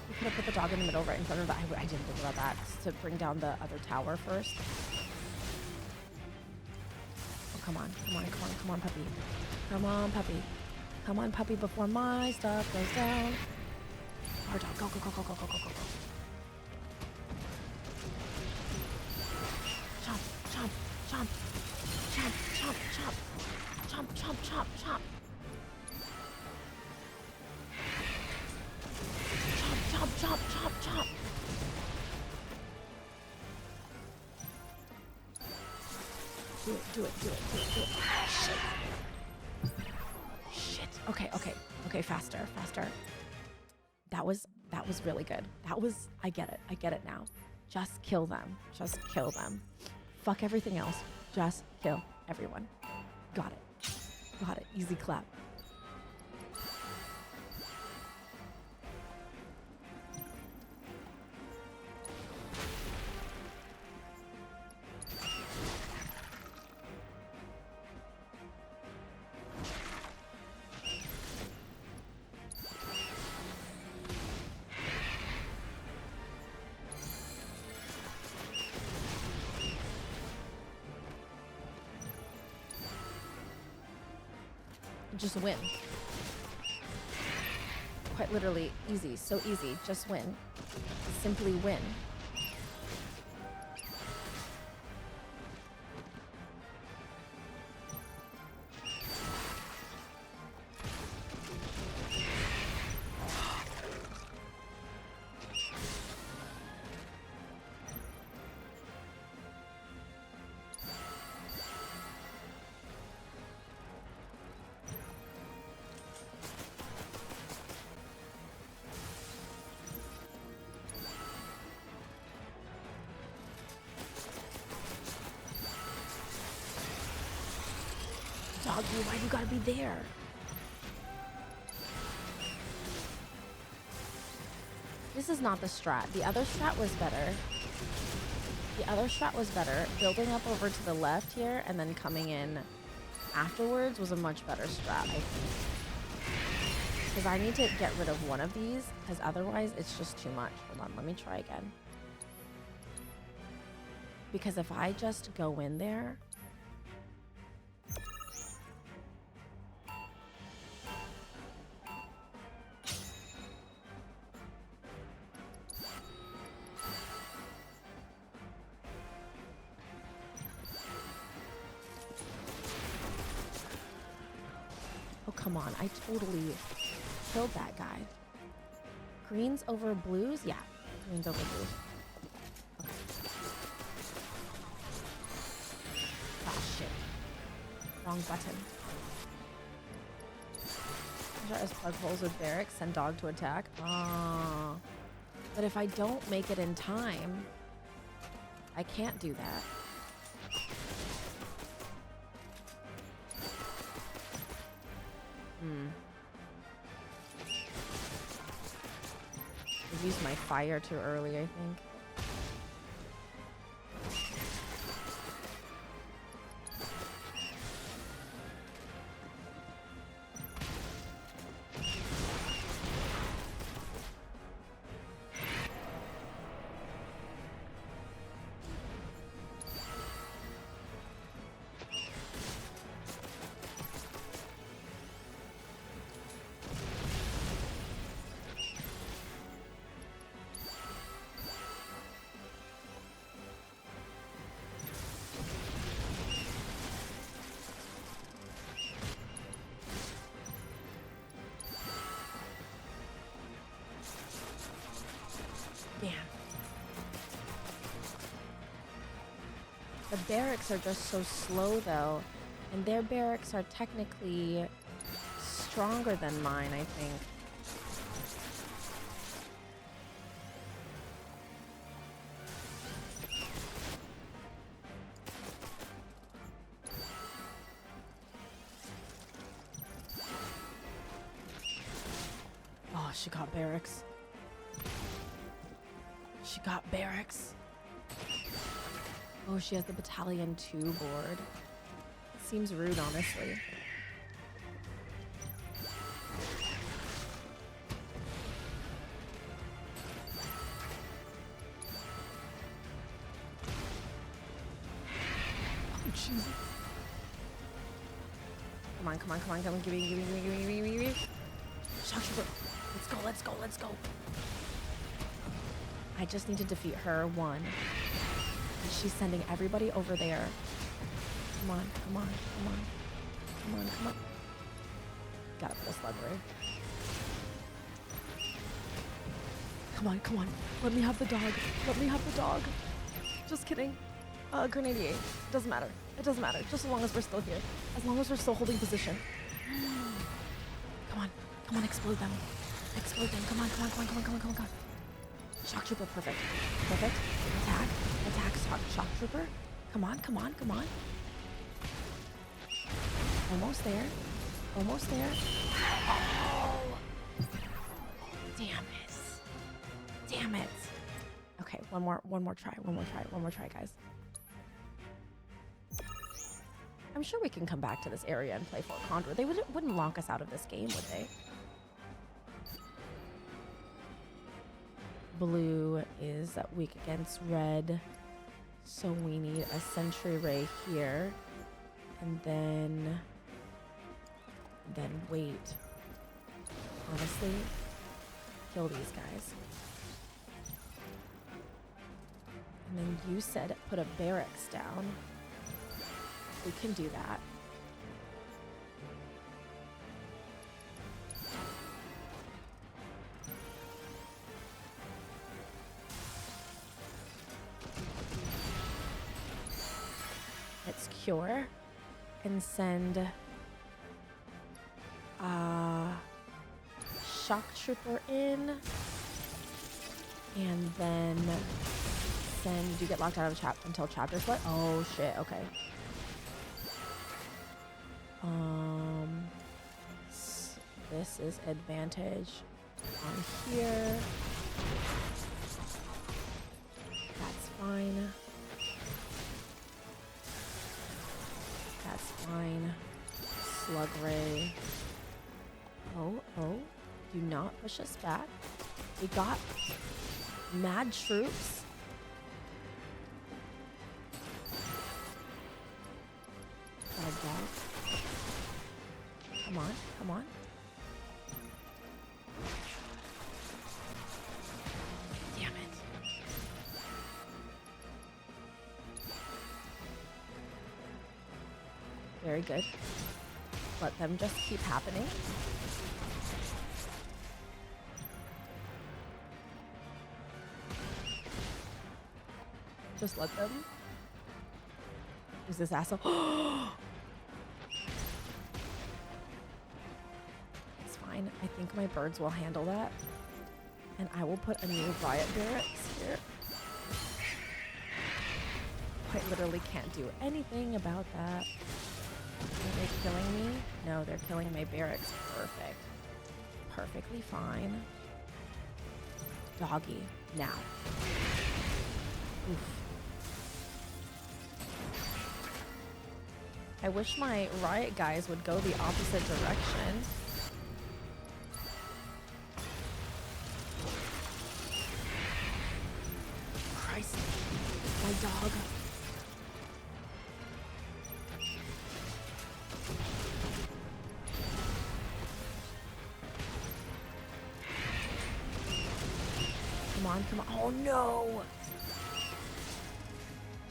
We could have put the dog in the middle right in front of that. I didn't think about that. To bring down the other tower first. Oh, come on. Come on. Come on. Come on, puppy. Come on, puppy. Come on, puppy, before my stuff goes down. Our dog. Go, go, go, go, go, go, go, go, go. Chomp, chomp, chomp. Chomp, chomp, chomp. Chomp, chomp, chomp, chomp. Chomp, chomp, chomp, chomp, chomp. Do it, do it, do it, do it, do it. Shit. Shit. Okay, okay. Okay, faster, faster. That was really good. I get it. I get it now. Just kill them. Just kill them. Fuck everything else. Just kill everyone. Got it. Got it. Easy clap. Just win. Quite literally, easy, so easy, just win. Simply win. Doggy, why do you gotta be there? This is not the strat. The other strat was better. The other strat was better. Building up over to the left here and then coming in afterwards was a much better strat, I think. Because I need to get rid of one of these, because otherwise it's just too much. Hold on, let me try again. Because if I just go in there... Come on, I totally killed that guy. Greens over blues? Yeah, greens over blues. Okay. Ah, shit. Wrong button. As plug holes with barracks, send dog to attack. Ah. But if I don't make it in time, I can't do that. I used my fire too early, I think. Damn. The barracks are just so slow though, and their barracks are technically stronger than mine, I think. Oh, she got barracks. She got barracks. Oh, she has the battalion 2 board. Seems rude, honestly. Oh, Jesus. Come on, come on, come on, come on. Give me. Shock trooper. Let's go, let's go, let's go. I just need to defeat her, 1. And she's sending everybody over there. Come on, come on, come on. Come on, come on. Gotta pull slug ray. Come on, come on. Let me have the dog. Let me have the dog. Just kidding. Grenadier. Doesn't matter. It doesn't matter. Just as long as we're still here. As long as we're still holding position. Come on. Come on, explode them. Explode them. Come on, come on, come on, come on, come on, come on, come on. Shock trooper, perfect. Perfect. Attack. Attack, shock trooper. Come on, come on, come on. Almost there. Almost there. Oh! Damn it. Damn it. Okay, one more try, guys. I'm sure we can come back to this area and play Fort Condor. They wouldn't lock us out of this game, would they? Blue is weak against red, so we need a sentry ray here, and then wait. Honestly, kill these guys. And then you said put a barracks down. We can do that. Let's cure and send shock trooper in, and then send. Do you get locked out of the until chapter split? Oh shit. Okay. This is advantage on here. That's fine. That's fine. Slug ray. Oh, do not push us back. We got mad troops. Got a dog. Come on, come on. Damn it. Very good. Let them just keep happening. Just let them. Who's this asshole? It's fine. I think my birds will handle that. And I will put a new riot barracks here. I literally can't do anything about that. Are they killing me? No, they're killing my barracks. Perfect. Perfectly fine. Doggy. Now. Oof. I wish my riot guys would go the opposite direction. Christ. My dog. Come on, come on. Oh no!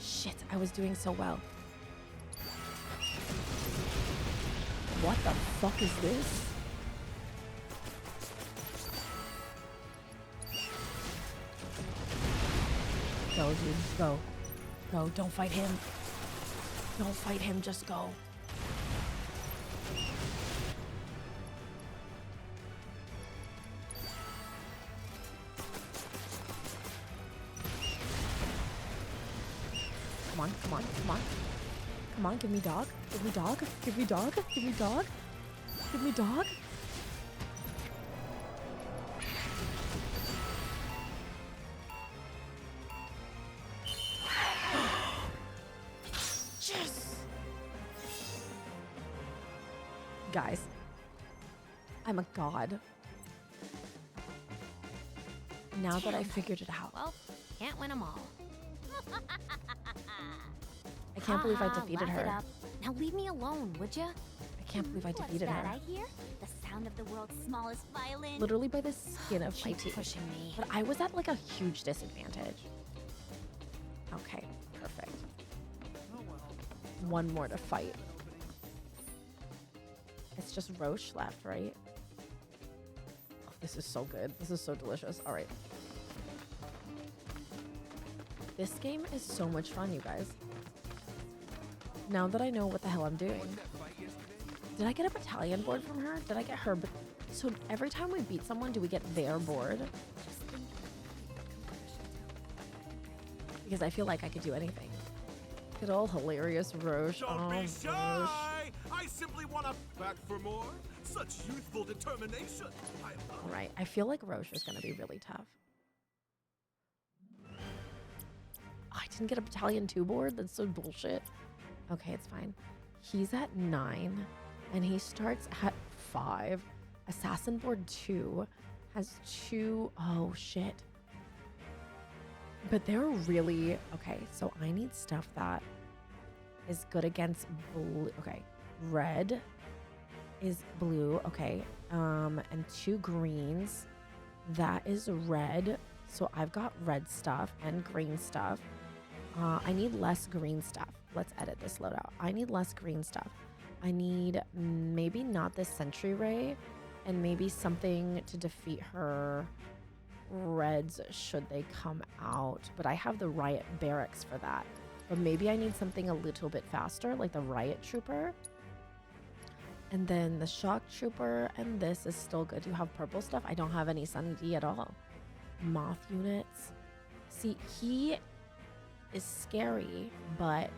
Shit, I was doing so well. What the fuck is this? go, dude. Go. Go. Don't fight him. Don't fight him. Just go. Come on, come on, come on. Come on, give me dog. Give me dog. Give me dog. Give me dog. Give me dog. Yes! Guys, I'm a god. Now that I figured it out. Well, can't win them all. I can't believe I defeated laugh it her. up. Now leave me alone, would ya? I can't believe I What's defeated that her. I hear? The sound of the world's smallest violin. Literally by the skin of my teeth. Pushing me. But I was at like a huge disadvantage. Okay, perfect. One more to fight. It's just Roche left, right? Oh, this is so good. This is so delicious. All right. This game is so much fun, you guys. Now that I know what the hell I'm doing. Did I get a battalion board from her? Did I get her? So every time we beat someone, do we get their board? Because I feel like I could do anything. Good old hilarious Roche. Don't Oh, be Roche. shy! I simply want to back for more. Such youthful determination. All right, I feel like Roche is going to be really tough. Oh, I didn't get a battalion 2 board? That's so bullshit. Okay, it's fine. He's at 9, and he starts at 5. Assassin board 2 has 2. Oh, shit. But they're really... Okay, so I need stuff that is good against blue. Okay, red is blue. Okay, and 2 greens. That is red. So I've got red stuff and green stuff. I need less green stuff. Let's edit this loadout. I need less green stuff. I need maybe not this sentry ray, and maybe something to defeat her reds should they come out. But I have the riot barracks for that. But maybe I need something a little bit faster, like the riot trooper. And then the shock trooper, and this is still good. You have purple stuff. I don't have any Sunny D at all. Moth units. See, he is scary, but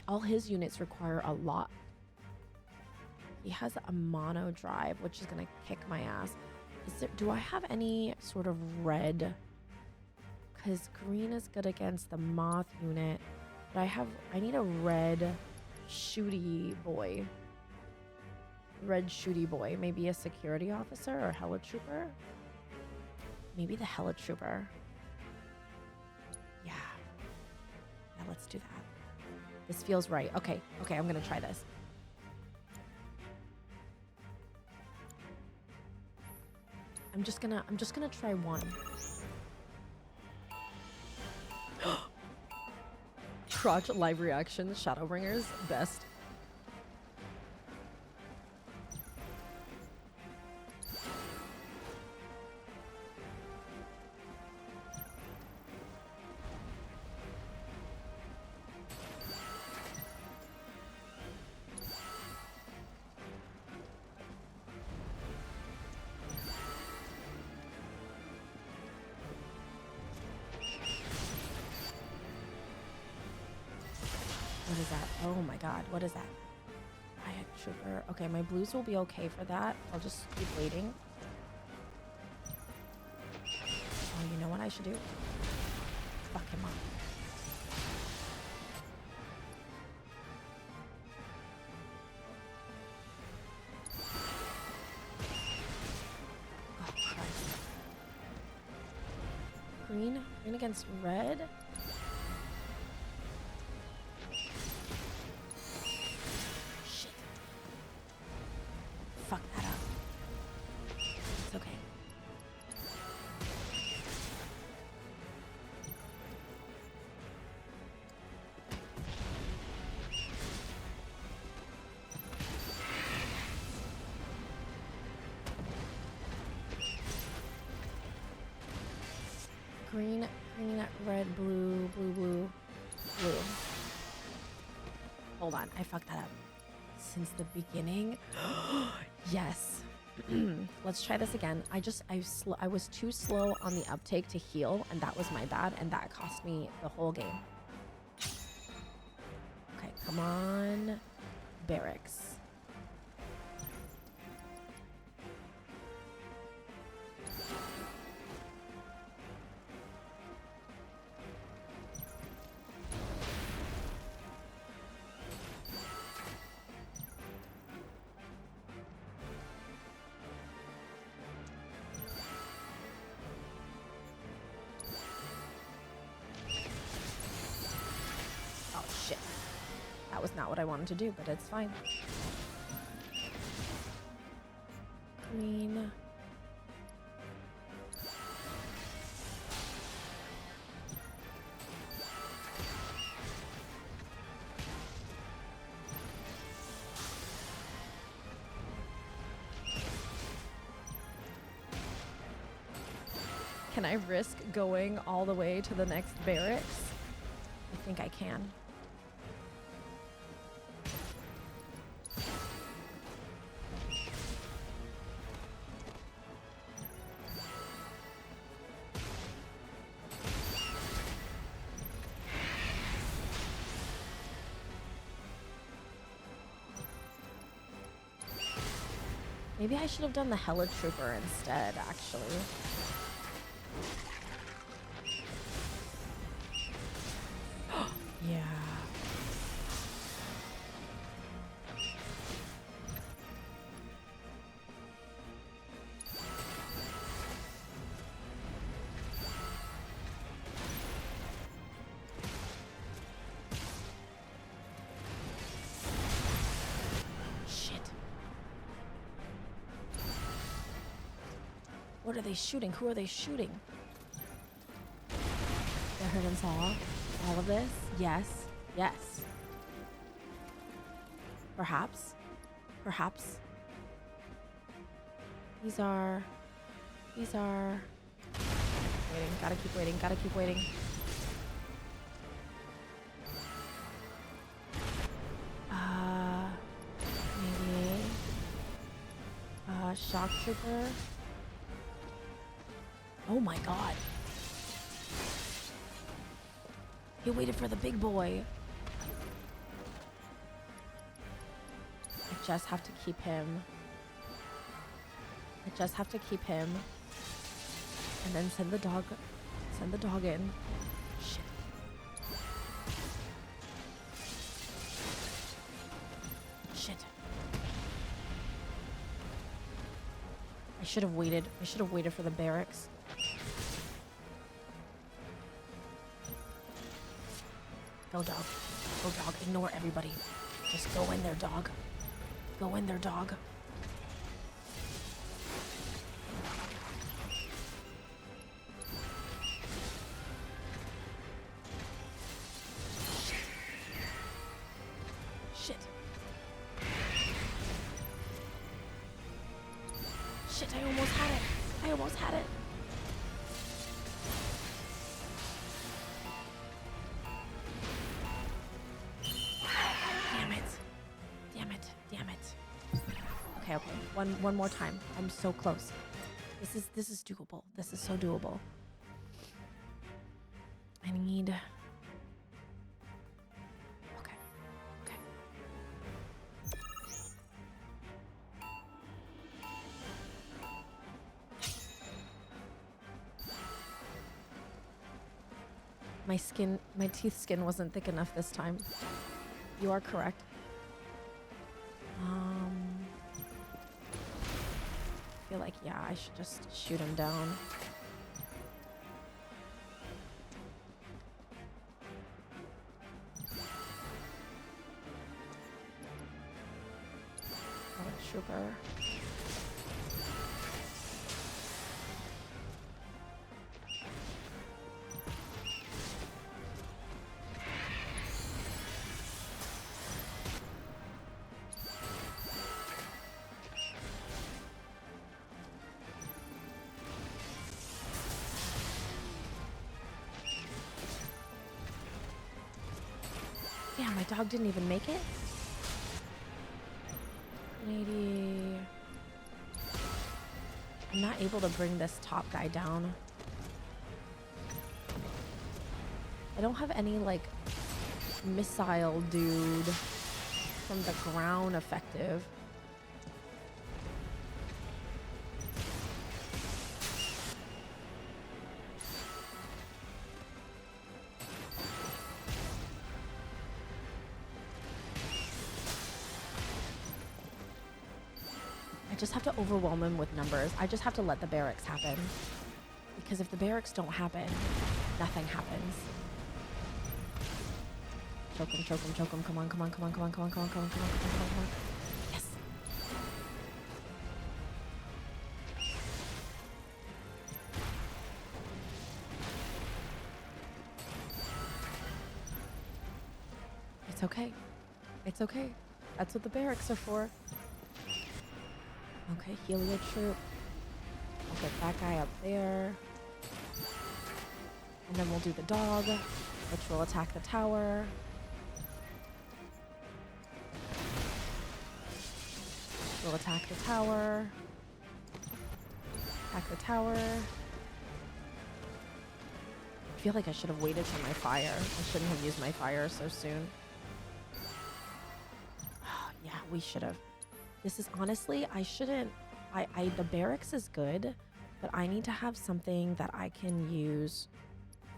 all his units require a lot. He has a mono drive, which is gonna kick my ass. Do I have any sort of red? Because green is good against the moth unit, but I need a red shooty boy. Red shooty boy. Maybe a security officer or hella trooper? Maybe the hella trooper. Yeah. Yeah, let's do that. This feels right. Okay, I'm gonna try this. I'm just gonna try one. Crotch live reaction, Shadowbringers, best. What is that? Oh my god, what is that? Riot trooper. Okay, my blues will be okay for that. I'll just keep waiting. Oh, you know what I should do? Fuck him up. Oh, Christ. Green against red? Fuck that up. It's okay. Green, green, red, blue, blue, blue, blue. Hold on, I fucked that up. Since the beginning? Yes. Let's try this again. I was too slow on the uptake to heal, and that was my bad, and that cost me the whole game. Okay, come on. Barracks. Oh shit. That was not what I wanted to do, but it's fine. Green. Can I risk going all the way to the next barracks? I think I can. Maybe I should have done the Hella Trooper instead, actually. Yeah. Shit. What are they shooting? Who are they shooting? They heard and saw all of this? Yes. Yes. Perhaps. Perhaps. These are... Waiting. Gotta keep waiting. Gotta keep waiting. Maybe... Shock Trooper. Oh my god. He waited for the big boy. I just have to keep him. I just have to keep him. And then send the dog in. Shit. Shit. I should have waited. I should have waited for the barracks. Go, dog. Go, dog. Ignore everybody. Just go in there, dog. Go in there, dog. Shit. Shit, I almost had it. I almost had it. Okay. One more time. I'm so close. This is doable. This is so doable. I need... Okay. My teeth skin wasn't thick enough this time. You are correct. I feel like, yeah, I should just shoot him down. Oh, trooper. dog didn't even make it? 180. I'm not able to bring this top guy down. I don't have any, like, missile dude from the ground effective. I just have to overwhelm him with numbers. I just have to let the barracks happen. Because if the barracks don't happen, nothing happens. Choke him, choke him, choke him. Come on, come on, come on, come on, come on, come on, come on, come on, come on, come on. Yes. It's okay. It's okay. That's what the barracks are for. Okay, heliotroop. I'll get that guy up there. And then we'll do the dog, which will attack the tower. We'll attack the tower. Attack the tower. I feel like I should have waited for my fire. I shouldn't have used my fire so soon. Oh, yeah, we should have. This is honestly, I shouldn't. The barracks is good, but I need to have something that I can use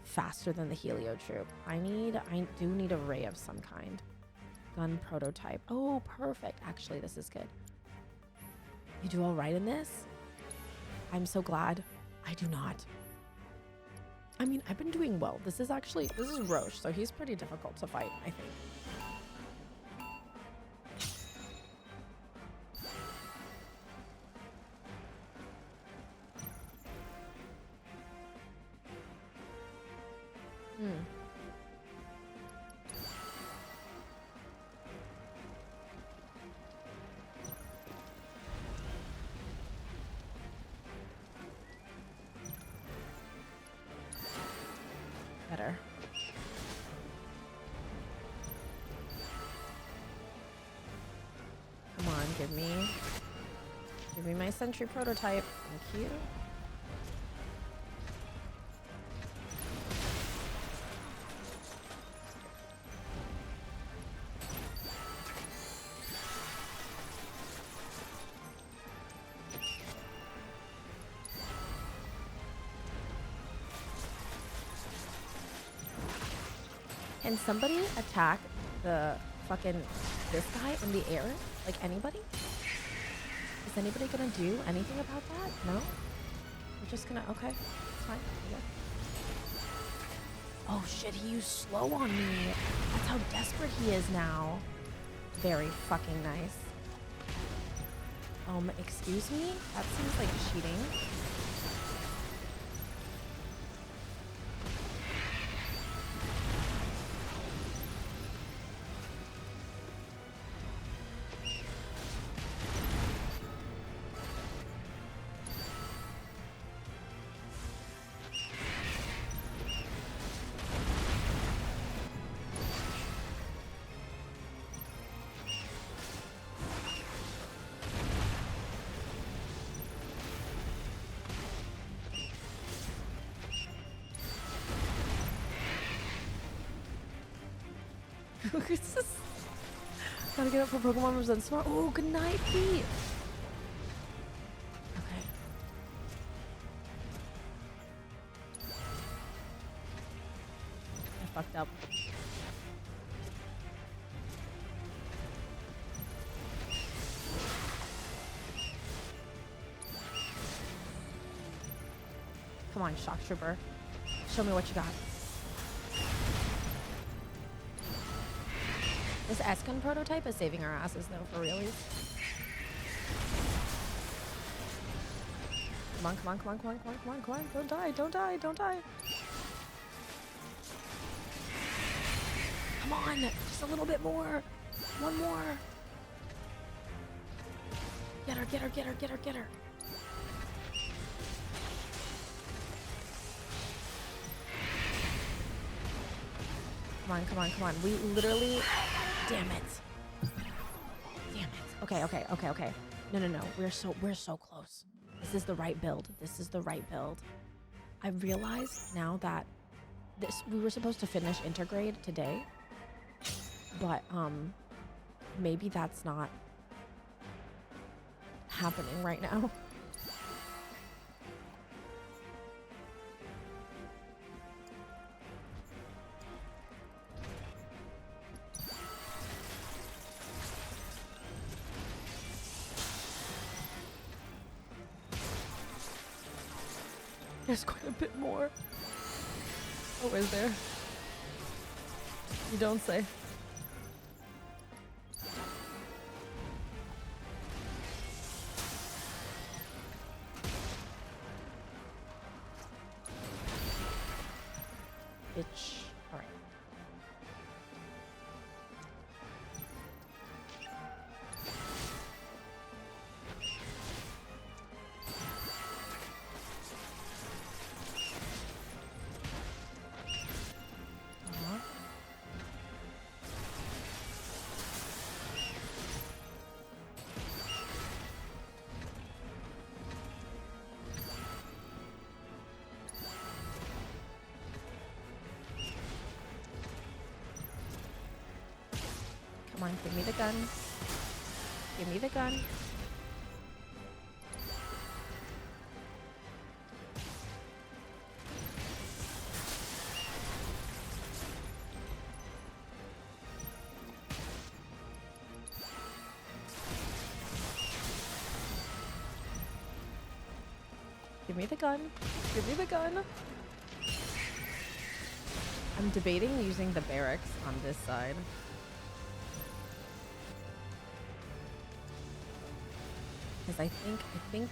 faster than the heliotroop. I do need a ray of some kind. Gun prototype. Oh, perfect. Actually, this is good. You do all right in this? I'm so glad. I do not. I mean, I've been doing well. This is Roche, so he's pretty difficult to fight, I think. Better. Come on, give me my sentry prototype. Thank you. Can somebody attack the fucking this guy in the air? Like anybody? Is anybody gonna do anything about that? No? We're just gonna, okay, it's fine. Yeah. Oh shit, he used slow on me. That's how desperate he is now. Very fucking nice. Excuse me? That seems like cheating. Gotta get up for Pokemon Represent Smart. Oh, good night, Pete. Okay. I fucked up. Come on, Shock Trooper. Show me what you got. This S-Gun prototype is saving our asses, though, for realies. Come on, come on, come on, come on, come on, come on, come on. Don't die, don't die, don't die. Come on, just a little bit more. One more. Get her, get her, get her, get her, get her. Come on, come on, come on. We literally Damn it. Damn it. Okay. No. We're so close. This is the right build. I realize now that we were supposed to finish Intergrade today, but maybe that's not happening right now. There's quite a bit more. Oh, is there? You don't say. Bitch. All right. Come on, give me the gun. Give me the gun. Give me the gun. Give me the gun. I'm debating using the barracks on this side. Because I think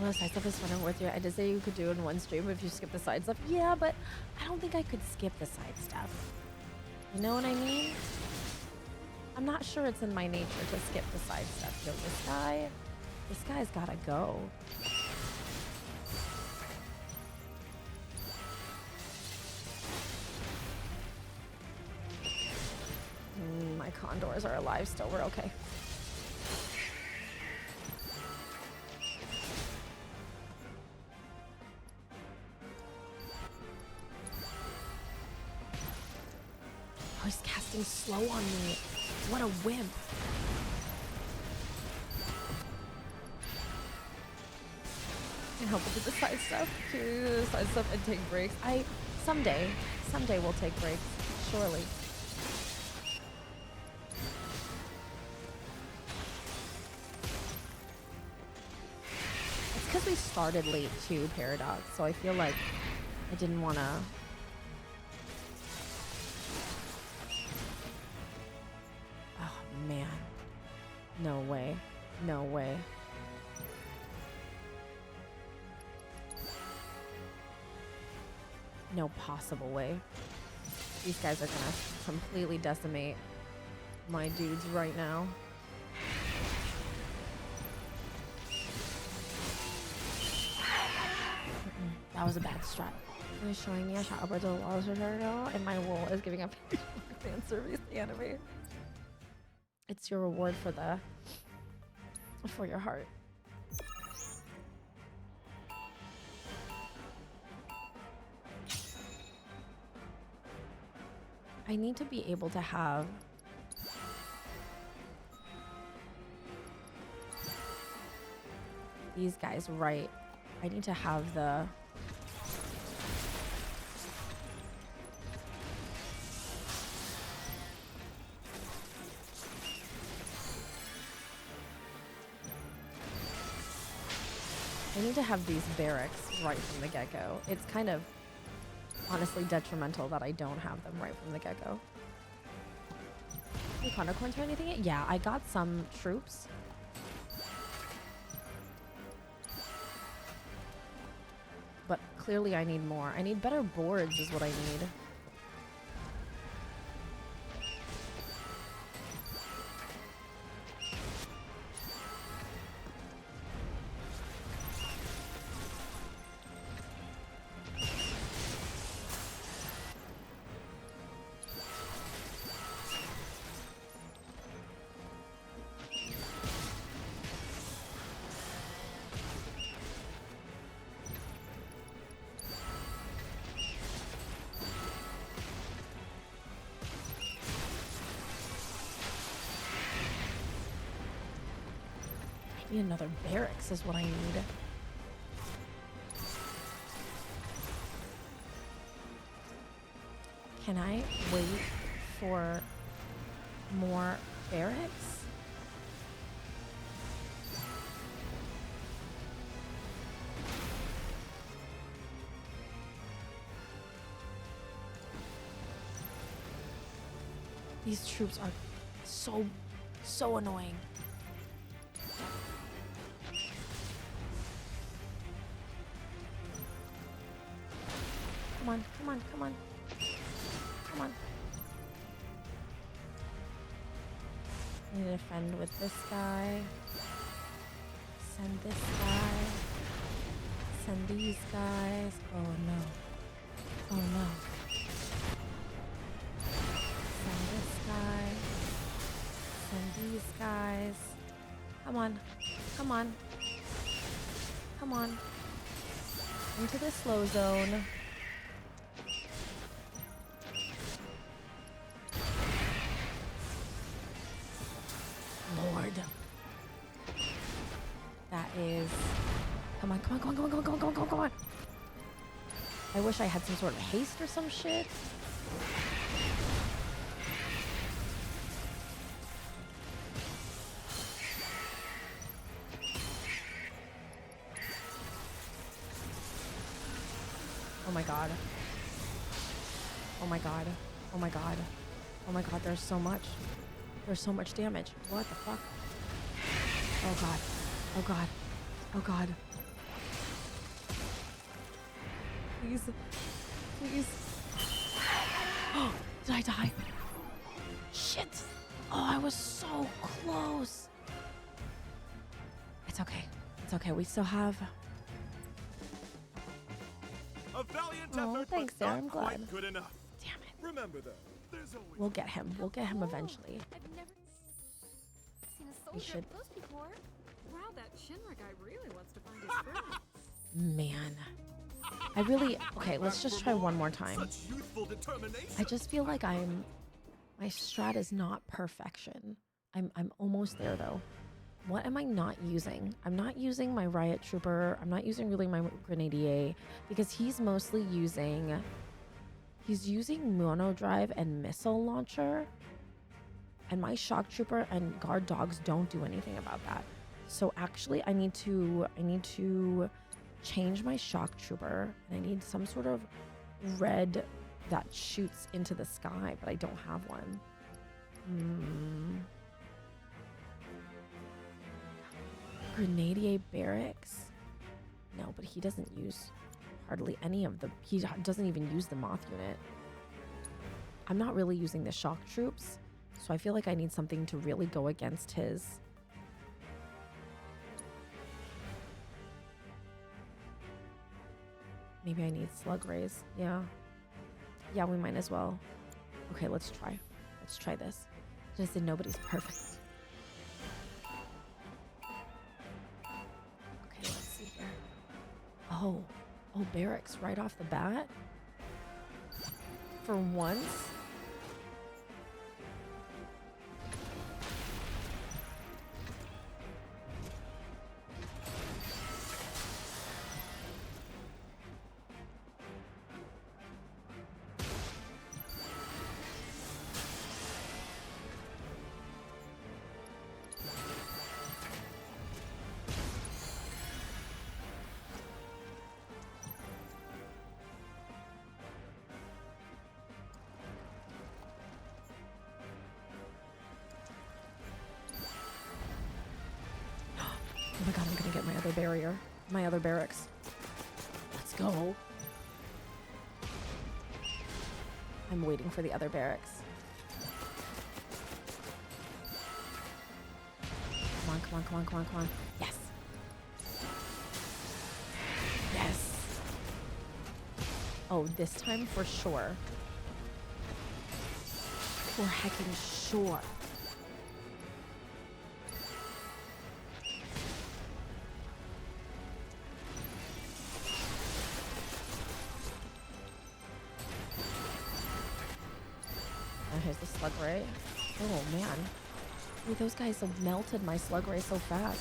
all the side stuff is fun and worth it. I did say you could do it in one stream if you skip the side stuff. Yeah, but I don't think I could skip the side stuff. You know what I mean? I'm not sure it's in my nature to skip the side stuff. Yo, this guy's gotta go. My condors are alive still. We're okay. Oh, he's casting slow on me. What a wimp. Can't help but do the side stuff. Do the side stuff and take breaks. Someday we'll take breaks. Surely. It's because we started late too, Paradox. So I feel like I didn't want to. Man, no way, no way. No possible way. These guys are gonna completely decimate my dudes right now. That was a bad strat. It's showing me a shot upwards of the walls and my wool is giving up fan service the anime. It's your reward for your heart. I need to be able to have these guys right. I need to have the these barracks right from the get-go. It's kind of honestly detrimental that I don't have them right from the get-go. Any Condor coins or anything yet? Yeah, I got some troops. But clearly I need more. I need better boards is what I need. Get me another barracks is what I need. Can I wait for more barracks? These troops are so annoying. Come on, come on, come on. Come on. I need to defend with this guy. Send this guy. Send these guys. Oh no. Oh no. Send this guy. Send these guys. Come on. Come on. Come on. Into the slow zone. Lord. That is... Come on, come on, come on, come on, come on, come on, come on, come on, come on. I wish I had some sort of haste or some shit. Oh my god. Oh my god. Oh my god. Oh my god, there's so much. There's so much damage. What the fuck? Oh god. Oh god. Oh god. Please. Please. Oh, did I die? Shit. Oh, I was so close. It's okay. It's okay. We still have... A valiant Oh, effort, thanks, but Sarah. not I'm glad. quite good enough. Damn it. Remember though, there's always We'll get him. We'll get him eventually. I've never seen a We soldier should- up close before. Wow, that Shinra guy really wants to find his friend. Man. I really... Okay, let's just try one more time. such youthful determination. I just feel like my strat is not perfection. I'm almost there though. What am I not using? I'm not using my Riot Trooper. I'm not using really my Grenadier because he's mostly using... He's using Mono Drive and Missile Launcher. And my Shock Trooper and Guard Dogs don't do anything about that. So actually I need to change my Shock Trooper. And I need some sort of red that shoots into the sky, but I don't have one. Grenadier Barracks? No, but he doesn't use hardly any of the... He doesn't even use the Moth unit. I'm not really using the Shock Troops, so I feel like I need something to really go against his... Maybe I need Slug Rays. Yeah. Yeah, we might as well. Okay, let's try. Let's try this. Just that nobody's perfect. Okay, let's see here. Oh, barracks right off the bat? For once? Oh my god, I'm gonna get my other barrier. My other barracks. Let's go. I'm waiting for the other barracks. Come on, come on, come on, come on, come on. Yes. Yes. Oh, this time for sure. For hecking sure. Here's the Slug Ray. Oh man. Wait, those guys have melted my Slug Ray so fast.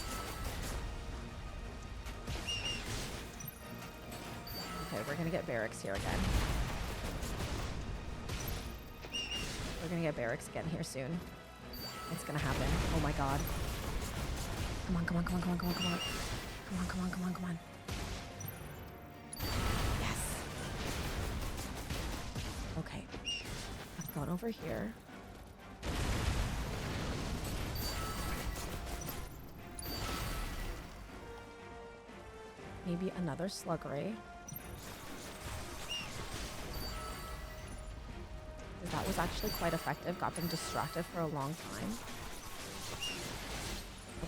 we're gonna get barracks here again. We're gonna get barracks again here soon. It's gonna happen. Oh my god. Come on, come on, come on, come on, come on, come on. Come on, come on, come on, come on. Yes. Okay. I've gone over here. Maybe another slug ray. That was actually quite effective. Got them distracted for a long time.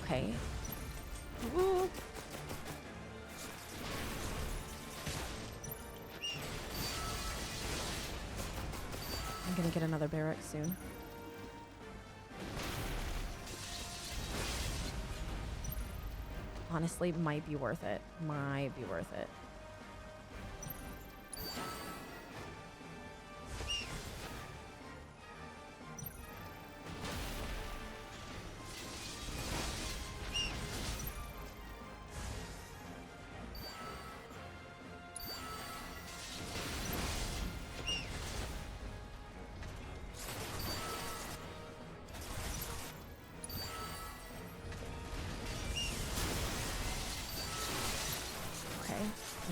Okay. Woo. I'm gonna get another barrack soon. Honestly, might be worth it. Might be worth it.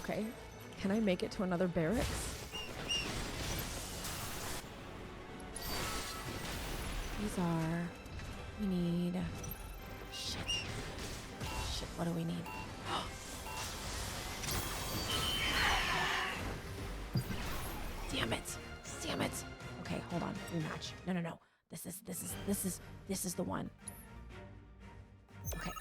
Okay, can I make it to another barracks? These are... We need... Shit. Shit, what do we need? Damn it. Damn it. Okay, hold on. Rematch. No, no, no. This is the one. Okay.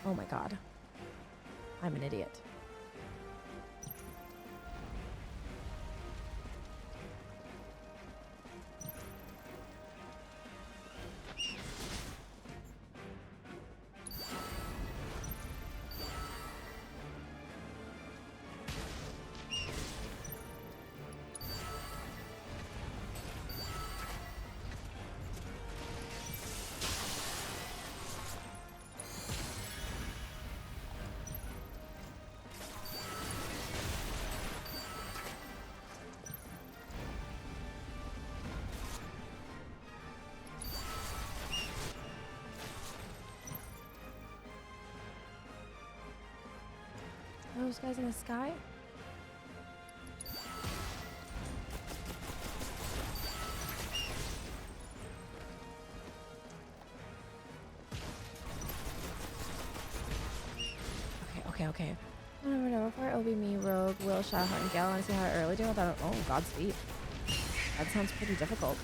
Oh my god. I'm an idiot. Those guys in the sky? Okay. Whatever. For it'll be me, Rogue, Will, Shadowheart, and Gal. And see how early do that. Oh, Godspeed. That sounds pretty difficult.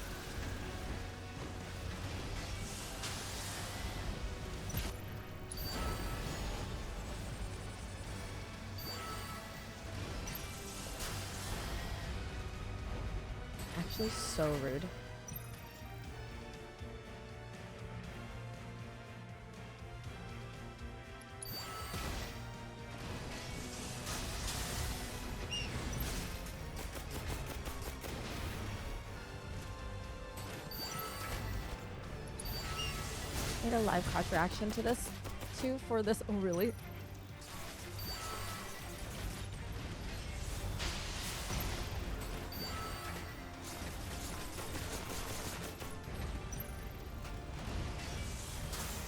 Actually, so rude. Need a live card reaction to this too for this. Oh, really?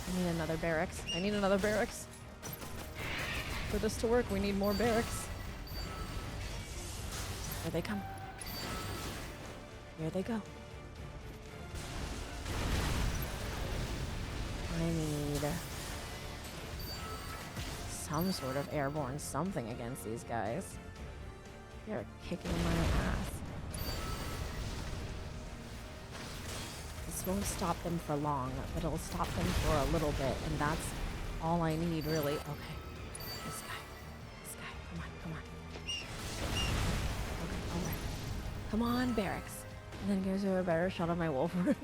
I need another barracks. For this to work, we need more barracks. Here they come. Here they go. I need some sort of airborne something against these guys. They're kicking my ass. This won't stop them for long, but it'll stop them for a little bit, and that's all I need, really. Okay. This guy. Come on. Okay, alright. Come on, barracks. And then gives her a better shot of my Wolverine.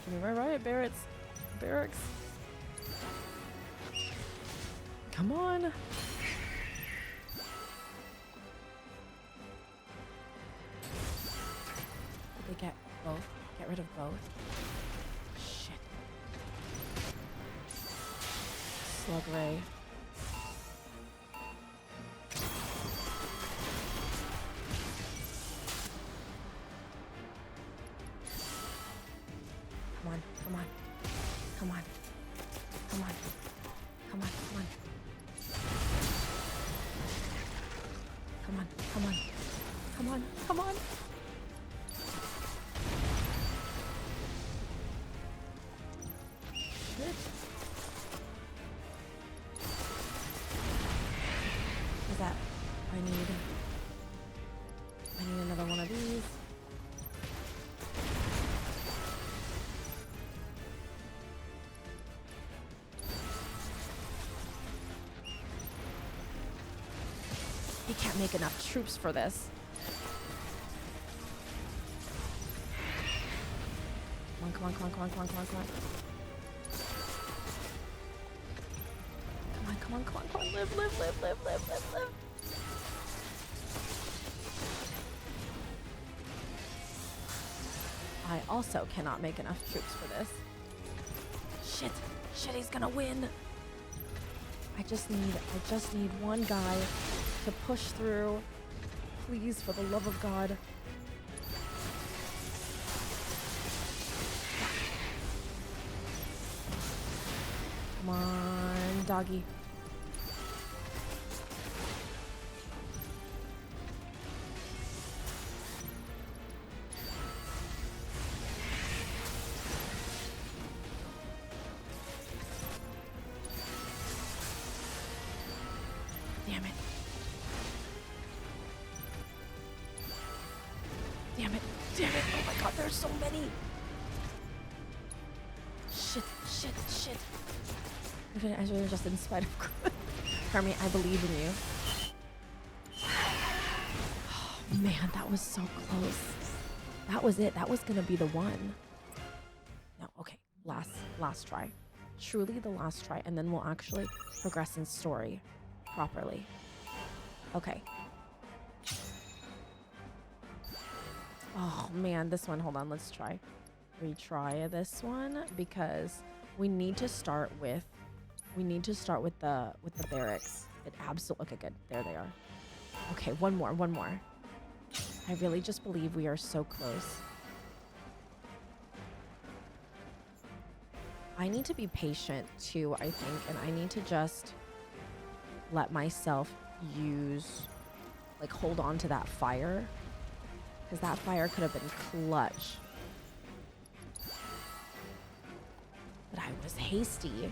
Give me my riot barracks. Barracks. Come on. Did they get both? Get rid of both? Shit. Slug ray. Come on, come on, come on, come on, come on, come on. Come on, come on, come on, come on. Shit. Is that? I need another one of these. He can't make enough troops for this. Come on, come on, come on, come on, come on, come on, come on. Come on, come on, come on, come on. Live, live, live, live, live, live, live. I also cannot make enough troops for this. Shit. Shit, he's gonna win. I just need one guy to push through. Please, for the love of God. Come on, doggy. Damn it. Damn it. Damn it. Oh my god, there's so many. Shit, shit, shit. I should have just in spite of Carmi, I believe in you. Oh man, that was so close. That was it. That was gonna be the one. No, okay. Last try. Truly the last try, and then we'll actually progress in story properly. Okay. Oh man, this one, hold on, let's retry this one because we need to start with the barracks. It absolutely, okay, good. There they are. Okay, one more. I really just believe we are so close. I need to be patient too, I think, and I need to just let myself hold on to that fire, because that fire could have been clutch. But I was hasty.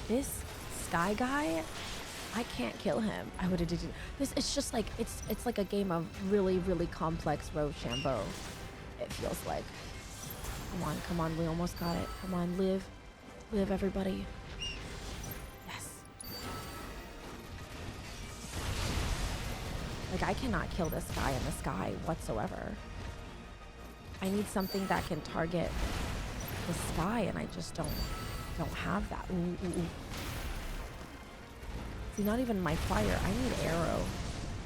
This sky guy, I can't kill him. I would have did this. It's just like it's like a game of really, really complex Rochambeau. It feels like. Come on, we almost got it. Come on, live, everybody. Yes. Like I cannot kill this guy in the sky whatsoever. I need something that can target the sky, and I just don't have that. Ooh. See, not even my fire. I need arrow.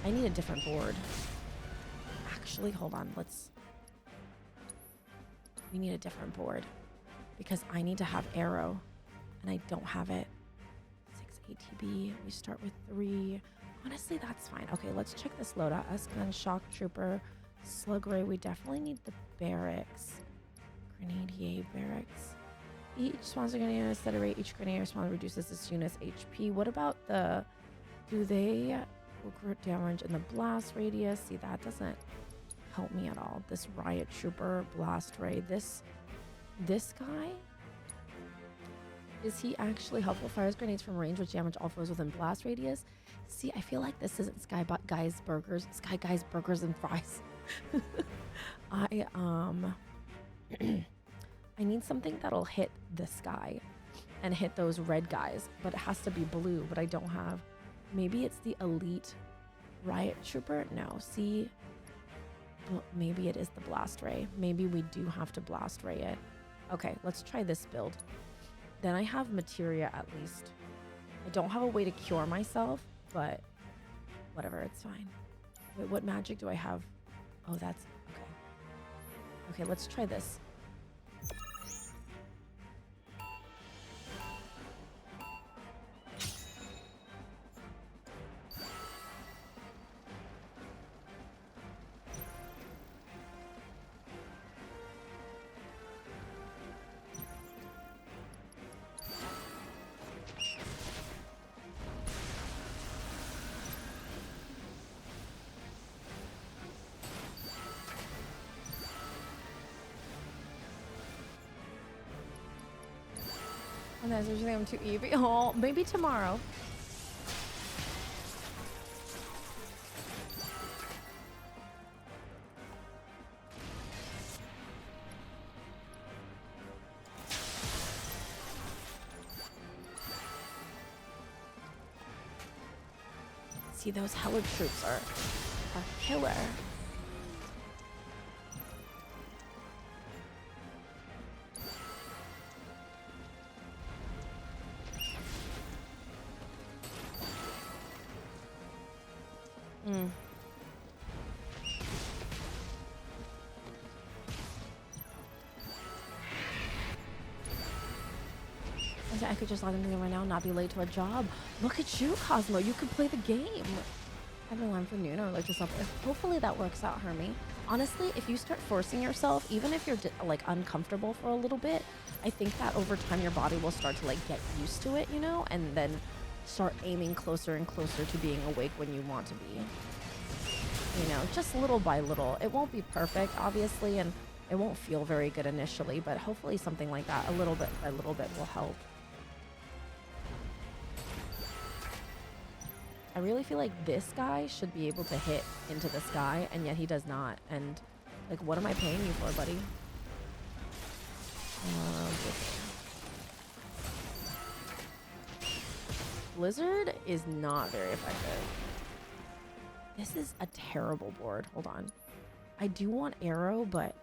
I need a different board. Actually, hold on. We need a different board because I need to have arrow and I don't have it. 6 ATB. We start with 3. Honestly, that's fine. Okay, let's check this loadout. S-gun, shock trooper, slug ray. We definitely need the barracks. Grenadier barracks. Each sponsor grenadier is set a rate. Each grenadier spawner reduces this unit's HP. What about the... Do they recruit damage in the blast radius? See, that doesn't help me at all. This riot trooper, blast ray. This guy? Is he actually helpful? Fires grenades from range which damage all foes within blast radius. See, I feel like this isn't Sky Guys Burgers and Fries. I need something that'll hit this guy and hit those red guys, but it has to be blue, but I don't have. Maybe it's the elite riot trooper? No, see, well, maybe it is the blast ray. Maybe we do have to blast ray it. Okay, let's try this build. Then I have materia at least. I don't have a way to cure myself, but whatever, it's fine. Wait, what magic do I have? Oh, that's okay. Okay, let's try this. And that's usually I'm too easy. Oh, maybe tomorrow. See, those hella troops are killer. I could just log into the game right now and not be late to a job. Look at you, Cosmo. You could play the game. I have an alarm for noon. I would like to stop. Hopefully that works out, Hermie. Honestly, if you start forcing yourself, even if you're like uncomfortable for a little bit, I think that over time your body will start to like get used to it, you know, and then start aiming closer and closer to being awake when you want to be. You know, just little by little. It won't be perfect, obviously, and it won't feel very good initially, but hopefully something like that, a little bit by little bit, will help. I really feel like this guy should be able to hit into the sky, and yet he does not. And, like, what am I paying you for, buddy? Blizzard is not very effective. This is a terrible board. Hold on. I do want arrow, but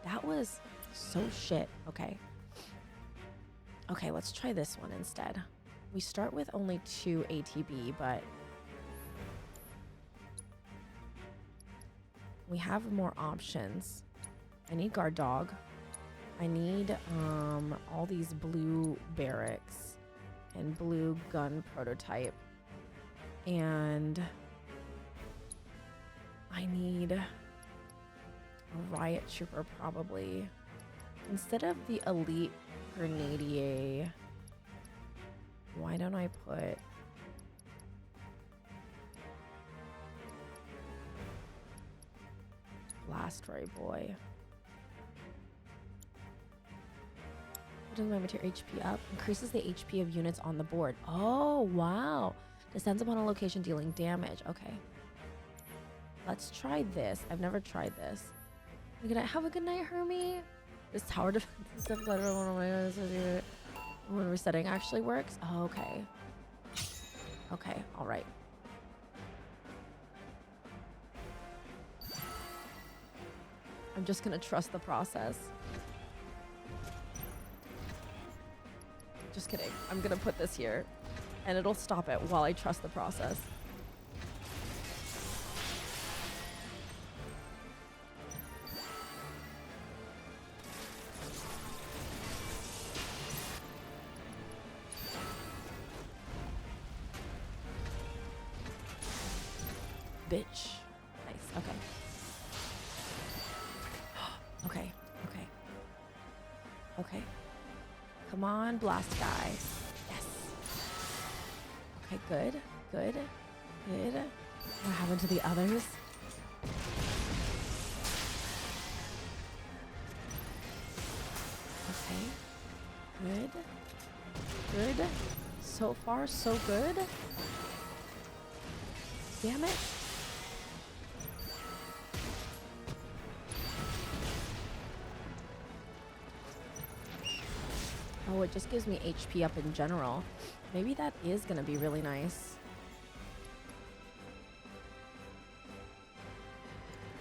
that was so shit. Okay. Okay, let's try this one instead. We start with only 2 ATB, but we have more options. I need guard dog. I need all these blue barracks and blue gun prototype. And I need a riot trooper probably. Instead of the elite grenadier, why don't I put blast ray boy? Putting my material HP up increases the HP of units on the board. Oh wow! Descends upon a location dealing damage. Okay. Let's try this. I've never tried this. Have a good night, Hermie. This tower defense stuff when resetting actually works. Oh, okay. Okay, all right. I'm just gonna trust the process. Just kidding. I'm gonna put this here and it'll stop it while I trust the process. bitch. Nice. Okay. Okay. Okay. Okay. Come on, blast guy. Yes. Okay, good. Good. Good. What happened to the others? Okay. Good. Good. So far, so good. Damn it. Oh, it just gives me HP up in general. Maybe that is gonna be really nice.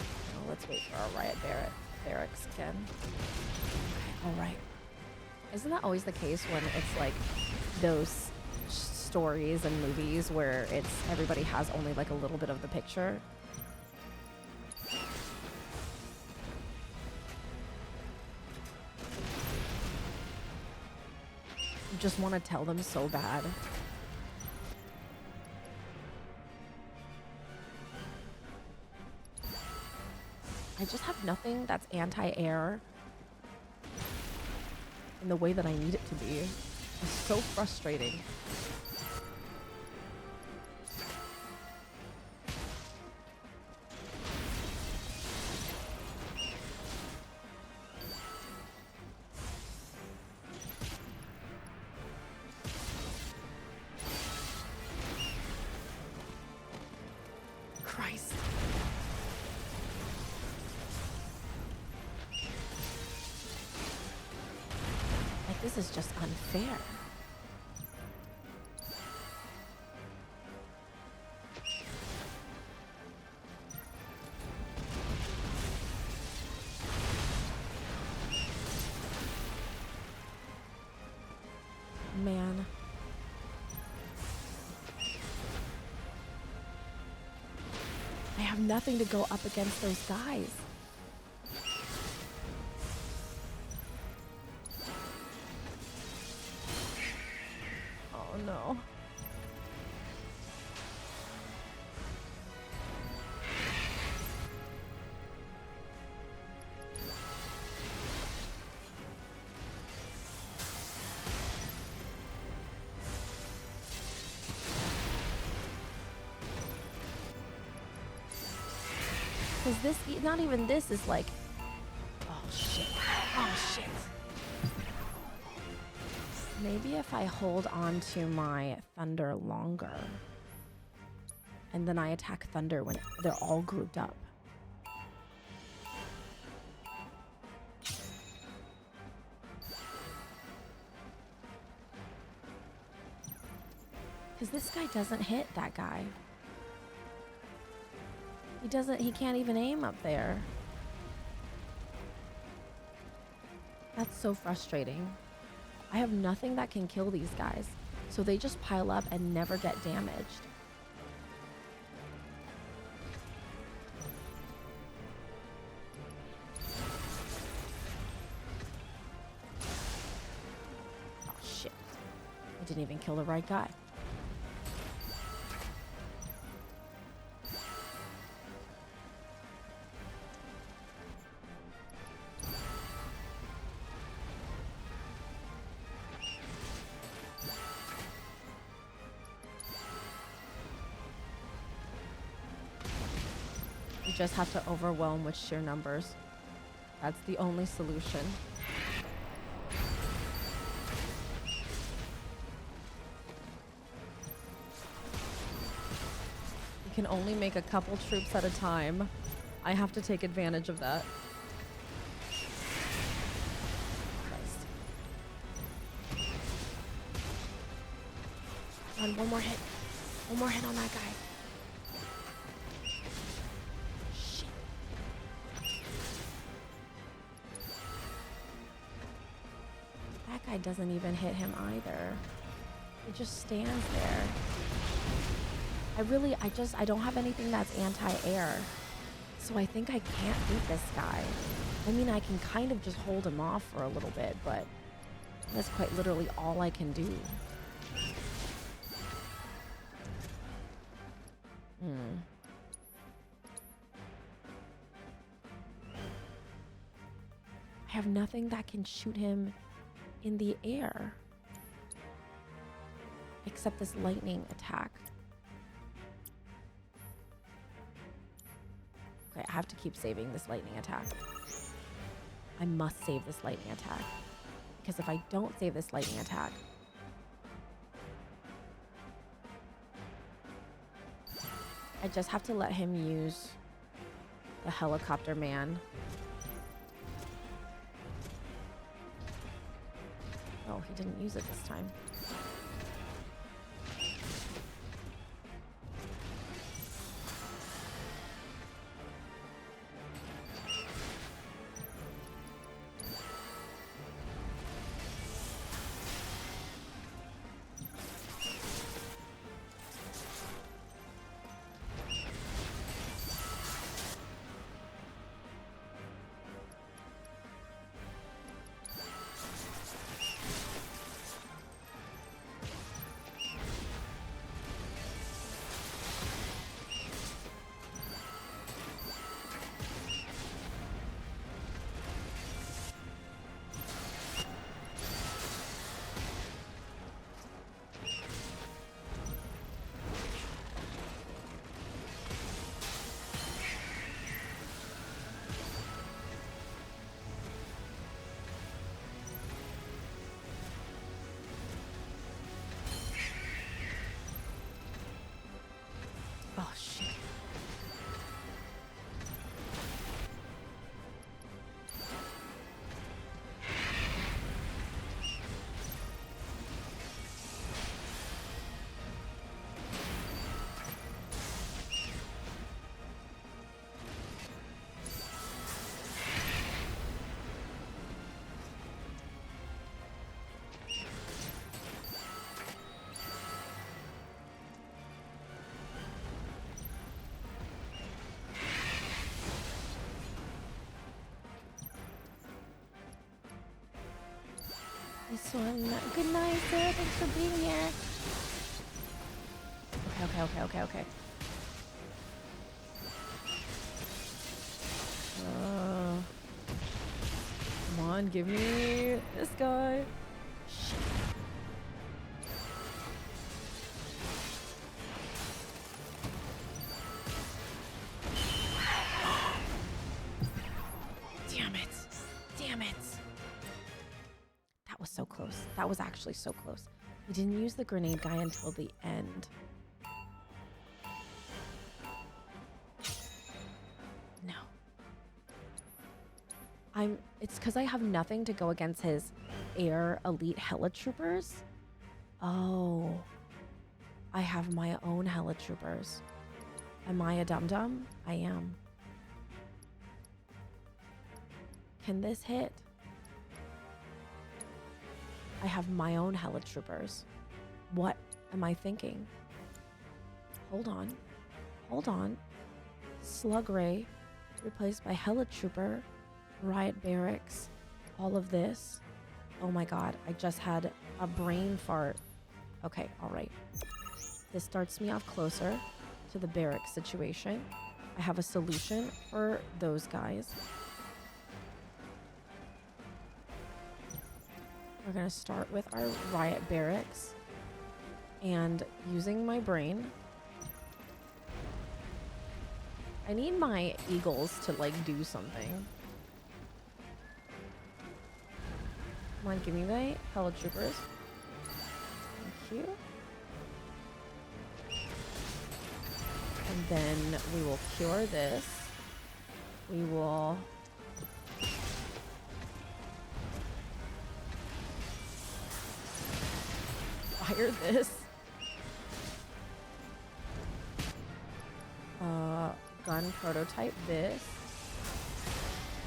Oh, let's wait for our Riot Barracks again. Okay, alright. Isn't that always the case when it's like those stories and movies where it's everybody has only like a little bit of the picture? You just want to tell them so bad. I just have nothing that's anti-air in the way that I need it to be. It's so frustrating. Christ. Like, this is just unfair. Man. I have nothing to go up against those guys. Oh no. Because this, not even this is like, oh shit, oh shit. Maybe if I hold on to my thunder longer, and then I attack thunder when they're all grouped up. Because this guy doesn't hit that guy. He can't even aim up there. That's so frustrating. I have nothing that can kill these guys, so they just pile up and never get damaged. Oh shit. I didn't even kill the right guy. You just have to overwhelm with sheer numbers. That's the only solution. You can only make a couple troops at a time. I have to take advantage of that. Christ. One more hit. One more hit on that guy. Doesn't even hit him either. It just stands there. I don't have anything that's anti-air. So I think I can't beat this guy. I mean, I can kind of just hold him off for a little bit, but that's quite literally all I can do. I have nothing that can shoot him in the air. Except this lightning attack. Okay, I have to keep saving this lightning attack. I must save this lightning attack. Because if I don't save this lightning attack, I just have to let him use the helicopter man. Oh, he didn't use it this time. Oh, shit. This one. Good night, sir. Thanks for being here. Okay. Come on, give me this guy. Shit. Damn it. That was so close. That was actually so close. We didn't use the grenade guy until the end. No. It's because I have nothing to go against his air elite helitroopers. Oh. I have my own helitroopers. Am I a dum-dum? I am. Can this hit? I have my own helitroopers. What am I thinking? Hold on. Slug Ray replaced by helitrooper, riot barracks, all of this. Oh my god, I just had a brain fart. Okay, all right. This starts me off closer to the barracks situation. I have a solution for those guys. We're gonna start with our riot barracks and using my brain. I need my eagles to like do something. Come on, give me the helitroopers. Thank you. And then we will cure this. We will fire this. Gun prototype this.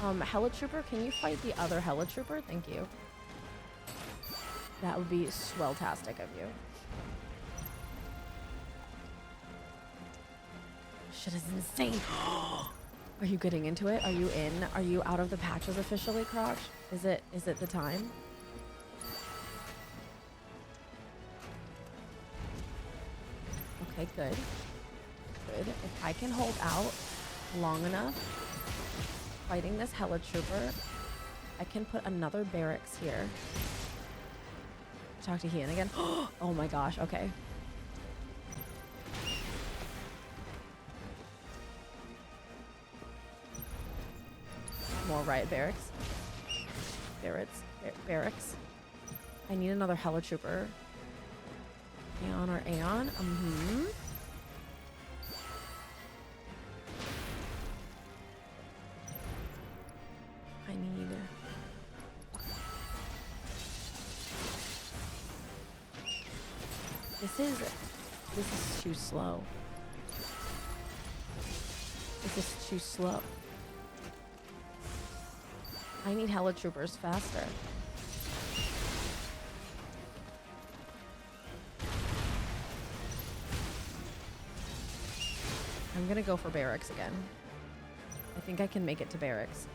Helitrooper, can you fight the other helitrooper? Thank you. That would be swelltastic of you. Shit is insane. Are you getting into it? Are you in? Are you out of the patches officially, Crotch? Is it the time? Okay, good. If I can hold out long enough fighting this helitrooper, I can put another barracks here. Talk to Ian again. Oh my gosh, okay. More riot barracks. Barracks. I need another helitrooper. Aeon or Aeon? I need... This is too slow. This is too slow. I need helitroopers faster. I'm gonna go for barracks again. I think I can make it to barracks.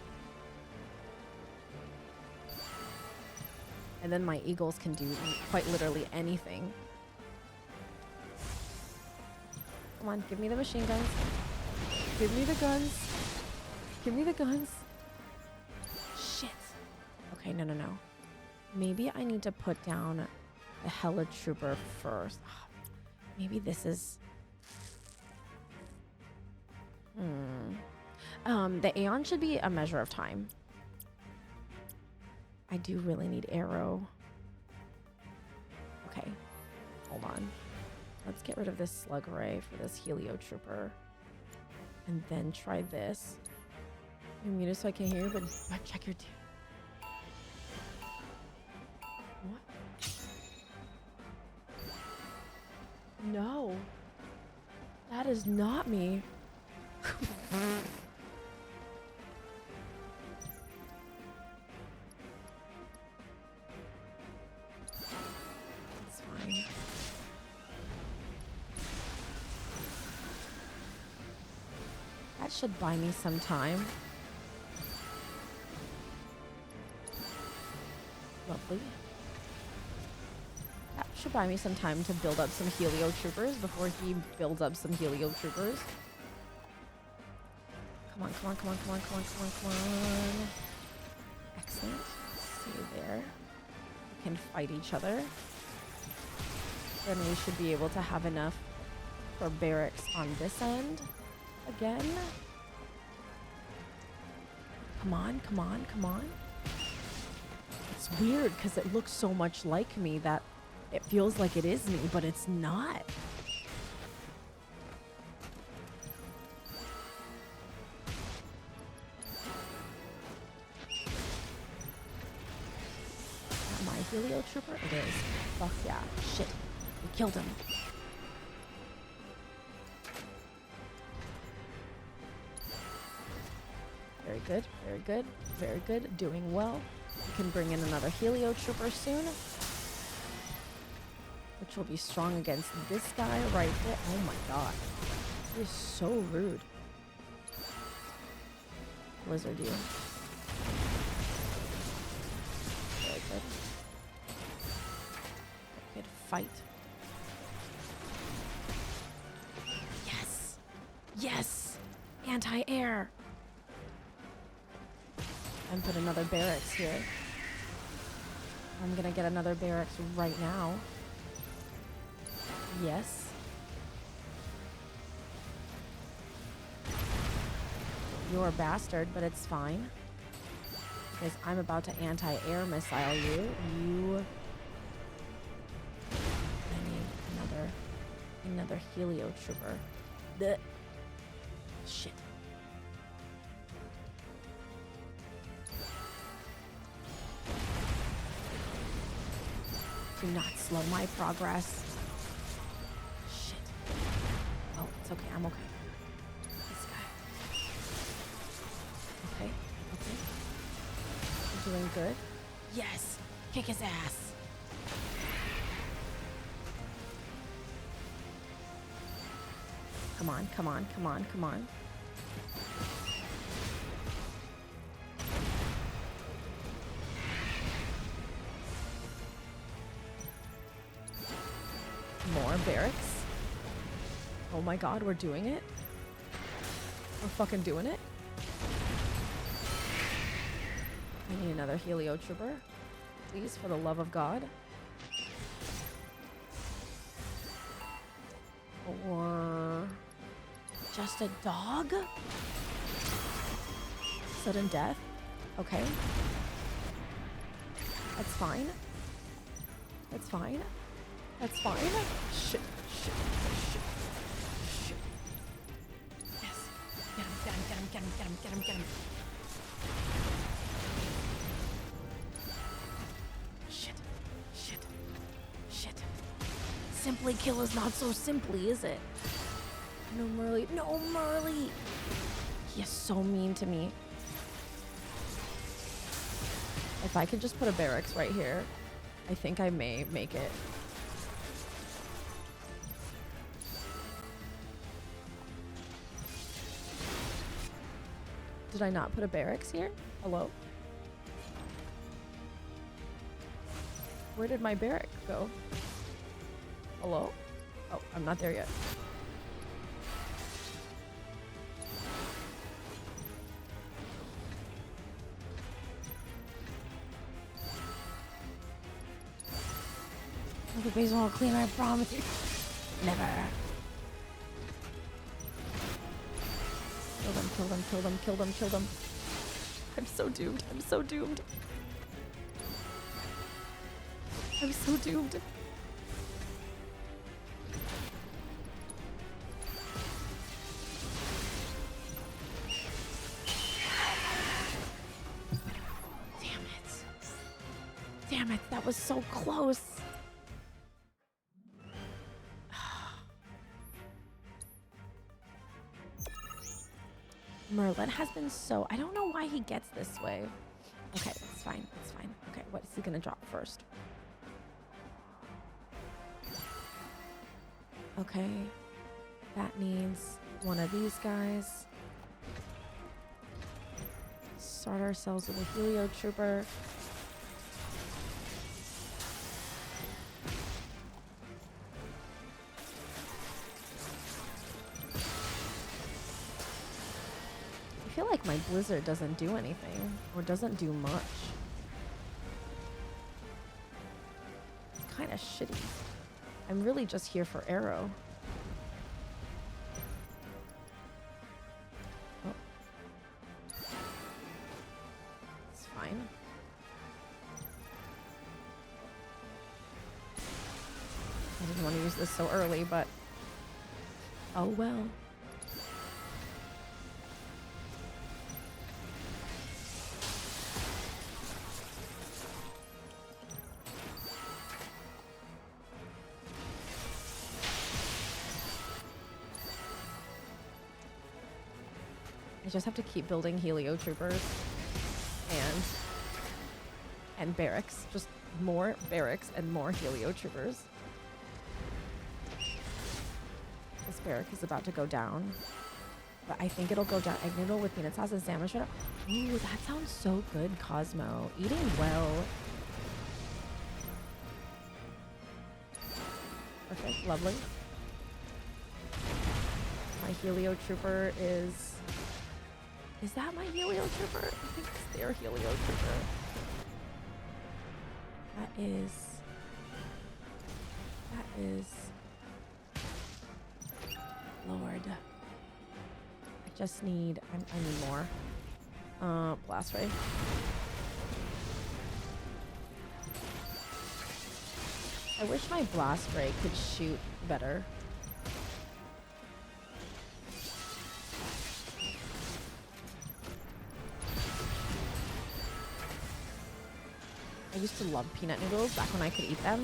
And then my eagles can do quite literally anything. Come on, give me the machine guns. Give me the guns. Give me the guns. Shit. Okay, no. Maybe I need to put down the helitrooper first. Maybe this is... The Aeon should be a measure of time. I do really need arrow. Okay, hold on. Let's get rid of this slug ray for this heliotrooper. And then try this. You're muted so I can't hear you, but check your... What? No. That is not me. It's fine. That should buy me some time. Lovely. That should buy me some time to build up some heliotroopers before he builds up some heliotroopers. Come on. Excellent. Stay there. We can fight each other. Then we should be able to have enough for barracks on this end. Again. Come on. It's weird because it looks so much like me that it feels like it is me, but it's not. My heliotrooper? It is. Fuck yeah. Shit. We killed him. Very good. Doing well. We can bring in another heliotrooper soon, which will be strong against this guy right there. Oh my god. He is so rude. Blizzard you. Very good. Good fight. Yes! Anti-air! And put another barracks here. I'm gonna get another barracks right now. Yes. You're a bastard, but it's fine. Because I'm about to anti-air missile you. I need another heliotrooper. Blech. Shit. Do not slow my progress. Shit. Oh, it's okay. I'm okay. This guy. Okay. You're doing good. Yes. Kick his ass. Come on. More barracks. Oh my god, we're doing it. We're fucking doing it. I need another Helio Trooper. Please, for the love of God. Or just a dog? Sudden death? Okay. That's fine. That's fine. That's fine. Shit. Yes. Get him. Shit. Simply kill is not so simply, is it? No, Merly. No, Merly! He is so mean to me. If I could just put a barracks right here, I think I may make it. Did I not put a barracks here? Hello? Where did my barrack go? Hello? Oh, I'm not there yet. The base won't clean, I promise you. Never. Kill them. I'm so doomed. I'm so doomed. Damn it, that was so close. Merlin has been so... I don't know why he gets this way. Okay, it's fine. Okay, what is he gonna drop first? Okay, that needs one of these guys. Start ourselves with a Helio Trooper. I feel like my blizzard doesn't do anything, or doesn't do much. It's kind of shitty. I'm really just here for arrow. Oh. It's fine. I didn't want to use this so early, but oh well. I just have to keep building Helio Troopers and barracks. Just more barracks and more Helio Troopers. This barrack is about to go down, but I think it'll go down. Egg noodle with peanut sauce and salmon shrimp. Ooh, that sounds so good, Cosmo. Eating well. Perfect, lovely. My Helio Trooper is... Is that my Helio Trooper? I think it's their Helio Trooper. That is... Lord. I just need... I need more. Blast Ray. I wish my Blast Ray could shoot better. I used to love peanut noodles back when I could eat them.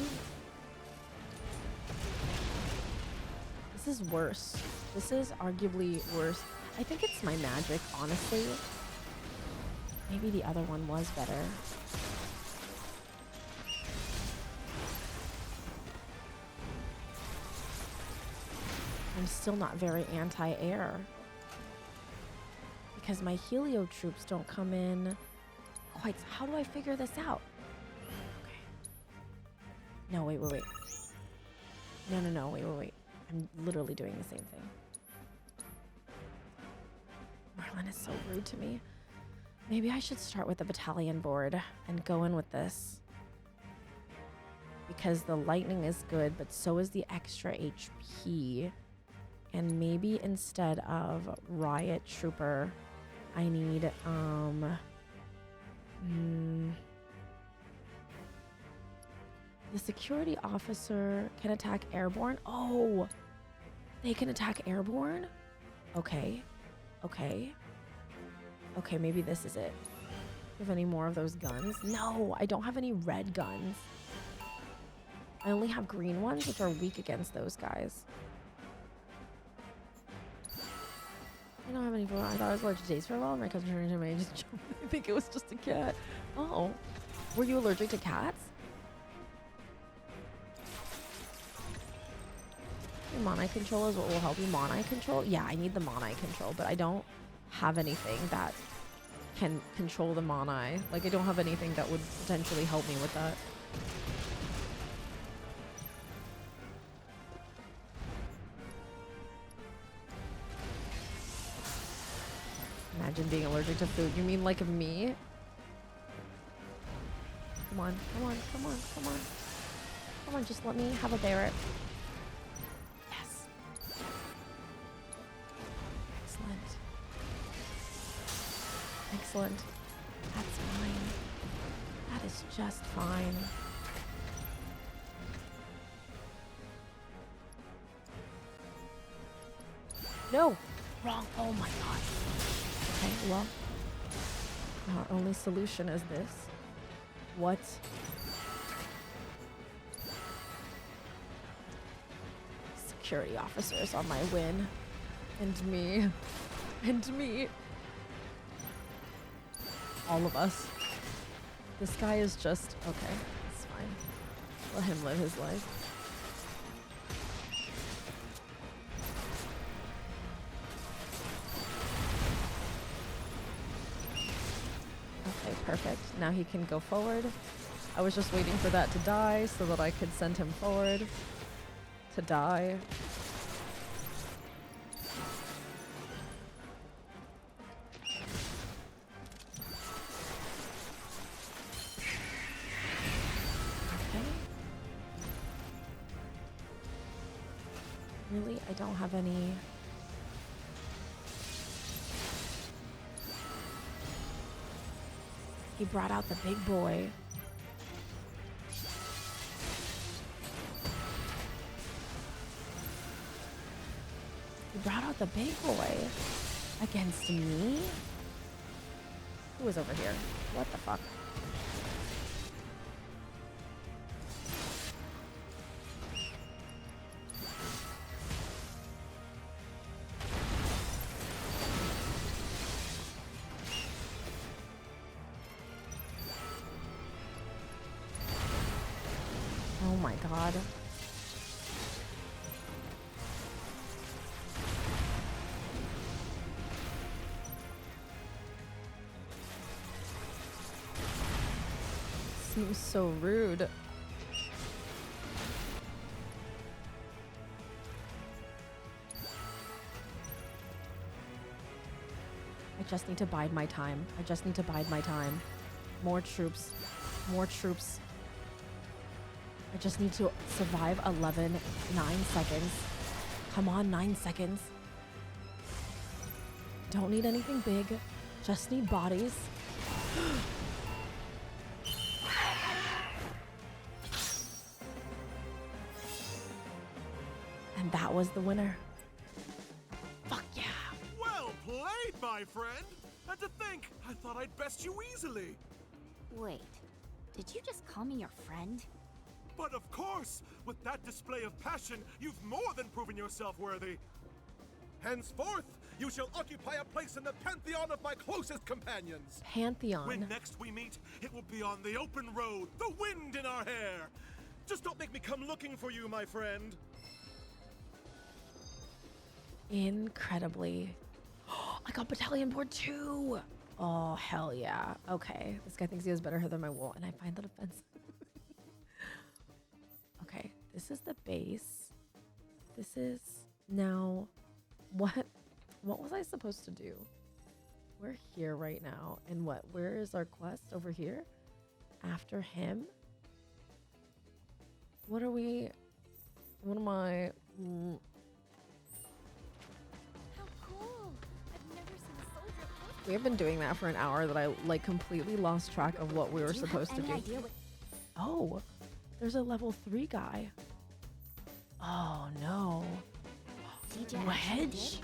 This is worse. This is arguably worse. I think it's my magic, honestly. Maybe the other one was better. I'm still not very anti-air. Because my Helio troops don't come in quite... How do I figure this out? No, wait. No, wait. I'm literally doing the same thing. Marlon is so rude to me. Maybe I should start with the battalion board and go in with this. Because the lightning is good, but so is the extra HP. And maybe instead of riot trooper, I need the security officer can attack airborne. Oh, they can attack airborne? Okay. Okay. Okay, maybe this is it. Do you have any more of those guns? No, I don't have any red guns. I only have green ones, which are weak against those guys. I don't have any. I thought I was allergic to days for a while. My cousin turned into me. I just jumped. I think it was just a cat. Oh, were you allergic to cats? Your Monai control is what will help you. Monai control? Yeah, I need the Monai control, but I don't have anything that can control the Monai. Like, I don't have anything that would potentially help me with that. Imagine being allergic to food. You mean like me? Come on, come on, come on, come on. Come on, just let me have a Barrett. Yes. Excellent. Excellent. That's fine. That is just fine. No! Wrong. Oh my god. Okay, well, our only solution is this. What? Security officers on my win. And me. And me. All of us. This guy is just... Okay, it's fine. Let him live his life. Okay, perfect. Now he can go forward. I was just waiting for that to die so that I could send him forward to die. Okay. Really? I don't have any... He brought out the big boy. He brought out the big boy against me? Who was over here? What the fuck? Oh my god. Seems so rude. I just need to bide my time. I just need to bide my time. More troops. More troops. I just need to survive 9 seconds. Come on, 9 seconds. Don't need anything big. Just need bodies. And that was the winner. Fuck yeah. Well played, my friend. And to think, I thought I'd best you easily. Wait, did you just call me your friend? But of course, with that display of passion, you've more than proven yourself worthy. Henceforth, you shall occupy a place in the pantheon of my closest companions. Pantheon. When next we meet, it will be on the open road, the wind in our hair. Just don't make me come looking for you, my friend. Incredibly. I got battalion board 2. Oh, hell yeah. Okay. This guy thinks he has better hair than my wool, and I find that offensive. Okay. This is the base. This is now... What was I supposed to do? We're here right now. And what? Where is our quest? Over here? After him? What are we... What am I... How cool! I've never seen a soldier up close. We have been doing that for an hour that I like completely lost track of what we were supposed to do. Oh, there's a level 3 guy. Oh no. Wedge?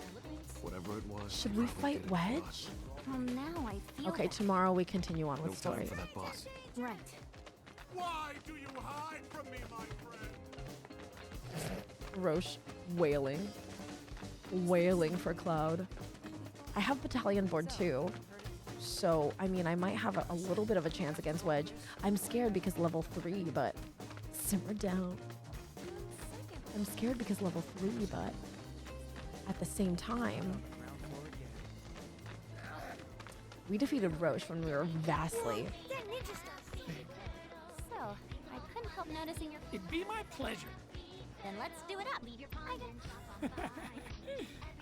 Whatever it was. Should we fight Wedge? Well, now I feel Okay, tomorrow we continue on with story. For that boss. Right. Why do you hide from me, my friend? Roche wailing. Wailing for Cloud. I have Battalion Board too. So, I mean, I might have a little bit of a chance against Wedge. I'm scared because level 3, but simmer down. I'm scared because level 3, but at the same time, we defeated Roche when we were vastly. That ninja stuff. So, I couldn't help noticing your. It'd be my pleasure. Then let's do it up. Leave your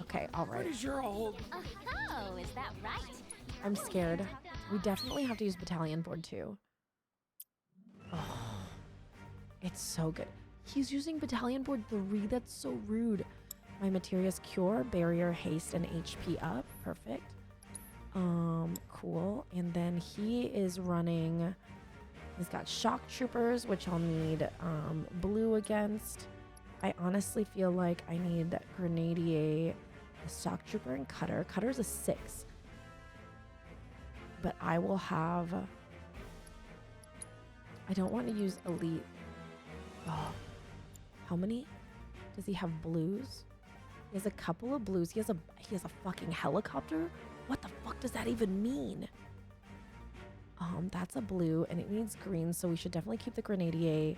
Okay, all right. What is your old? Oh, is that right? I'm scared. We definitely have to use Battalion Board 2. Oh, it's so good. He's using Battalion Board 3. That's so rude. My Materia's Cure, Barrier, Haste, and HP up. Perfect. Cool. And then he is running... He's got Shock Troopers, which I'll need blue against. I honestly feel like I need Grenadier, a Shock Trooper, and Cutter. Cutter's a 6. But I will have... I don't want to use Elite. Oh. How many? Does he have blues? He has a couple of blues. He has a fucking helicopter? What the fuck does that even mean? That's a blue and it needs green, so we should definitely keep the Grenadier.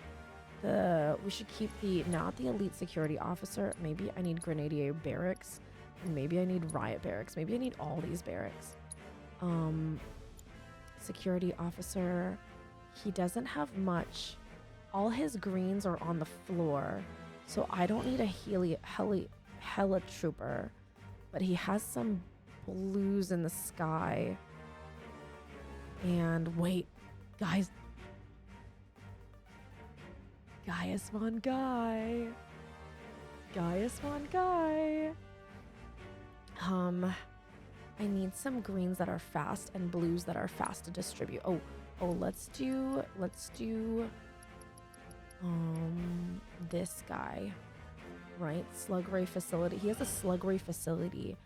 We should keep not the Elite Security Officer. Maybe I need Grenadier Barracks. And maybe I need Riot Barracks. Maybe I need all these barracks. Security Officer. He doesn't have much. All his greens are on the floor. So I don't need a heli trooper. But he has some blues in the sky. And wait, guys. Gaius Von Guy. Gaius Von Guy. I need some greens that are fast and blues that are fast to distribute. Oh, let's do this guy. Right? Slug Ray Facility. He has a Slug Ray Facility.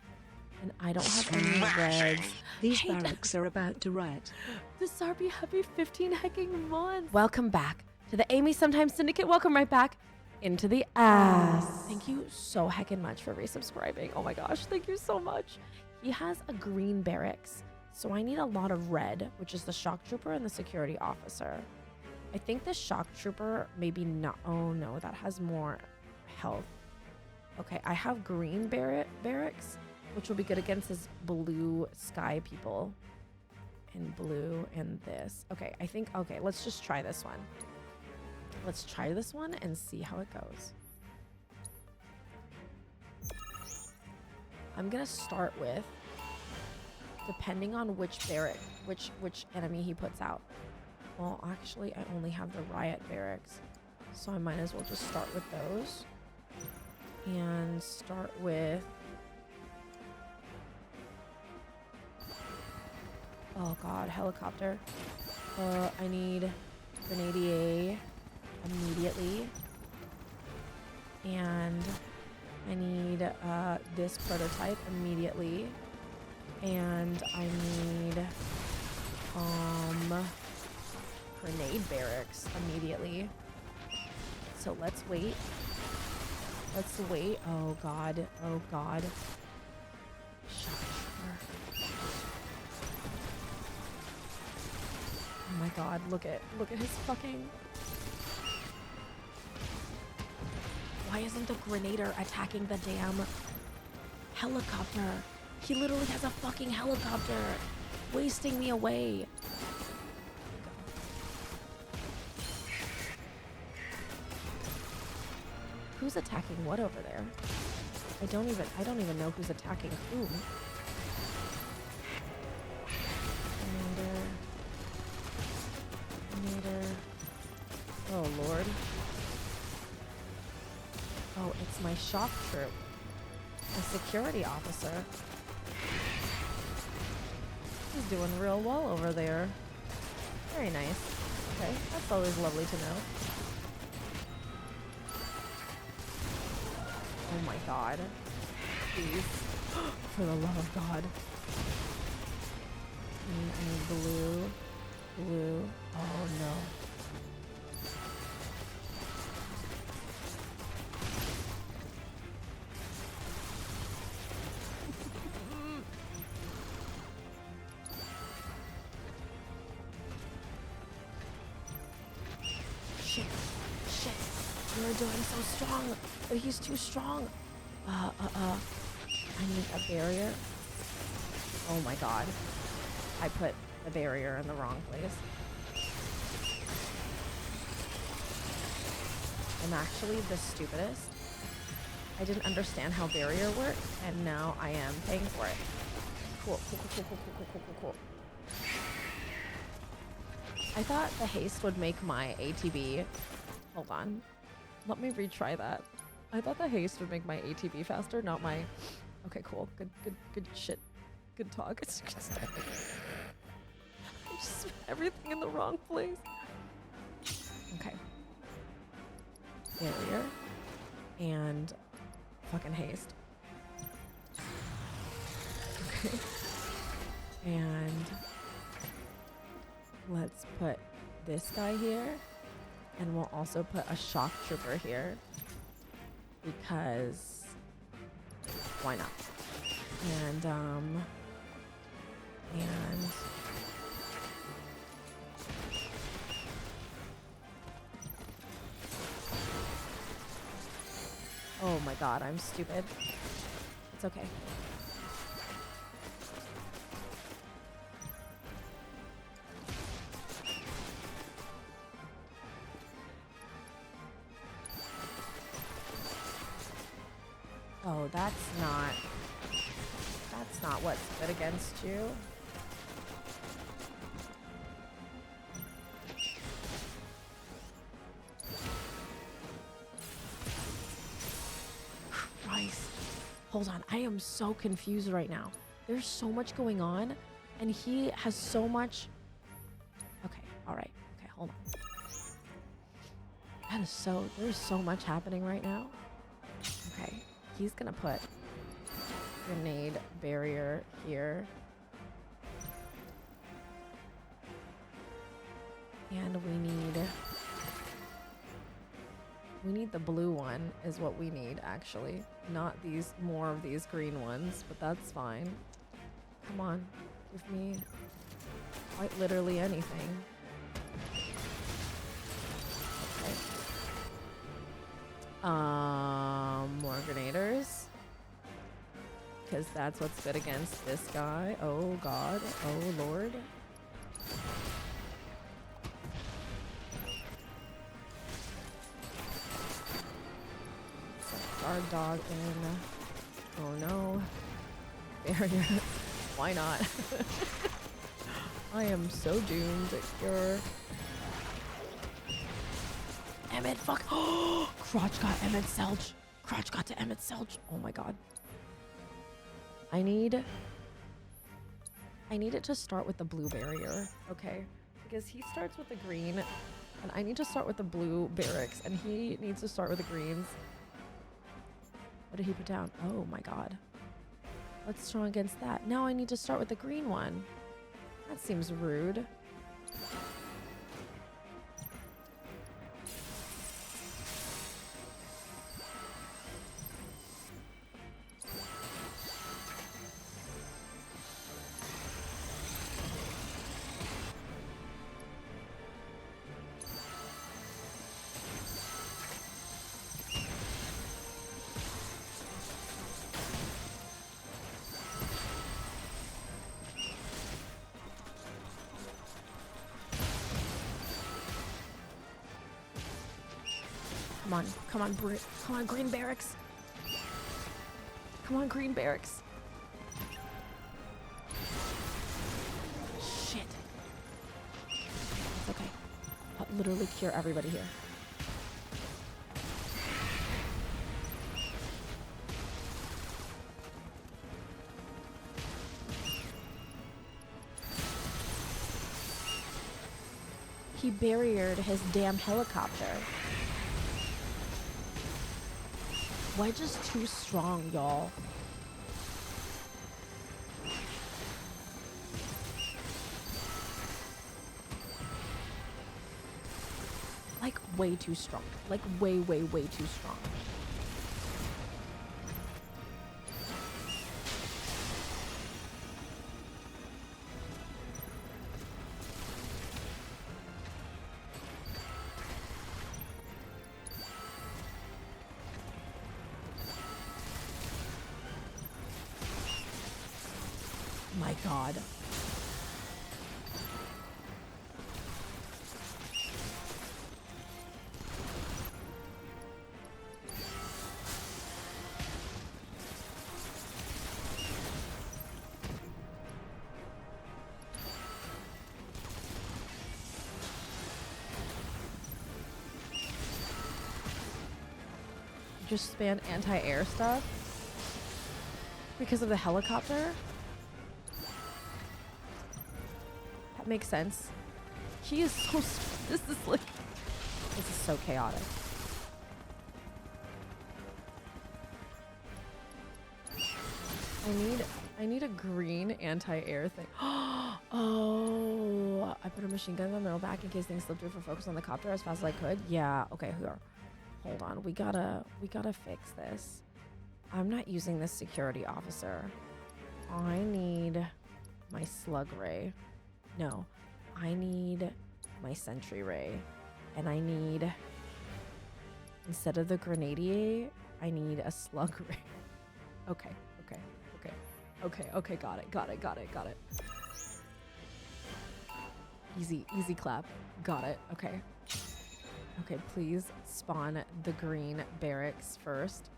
And I don't have any reds. These barracks are about to riot. The Sarby happy 15 hecking months. Welcome back to the Amy Sometimes Syndicate. Welcome right back into the ass. Thank you so heckin' much for resubscribing. Oh my gosh, thank you so much. He has a green barracks. So I need a lot of red, which is the Shock Trooper and the Security Officer. I think the Shock Trooper, maybe not. Oh no, that has more health. Okay, I have green barracks, which will be good against his blue sky people. And blue and this. Okay, okay, let's just try this one. Let's try this one and see how it goes. I'm gonna start with, depending on which barrack, which enemy he puts out. Well, actually, I only have the Riot barracks, so I might as well just start with those. And start with... Oh god, helicopter. I need Grenadier immediately. And I need this prototype immediately. And I need grenade barracks immediately. So let's wait. Let's wait. Oh god. Oh god. Shock trooper. Oh my god, look at his fucking... Why isn't the Grenader attacking the damn helicopter? He literally has a fucking helicopter, wasting me away. Who's attacking what over there? I don't even know who's attacking whom. shock troop. A security officer. He's doing real well over there. Very nice. Okay, that's always lovely to know. Oh my god. Please. For the love of God. I need blue. Blue. Oh no. Shit. Shit. You're doing so strong. But he's too strong. I need a barrier. Oh my god. I put the barrier in the wrong place. I'm actually the stupidest. I didn't understand how barrier worked, and now I am paying for it. Cool, cool, cool, cool, cool, cool, cool, cool. I thought the haste would make my ATB... Hold on. Let me retry that. I thought the haste would make my ATB faster, not my... Okay, cool. Good shit. Good talk. It's just... I just put everything in the wrong place. Okay. Barrier. And fucking haste. Okay. And let's put this guy here. And we'll also put a shock trooper here. Because why not? And oh my god, I'm stupid. It's okay. Oh, that's not what's good against you. Christ. Hold on, I am so confused right now. There's so much going on, and he has so much... Okay, alright. Okay, hold on. That is so... There's so much happening right now. Okay, he's gonna put grenade barrier here. And we need the blue one is what we need, actually. Not these, more of these green ones, but that's fine. Come on, give me quite literally anything. Okay. More grenaders. Because that's what's good against this guy. Oh god. Oh lord. Guard dog in. Oh no. Barrier. Why not? I am so doomed. You're... Emmett, fuck. Crotch got Emmett Selge. Crotch got to Emmett Selge. Oh my god. I need it to start with the blue barrier, okay? Because he starts with the green, and I need to start with the blue barracks, and he needs to start with the greens. What did he put down? Oh my god. What's strong against that? Now I need to start with the green one. That seems rude. Come on, green barracks. Come on, green barracks. Shit. It's okay. I'll literally cure everybody here. He barriered his damn helicopter. Wedge is too strong, y'all. Like, way too strong. Like, way, way, way too strong. My God. Just spam anti-air stuff because of the helicopter. That makes sense. He is so. This is like. This is so chaotic. I need a green anti-air thing. Oh, I put a machine gun in the middle back in case things slipped through for focus on the copter as fast as I could. Yeah. Okay. Here. Hold on. We gotta fix this. I'm not using this security officer. I need my slug ray. No, I need my sentry ray. And I need, instead of the grenadier, I need a slug ray. Okay. Got it. Easy clap. Got it. Okay. Okay, please spawn the green barracks first.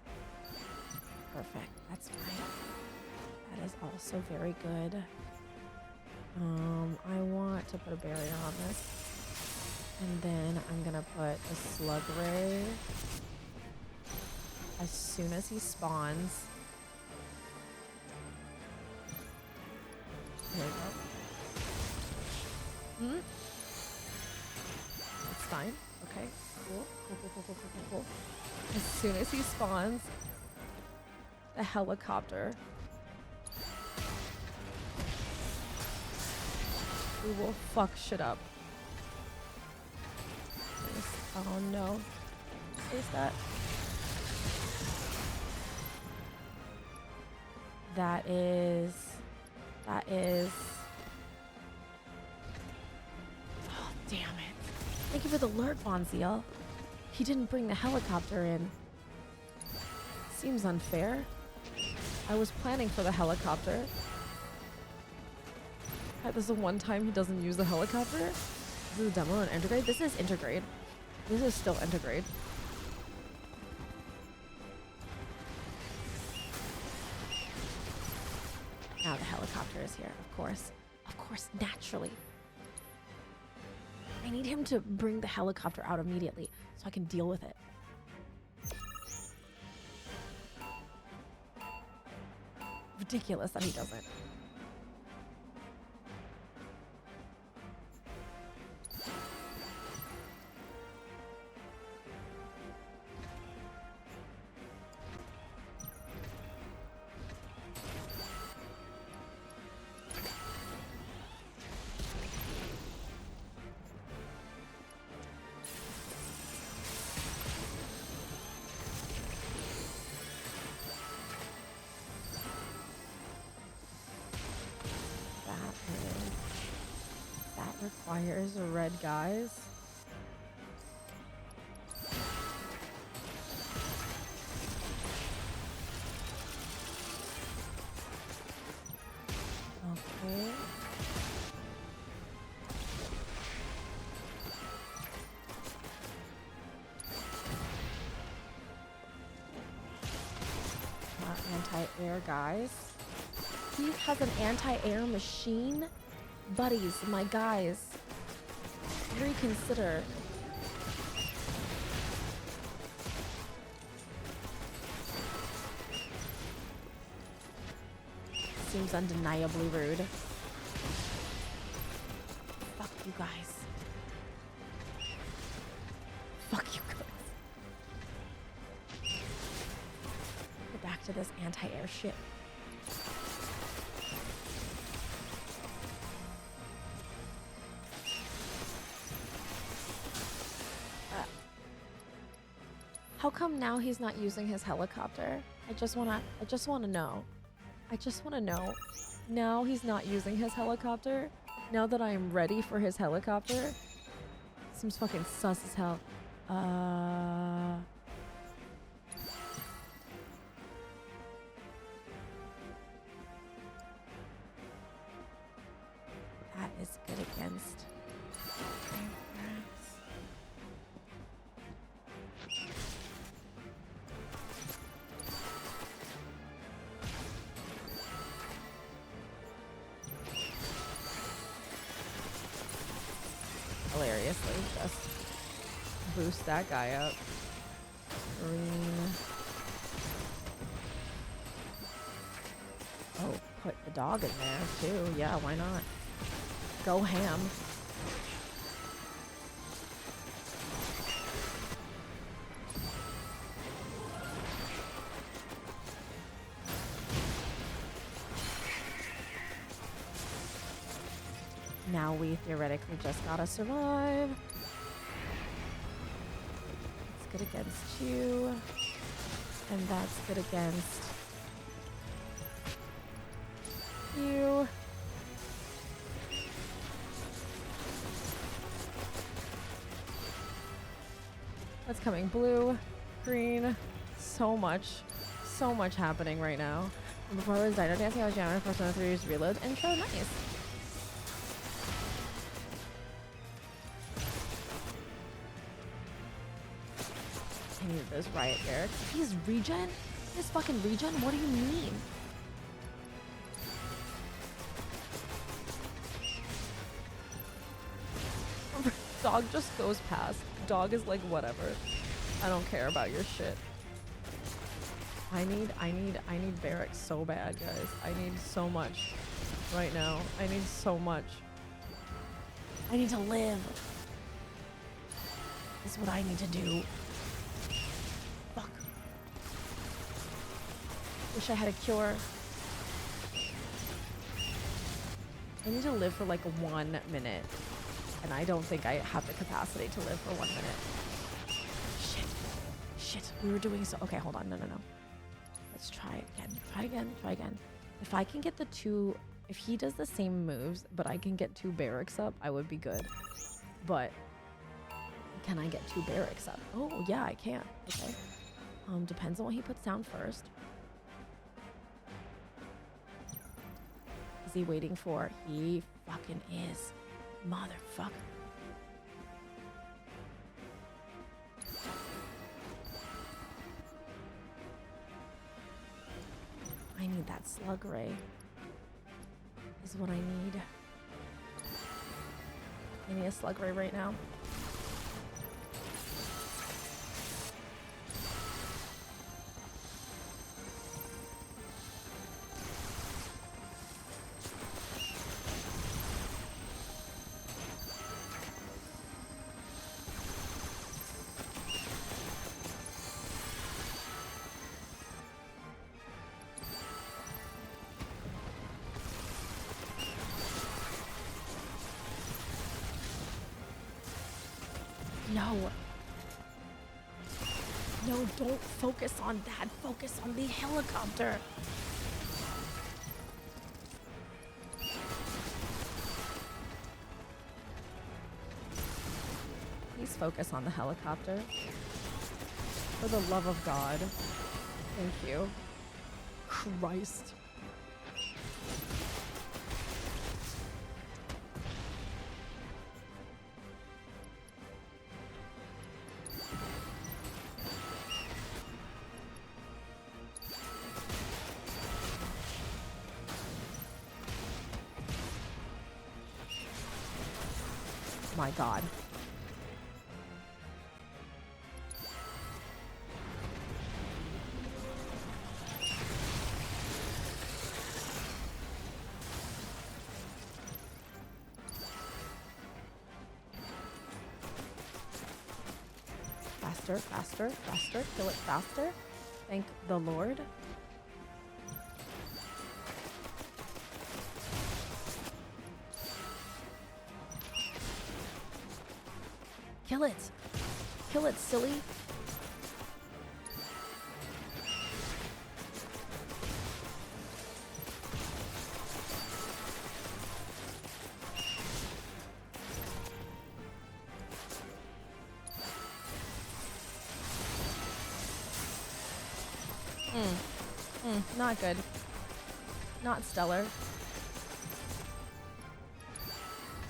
Perfect. That's fine. That is also very good. I want to put a barrier on this. And then I'm gonna put a slug ray as soon as he spawns. There we go. That's fine. Okay, cool. As soon as he spawns, the helicopter, we will fuck shit up. Oh no. Is that? That is. Oh, damn it. Thank you for the alert, Bonziel. He didn't bring the helicopter in. Seems unfair. I was planning for the helicopter. This is the one time he doesn't use the helicopter. This is a demo and Intergrade. This is Intergrade. This is still Intergrade. Now the helicopter is here, of course. Of course, naturally. I need him to bring the helicopter out immediately so I can deal with it. Ridiculous that he doesn't. Requires red guys. Okay. Anti-air guys. He has an anti-air machine. Buddies, my guys, reconsider. Seems undeniably rude. Fuck you guys. Fuck you guys. Get back to this anti-air shit. How come now he's not using his helicopter? I just wanna know. I just wanna know. Now he's not using his helicopter? Now that I am ready for his helicopter? Seems fucking sus as hell. That is good against. Hilariously, just boost that guy up. Green. Oh, put the dog in there too. Yeah, why not? Go ham. Now we theoretically just gotta survive. It's good against you. And that's good against you. That's coming blue, green, so much happening right now. And before I was Dino Dancing, I was jamming for Persona 3's reload intro. Nice. I need this riot barracks. He's regen? He's fucking regen? What do you mean? Dog just goes past. Dog is like, whatever. I don't care about your shit. I need barracks so bad, guys. I need so much right now. I need so much. I need to live. This is what I need to do. Fuck. Wish I had a cure. I need to live for like 1 minute. And I don't think I have the capacity to live for 1 minute. Shit. We were doing so. Okay, hold on. No. Let's try again. If I can get the two, if he does the same moves, but I can get 2 barracks up, I would be good. But can I get 2 barracks up? Oh, yeah, I can. Okay. Depends on what he puts down first. Is he waiting for? He fucking is. Motherfucker. I need that slug ray. Is what I need. I need a slug ray right now. No, don't focus on that. Focus on the helicopter. Please focus on the helicopter. For the love of God. Thank you. Christ. My God. Faster, faster, faster. Kill it faster. Thank the Lord. Kill it. Kill it, silly. Not good. Not stellar.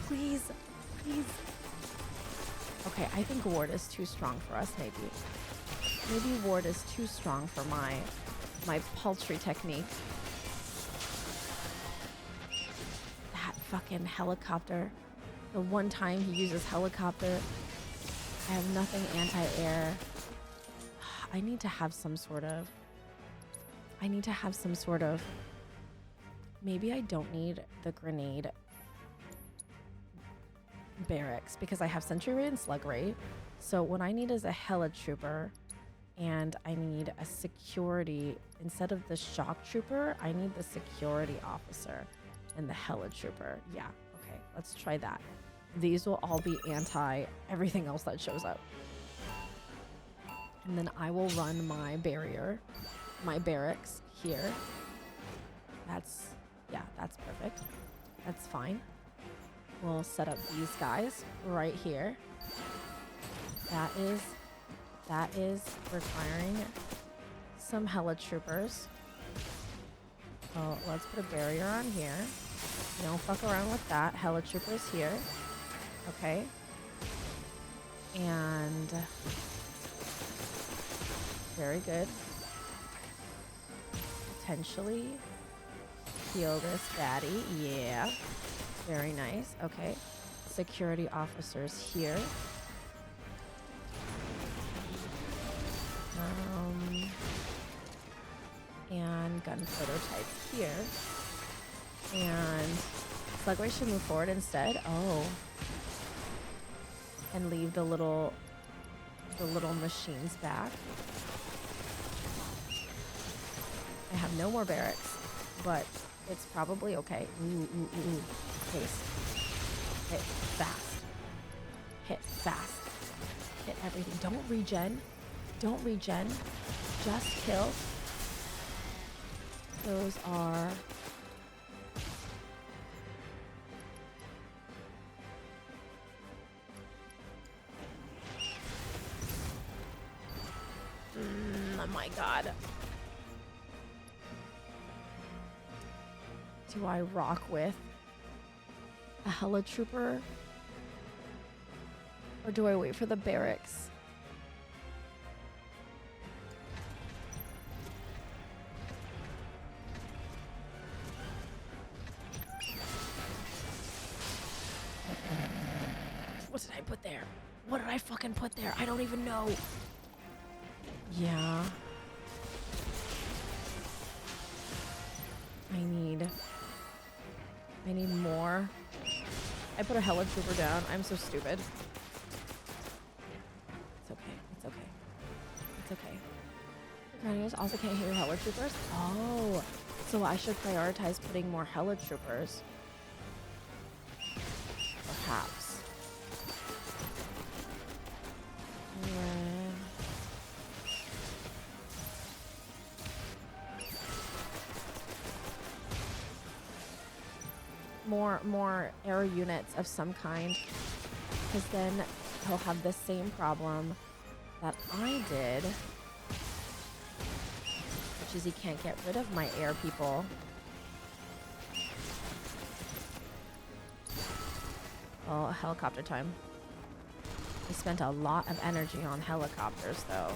Please. Please. Okay, I think ward is too strong for us, maybe. Maybe ward is too strong for my paltry technique. That fucking helicopter. The one time he uses helicopter. I have nothing anti-air. I need to have some sort of... Maybe I don't need the grenade barracks because I have Sentry Ray and Slug Ray. So what I need is a Hella Trooper, and I need a security. Instead of the Shock Trooper, I need the Security Officer and the Hella Trooper. Yeah, okay, let's try that. These will all be anti everything else that shows up. And then I will run my barrier, my barracks here. That's perfect. That's fine. We'll set up these guys right here. That is requiring some Hella Troopers. So let's put a barrier on here. Don't fuck around with that. Hella Troopers here. Okay. And very good. Potentially heal this baddie. Yeah. Very nice. Okay. Security officers here. And gun prototypes here. And Slug Ray should move forward instead. Oh. And leave the little machines back. I have no more barracks, but it's probably okay. Ooh. Pace. Hit fast. Hit fast. Hit everything. Don't regen. Don't regen. Just kill. Those are... oh my god. Do I rock with a Hella Trooper? Or do I wait for the barracks? What did I put there? What did I fucking put there? I don't even know. Yeah. I need more. I put a Hella Trooper down. I'm so stupid. It's okay. It's okay. It's okay. Grenadiers also can't hear Hella Troopers? Oh. So I should prioritize putting more Hella Troopers. Perhaps. More air units of some kind, because then he'll have the same problem that I did, which is he can't get rid of my air people. Oh, helicopter time. I spent a lot of energy on helicopters though.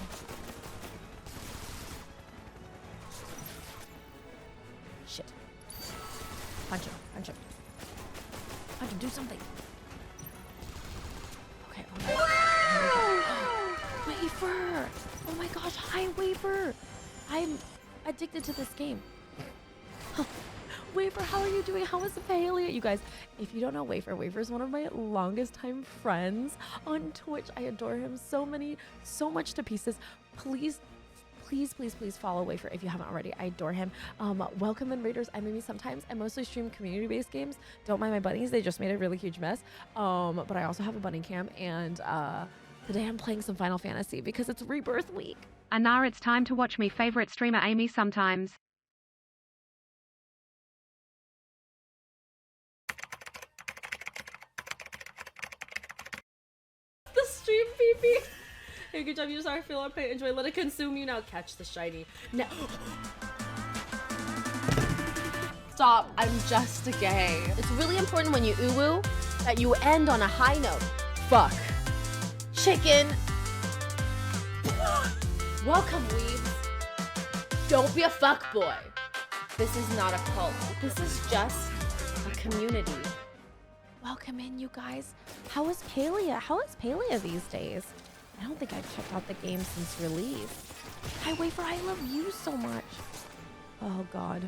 Shit. Punch him, punch him. Punch him, do something. Okay, oh my god. Wafer! Oh my gosh, hi Wafer! I'm addicted to this game. Wafer, how are you doing? How is Palia? You guys, if you don't know Wafer, Wafer is one of my longest time friends on Twitch. I adore him so much to pieces. Please follow Wafer if you haven't already. I adore him. Welcome in Raiders. I maybe sometimes I mostly stream community-based games. Don't mind my bunnies, they just made a really huge mess. But I also have a bunny cam, and today I'm playing some Final Fantasy because it's Rebirth week. And now it's time to watch me favorite streamer Amy sometimes. The stream, PP. Hey, good job. You just are feel our pain. Enjoy. Let it consume you now. Catch the shiny. No. Stop. I'm just a gay. It's really important when you uwu that you end on a high note. Fuck. Chicken. Welcome, weebs. Don't be a fuckboy. This is not a cult. This is just a community. Welcome in, you guys. How is Palia? How is Palia these days? I don't think I've checked out the game since release. Hi, Wafer, I love you so much. Oh, God.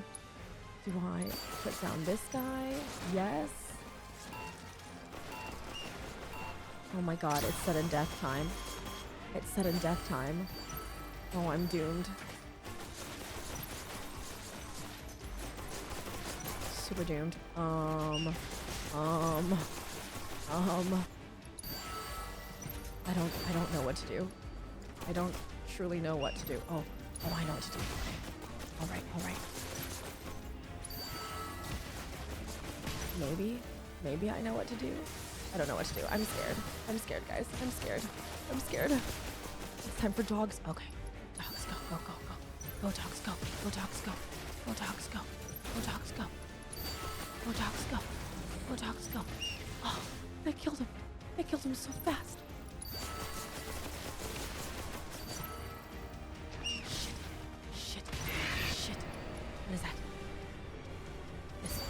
Do I put down this guy? Yes. Oh, my God. It's sudden death time. It's sudden death time. Oh, I'm doomed. Super doomed. I don't know what to do. I don't truly know what to do. Oh, I know what to do. Okay. All right. Maybe I know what to do. I don't know what to do. I'm scared, guys. I'm scared. It's time for dogs. Okay. Dogs, go. Go, dogs, go. Go, dogs, go. Go, dogs, go. Go, dogs, go. Go, dogs, go. Go, dogs, go. Oh, they killed him. They killed him so fast. Shit. What is that? This.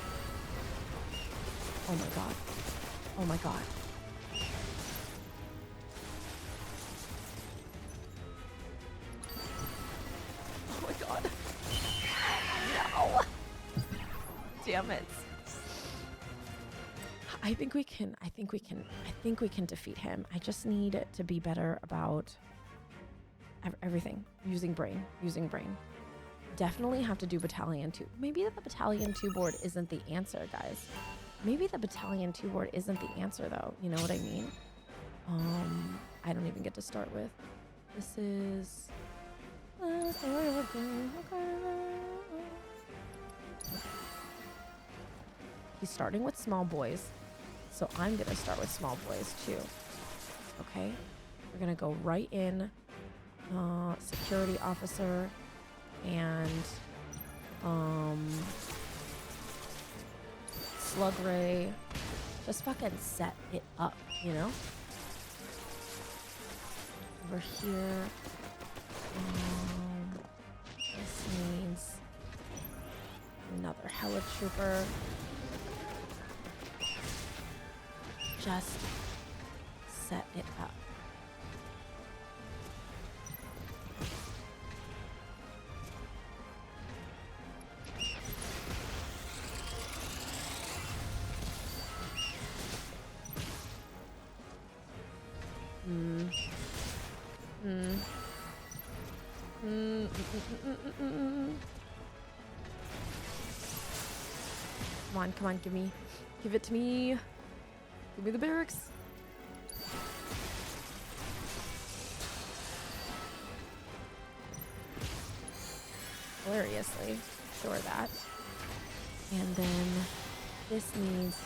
Oh my god. Oh my god. Oh my god. No. Damn it. I think we can defeat him. I just need to be better about everything. Using brain. Definitely have to do Battalion 2. Maybe the Battalion 2 board isn't the answer, guys. Maybe the Battalion 2 board isn't the answer, though. You know what I mean? I don't even get to start with. This is... He's starting with small boys. So I'm going to start with small boys, too. Okay? We're going to go right in. Security officer. And... Slug Ray. Just fucking set it up, you know? Over here. This means another Hella Trooper. Just set it up. Come on, give it to me. Give me the barracks. Hilariously, sure that. And then this needs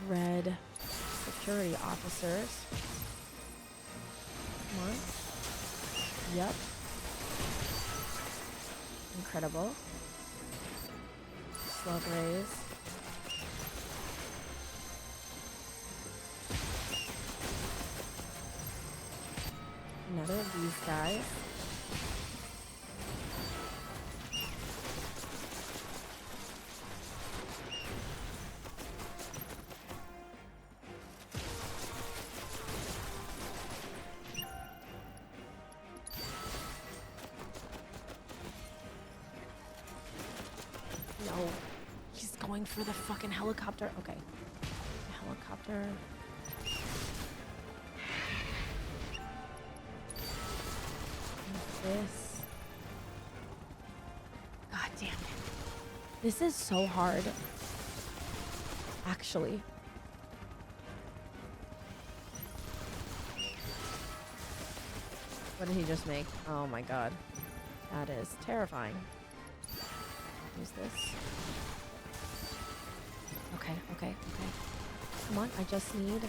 red security officers. Come on. Yep. Incredible. Slug rays. Another of these guys. No, he's going for the fucking helicopter. Okay. Helicopter. This. God damn it. This is so hard. Actually. What did he just make? Oh my god. That is terrifying. Use this. Okay. Come on, I just need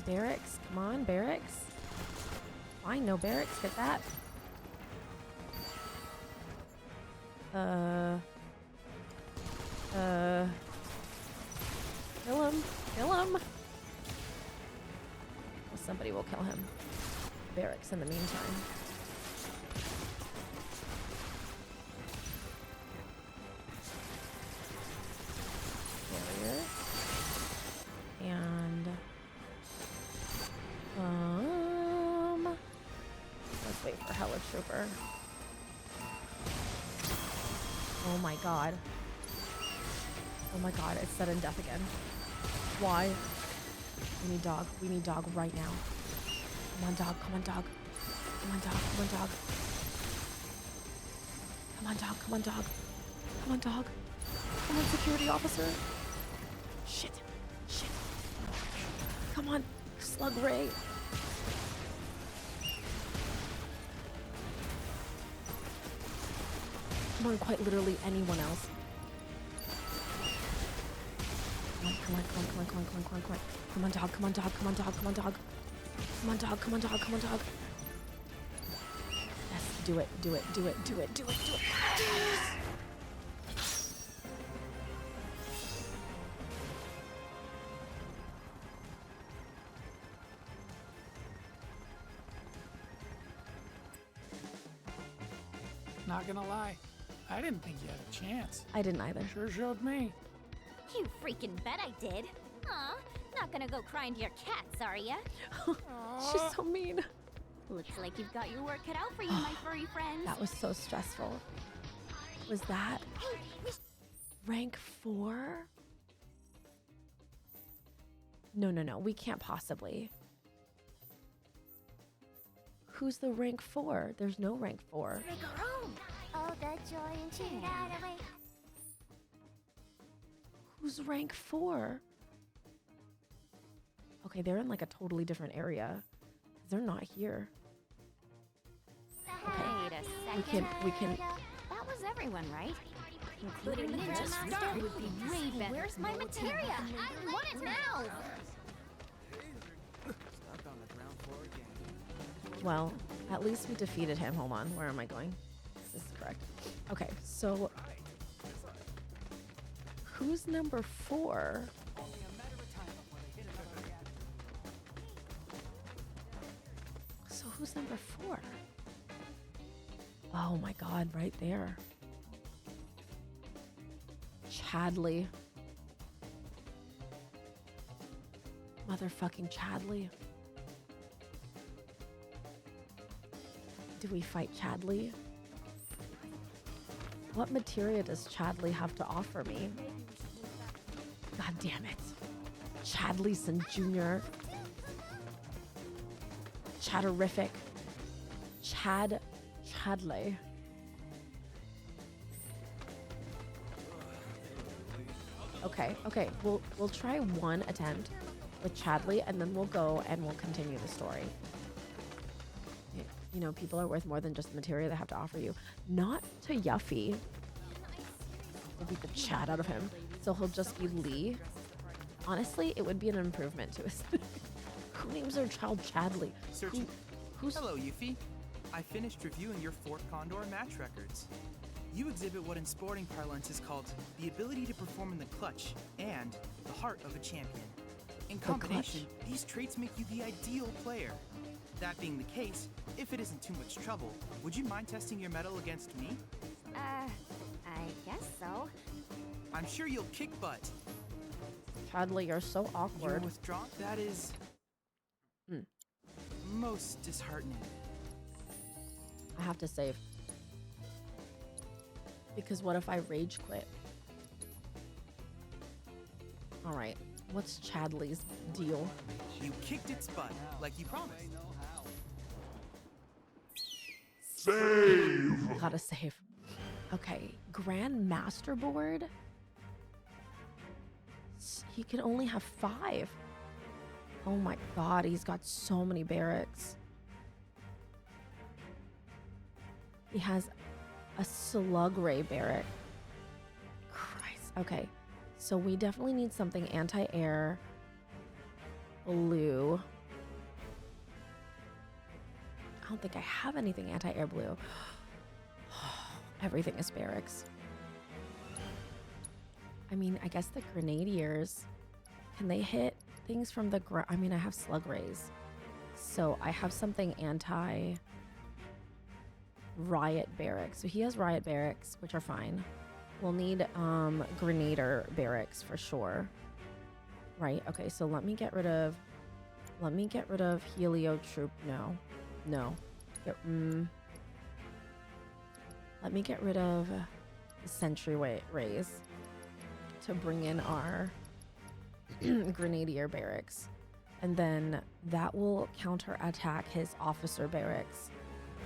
barracks. Come on, barracks. Fine, no barracks. Get that. Kill him. Well, somebody will kill him. Barracks in the meantime. Barrier. And let's wait for Hella Trooper. Oh my god. Oh my god, it's sudden death again. Why? We need dog. We need dog right now. Come on, dog. Come on, dog. Come on, dog. Come on, dog. Come on, dog. Come on, dog. Come on, dog. Come on, security officer. Shit. Come on, Slug Ray. Come on, quite literally anyone else. Come on. Come on, dog. Come on, dog. Come on, dog. Come on, dog. Come on, dog. Come on, dog. Come on, dog. Yes, do it. Not gonna lie, I didn't think you had a chance. I didn't either. Sure showed me. You freaking bet I did. Aw, not gonna go crying to your cats, are ya? She's so mean. Looks like you've got your work cut out for you, my furry friends. That was so stressful. Was that rank 4? No. We can't possibly. Who's the rank 4? There's no rank 4. Make our own. All the joy and cheer that away. Who's rank 4? Okay, they're in like a totally different area. They're not here. Wait a second. We can. That was everyone, right? Including the Ninja Master would be way better. Where's my materia? I want it now. Stuck on the ground floor again. Well, at least we defeated him. Hold on. Where am I going? This is correct. Okay, so who's number 4? So who's number 4? Oh my god, right there. Chadley. Motherfucking Chadley. Do we fight Chadley? What materia does Chadley have to offer me? God damn it. Chadleyson Jr. Chatterific. Chadley. Okay. We'll try one attempt with Chadley and then we'll go and we'll continue the story. You know, people are worth more than just the materia they have to offer you. Not to Yuffie. We'll beat the chat out of him. So he'll just be Lee. Honestly, it would be an improvement to his. Who names their child Chadley? Who's... Hello, Yuffie. I finished reviewing your Fort Condor match records. You exhibit what in sporting parlance is called the ability to perform in the clutch and the heart of a champion. In combination, these traits make you the ideal player. That being the case, if it isn't too much trouble, would you mind testing your mettle against me? I guess so. I'm sure you'll kick butt. Chadley, you're so awkward. You're withdrawn? That is... most disheartening. I have to save. Because what if I rage quit? All right, what's Chadley's deal? You kicked its butt, like you promised. Save! Gotta save. Okay, Grand Master Board? He can only have 5. Oh my god, he's got so many barracks. He has a slug ray barrack. Christ. Okay, so we definitely need something anti-air blue. I don't think I have anything anti-air blue. Everything is barracks. I mean, I guess the grenadiers, can they hit things from the ground? I mean, I have slug rays. So I have something anti riot barracks. So he has riot barracks, which are fine. We'll need grenader barracks for sure. Right, okay, so let me get rid of heliotroop. No. Let me get rid of the sentry rays to bring in our grenadier barracks. And then that will counterattack his officer barracks.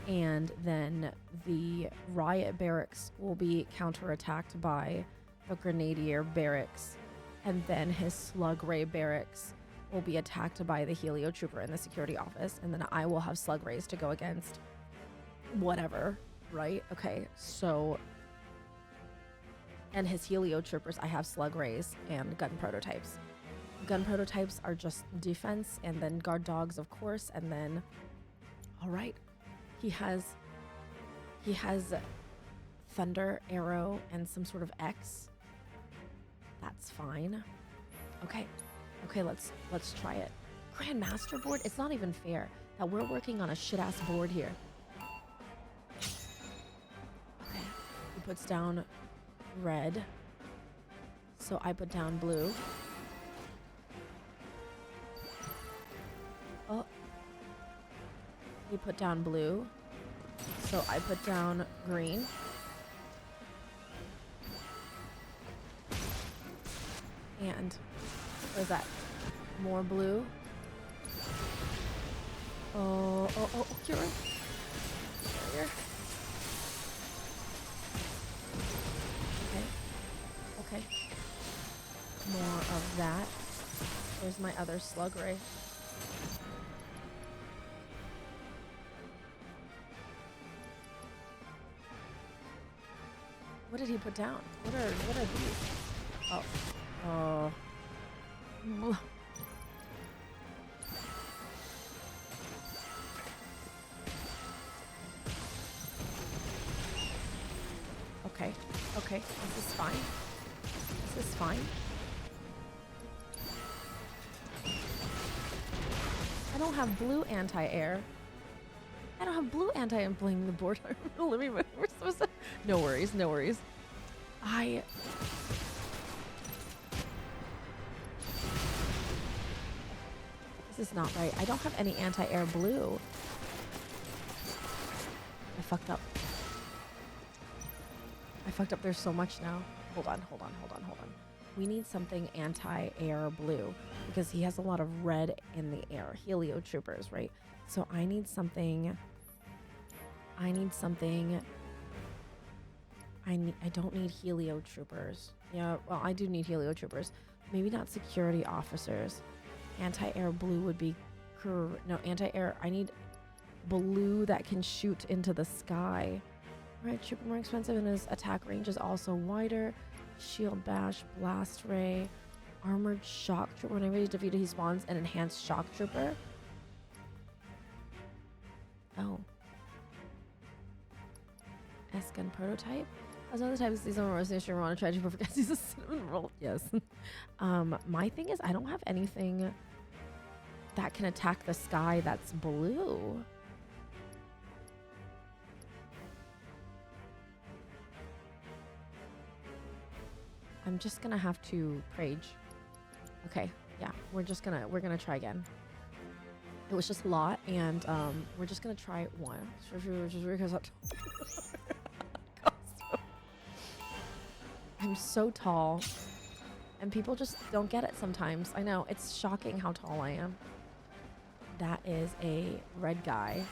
And then the riot barracks will be counterattacked by the grenadier barracks. And then his slug ray barracks will be attacked by the heliotrooper in the security office. And then I will have slug rays to go against whatever, right? Okay, so... And his heliotroopers, I have slug rays and gun prototypes. Gun prototypes are just defense, and then guard dogs, of course, and then... Alright. He has thunder, arrow, and some sort of X. That's fine. Okay, let's try it. Grand Master Board? It's not even fair that we're working on a shit-ass board here. Okay, he puts down red. So I put down blue. Oh. He put down blue. So I put down green. And what is that? More blue. Oh, Kira. Here. Okay. More of that. There's my other slug ray. What did he put down? What are these? Oh. Okay. This is fine. This is fine. I don't have blue anti-air. I don't have blue anti-air. I'm blaming the board. Let me. We're supposed to. No worries. This is not right. I don't have any anti-air blue. I fucked up. There's so much now. Hold on. We need something anti-air blue because he has a lot of red in the air. Heliotroopers, right? So I need something. I don't need heliotroopers. Yeah, well, I do need heliotroopers. Maybe not security officers. Anti-air blue would be... No, anti-air... I need blue that can shoot into the sky. Right, trooper more expensive and his attack range is also wider. Shield bash, blast ray, armored shock trooper. Whenever he's defeated, he spawns an enhanced shock trooper. Oh. S-gun prototype. As another type of season where I want to try to perfect he's a cinnamon roll. Yes. My thing is I don't have anything that can attack the sky that's blue. I'm just gonna have to rage. Okay, yeah, we're gonna try again. It was just a lot, and we're just gonna try one. so tall. And people just don't get it sometimes. I know, it's shocking how tall I am. That is a red guy.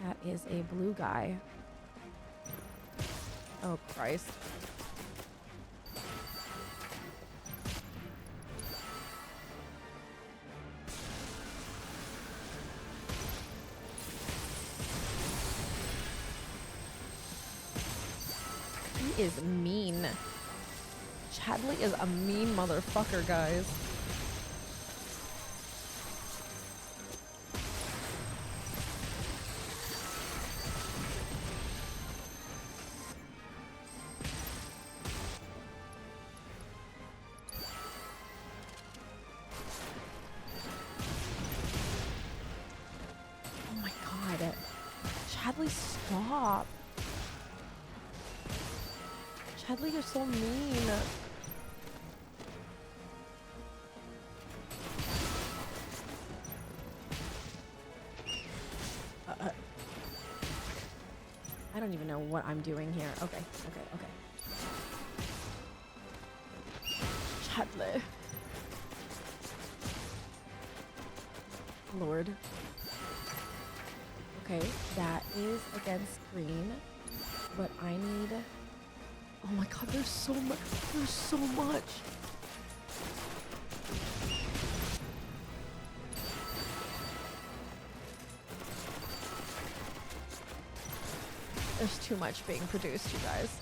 That is a blue guy. Oh, Christ. He is mean. Chadley is a mean motherfucker, guys. Oh my god. Chadley, stop. Chadley, you're so mean. I don't even know what I'm doing here. Okay. Chadley. Lord. Okay, that is against green, but I need... Oh my god, there's so much. There's so much. There's too much being produced, you guys.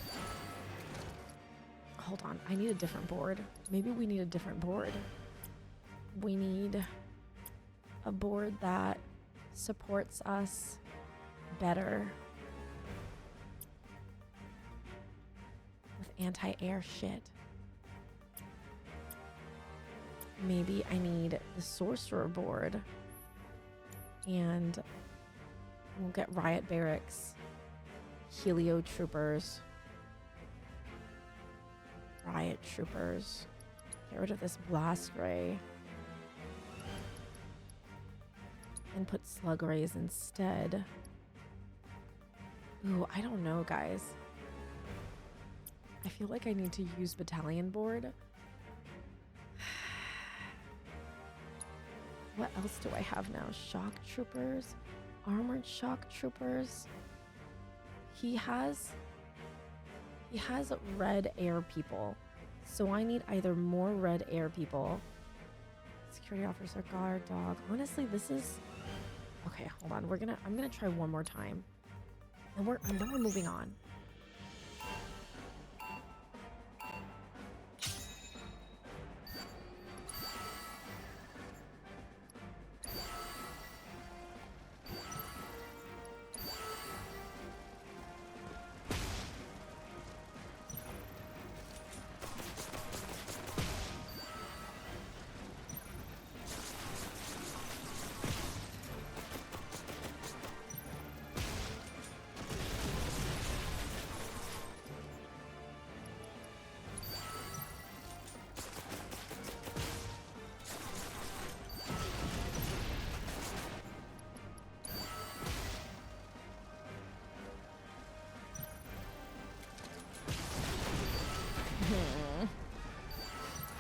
Hold on, I need a different board. Maybe we need a different board. We need a board that supports us better with anti-air shit. Maybe I need the sorcerer board and we'll get riot barracks, helio troopers, riot troopers, get rid of this blast ray and put slug rays instead. Ooh, I don't know, guys. I feel like I need to use battalion board. What else do I have now? Shock troopers, armored shock troopers. He has red air people. So I need either more red air people. Security officer, guard dog. Honestly, this is okay, hold on. I'm gonna try one more time. And then we're moving on.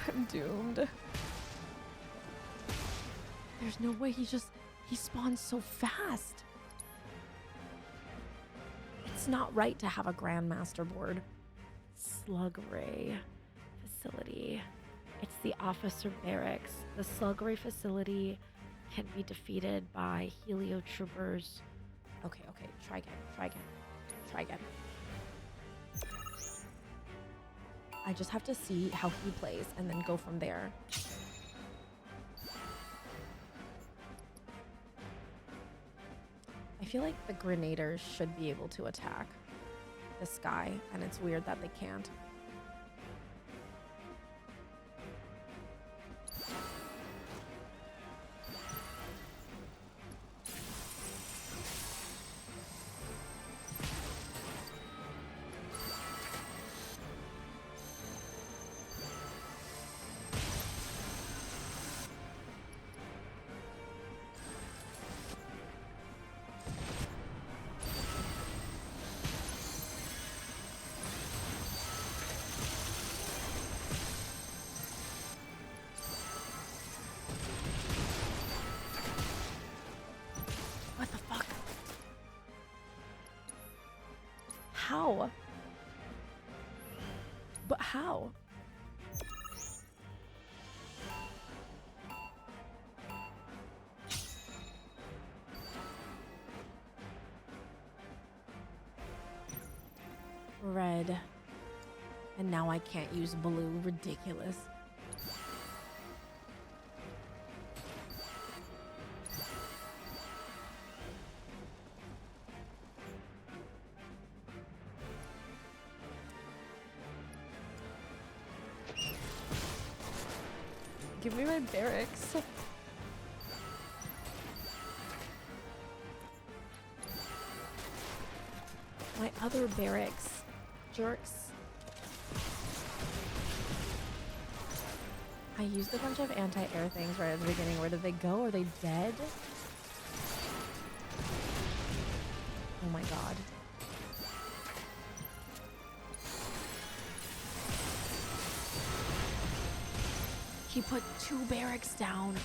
I'm doomed. There's no way he spawns so fast. It's not right to have a Grandmaster board. Slug Ray facility. It's the officer barracks. The Slug Ray facility can be defeated by helio troopers. Okay, try again. I just have to see how he plays and then go from there. I feel like the grenaders should be able to attack this guy, and it's weird that they can't. how? But how? Red. And now I can't use blue. Ridiculous. Give me my barracks. My other barracks. Jerks. I used a bunch of anti-air things right at the beginning. Where did they go? Are they dead? Oh my god. He put 2 barracks down.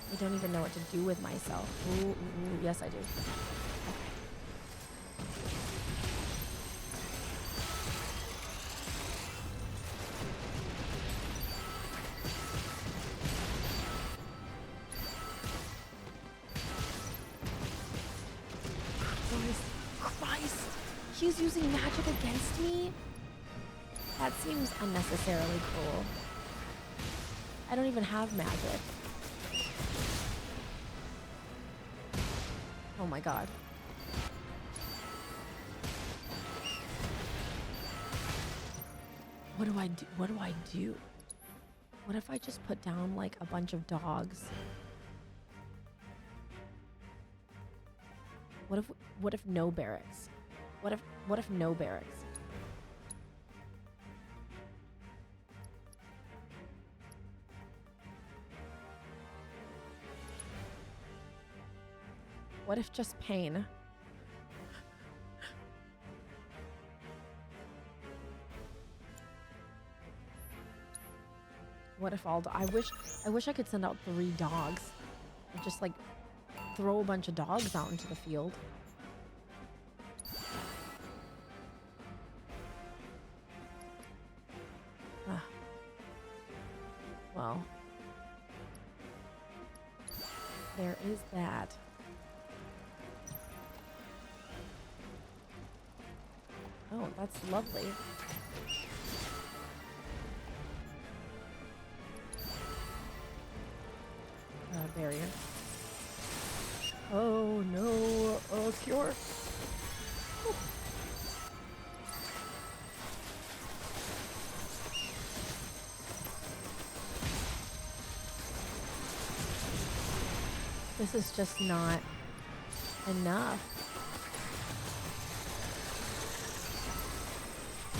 I don't even know what to do with myself. Ooh, yes I do. Christ! He's using magic against me? That seems unnecessarily cruel. I don't even have magic. Oh my god. What do I do? What do I do? What if I just put down like a bunch of dogs? What if no barracks? What if no barracks? What if just pain? What if all I wish I could send out 3 dogs and just like throw a bunch of dogs out into the field. Well, there is that. Oh, that's lovely. Barrier. Oh no, a cure. Whew. This is just not enough.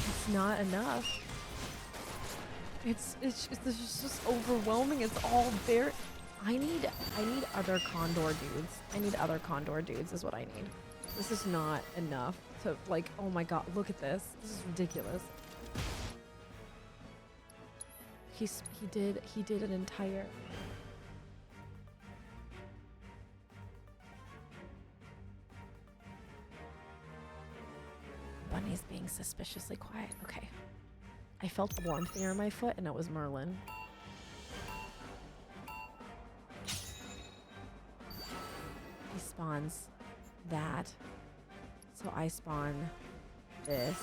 It's not enough. It's just overwhelming. It's all there. I need other condor dudes. I need other condor dudes is what I need. This is not enough to like, oh my god, look at this. This is ridiculous. He did an entire Bunny's being suspiciously quiet. Okay. I felt warmth near my foot and it was Merlin. He spawns that. So I spawn this.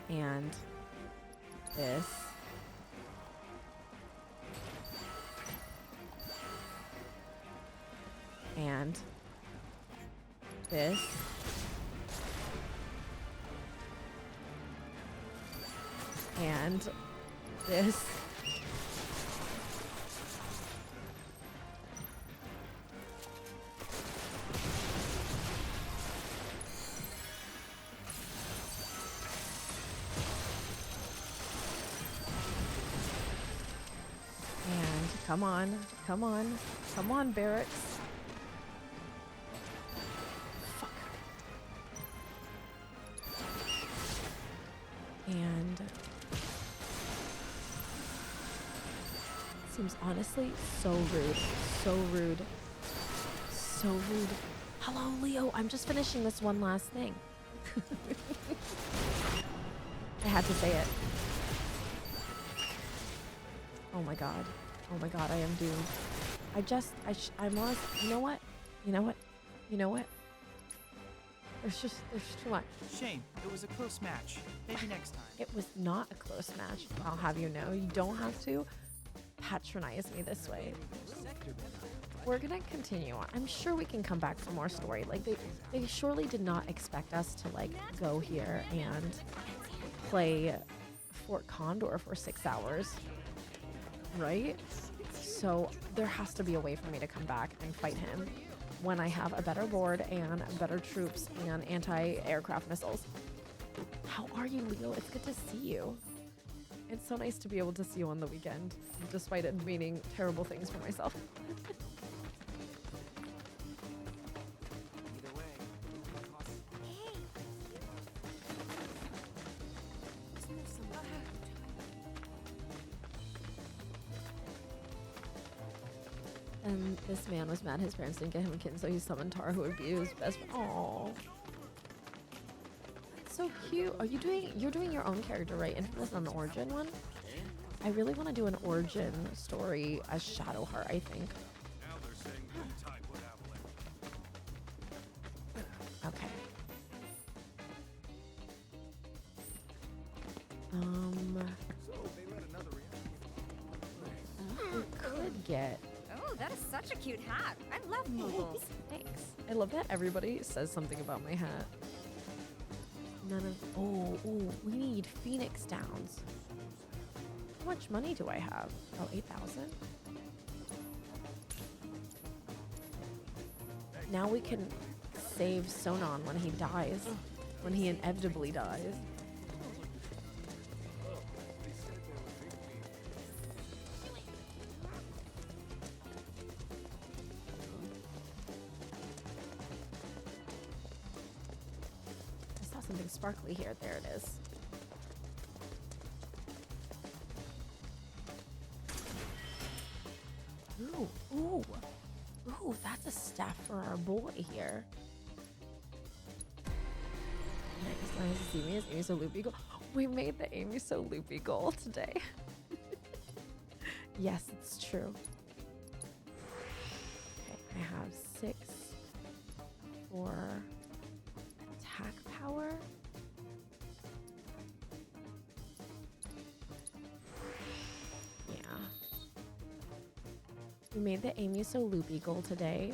And this. And this. And this. And come on, come on, come on, barracks. Fuck. seems honestly so rude. So rude. So rude. Hello, Leo. I'm just finishing this one last thing. I had to say it. Oh my god. Oh my god, I am doomed. I'm honest. You know what? You know what? You know what? There's too much. Shame. It was a close match. Maybe next time. It was not a close match. I'll have you know. You don't have to patronize me this way. We're gonna continue on. I'm sure we can come back for more story. Like they surely did not expect us to like go here and play Fort Condor for 6 hours, right? So there has to be a way for me to come back and fight him when I have a better board and better troops and anti-aircraft missiles. How are you, Leo? It's good to see you. It's so nice to be able to see you on the weekend, despite it meaning terrible things for myself. And this man was mad his parents didn't get him a kitten, so he summoned Tara, who would be his best friend. Aww. That's so cute. Are you doing, you're doing your own character, right? And this is an origin one? I really want to do an origin story as Shadowheart, I think. Okay. We could get... Oh, that is such a cute hat. I love Moogles. Thanks. I love that everybody says something about my hat. None of... Oh, we need Phoenix Downs. How much money do I have? Oh, 8,000? Now we can save Sonon when he dies. When he inevitably dies. Something sparkly here. There it is. Ooh, that's a staff for our boy here. Nice to see me as Amy So Loopy goal. We made the Amy So Loopy goal today. Yes, it's true. Okay, I have 6 for attack power. Yeah. We made the Amy So Loopy goal today.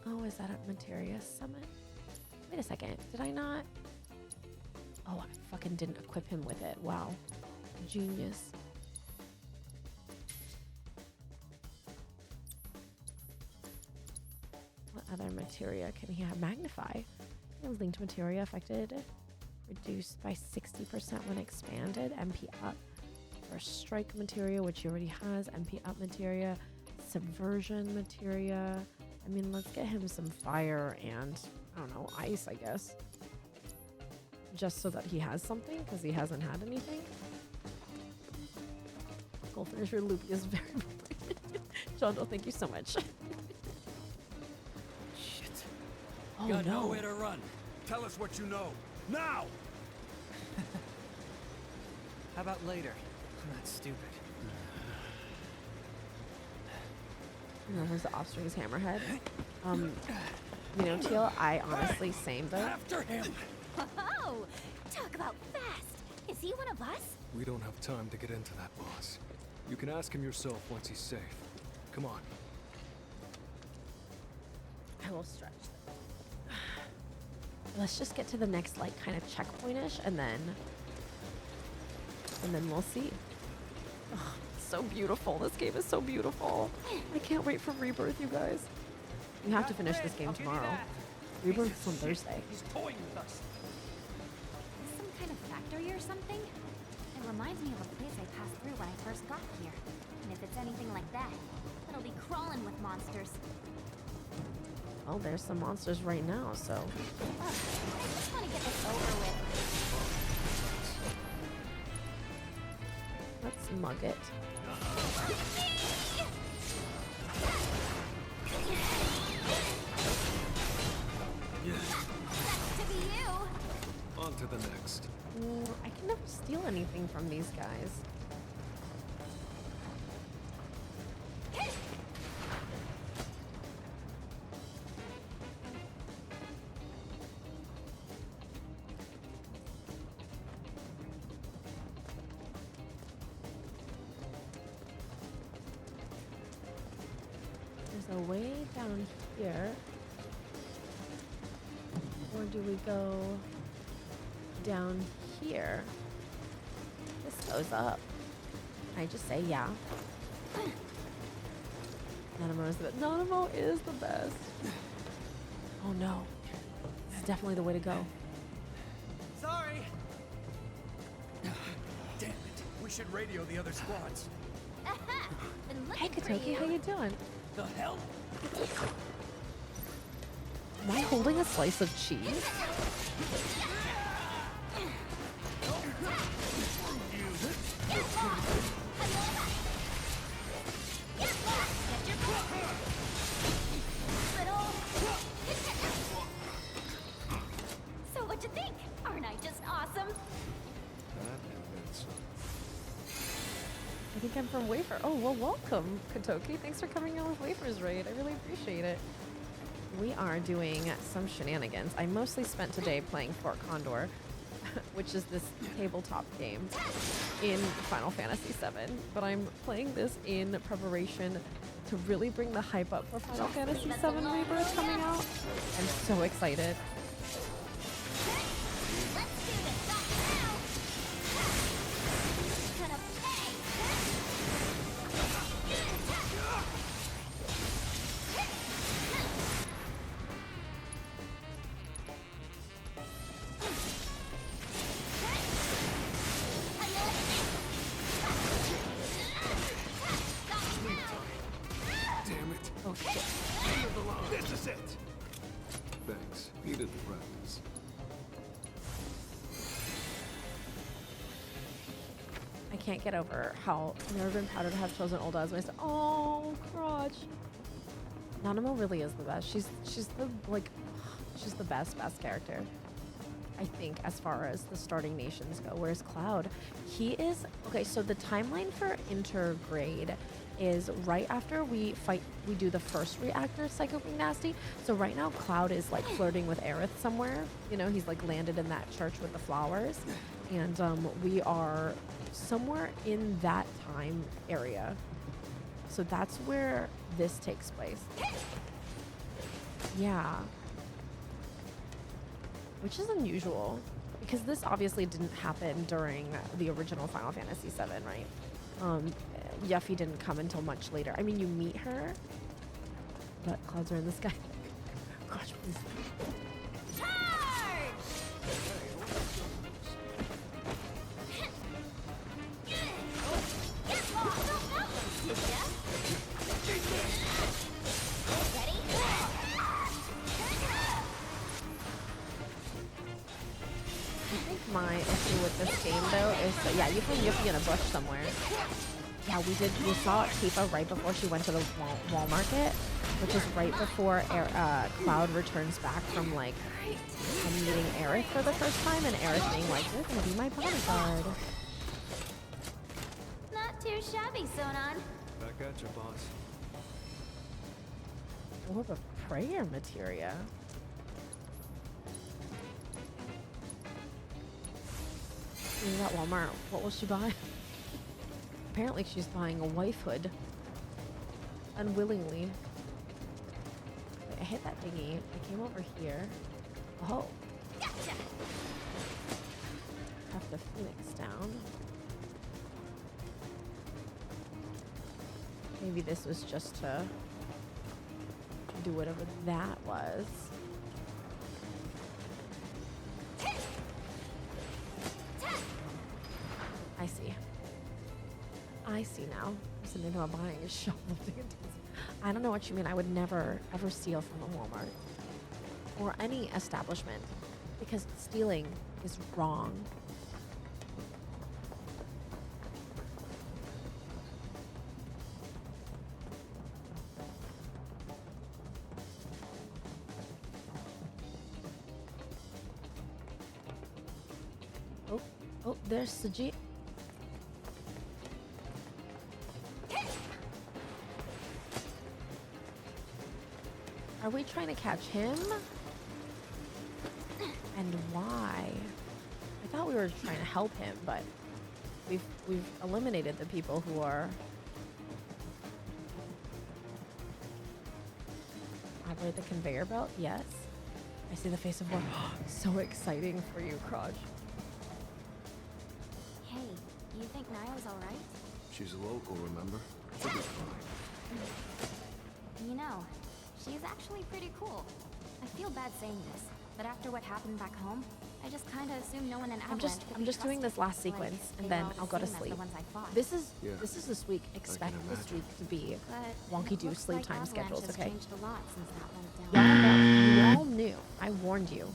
Oh, is that a Materia summon? Wait a second. Did I not? Oh, I fucking didn't equip him with it. Wow. Genius. What other materia can he have? Magnify. Linked materia affected. Reduced by 60% when expanded. MP up. For strike materia, which he already has. MP up materia. Subversion materia. I mean, let's get him some fire and, I don't know, ice, I guess. Just so that he has something, because he hasn't had anything. Goldfinisher Loopy is very John, thank you so much. Shit. Oh, Got no. nowhere to run. Tell us what you know. Now! How about later? I'm not stupid. And then there's the Offstrings Hammerhead. You know, Teal, I honestly same though. After him! Oh, talk about fast. Is he one of us? We don't have time to get into that, boss. You can ask him yourself once he's safe. Come on. I will stretch them. Let's just get to the next, like, kind of checkpoint-ish, and then we'll see. Ugh, so beautiful. This game is so beautiful. I can't wait for Rebirth, you guys. We have to finish this game tomorrow. Rebirth is on Thursday. He's toying with us. Some kind of factory or something? It reminds me of a place I passed through when I first got here. And if it's anything like that, it'll be crawling with monsters. Oh, there's some monsters right now, so. I just want to get this over with. mug it. To be you. On to the next. I can never steal anything from these guys. There's a way down here. Or do we go down here? This goes up. I just say yeah. Nanamo is the best. Nanamo is the best. Oh no. This is definitely the way to go. Sorry. Damn it. We should radio the other squads. Hey Katoki, how you doing? The hell? Am I holding a slice of cheese? So what'd you think? Aren't I just awesome? I think I'm from Wafer. Oh, well, welcome, Katoki. Thanks for coming on with Wafer's Raid. I really appreciate it. We are doing some shenanigans. I mostly spent today playing Fort Condor, which is this tabletop game in Final Fantasy VII. But I'm playing this in preparation to really bring the hype up for Final Fantasy VII Rebirth coming out. I'm so excited. This is it. Thanks. Needed the practice. I can't get over how I've never been prouder to have chosen Olda as my star. Oh, crotch. Nanamo really is the best. She's the she's the best character. I think as far as the starting nations go. Where's Cloud? He is okay. So the timeline for Intergrade is right after we do the first reactor Psycho Being Nasty. So right now Cloud is like flirting with Aerith somewhere. You know, he's like landed in that church with the flowers. And we are somewhere in that time area. So that's where this takes place. Yeah. Which is unusual because this obviously didn't happen during the original Final Fantasy VII, right? Yuffie didn't come until much later. I mean, you meet her, but clouds are in the sky. Gosh, please. I think my issue with this game, though, is that, yeah, you find Yuffie in a bush somewhere. Yeah, we saw Tifa right before she went to the wall market, which is right before Cloud returns back from, like, meeting Aerith for the first time, and Aerith being like, you're gonna be my bodyguard. Not too shabby, Sonon. Back at you, boss. Orb of Prayer materia. She's at Walmart. What will she buy? Apparently she's buying a wifehood. Unwillingly. Wait, I hit that thingy. I came over here. Oh. Gotcha. Have the Phoenix down. Maybe this was just to do whatever that was. I see. I see now. There's something about buying a shoplifting. I don't know what you mean. I would never, ever steal from a Walmart or any establishment because stealing is wrong. Oh, there's Suji. Are we trying to catch him? And why? I thought we were trying to help him, but we've eliminated the people who are. Operate the conveyor belt? Yes. I see the face of war. So exciting for you, Crotch. Hey, you think Niall's alright? She's a local, remember? You know, she's actually pretty cool. I feel bad saying this, but after what happened back home, I just kind of assumed no one in Avalanche could I'm be just doing this trusted. last sequence, Like, and they were then all the I'll go to same as the sleep. ones I fought. This is Yeah, this week. Expect this imagine. week to be But wonky it do looks sleep like time Avalanche schedules. has Okay. changed a lot since that went down. Y'all know. You all knew. I warned you.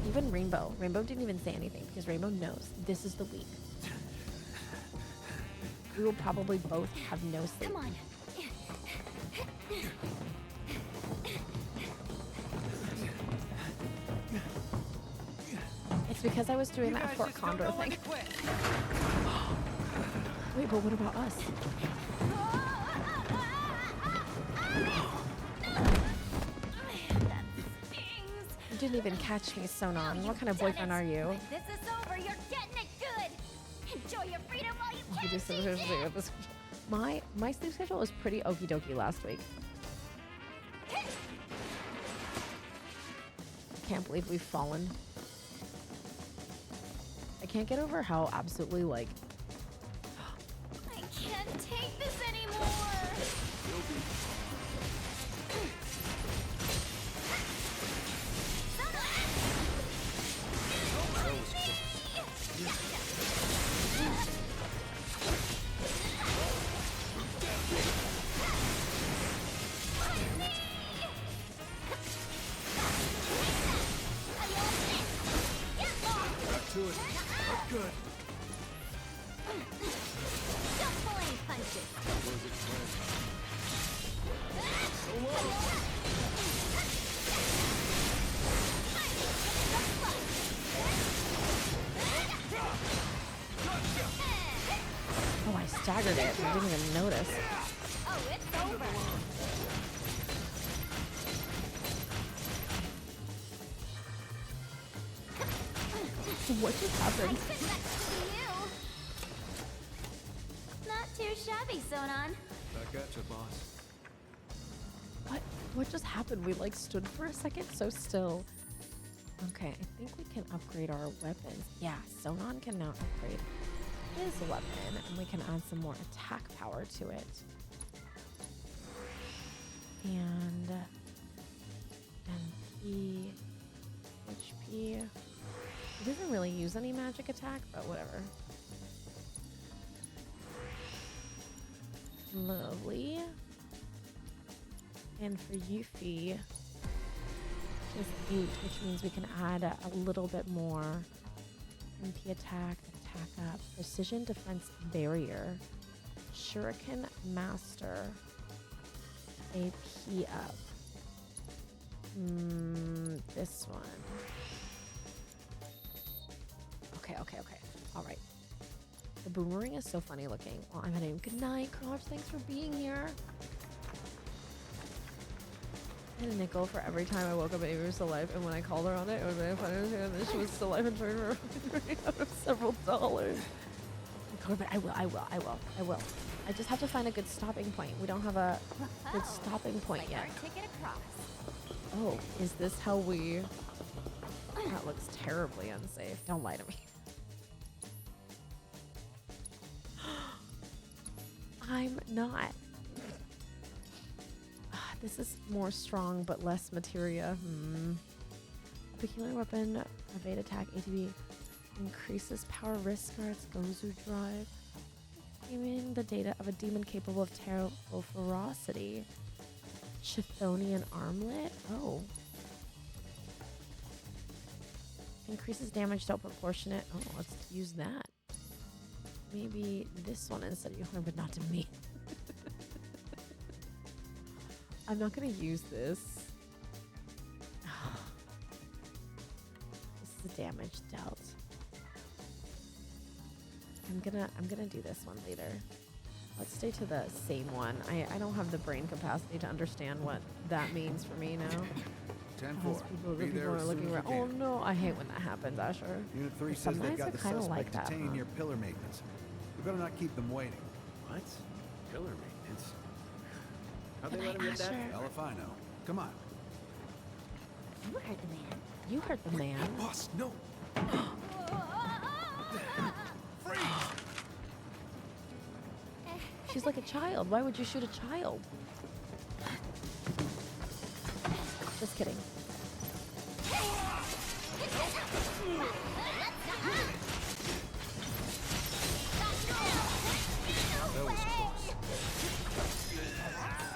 Even Rainbow. Rainbow didn't even say anything because Rainbow knows this is the week. We will probably both have no sleep. Come on. It's because I was doing that Fort Condor thing. Wait, but what about us? You didn't even catch me, Sonon. What kind of boyfriend are you? This is over. You're getting it good. Enjoy your freedom while you You can. just seriously with this. My sleep schedule was pretty okie dokie last week. Can't believe we've fallen. I can't get over how absolutely like I can't take this anymore. To it. Not good. Don't pull any punches. oh, I staggered it. I didn't even notice. Oh, it's over. What just happened? I fit next to you. Not too shabby, Sonon. Back at you, boss. What just happened? We like stood for a second so still. Okay, I think we can upgrade our weapons. Yeah, Sonon can now upgrade his weapon, and we can add some more attack power to it. And MP, HP. He doesn't really use any magic attack, but whatever. Lovely. And for Yuffie, is 8, which means we can add a little bit more MP attack up, precision defense barrier, shuriken master, AP up. This one. Okay. All right. The boomerang is so funny looking. Well, I'm heading. Good night, Crotch. Thanks for being here. I had a nickel for every time I woke up and Amy was still alive, and when I called her on it, it was very funny, and then she was still alive and turned her out of several dollars. But I will. I just have to find a good stopping point. We don't have a good stopping point yet. Ticket across. Oh, is this how we... That looks terribly unsafe. Don't lie to me. I'm not. This is more strong but less materia. Peculiar weapon, evade attack, ATB increases power risk guards, Gozu drive. Aiming the data of a demon capable of terrible ferocity. Chthonian armlet? Oh. Increases damage dealt proportionate. Oh, let's use that. Maybe this one instead of your but not to me. I'm not gonna use this. the damage dealt. I'm gonna do this one later. Let's stay to the same one. I don't have the brain capacity to understand what that means for me now. 10-4. People are looking around. Oh no, I hate when that happens, Asher. Unit 3 But says sometimes they've got I the kinda suspect like that, detained huh? near pillar maintenance. We better not keep them waiting. What? Pillar maintenance? How'd Can they I let him get that? Asher? Hell if I know. Come on. You heard the man. You heard the man. Boss, no! She's like a child. Why would you shoot a child? Just kidding.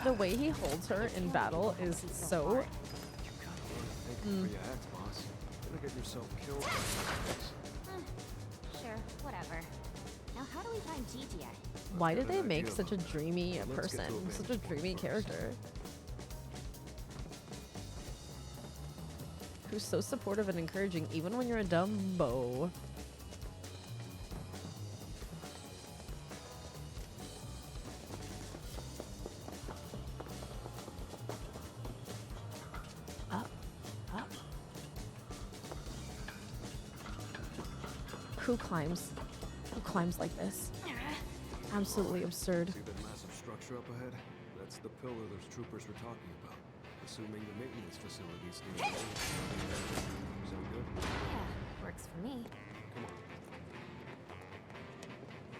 The way he holds her in battle is so. Thank you for your axe, boss. You're gonna get yourself killed. Sure, whatever. Now, how do we find Gigi? Why did they make such a dreamy person, such a dreamy character? Who's so supportive and encouraging even when you're a dumbo. Up, up. Who climbs like this? Absolutely absurd. See that massive structure up ahead? That's the pillar those troopers were talking about. Assuming the maintenance facilities near the Sound good? Yeah, works for me.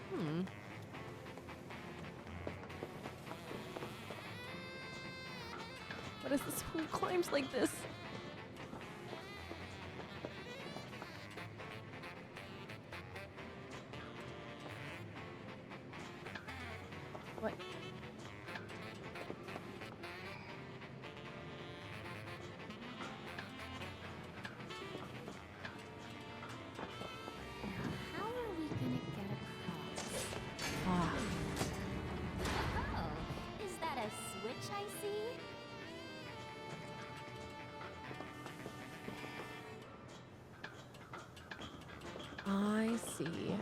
Come on. What is this? Who climbs like this? What? How are we gonna get across? Ah. Oh, is that a switch I see? I see.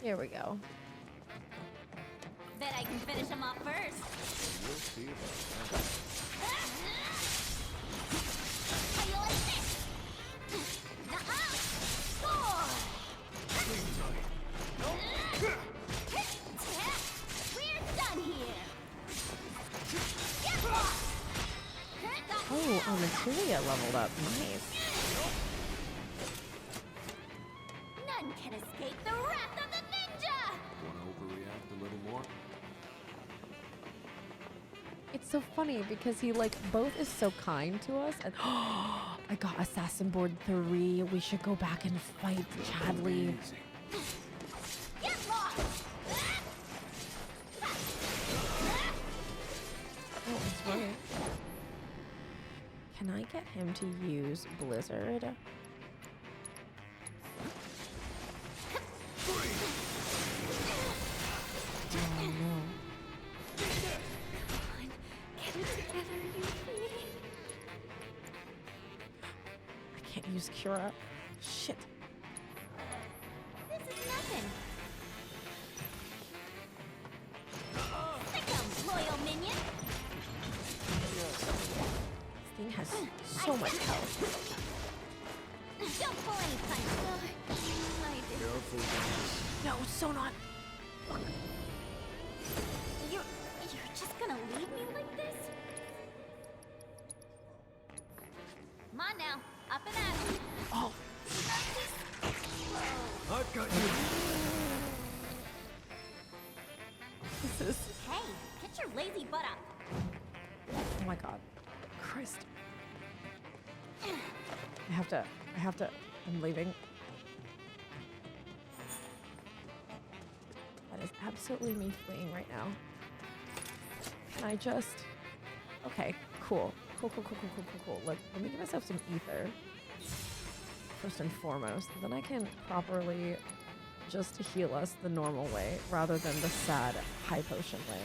Here we go. Bet I can finish him off first. We'll see about that. How you like this? We're done here. Get lost. Oh, our materia leveled up. Nice. None can escape the wrath of the ninja. Wanna overreact a little more? It's so funny because he like both is so kind to us and I got Assassin Board 3. We should go back and fight Chadley. Get lost. Oh, it's right. Can I get him to use Blizzard? Oh no. I can't use Cura. Shit. This is nothing. Stick 'em, loyal minion. This thing has so much health. Don't pull any punches. Careful, guys. No, so not. Fuck. You're just gonna leave me like this? Come on now, up and at 'em. Oh. I've got you. This is. Hey, get your lazy butt up. Oh my god. Christ. I have to. I'm leaving. That is absolutely me fleeing right now. Can I just. Okay, cool. Cool. Let me give myself some ether. First and foremost. Then I can properly just heal us the normal way rather than the sad high potion way.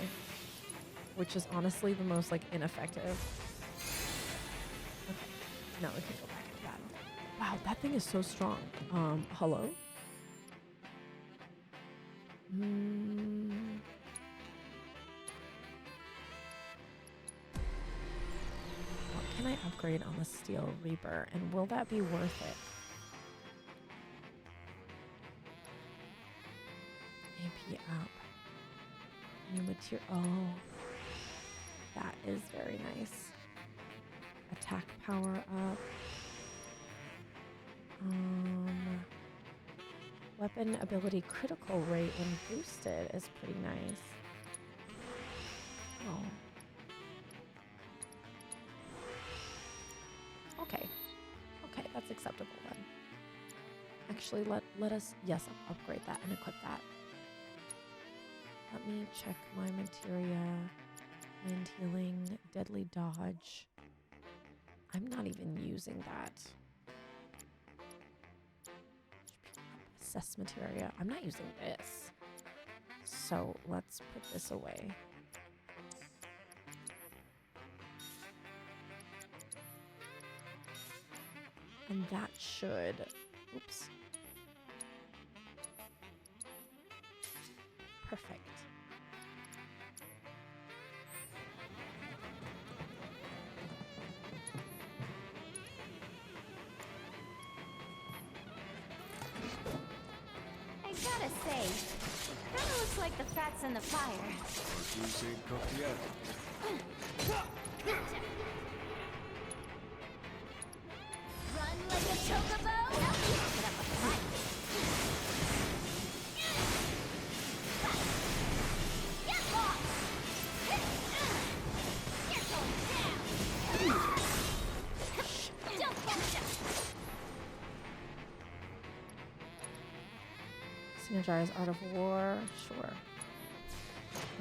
Which is honestly the most like ineffective. No, we can go back into battle. Wow, that thing is so strong. Hello? What can I upgrade on the Steel Reaper, and will that be worth it? AP up. New material. Oh, that is very nice. Attack power up. Weapon ability critical rate when boosted is pretty nice. Oh. Okay. Okay, that's acceptable then. Actually, let us, yes, upgrade that and equip that. Let me check my materia. Wind healing, deadly dodge. I'm not even using that. Assess materia. I'm not using this. So let's put this away. And that should, oops. Perfect. I gotta say, kinda looks like the fat's in the fire. Juice ain't cooked yet. Run like a chocobo? Put up a fight. Get lost! You're going down! Jump, Synergize Art of War. Sure.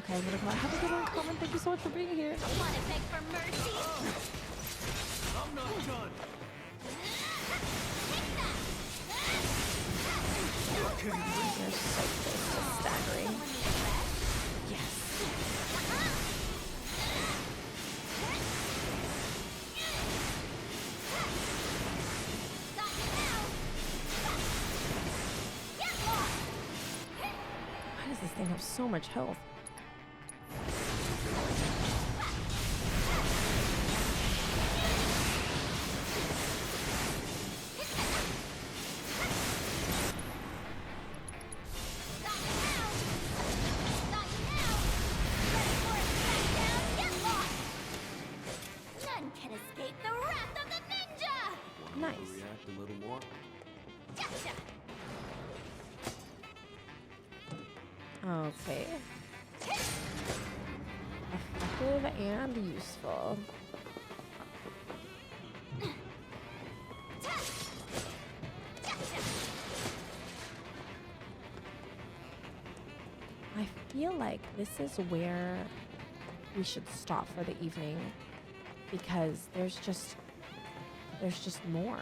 Okay, I'm gonna go. Have a good one, Coleman. Thank you so much for being here. Wanna beg for mercy? I'm not done. They're so close to staggering. Yes. Why does this thing have so much health? None can escape the wrath of the ninja! Nice. React a little more. Gotcha! Okay. Effective and useful. I feel like this is where we should stop for the evening because there's just more.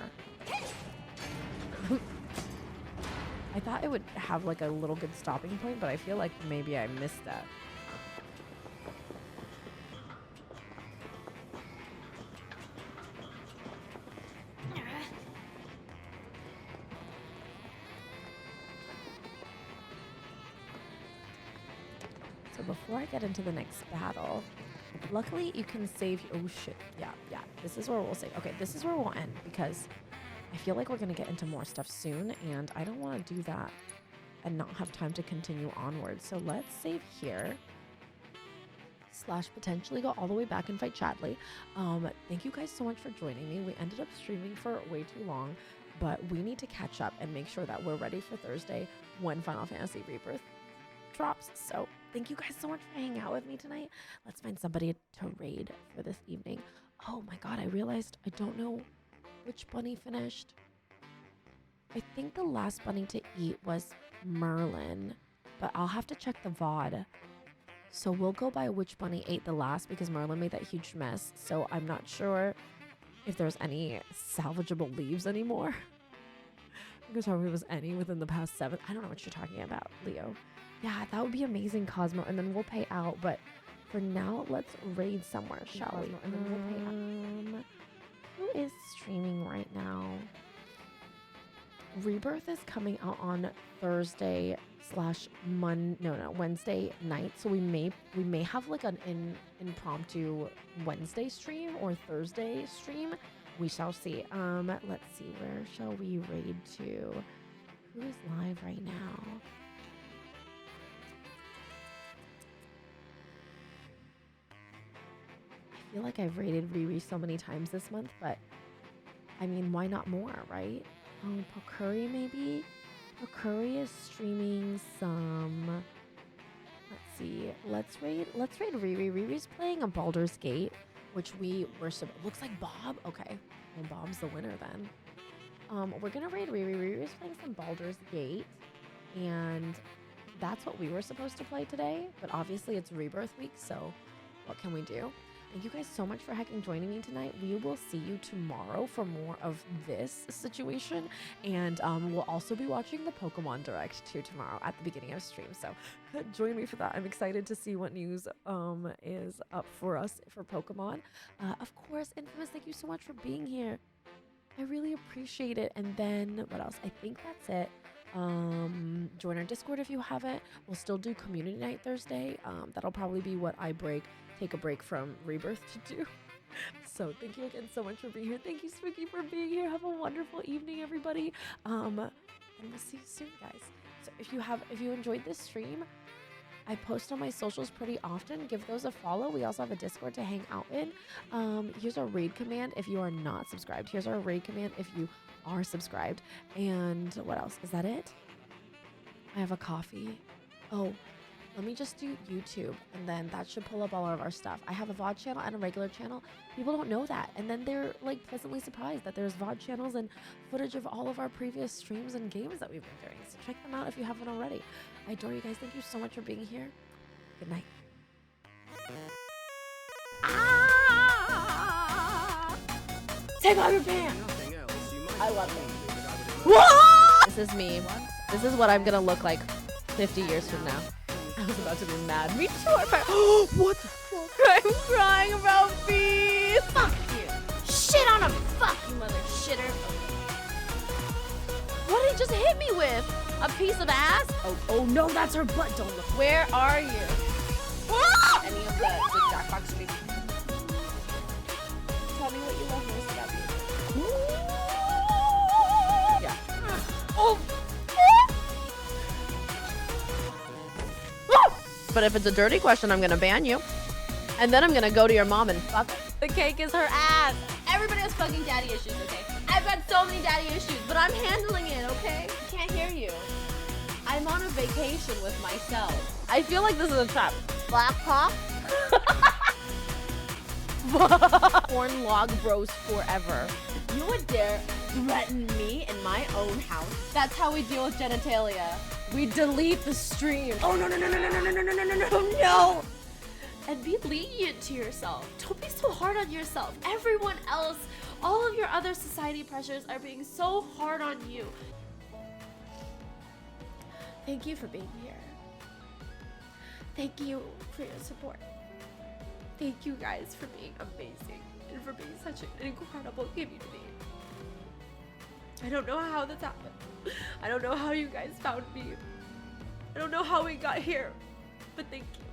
I thought it would have like a little good stopping point, but I feel like maybe I missed that. So before I get into the next battle, luckily you can save. Oh shit! Yeah. This is where we'll save. Okay, this is where we'll end because I feel like we're gonna get into more stuff soon, and I don't want to do that and not have time to continue onward. So let's save here. / potentially go all the way back and fight Chadley. Thank you guys so much for joining me. We ended up streaming for way too long, but we need to catch up and make sure that we're ready for Thursday when Final Fantasy Rebirth drops. So thank you guys so much for hanging out with me tonight. Let's find somebody to raid for this evening. Oh my god, I realized I don't know which bunny finished. I think the last bunny to eat was Merlin, but I'll have to check the VOD. So we'll go by which bunny ate the last because Merlin made that huge mess. So I'm not sure if there's any salvageable leaves anymore. Because probably was any within the past 7. I don't know what you're talking about, Leo. Yeah, that would be amazing, Cosmo. And then we'll pay out. But for now, let's raid somewhere, shall we? And then we'll pay out. Who is streaming Rebirth is coming out on Wednesday night. So we may have like an impromptu Wednesday stream or Thursday stream. We shall see. Let's see, where shall we raid to? Who is live right now? I feel like I've raided Riri so many times this month, but I mean, why not more, right? Oh, Pokuri maybe? Pokuri is streaming some... Let's see. Let's raid Riri. Riri's playing a Baldur's Gate, which we were... Looks like Bob? Okay. Well, Bob's the winner then. We're gonna raid Riri. Riri's playing some Baldur's Gate, and that's what we were supposed to play today, but obviously it's Rebirth week, so what can we do? Thank you guys so much for hecking joining me tonight. We will see you tomorrow for more of this situation. And we'll also be watching the Pokemon Direct too tomorrow at the beginning of stream. So join me for that. I'm excited to see what news is up for us for Pokemon. Of course, Infamous, thank you so much for being here. I really appreciate it. And then what else? I think that's it. Join our Discord if you haven't. We'll still do community night Thursday. That'll probably be what I take a break from Rebirth to do. So thank you again so much for being here. Thank you, Spooky, for being here. Have a wonderful evening, everybody. And we'll see you soon, guys. So if you enjoyed this stream, I post on my socials pretty often. Give those a follow. We also have a Discord to hang out in. Here's our raid command if you are not subscribed. Here's our raid command if you are subscribed. And what else? Is that it? I have a coffee. Oh, let me just do YouTube, and then that should pull up all of our stuff. I have a VOD channel and a regular channel. People don't know that, and then they're like pleasantly surprised that there's VOD channels and footage of all of our previous streams and games that we've been doing. So check them out if you haven't already. I adore you guys. Thank you so much for being here. Good night. Take off your pants. I love it. What? This is me. This is what I'm gonna look like 50 years from now. I was about to be mad. Me too. What the fuck? I'm crying about bees. Fuck you. Shit on a fucking mother shitter. What did he just hit me with? A piece of ass? Oh no, that's her butt. Don't look. Where are you? Any of the Jackbox streets? Tell me what you love most about me. Yeah. Oh. But if it's a dirty question, I'm gonna ban you. And then I'm gonna go to your mom and fuck her. The cake is her ass. Everybody has fucking daddy issues, okay? I've got so many daddy issues, but I'm handling it, okay? I can't hear you. I'm on a vacation with myself. I feel like this is a trap. Black cock? Porn log bros forever. You would dare threaten me in my own house? That's how we deal with genitalia. We delete the stream. Oh no. And be lenient to yourself. Don't be so hard on yourself. Everyone else, all of your other society pressures are being so hard on you. Thank you for being here. Thank you for your support. Thank you guys for being amazing and for being such an incredible community. I don't know how this happened. I don't know how you guys found me. I don't know how we got here, but thank you.